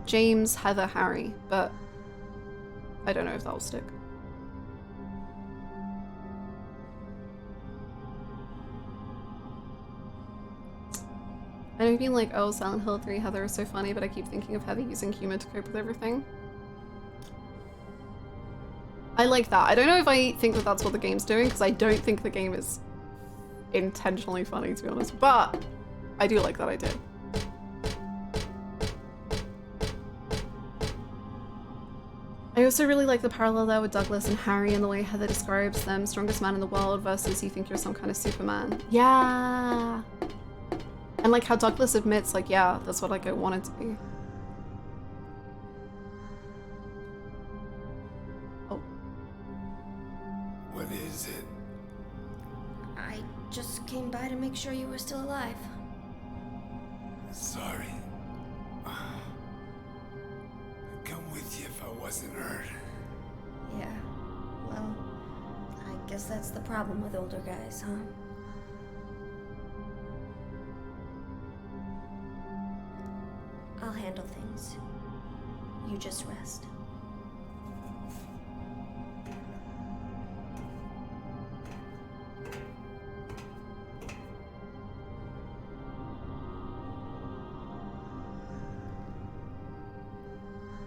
James, Heather, Harry, but I don't know if that'll stick. I know you've been like, oh, Silent Hill 3 Heather is so funny, but I keep thinking of Heather using humor to cope with everything. I like that. I don't know if I think that that's what the game's doing, because I don't think the game is intentionally funny, to be honest, but I do like that idea. I also really like the parallel there with Douglas and Harry and the way Heather describes them, strongest man in the world versus you think you're some kind of Superman. Yeah! And like how Douglas admits, like, yeah, that's what like I wanted to be. Oh. What is it? I just came by to make sure you were still alive. Sorry. I'd come with you if I wasn't hurt. Yeah, well, I guess that's the problem with older guys, huh? I'll handle things. You just rest.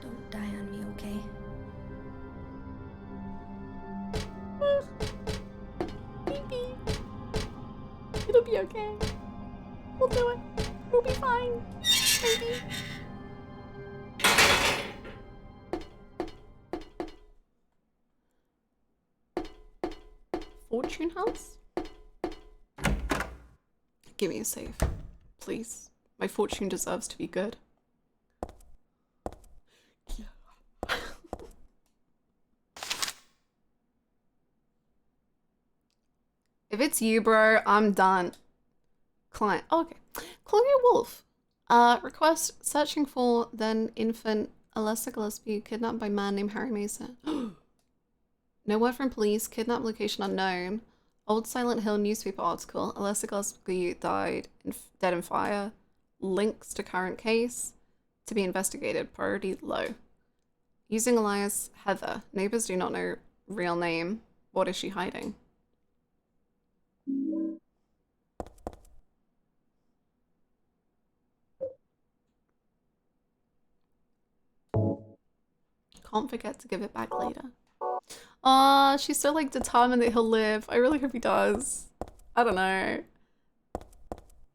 Don't die on me, okay? It'll be okay. We'll do it. We'll be fine. Maybe. Fortune house? Give me a save, please. My fortune deserves to be good. If it's you, bro, I'm done. Client. Oh, okay. Claudia Wolf. Request searching for then infant Alessa Gillespie kidnapped by man named Harry Mason. No word from police. Kidnap location unknown. Old Silent Hill newspaper article. Alyssa Gillespie died dead in fire. Links to current case. To be investigated. Priority low. Using alias Heather. Neighbors do not know real name. What is she hiding? Can't forget to give it back later. Aw, she's so like determined that he'll live. I really hope he does. I don't know.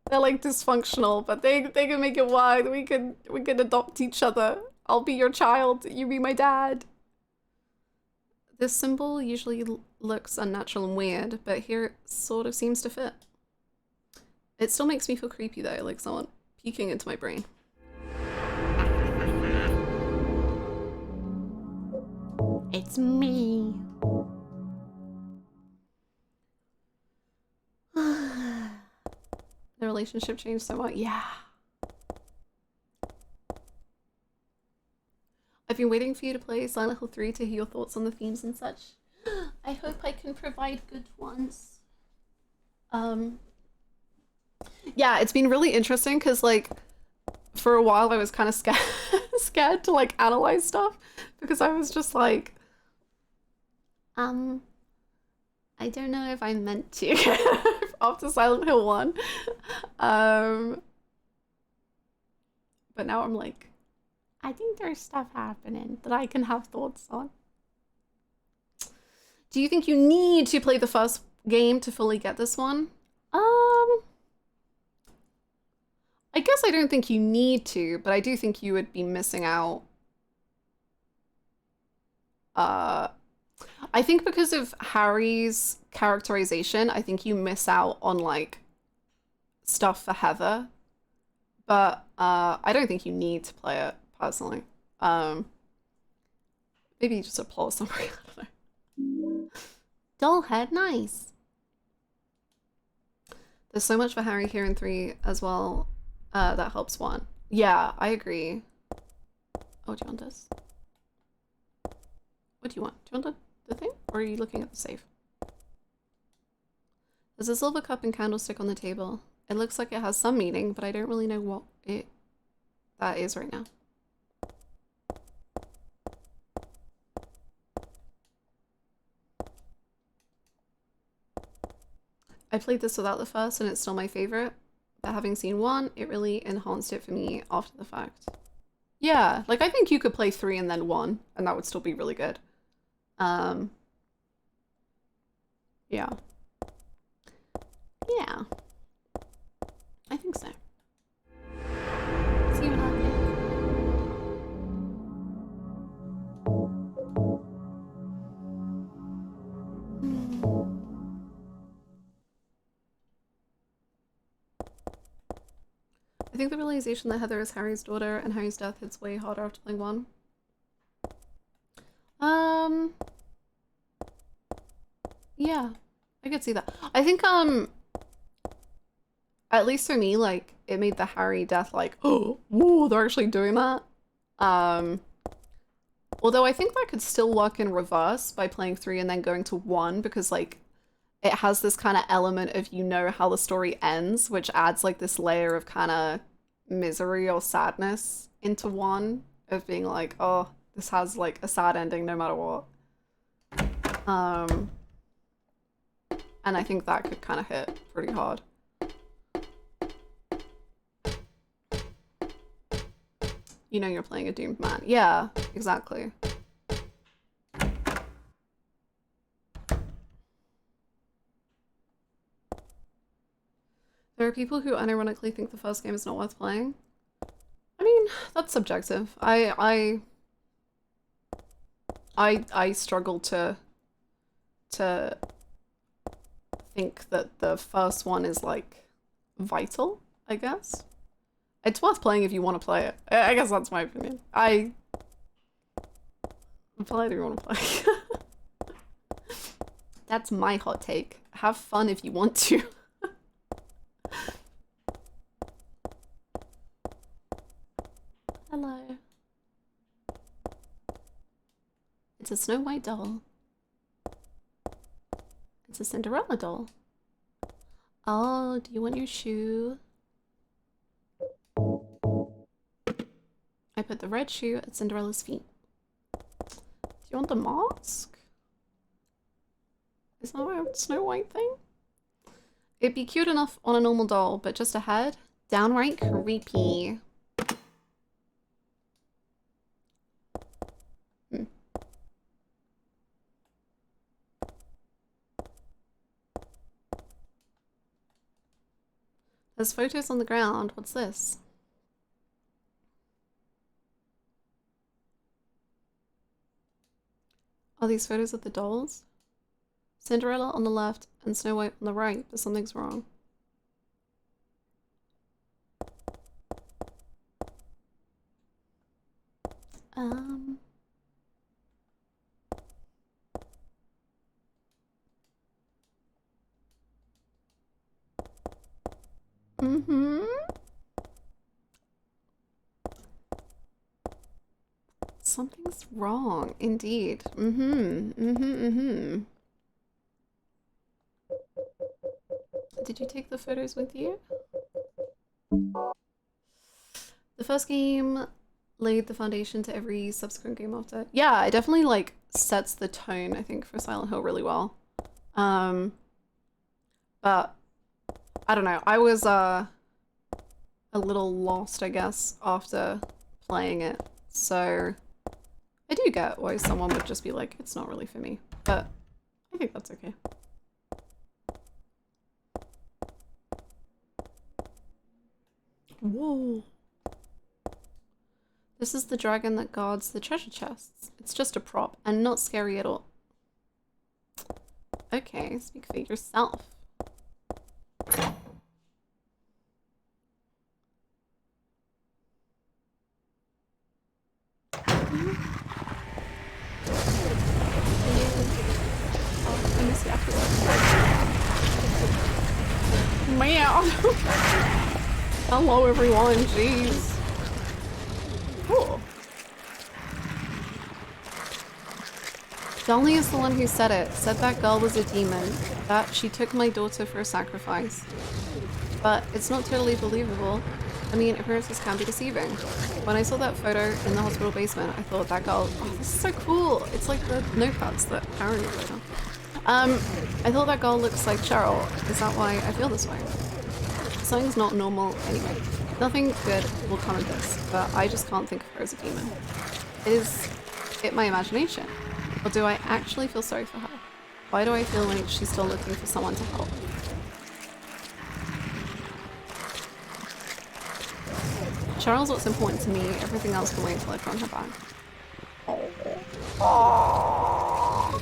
They're like dysfunctional, but they can make it work. We can adopt each other. I'll be your child, you be my dad. This symbol usually looks unnatural and weird, but here it sort of seems to fit. It still makes me feel creepy though, like someone peeking into my brain. It's me. The relationship changed so much. Yeah. I've been waiting for you to play Silent Hill 3 to hear your thoughts on the themes and such. I hope I can provide good ones. Yeah, it's been really interesting because like for a while I was kind of scared to like analyze stuff because I was just like I don't know if I'm meant to after Silent Hill 1. But now I'm like, I think there's stuff happening that I can have thoughts on. Do you think you need to play the first game to fully get this one? I guess I don't think you need to, but I do think you would be missing out. I think because of Harry's characterization, I think you miss out on like stuff for Heather. But I don't think you need to play it personally. Maybe just a plot summary. I don't know. Doll head, nice. There's so much for Harry here in 3 as well. That helps 1. Yeah, I agree. Oh, do you want this? What do you want? Do you want the thing? Or are you looking at the safe? There's a silver cup and candlestick on the table. It looks like it has some meaning, but I don't really know what that is right now. I played this without the first and it's still my favorite, but having seen 1, it really enhanced it for me after the fact. Yeah, like I think you could play 3 and then 1 and that would still be really good. Yeah. Yeah. I think so. See what I think. I think the realization that Heather is Harry's daughter and Harry's death hits way harder after playing 1. Yeah, I could see that. I think, at least for me, like, it made the Harry death like, oh, whoa, they're actually doing that. Although I think that could still work in reverse by playing 3 and then going to 1 because, like, it has this kind of element of you know how the story ends, which adds, like, this layer of kind of misery or sadness into 1 of being like, oh, this has, like, a sad ending no matter what. And I think that could kind of hit pretty hard. You know you're playing a doomed man. Yeah, exactly. There are people who unironically think the first game is not worth playing. I mean, that's subjective. I struggle to think that the first one is like vital, I guess. It's worth playing if you want to play it. I guess that's my opinion. Play it if you want to play. That's my hot take. Have fun if you want to. Hello. It's a Snow White doll. It's a Cinderella doll. Oh, do you want your shoe? I put the red shoe at Cinderella's feet. Do you want the mask? Is that a Snow White thing? It'd be cute enough on a normal doll, but just a head? Downright creepy. There's photos on the ground. What's this? Are these photos of the dolls? Cinderella on the left and Snow White on the right, but something's wrong. Something's wrong, indeed. Did you take the photos with you? The first game laid the foundation to every subsequent game after. Yeah, it definitely like sets the tone, I think, for Silent Hill really well. But I don't know. I was a little lost, I guess, after playing it. So I do get why someone would just be like, it's not really for me. But I think that's okay. Whoa. This is the dragon that guards the treasure chests. It's just a prop and not scary at all. Okay, speak for yourself. Oh, I miss Yakuza. Man! Hello everyone, jeez. Cool. Stanley is the one who said it. Said that girl was a demon. That she took my daughter for a sacrifice. But it's not totally believable. I mean, appearances can be deceiving. When I saw that photo in the hospital basement, I thought that girl, oh, this is so cool. It's like the notepads that Karen wrote on. I thought that girl looks like Cheryl. Is that why I feel this way? Something's not normal anyway. Nothing good will come of this, but I just can't think of her as a demon. Is it my imagination? Or do I actually feel sorry for her? Why do I feel like she's still looking for someone to help? Cheryl's what's important to me. Everything else can wait until I put on her back. Oh.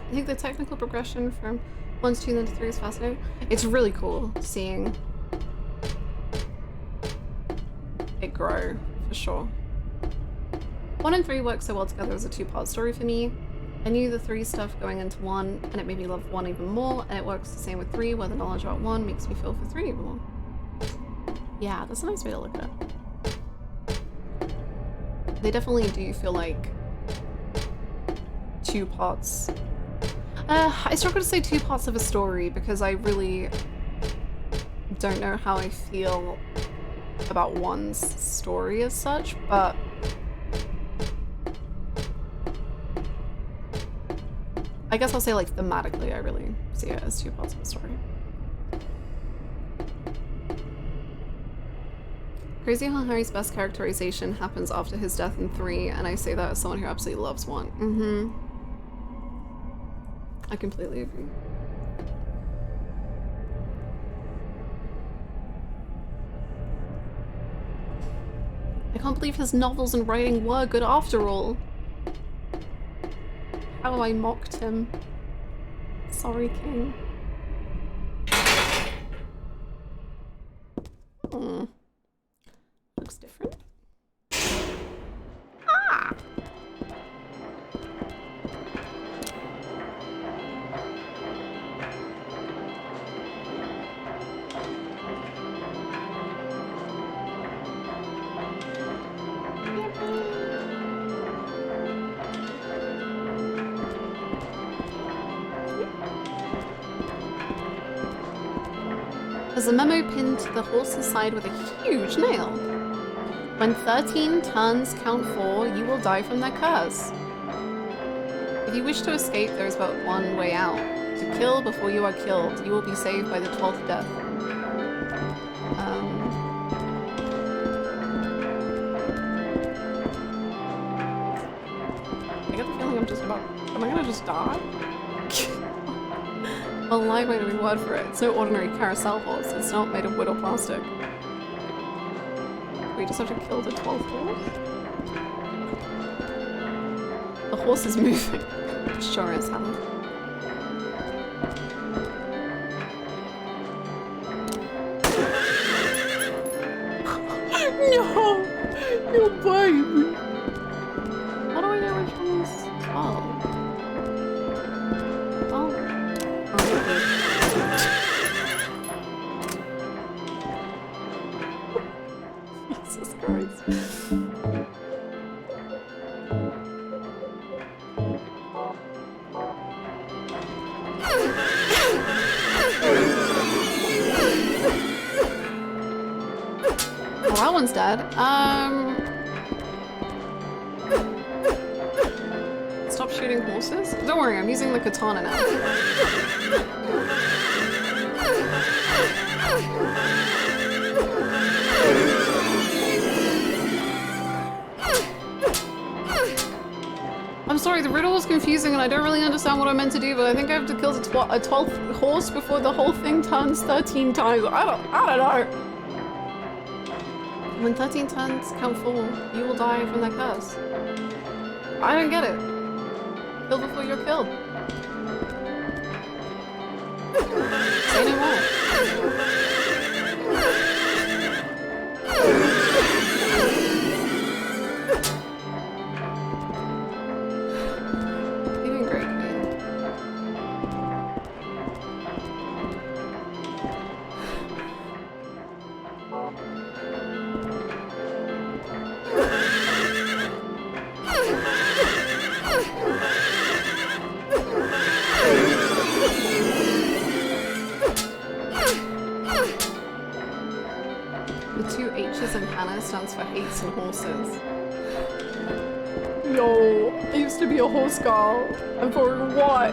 I think the technical progression from 1 to 2 then to 3 is fascinating. It's really cool seeing it grow, for sure. 1 and 3 work so well together as a 2-part story for me. I knew the 3 stuff going into 1, and it made me love 1 even more, and it works the same with 3, where the knowledge about 1 makes me feel for 3 even more. Yeah, that's a nice way to look at it. They definitely do feel like 2 parts. I struggle to say 2 parts of a story because I really don't know how I feel about 1's story as such, but I guess I'll say like thematically I really see it as 2 parts of a story. Crazy how Harry's best characterization happens after his death in 3, and I say that as someone who absolutely loves 1. I completely agree. I can't believe his novels and writing were good after all. How I mocked him. Sorry, King. Looks different. Ah! There's a memo pinned to the horse's side with a huge nail. When 13 turns count 4, you will die from their curse. If you wish to escape, there is but one way out. To kill before you are killed. You will be saved by the 12th death. I get the feeling I'm just about... Am I gonna just die? A lightweight word for it. It's no ordinary carousel horse. It's not made of wood or plastic. We just have to kill the 12th horse? The horse is moving. Sure is, Hannah. No! You baby! How do I know which one's 12? Jesus Christ. Well, that one's dead. Stop shooting horses? Don't worry, I'm using the katana now. I'm sorry, the riddle was confusing and I don't really understand what I'm meant to do, but I think I have to kill a 12th horse before the whole thing turns 13 times. I don't know. When 13 turns count 4, you will die from that curse. I don't get it. Kill before you're killed. Say no more. You're doing great, Queen. The 2 H's in Hannah stands for hates and horses. Yo, I used to be a horse girl. And for what?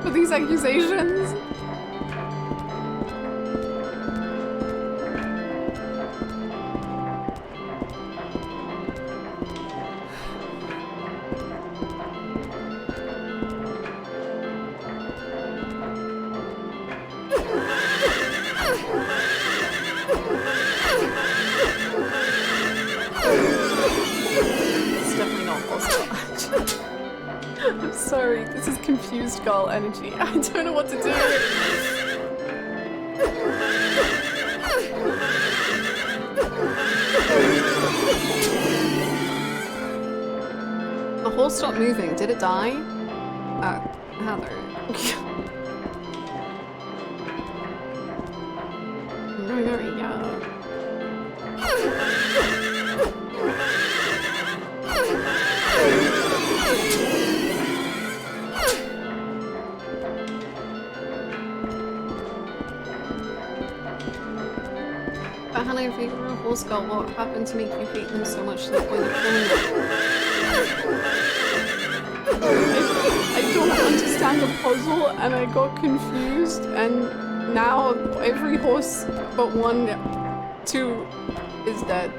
For these accusations? It's definitely not possible. I'm sorry, this is confused girl energy. I don't know what to do. The horse stopped moving. Did it die? Heather. But Hannah, if you were a horse girl, what happened to make you hate them so much to the point of killing them? I don't understand the puzzle and I got confused and now every horse but 2 is dead.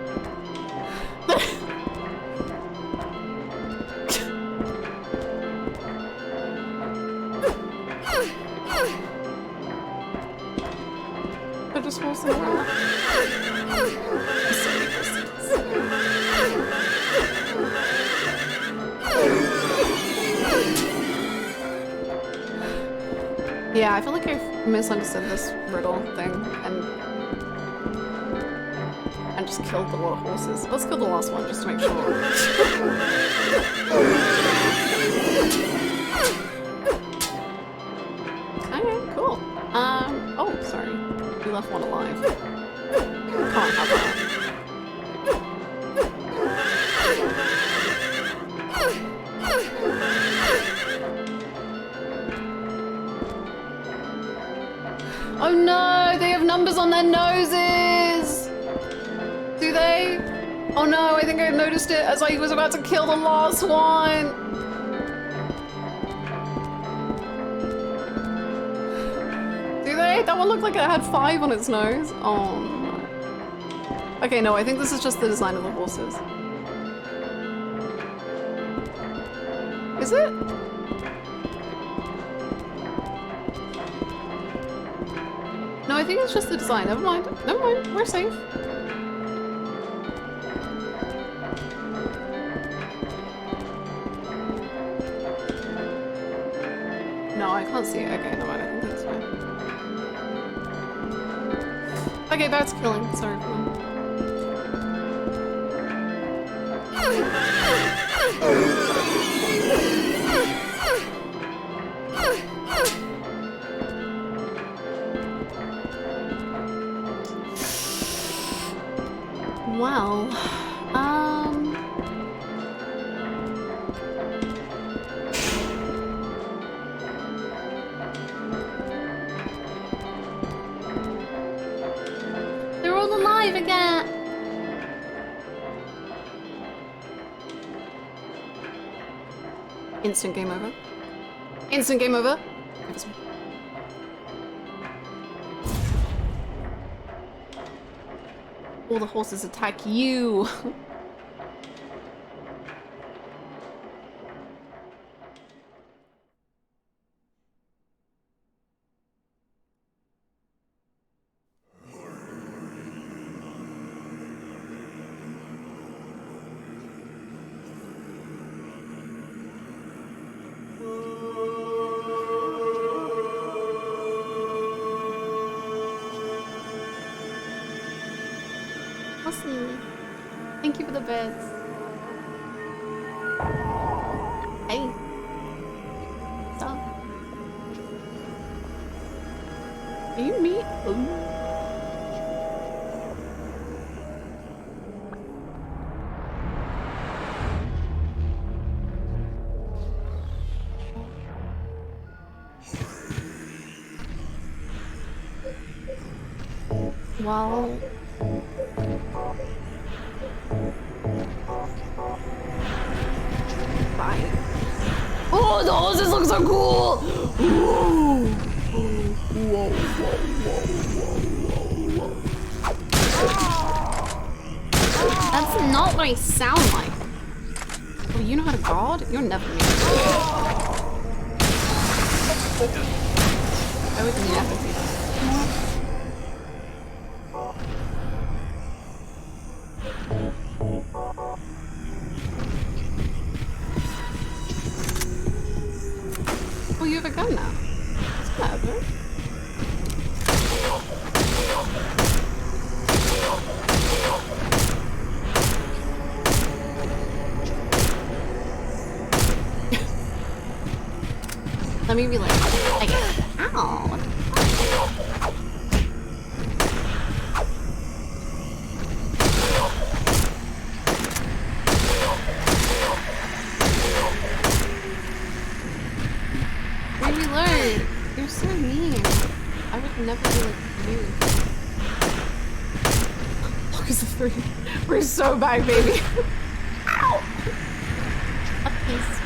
I just wasn't around. I'm sorry, horses. Yeah, I feel like I've misunderstood this riddle thing and just killed a lot of horses. Let's kill the last one just to make sure. Okay, cool. Oh, sorry. We left one alive. Can't have that. Oh no, they have numbers on their noses! Do they? Oh no, I think I noticed it as I was about to kill the last one! Do they? That one looked like it had 5 on its nose. Oh no. Okay, no, I think this is just the design of the horses. Is it? No, I think it's just the design. Never mind. Never mind. We're safe. No, I can't see it. Okay, never mind. I think that's fine. Okay, that's killing. Sorry, everyone. Well, they're all alive again. Instant game over. Instant game over. All the horses attack you. Thank you for the beds. Hey. Stop. Are you me? Ooh. Well. Oh, the horses look so cool! Whoa. Whoa, whoa. That's not what I sound like. Oh, you know how to guard? You're never me. I would never do that. Oh, you have a gun now. That's clever. Let me be like, I get it. Ow. Reload. You're so mean. I would never be like you. Look, it's a 3. We're so back, baby. Ow! A piece.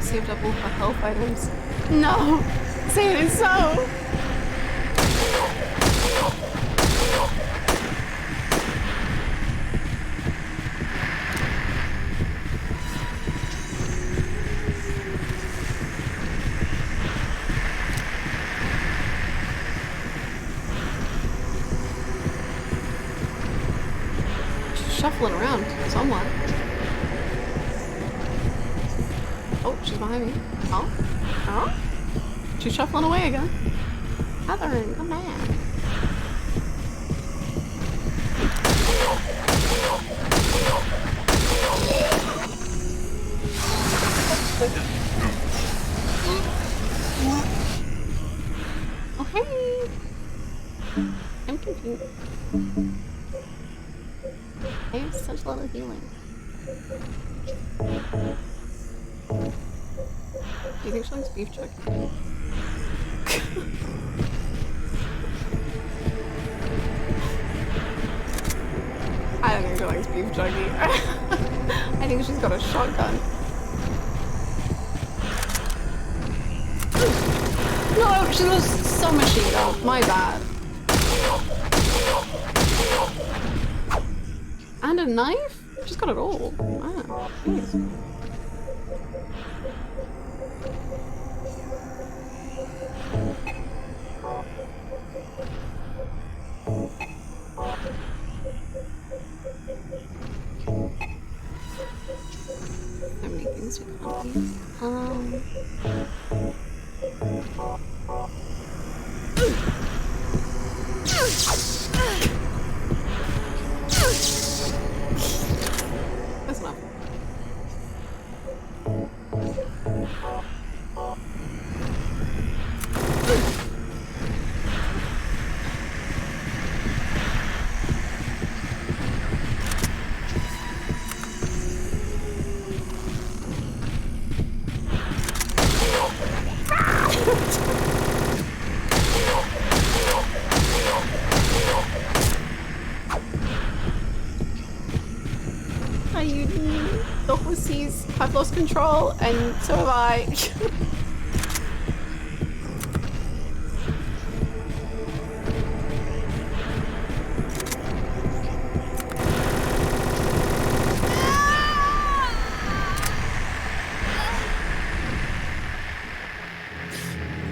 saved up all her health items. No! Say it is so! She's shuffling around somewhat. Oh, she's behind me. Oh? Oh? She's shuffling away again. Catherine, come back. Oh, hey! I'm confused. I have such little healing. Do you think she likes beef jerky? I don't think she likes beef jerky. I think she's got a shotgun. No, she was so machine gun. My bad. And a knife? She's got it all. Wow. Jeez. How many things we can't use? That's enough. The horsies have lost control, and so have I.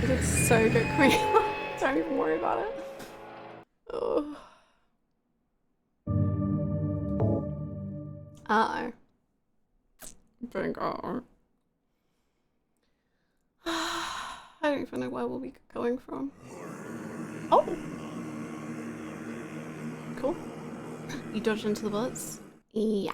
You did so good, Queen. Don't even worry about it. Oh. Uh-oh. Big R. I don't even know where we'll be going from. Oh! Cool. You dodged into the bullets? Yeah.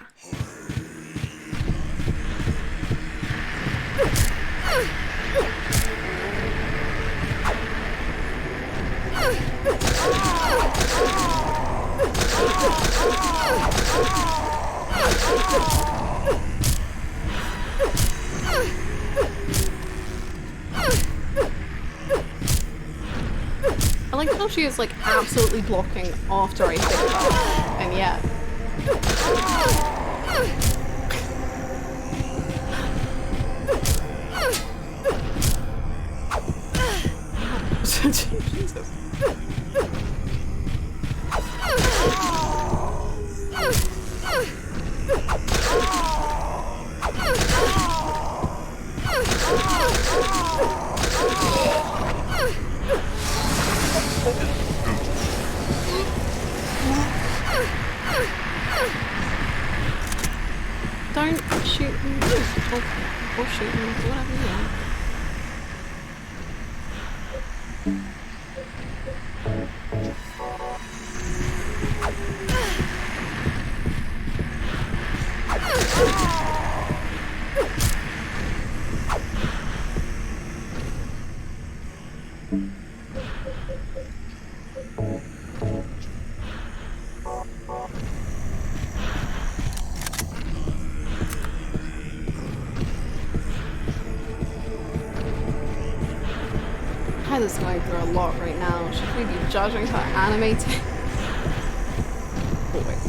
I like how she is like absolutely blocking after I hit her, and yet. Jesus. Don't shoot me. Or shoot me, whatever you want. Heather's going through a lot right now. Should we be judging her animating? Oh, wait.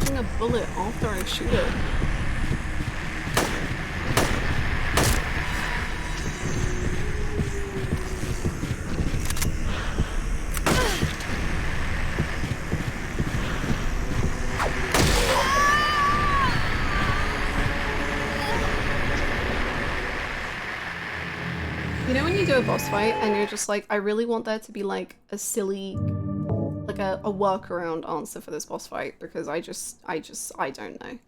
collecting a bullet after I shoot it. You know when you do a boss fight and you're just like, I really want there to be like a silly, like a workaround answer for this boss fight because I don't know.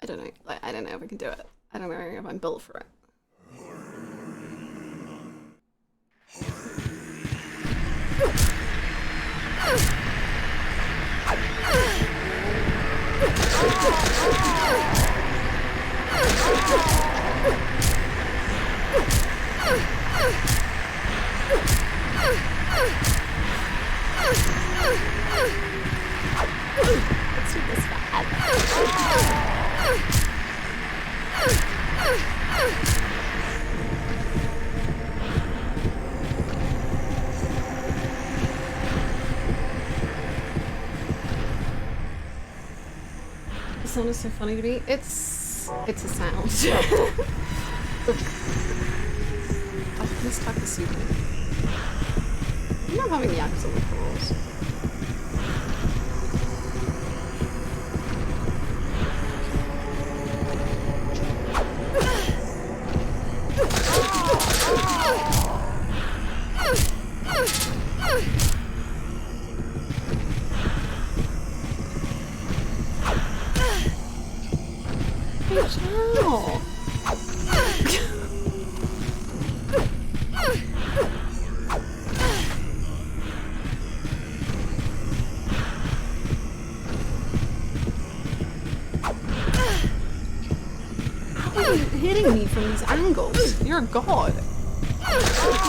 I don't know. Like, I don't know if I can do it. I don't know if I'm built for it. Let's do this bad. The sound is so funny to me. It's a sound. Oh, let's talk to Super. I'm not having Yakuza with girls. Ow. How are you hitting me from these angles? You're a god.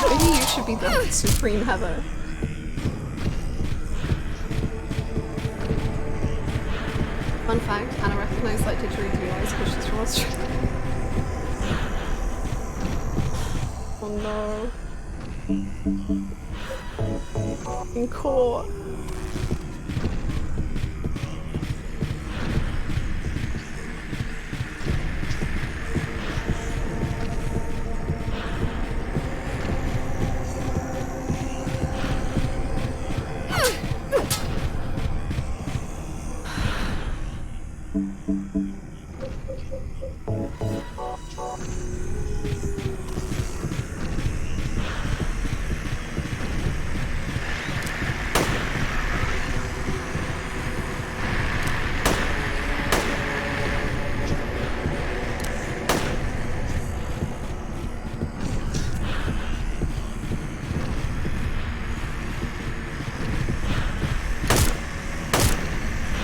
Maybe you should be the supreme Heather. Fun fact, Anna recognized that didgeridoo noise because she's from Australia. Oh no. In court.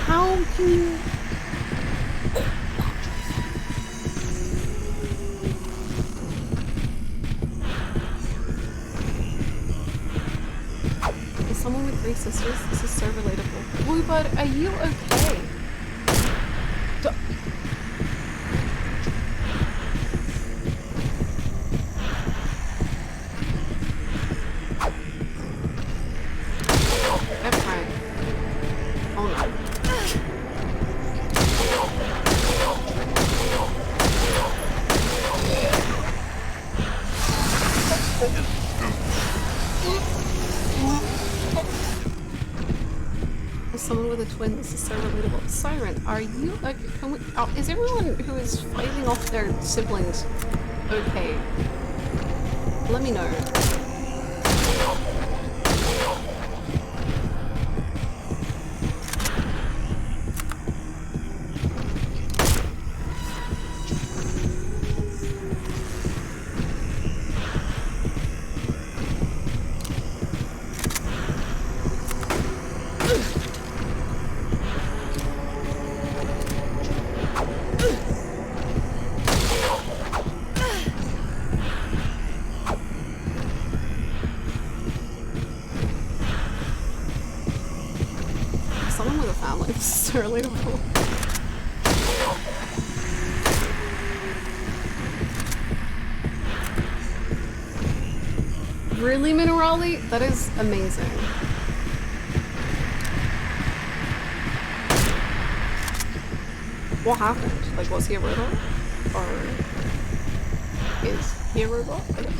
How can you... Is someone with 3 sisters? This is so relatable. Blue Bud, are you okay? I'm fine. Oh no. As someone with a twin, this is so relatable. Siren, are you like? Can we, is everyone who is fighting off their siblings okay? Let me know. Someone with a family, this is so relatable. Really, Minerali? That is amazing. What happened? Like, was he a robot? Or is he a robot? I guess.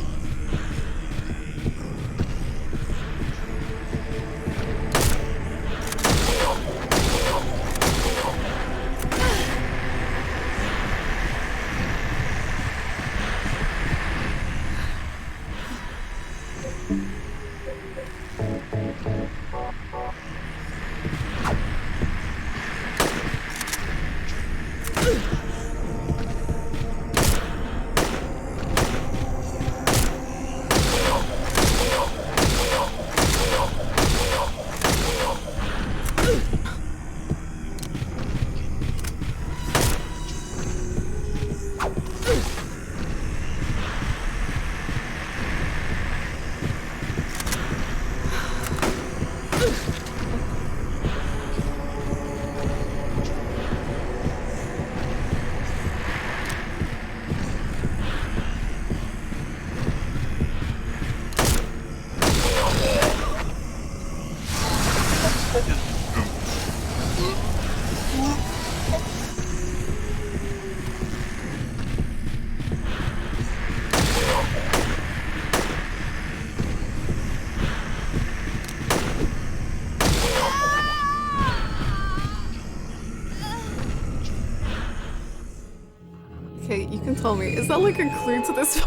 Okay, you can tell me. Is that like a clue to this?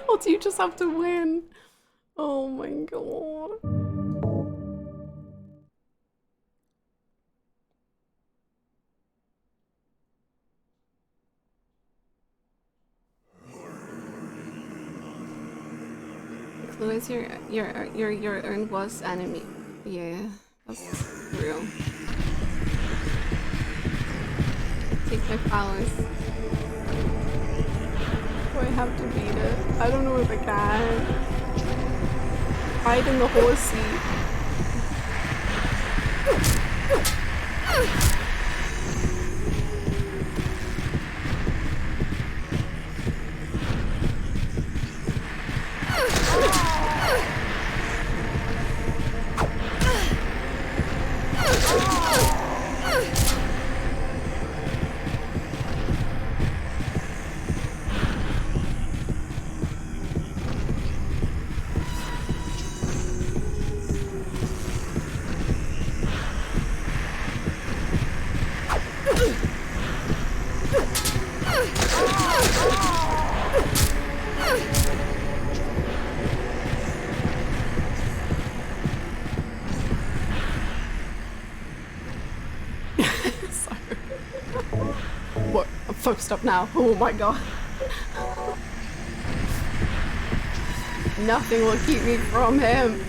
Or do you just have to win? Oh my god. The clue is your own worst enemy. Yeah, that's real. Take my powers. Do I have to beat it? I don't know if I can. Hide in the horse seat. What? I'm focused up now. Oh my god. Nothing will keep me from him.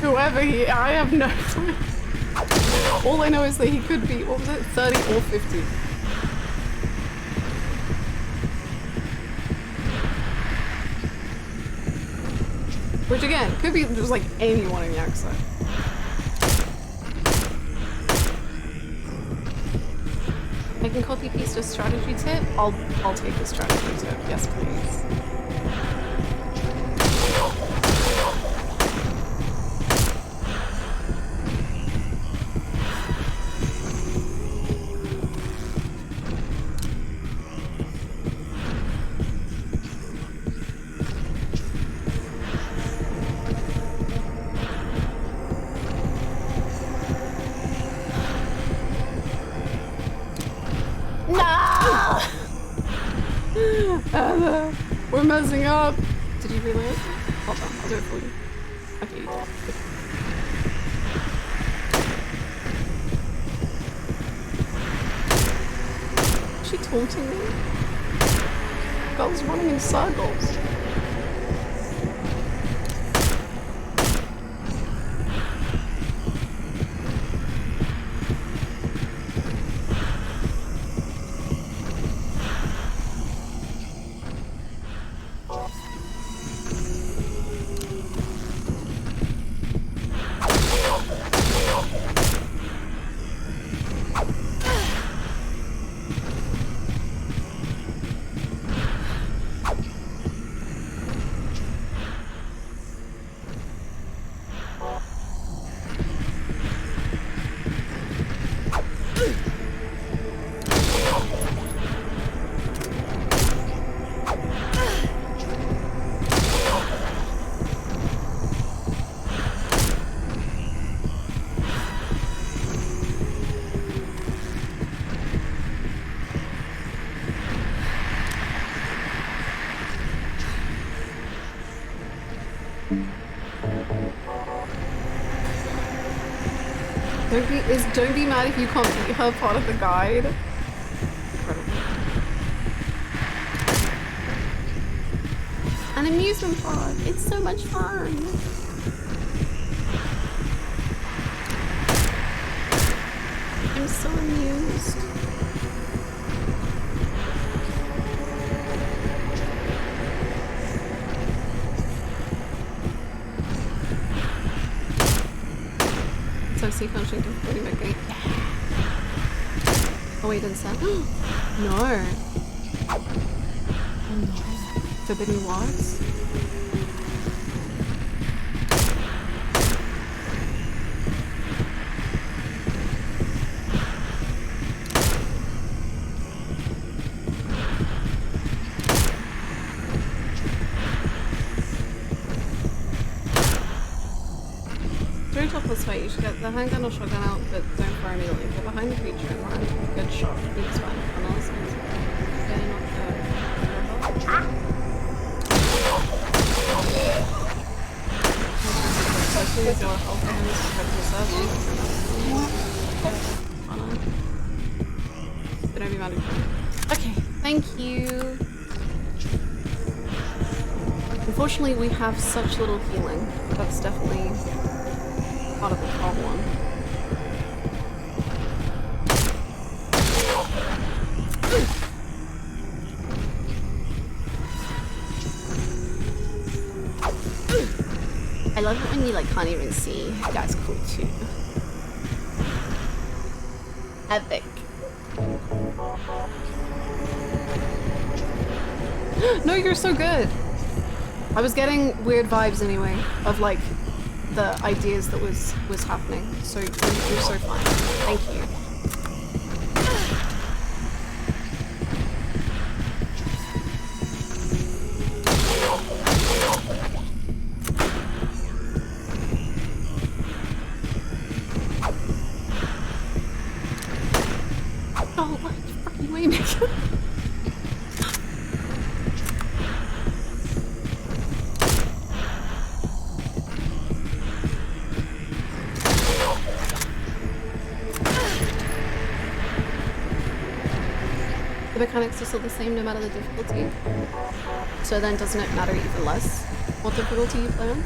Whoever he is, I have no clue. All I know is that he could be, what was it, 30 or 50. Which again, could be just like anyone in Yakuza. I can copy paste a strategy tip. I'll take the strategy tip. Yes, please. We're messing up. Did you reload? Hold on, I'll do it for you. Okay, you did. Is she taunting me? Girl's running in circles. Don't be mad if you can't beat her part of the guide. Incredible. An amusement park. It's so much fun. I'm so amused. So see functioning difficulty making. Oh wait, didn't sound. No. Oh no. Forbidden words? During top of this fight, you should get the handgun or shotgun out, but don't fire immediately. Get behind the creature and land a good shot. Beats fine. Analysis. Okay, not Okay, thank you. Unfortunately, we have such little healing. That's definitely part of the problem. I love it when you like can't even see. That's cool too. Epic. No, you're so good. I was getting weird vibes anyway of like the ideas that was happening. So you're so fine. Thank you. Oh, what fucking way, Nick? The mechanics are still the same no matter the difficulty. So then doesn't it matter even less what difficulty you play on?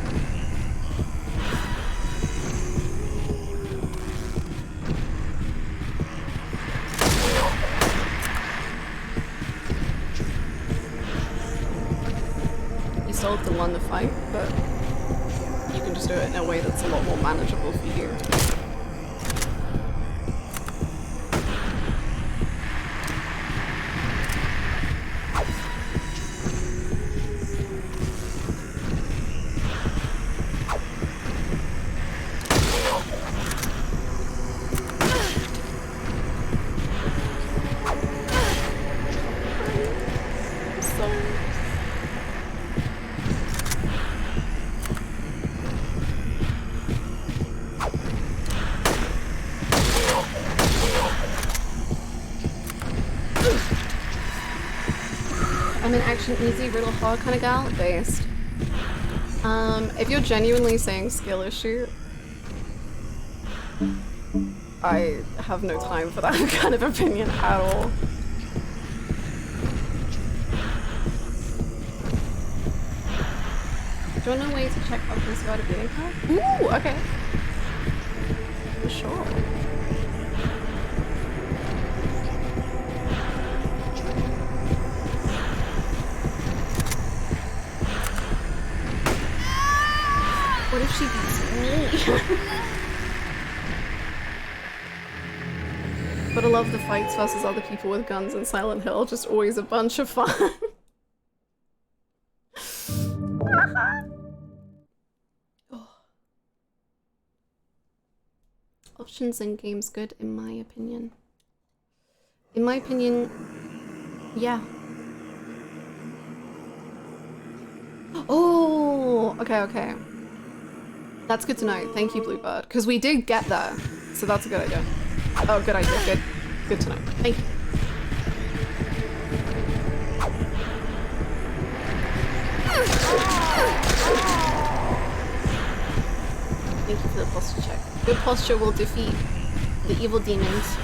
You still have to win the fight, but you can just do it in a way that's a lot more manageable for you. I'm an action easy, riddle hard kind of gal, based. If you're genuinely saying skill issue, I have no time for that kind of opinion at all. Do you want a way to check how close you are to beating her? Ooh, okay. For sure. What if she beats me? But I love the fights versus other people with guns in Silent Hill, just always a bunch of fun. Oh. Options in games good, in my opinion. In my opinion, yeah. Oh, okay. That's good to know. Thank you, Bluebird. Because we did get there. So that's a good idea. Oh, good idea. Good to know. Thank you. Thank you for the posture check. Good posture will defeat the evil demons.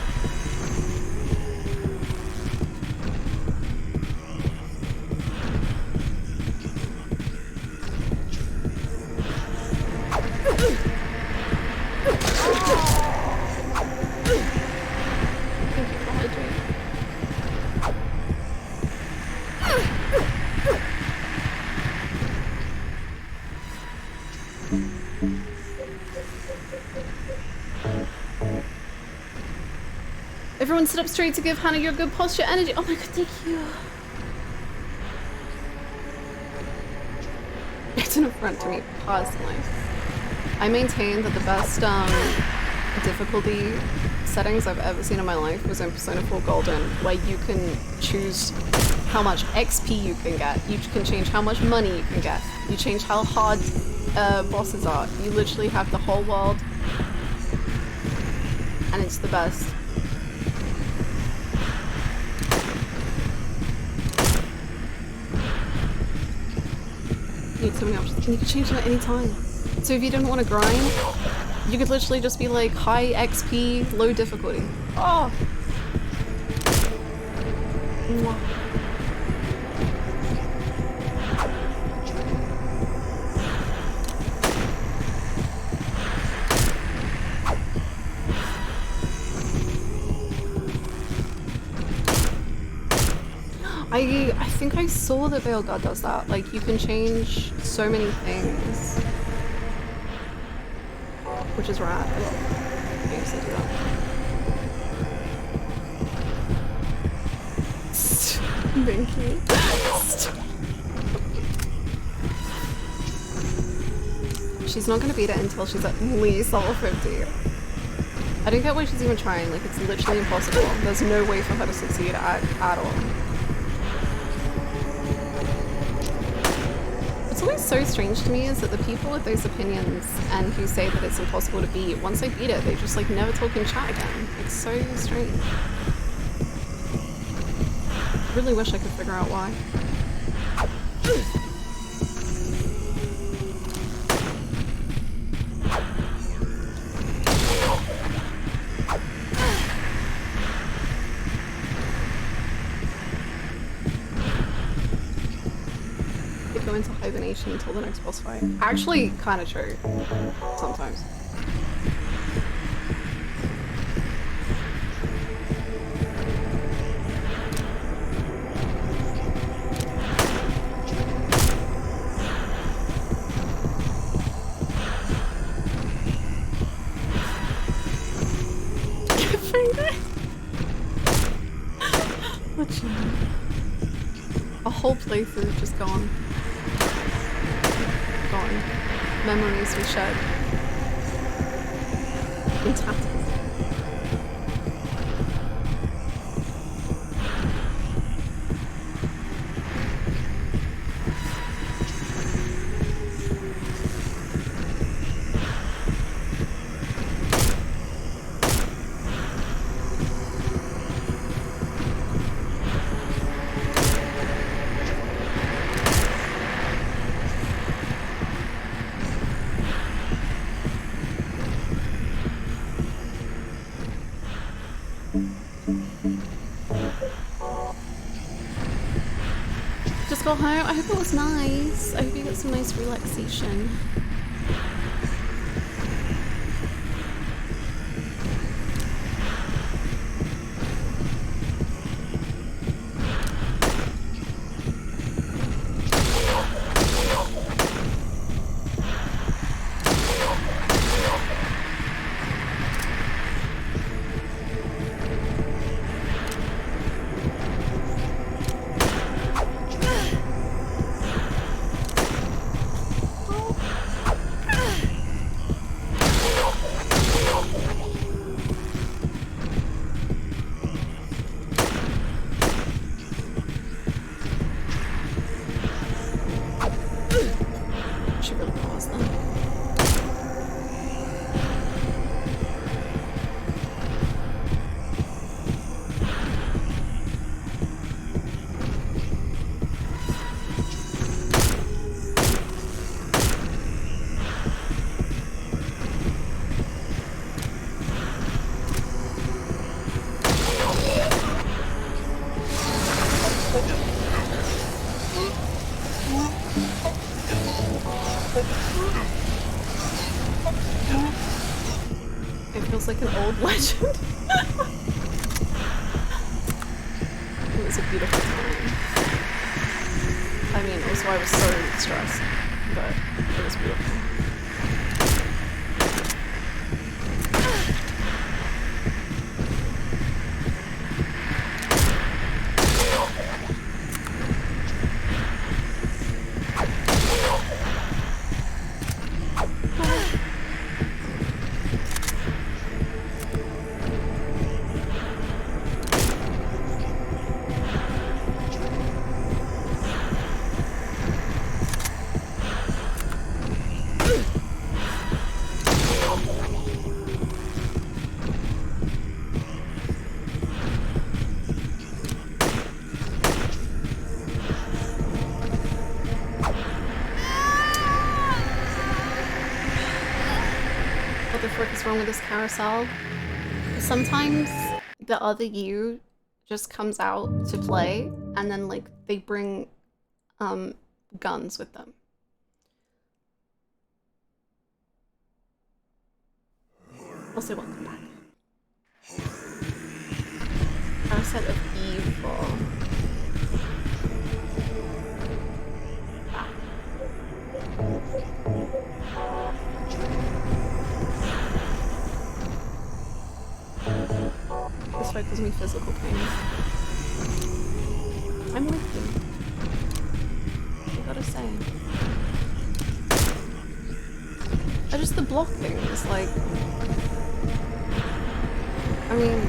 Everyone sit up straight to give Hannah your good posture energy. Oh my god, thank you. It's an affront to me personally. I maintain that the best difficulty settings I've ever seen in my life was in Persona 4 Golden, where you can choose how much XP you can get, you can change how much money you can get, you change how hard bosses are. You literally have the whole world, and it's the best. You need so many options, and you can change them at any time. So if you didn't want to grind, you could literally just be like high XP, low difficulty. Oh! Mwah. I think I saw that Veil God does that. Like, you can change so many things. Which is rad. I love games that do that. Thank you. She's not gonna beat it until she's at least level 50. I don't get why she's even trying. Like, it's literally impossible. There's no way for her to succeed at all. What's always so strange to me is that the people with those opinions and who say that it's impossible to beat, once they beat it, they just like never talk in chat again. It's so strange. I really wish I could figure out why. Into hibernation until the next boss fight. Actually, kind of true. Sometimes. What's your name? A whole playthrough just gone. Memories we shared in tatters. Home. I hope it was nice. I hope you got some nice relaxation. like an old legend. It was a beautiful time. I mean, also I was so stressed, but it was beautiful. Wrong with this carousel. Sometimes the other you just comes out to play and then like they bring guns with them. Also welcome back. Carousel of evil. This fight gives me physical pain. I'm with you. I gotta say. Just the block thing is like... I mean...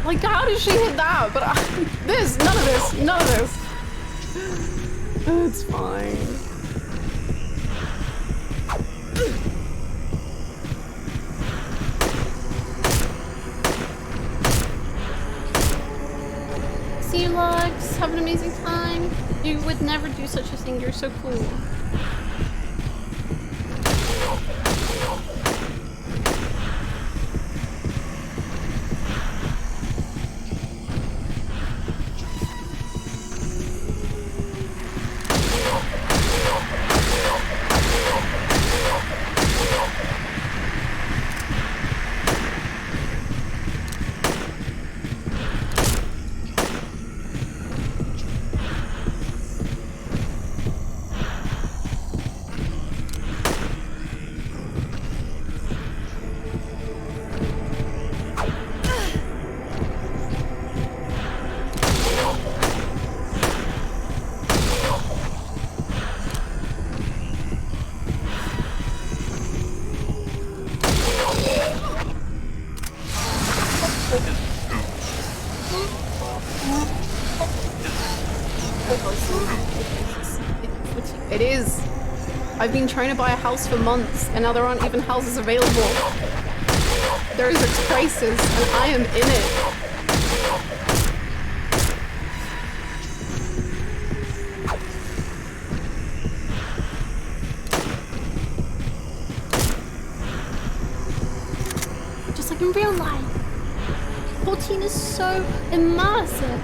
Like, how did she hit that? But none of this. It's fine. See you, Lux. Have an amazing time. You would never do such a thing. You're so cool. It is. I've been trying to buy a house for months and now there aren't even houses available. There is a crisis and I am in it. Just like in real life. 14 is so immersive.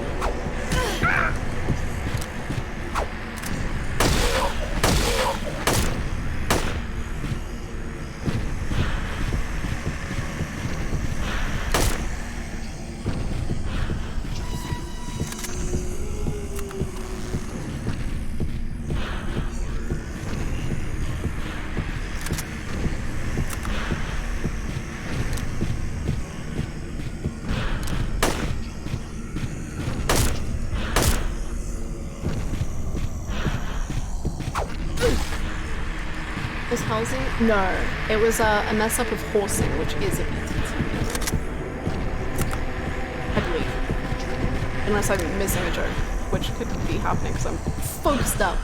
No, it was a mess up of horsing, which is a BTT. I believe. Unless I'm missing a joke, which could be happening because I'm focused up.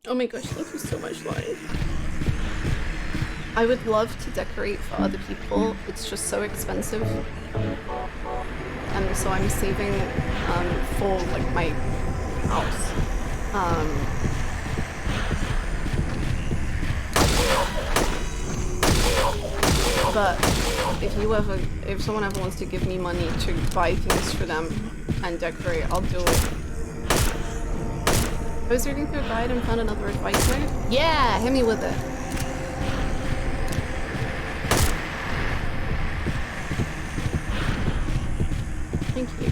Oh my gosh, thank you so much, Lauren. I would love to decorate for other people. It's just so expensive. And so I'm saving for like my house. But if someone ever wants to give me money to buy things for them and decorate, I'll do it. I was reading through a guide and found another advice note. Yeah, hit me with it. Thank you.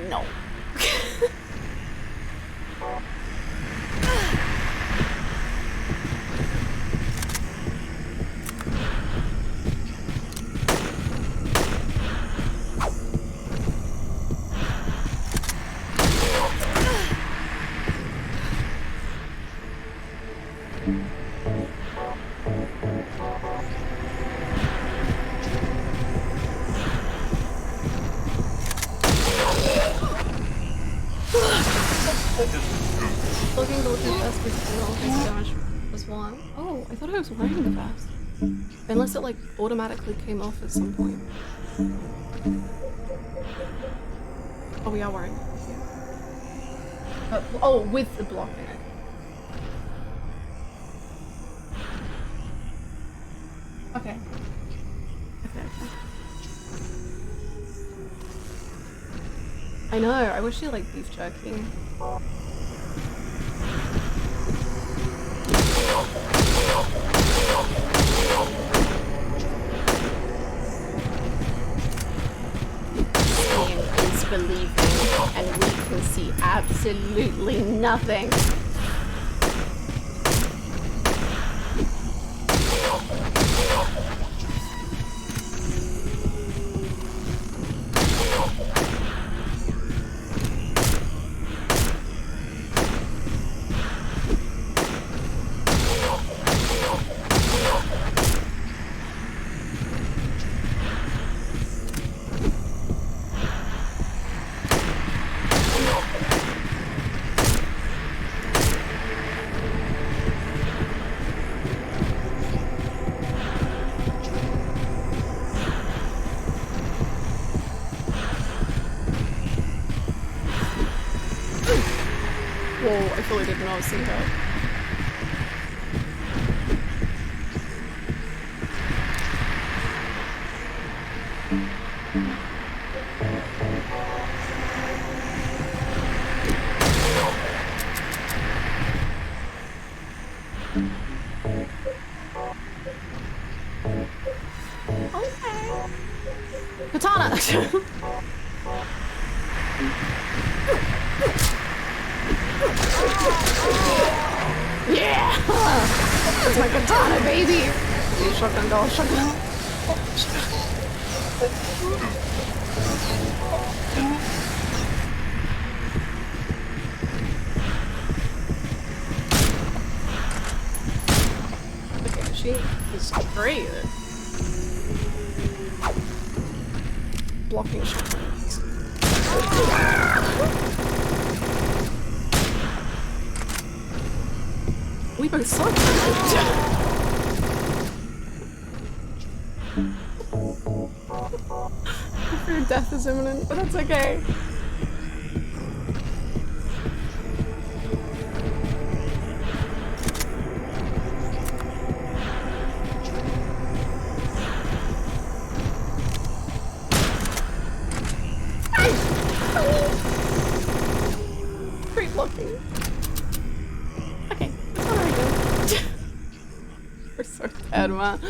No. I thought I was wearing the vest. Unless it like automatically came off at some point. Oh, we are wearing it. Oh, with the block in it. Okay. Okay. I know, I wish you like beef jerky. Seeing is believing, and we can see absolutely nothing. Whoa, I fully didn't know I was seeing that. Okay. Katana! Yeah! That's my katana, baby! Shotgun doll, shotgun. Okay, she is great at blocking shots. We both suck. Your death is imminent, but that's okay. Great blocking. Okay, that's all right then. We're so dead, man.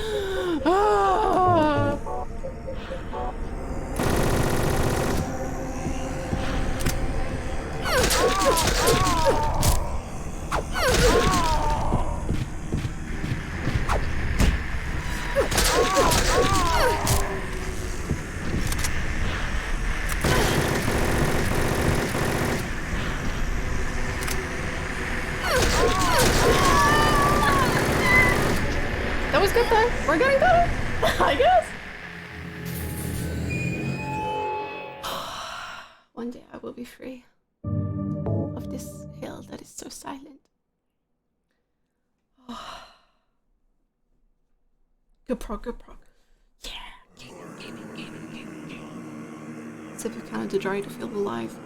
Ah! That was good though. We're getting better, I guess. One day I will be free of this hill that is so silent. Good prog, good prog. Yeah. Sip of Canada Dry to feel alive.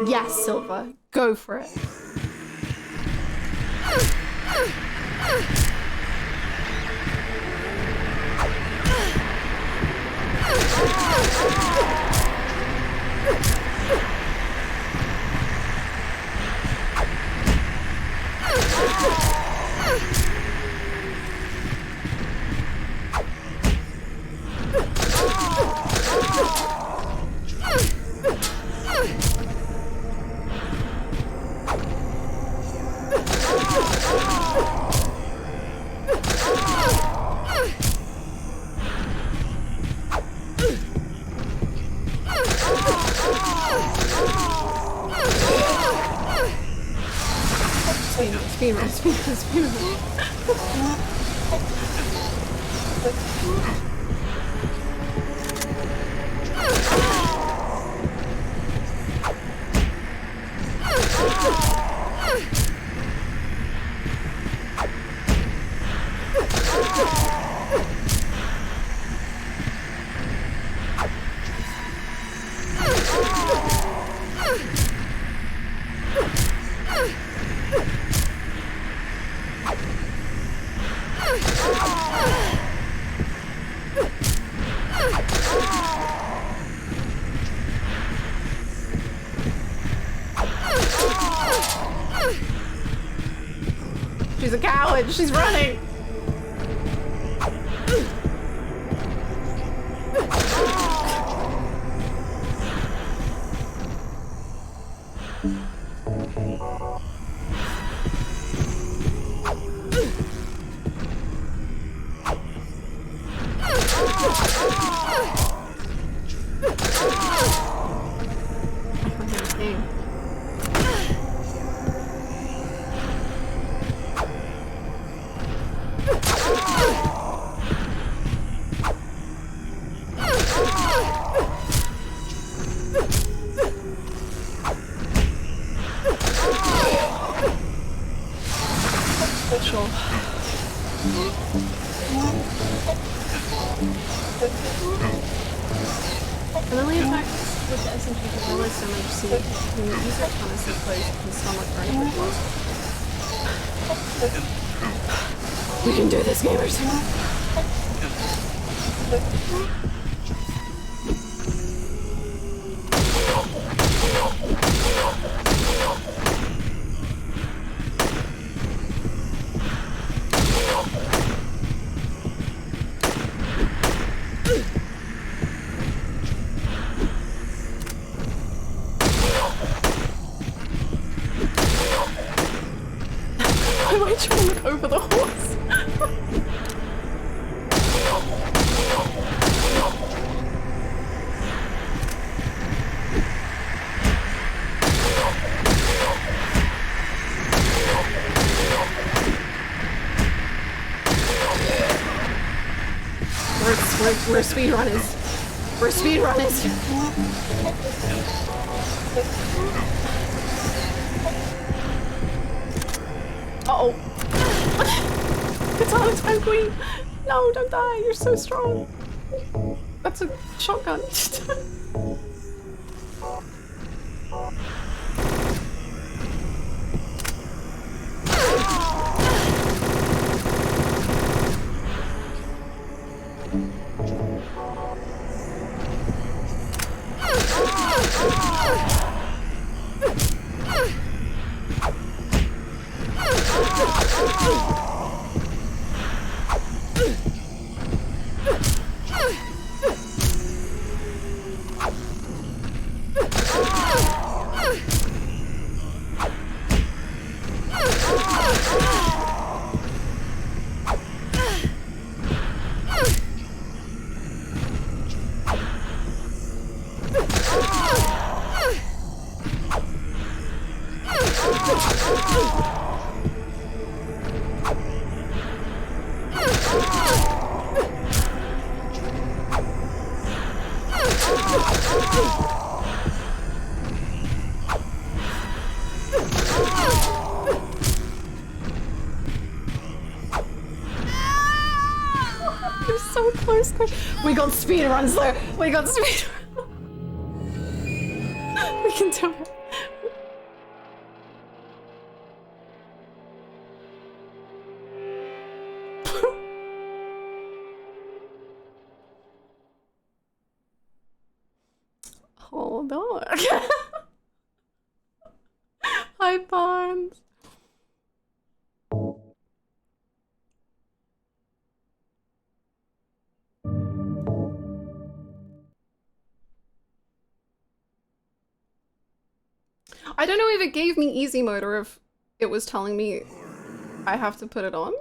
Yes, Silva, go for it. Speed run. She's a coward. She's running. We can do this, gamers. over the horse. We're speedrunners. We're speedrunners. Uh-oh. Katana time queen. No, don't die. You're so strong. That's a shotgun. We got speedruns there. We got speedruns. We can do it. Hold on. Hi, Barnes. I don't know if it gave me easy mode or if it was telling me I have to put it on.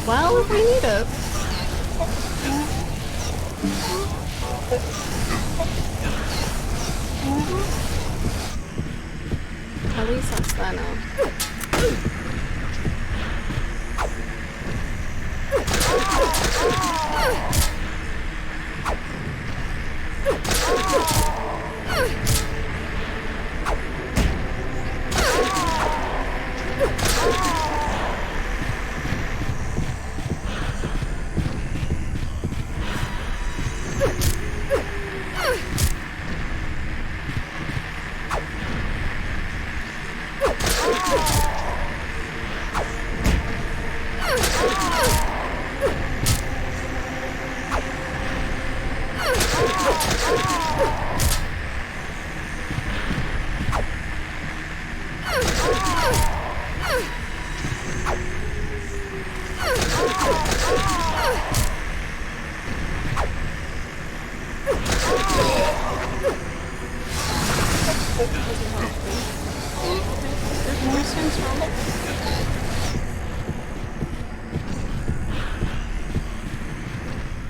Well, if we need it. At least that's that now.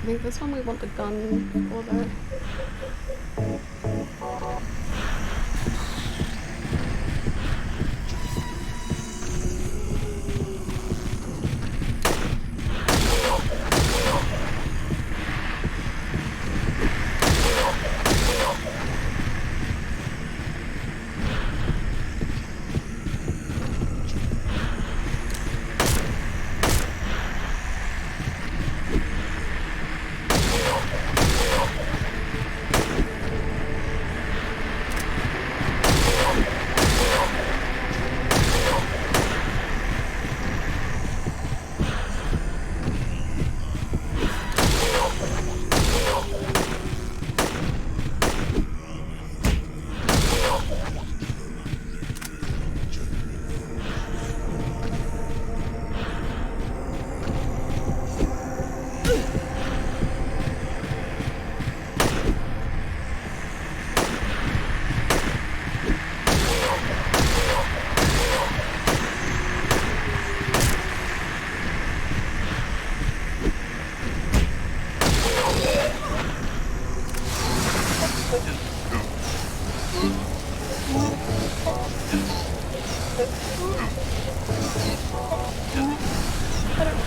I think this one we want the gun for though.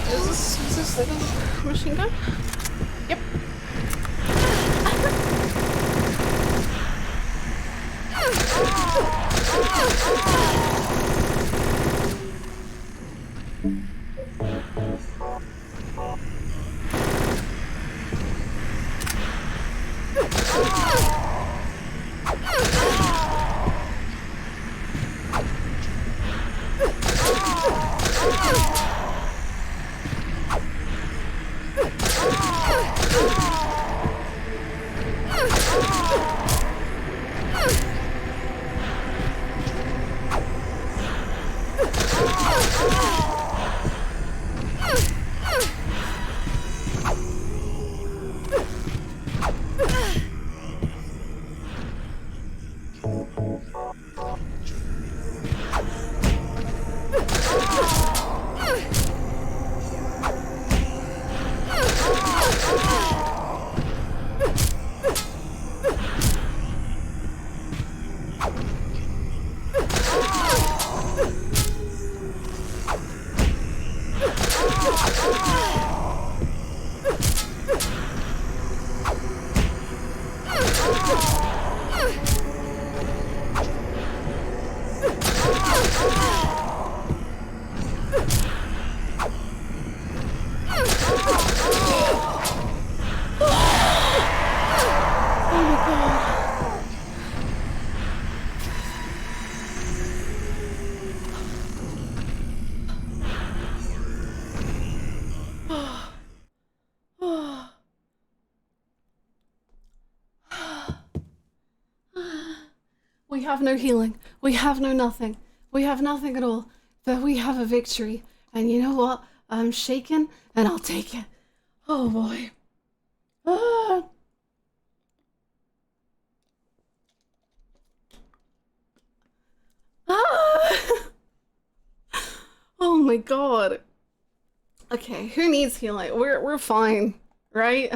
Is this the machine gun? Yep. We have no healing. We have no nothing. We have nothing at all. But we have a victory. And you know what? I'm shaken and I'll take it. Oh boy. Ah. Ah. Oh my god. Okay, who needs healing? We're fine, right?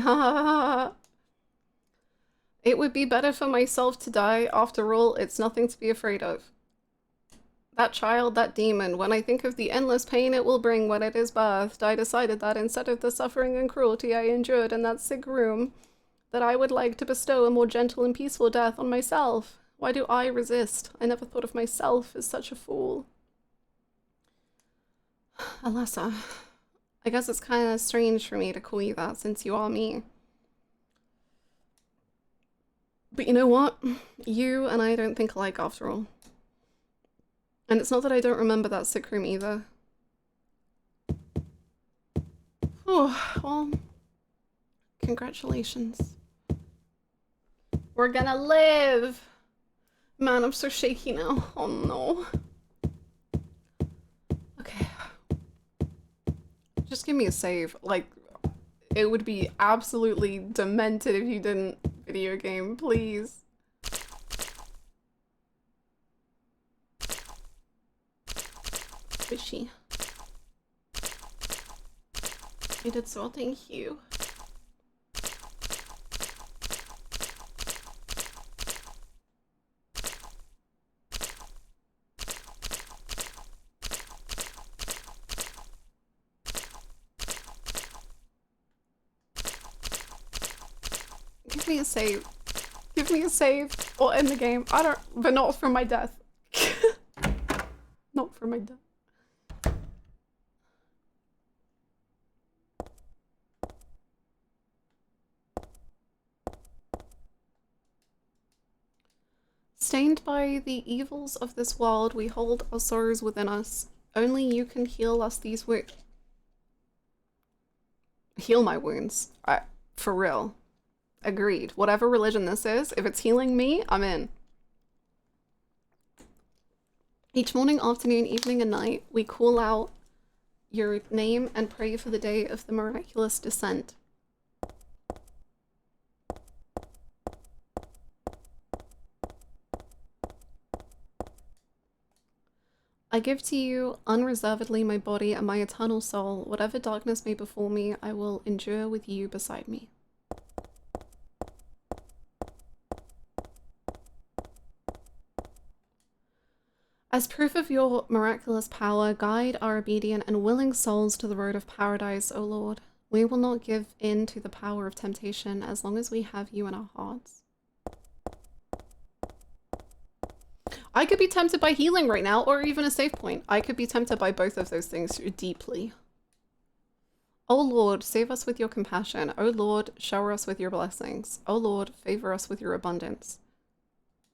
It would be better for myself to die. After all, it's nothing to be afraid of. That child, that demon, when I think of the endless pain it will bring when it is birthed, I decided that instead of the suffering and cruelty I endured in that sick room, that I would like to bestow a more gentle and peaceful death on myself. Why do I resist? I never thought of myself as such a fool. Alessa, I guess it's kind of strange for me to call you that since you are me. But you know what? You and I don't think alike after all. And it's not that I don't remember that sick room either. Oh, well, congratulations. We're gonna live! Man, I'm so shaky now. Oh no. Okay. Just give me a save. Like, it would be absolutely demented if you didn't. Video game, please. Fishy. I did so, thank you. me a save. Give me a save or end the game. I don't, but not from my death. Not from my death. Stained by the evils of this world, we hold our sorrows within us. Only you can heal us these wounds. Heal my wounds. For real. Agreed. Whatever religion this is, if it's healing me, I'm in. Each morning, afternoon, evening, and night, we call out your name and pray for the day of the miraculous descent. I give to you unreservedly my body and my eternal soul. Whatever darkness may befall me, I will endure with you beside me. As proof of your miraculous power, guide our obedient and willing souls to the road of paradise, O Lord. We will not give in to the power of temptation as long as we have you in our hearts. I could be tempted by healing right now, or even a save point. I could be tempted by both of those things deeply. O Lord, save us with your compassion. O Lord, shower us with your blessings. O Lord, favor us with your abundance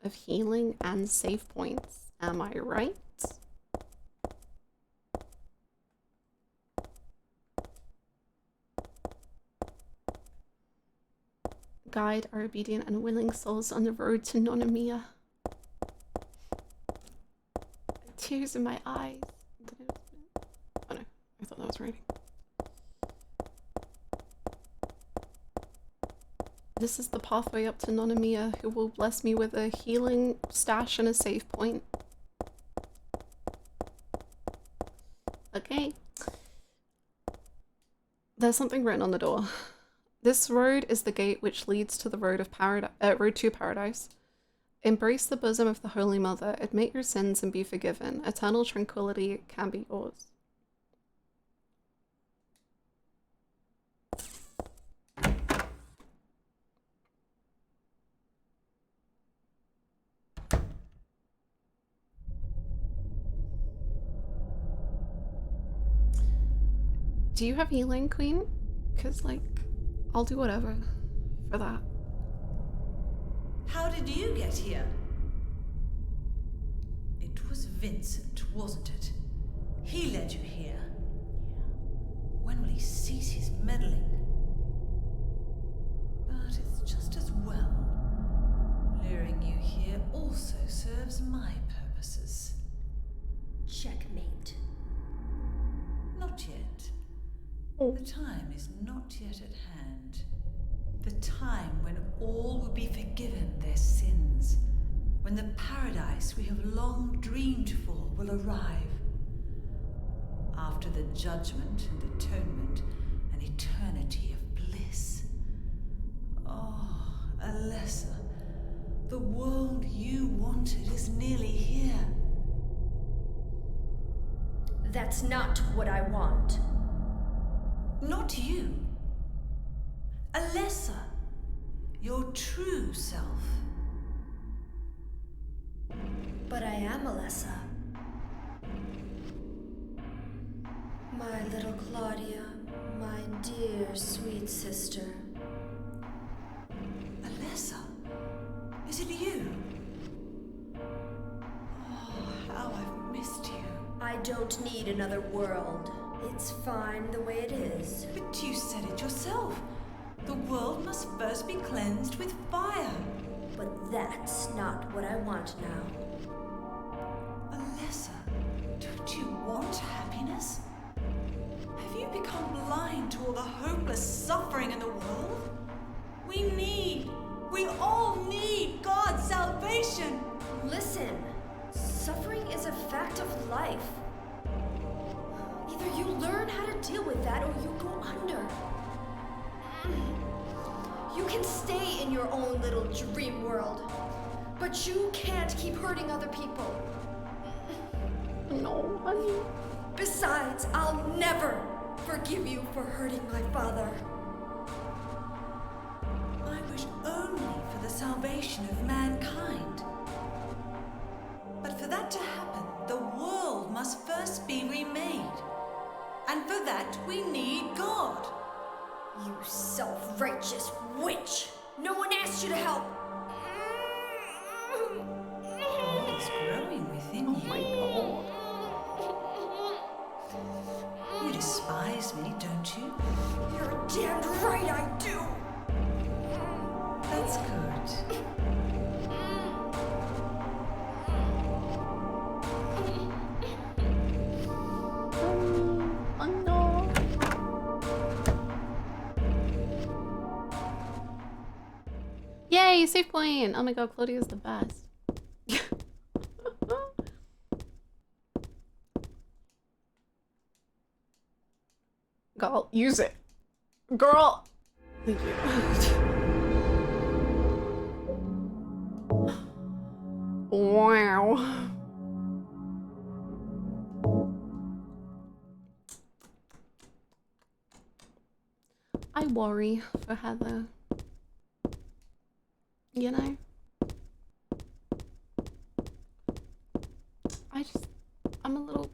of healing and save points. Am I right? Guide our obedient and willing souls on the road to Nonomia. Tears in my eyes. Oh no, I thought that was writing. This is the pathway up to Nonomia, who will bless me with a healing stash and a save point. Okay. There's something written on the door. This road is the gate which leads to the road of road to paradise. Embrace the bosom of the Holy Mother, admit your sins and be forgiven. Eternal tranquility can be yours. Do you have healing, Queen? Because, like, I'll do whatever for that. How did you get here? It was Vincent, wasn't it? He led you here. When will he cease his meddling? But it's just as well. Luring you here also serves my purposes. Checkmate. Not yet. The time is not yet at hand. The time when all will be forgiven their sins. When the paradise we have long dreamed for will arrive. After the judgment and atonement, an eternity of bliss. Oh, Alessa, the world you wanted is nearly here. That's not what I want. Not you. Alessa, your true self. But I am Alessa. My little Claudia, my dear sweet sister. Alessa, is it you? Oh, how I've missed you. I don't need another world. It's fine the way it is. But you said it yourself. The world must first be cleansed with fire. But that's not what I want now. Alessa, don't you want happiness? Have you become blind to all the hopeless suffering in the world? We all need God's salvation. Listen, suffering is a fact of life. Either you learn how to deal with that or you go under. You can stay in your own little dream world, but you can't keep hurting other people. No, honey. Besides, I'll never forgive you for hurting my father. I wish only salvation of mankind. But for that to happen, the world must first be remade. And for that, we need God. You self-righteous witch! No one asked you to help! God is growing within you. Oh my god. You despise me, don't you? You're damned right I do! That's good. Oh no. Yay, save point! Oh my god, Claudia's the best. Girl, use it. Girl! Thank you. Wow. I worry for Heather. You know? I'm a little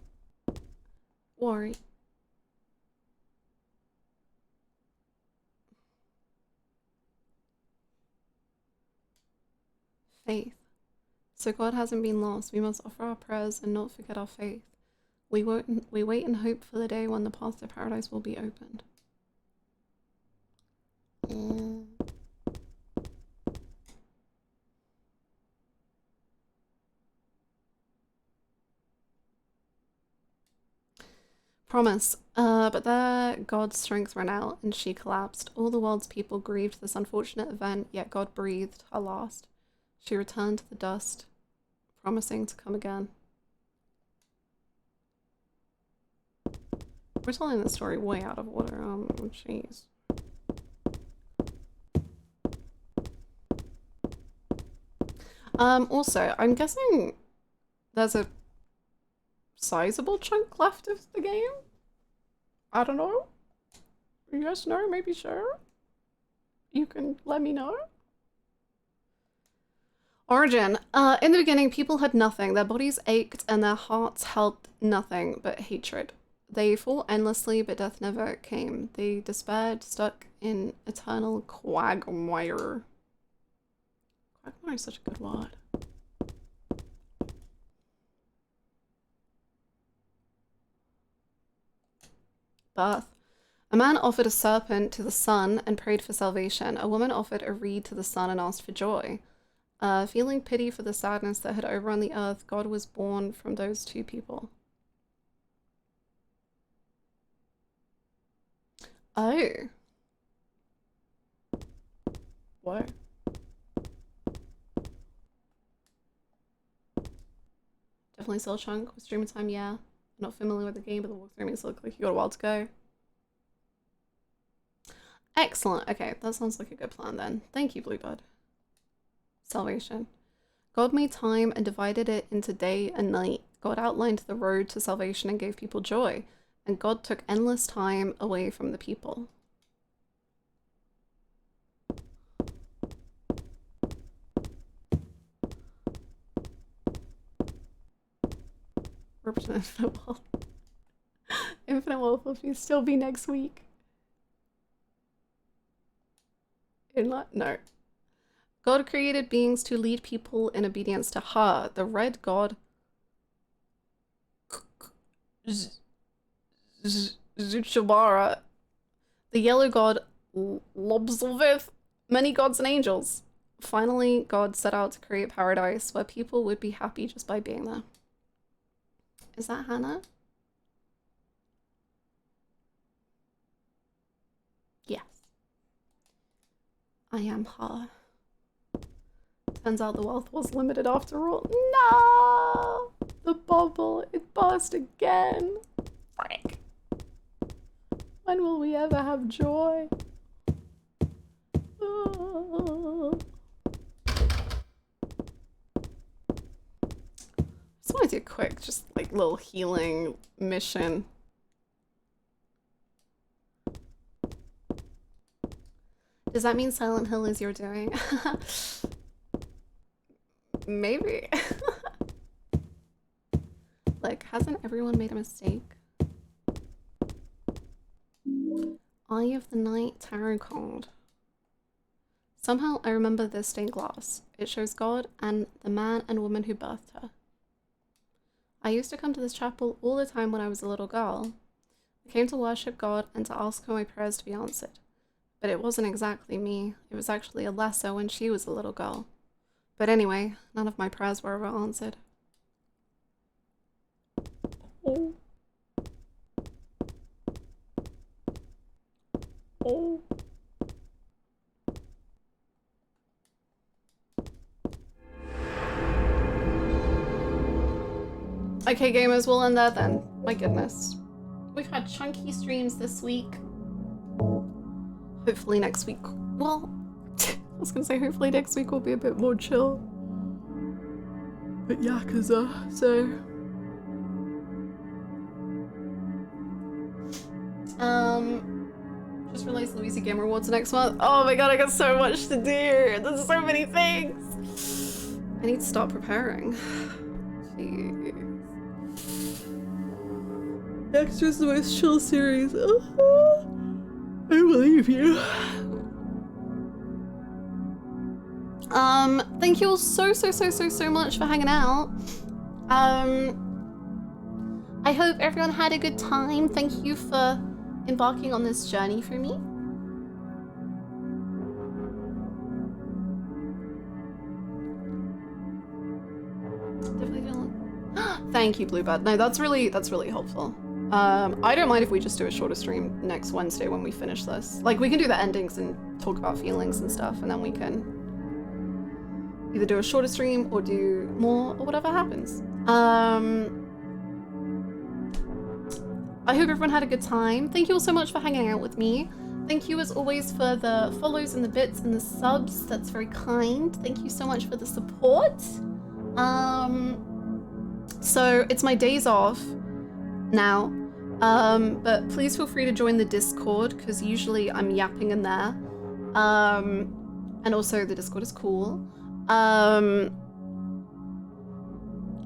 worried. Faith. So God hasn't been lost. We must offer our prayers and not forget our faith. We wait and hope for the day when the path to paradise will be opened. Promise. But there God's strength ran out and she collapsed. All the world's people grieved this unfortunate event, yet God breathed her last. She returned to the dust, promising to come again. We're telling the story way out of order. Oh, jeez. Also, I'm guessing there's a sizable chunk left of the game? I don't know. Yes, no, maybe sure. You can let me know. Origin. In the beginning, people had nothing. Their bodies ached and their hearts held nothing but hatred. They fought endlessly, but death never came. They despaired, stuck in eternal quagmire. Quagmire is such a good word. Birth. A man offered a serpent to the sun and prayed for salvation. A woman offered a reed to the sun and asked for joy. Feeling pity for the sadness that had overrun the earth, God was born from those two people. Oh. What? Definitely still a chunk with streamer time, yeah. I'm not familiar with the game, but the walkthrough makes it look like you got a while to go. Excellent. Okay, that sounds like a good plan then. Thank you, Bluebird. Salvation. God made time and divided it into day and night. God outlined the road to salvation and gave people joy. And God took endless time away from the people. Represent Infinite World. Infinite World will still be next week. No. God created beings to lead people in obedience to her. The red god Zuchabara. The yellow god Lobzolvith. Many gods and angels. Finally, God set out to create paradise where people would be happy just by being there. Is that Hannah? Yes. I am her. Turns out the wealth was limited after all. No! The bubble, it burst again. Frick. When will we ever have joy? Oh. I just want to do a quick, just like little healing mission. Does that mean Silent Hill is your doing? Maybe. Like, hasn't everyone made a mistake? Eye of the Night tarot card. Somehow I remember this stained glass. It shows God and the man and woman who birthed her. I used to come to this chapel all the time when I was a little girl. I came to worship God and to ask for my prayers to be answered. But it wasn't exactly me. It was actually Alessa when she was a little girl. But anyway, none of my prayers were ever answered. Oh. Oh. Okay, gamers, we'll end there then. My goodness. We've had chunky streams this week. Hopefully next week, well, I was gonna say hopefully next week will be a bit more chill. But Yakuza, so. Just realized Louisey Game Rewards next month. Oh my god, I got so much to do. There's so many things. I need to start preparing. Jeez. Next was the most chill series. I believe you. Thank you all so much for hanging out. I hope everyone had a good time. Thank you for embarking on this journey for me. Definitely don't. Thank you, Bluebird. No, that's really helpful. I don't mind if we just do a shorter stream next Wednesday when we finish this. Like, we can do the endings and talk about feelings and stuff, and then we can either do a shorter stream or do more or whatever happens. I hope everyone had a good time. Thank you all so much for hanging out with me. Thank you as always for the follows and the bits and the subs. That's very kind. Thank you so much for the support. So it's my days off now. But please feel free to join the Discord because usually I'm yapping in there. And also the Discord is cool. And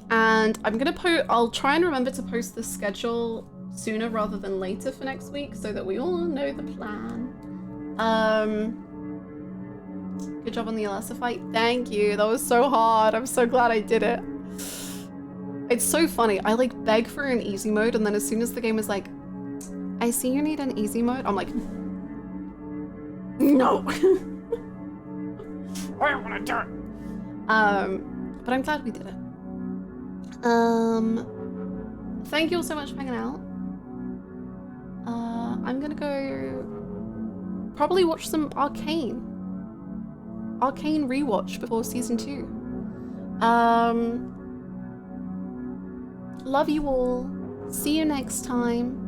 I'm gonna I'll try and remember to post the schedule sooner rather than later for next week so that we all know the plan. Good job on the Alessa fight. Thank you. That was so hard. I'm so glad I did it. It's so funny. I like beg for an easy mode and then as soon as the game is like, I see you need an easy mode, I'm like, no. I don't want to do it. But I'm glad we did it. Thank you all so much for hanging out. I'm gonna go probably watch some Arcane rewatch before season 2. Love you all. See you next time.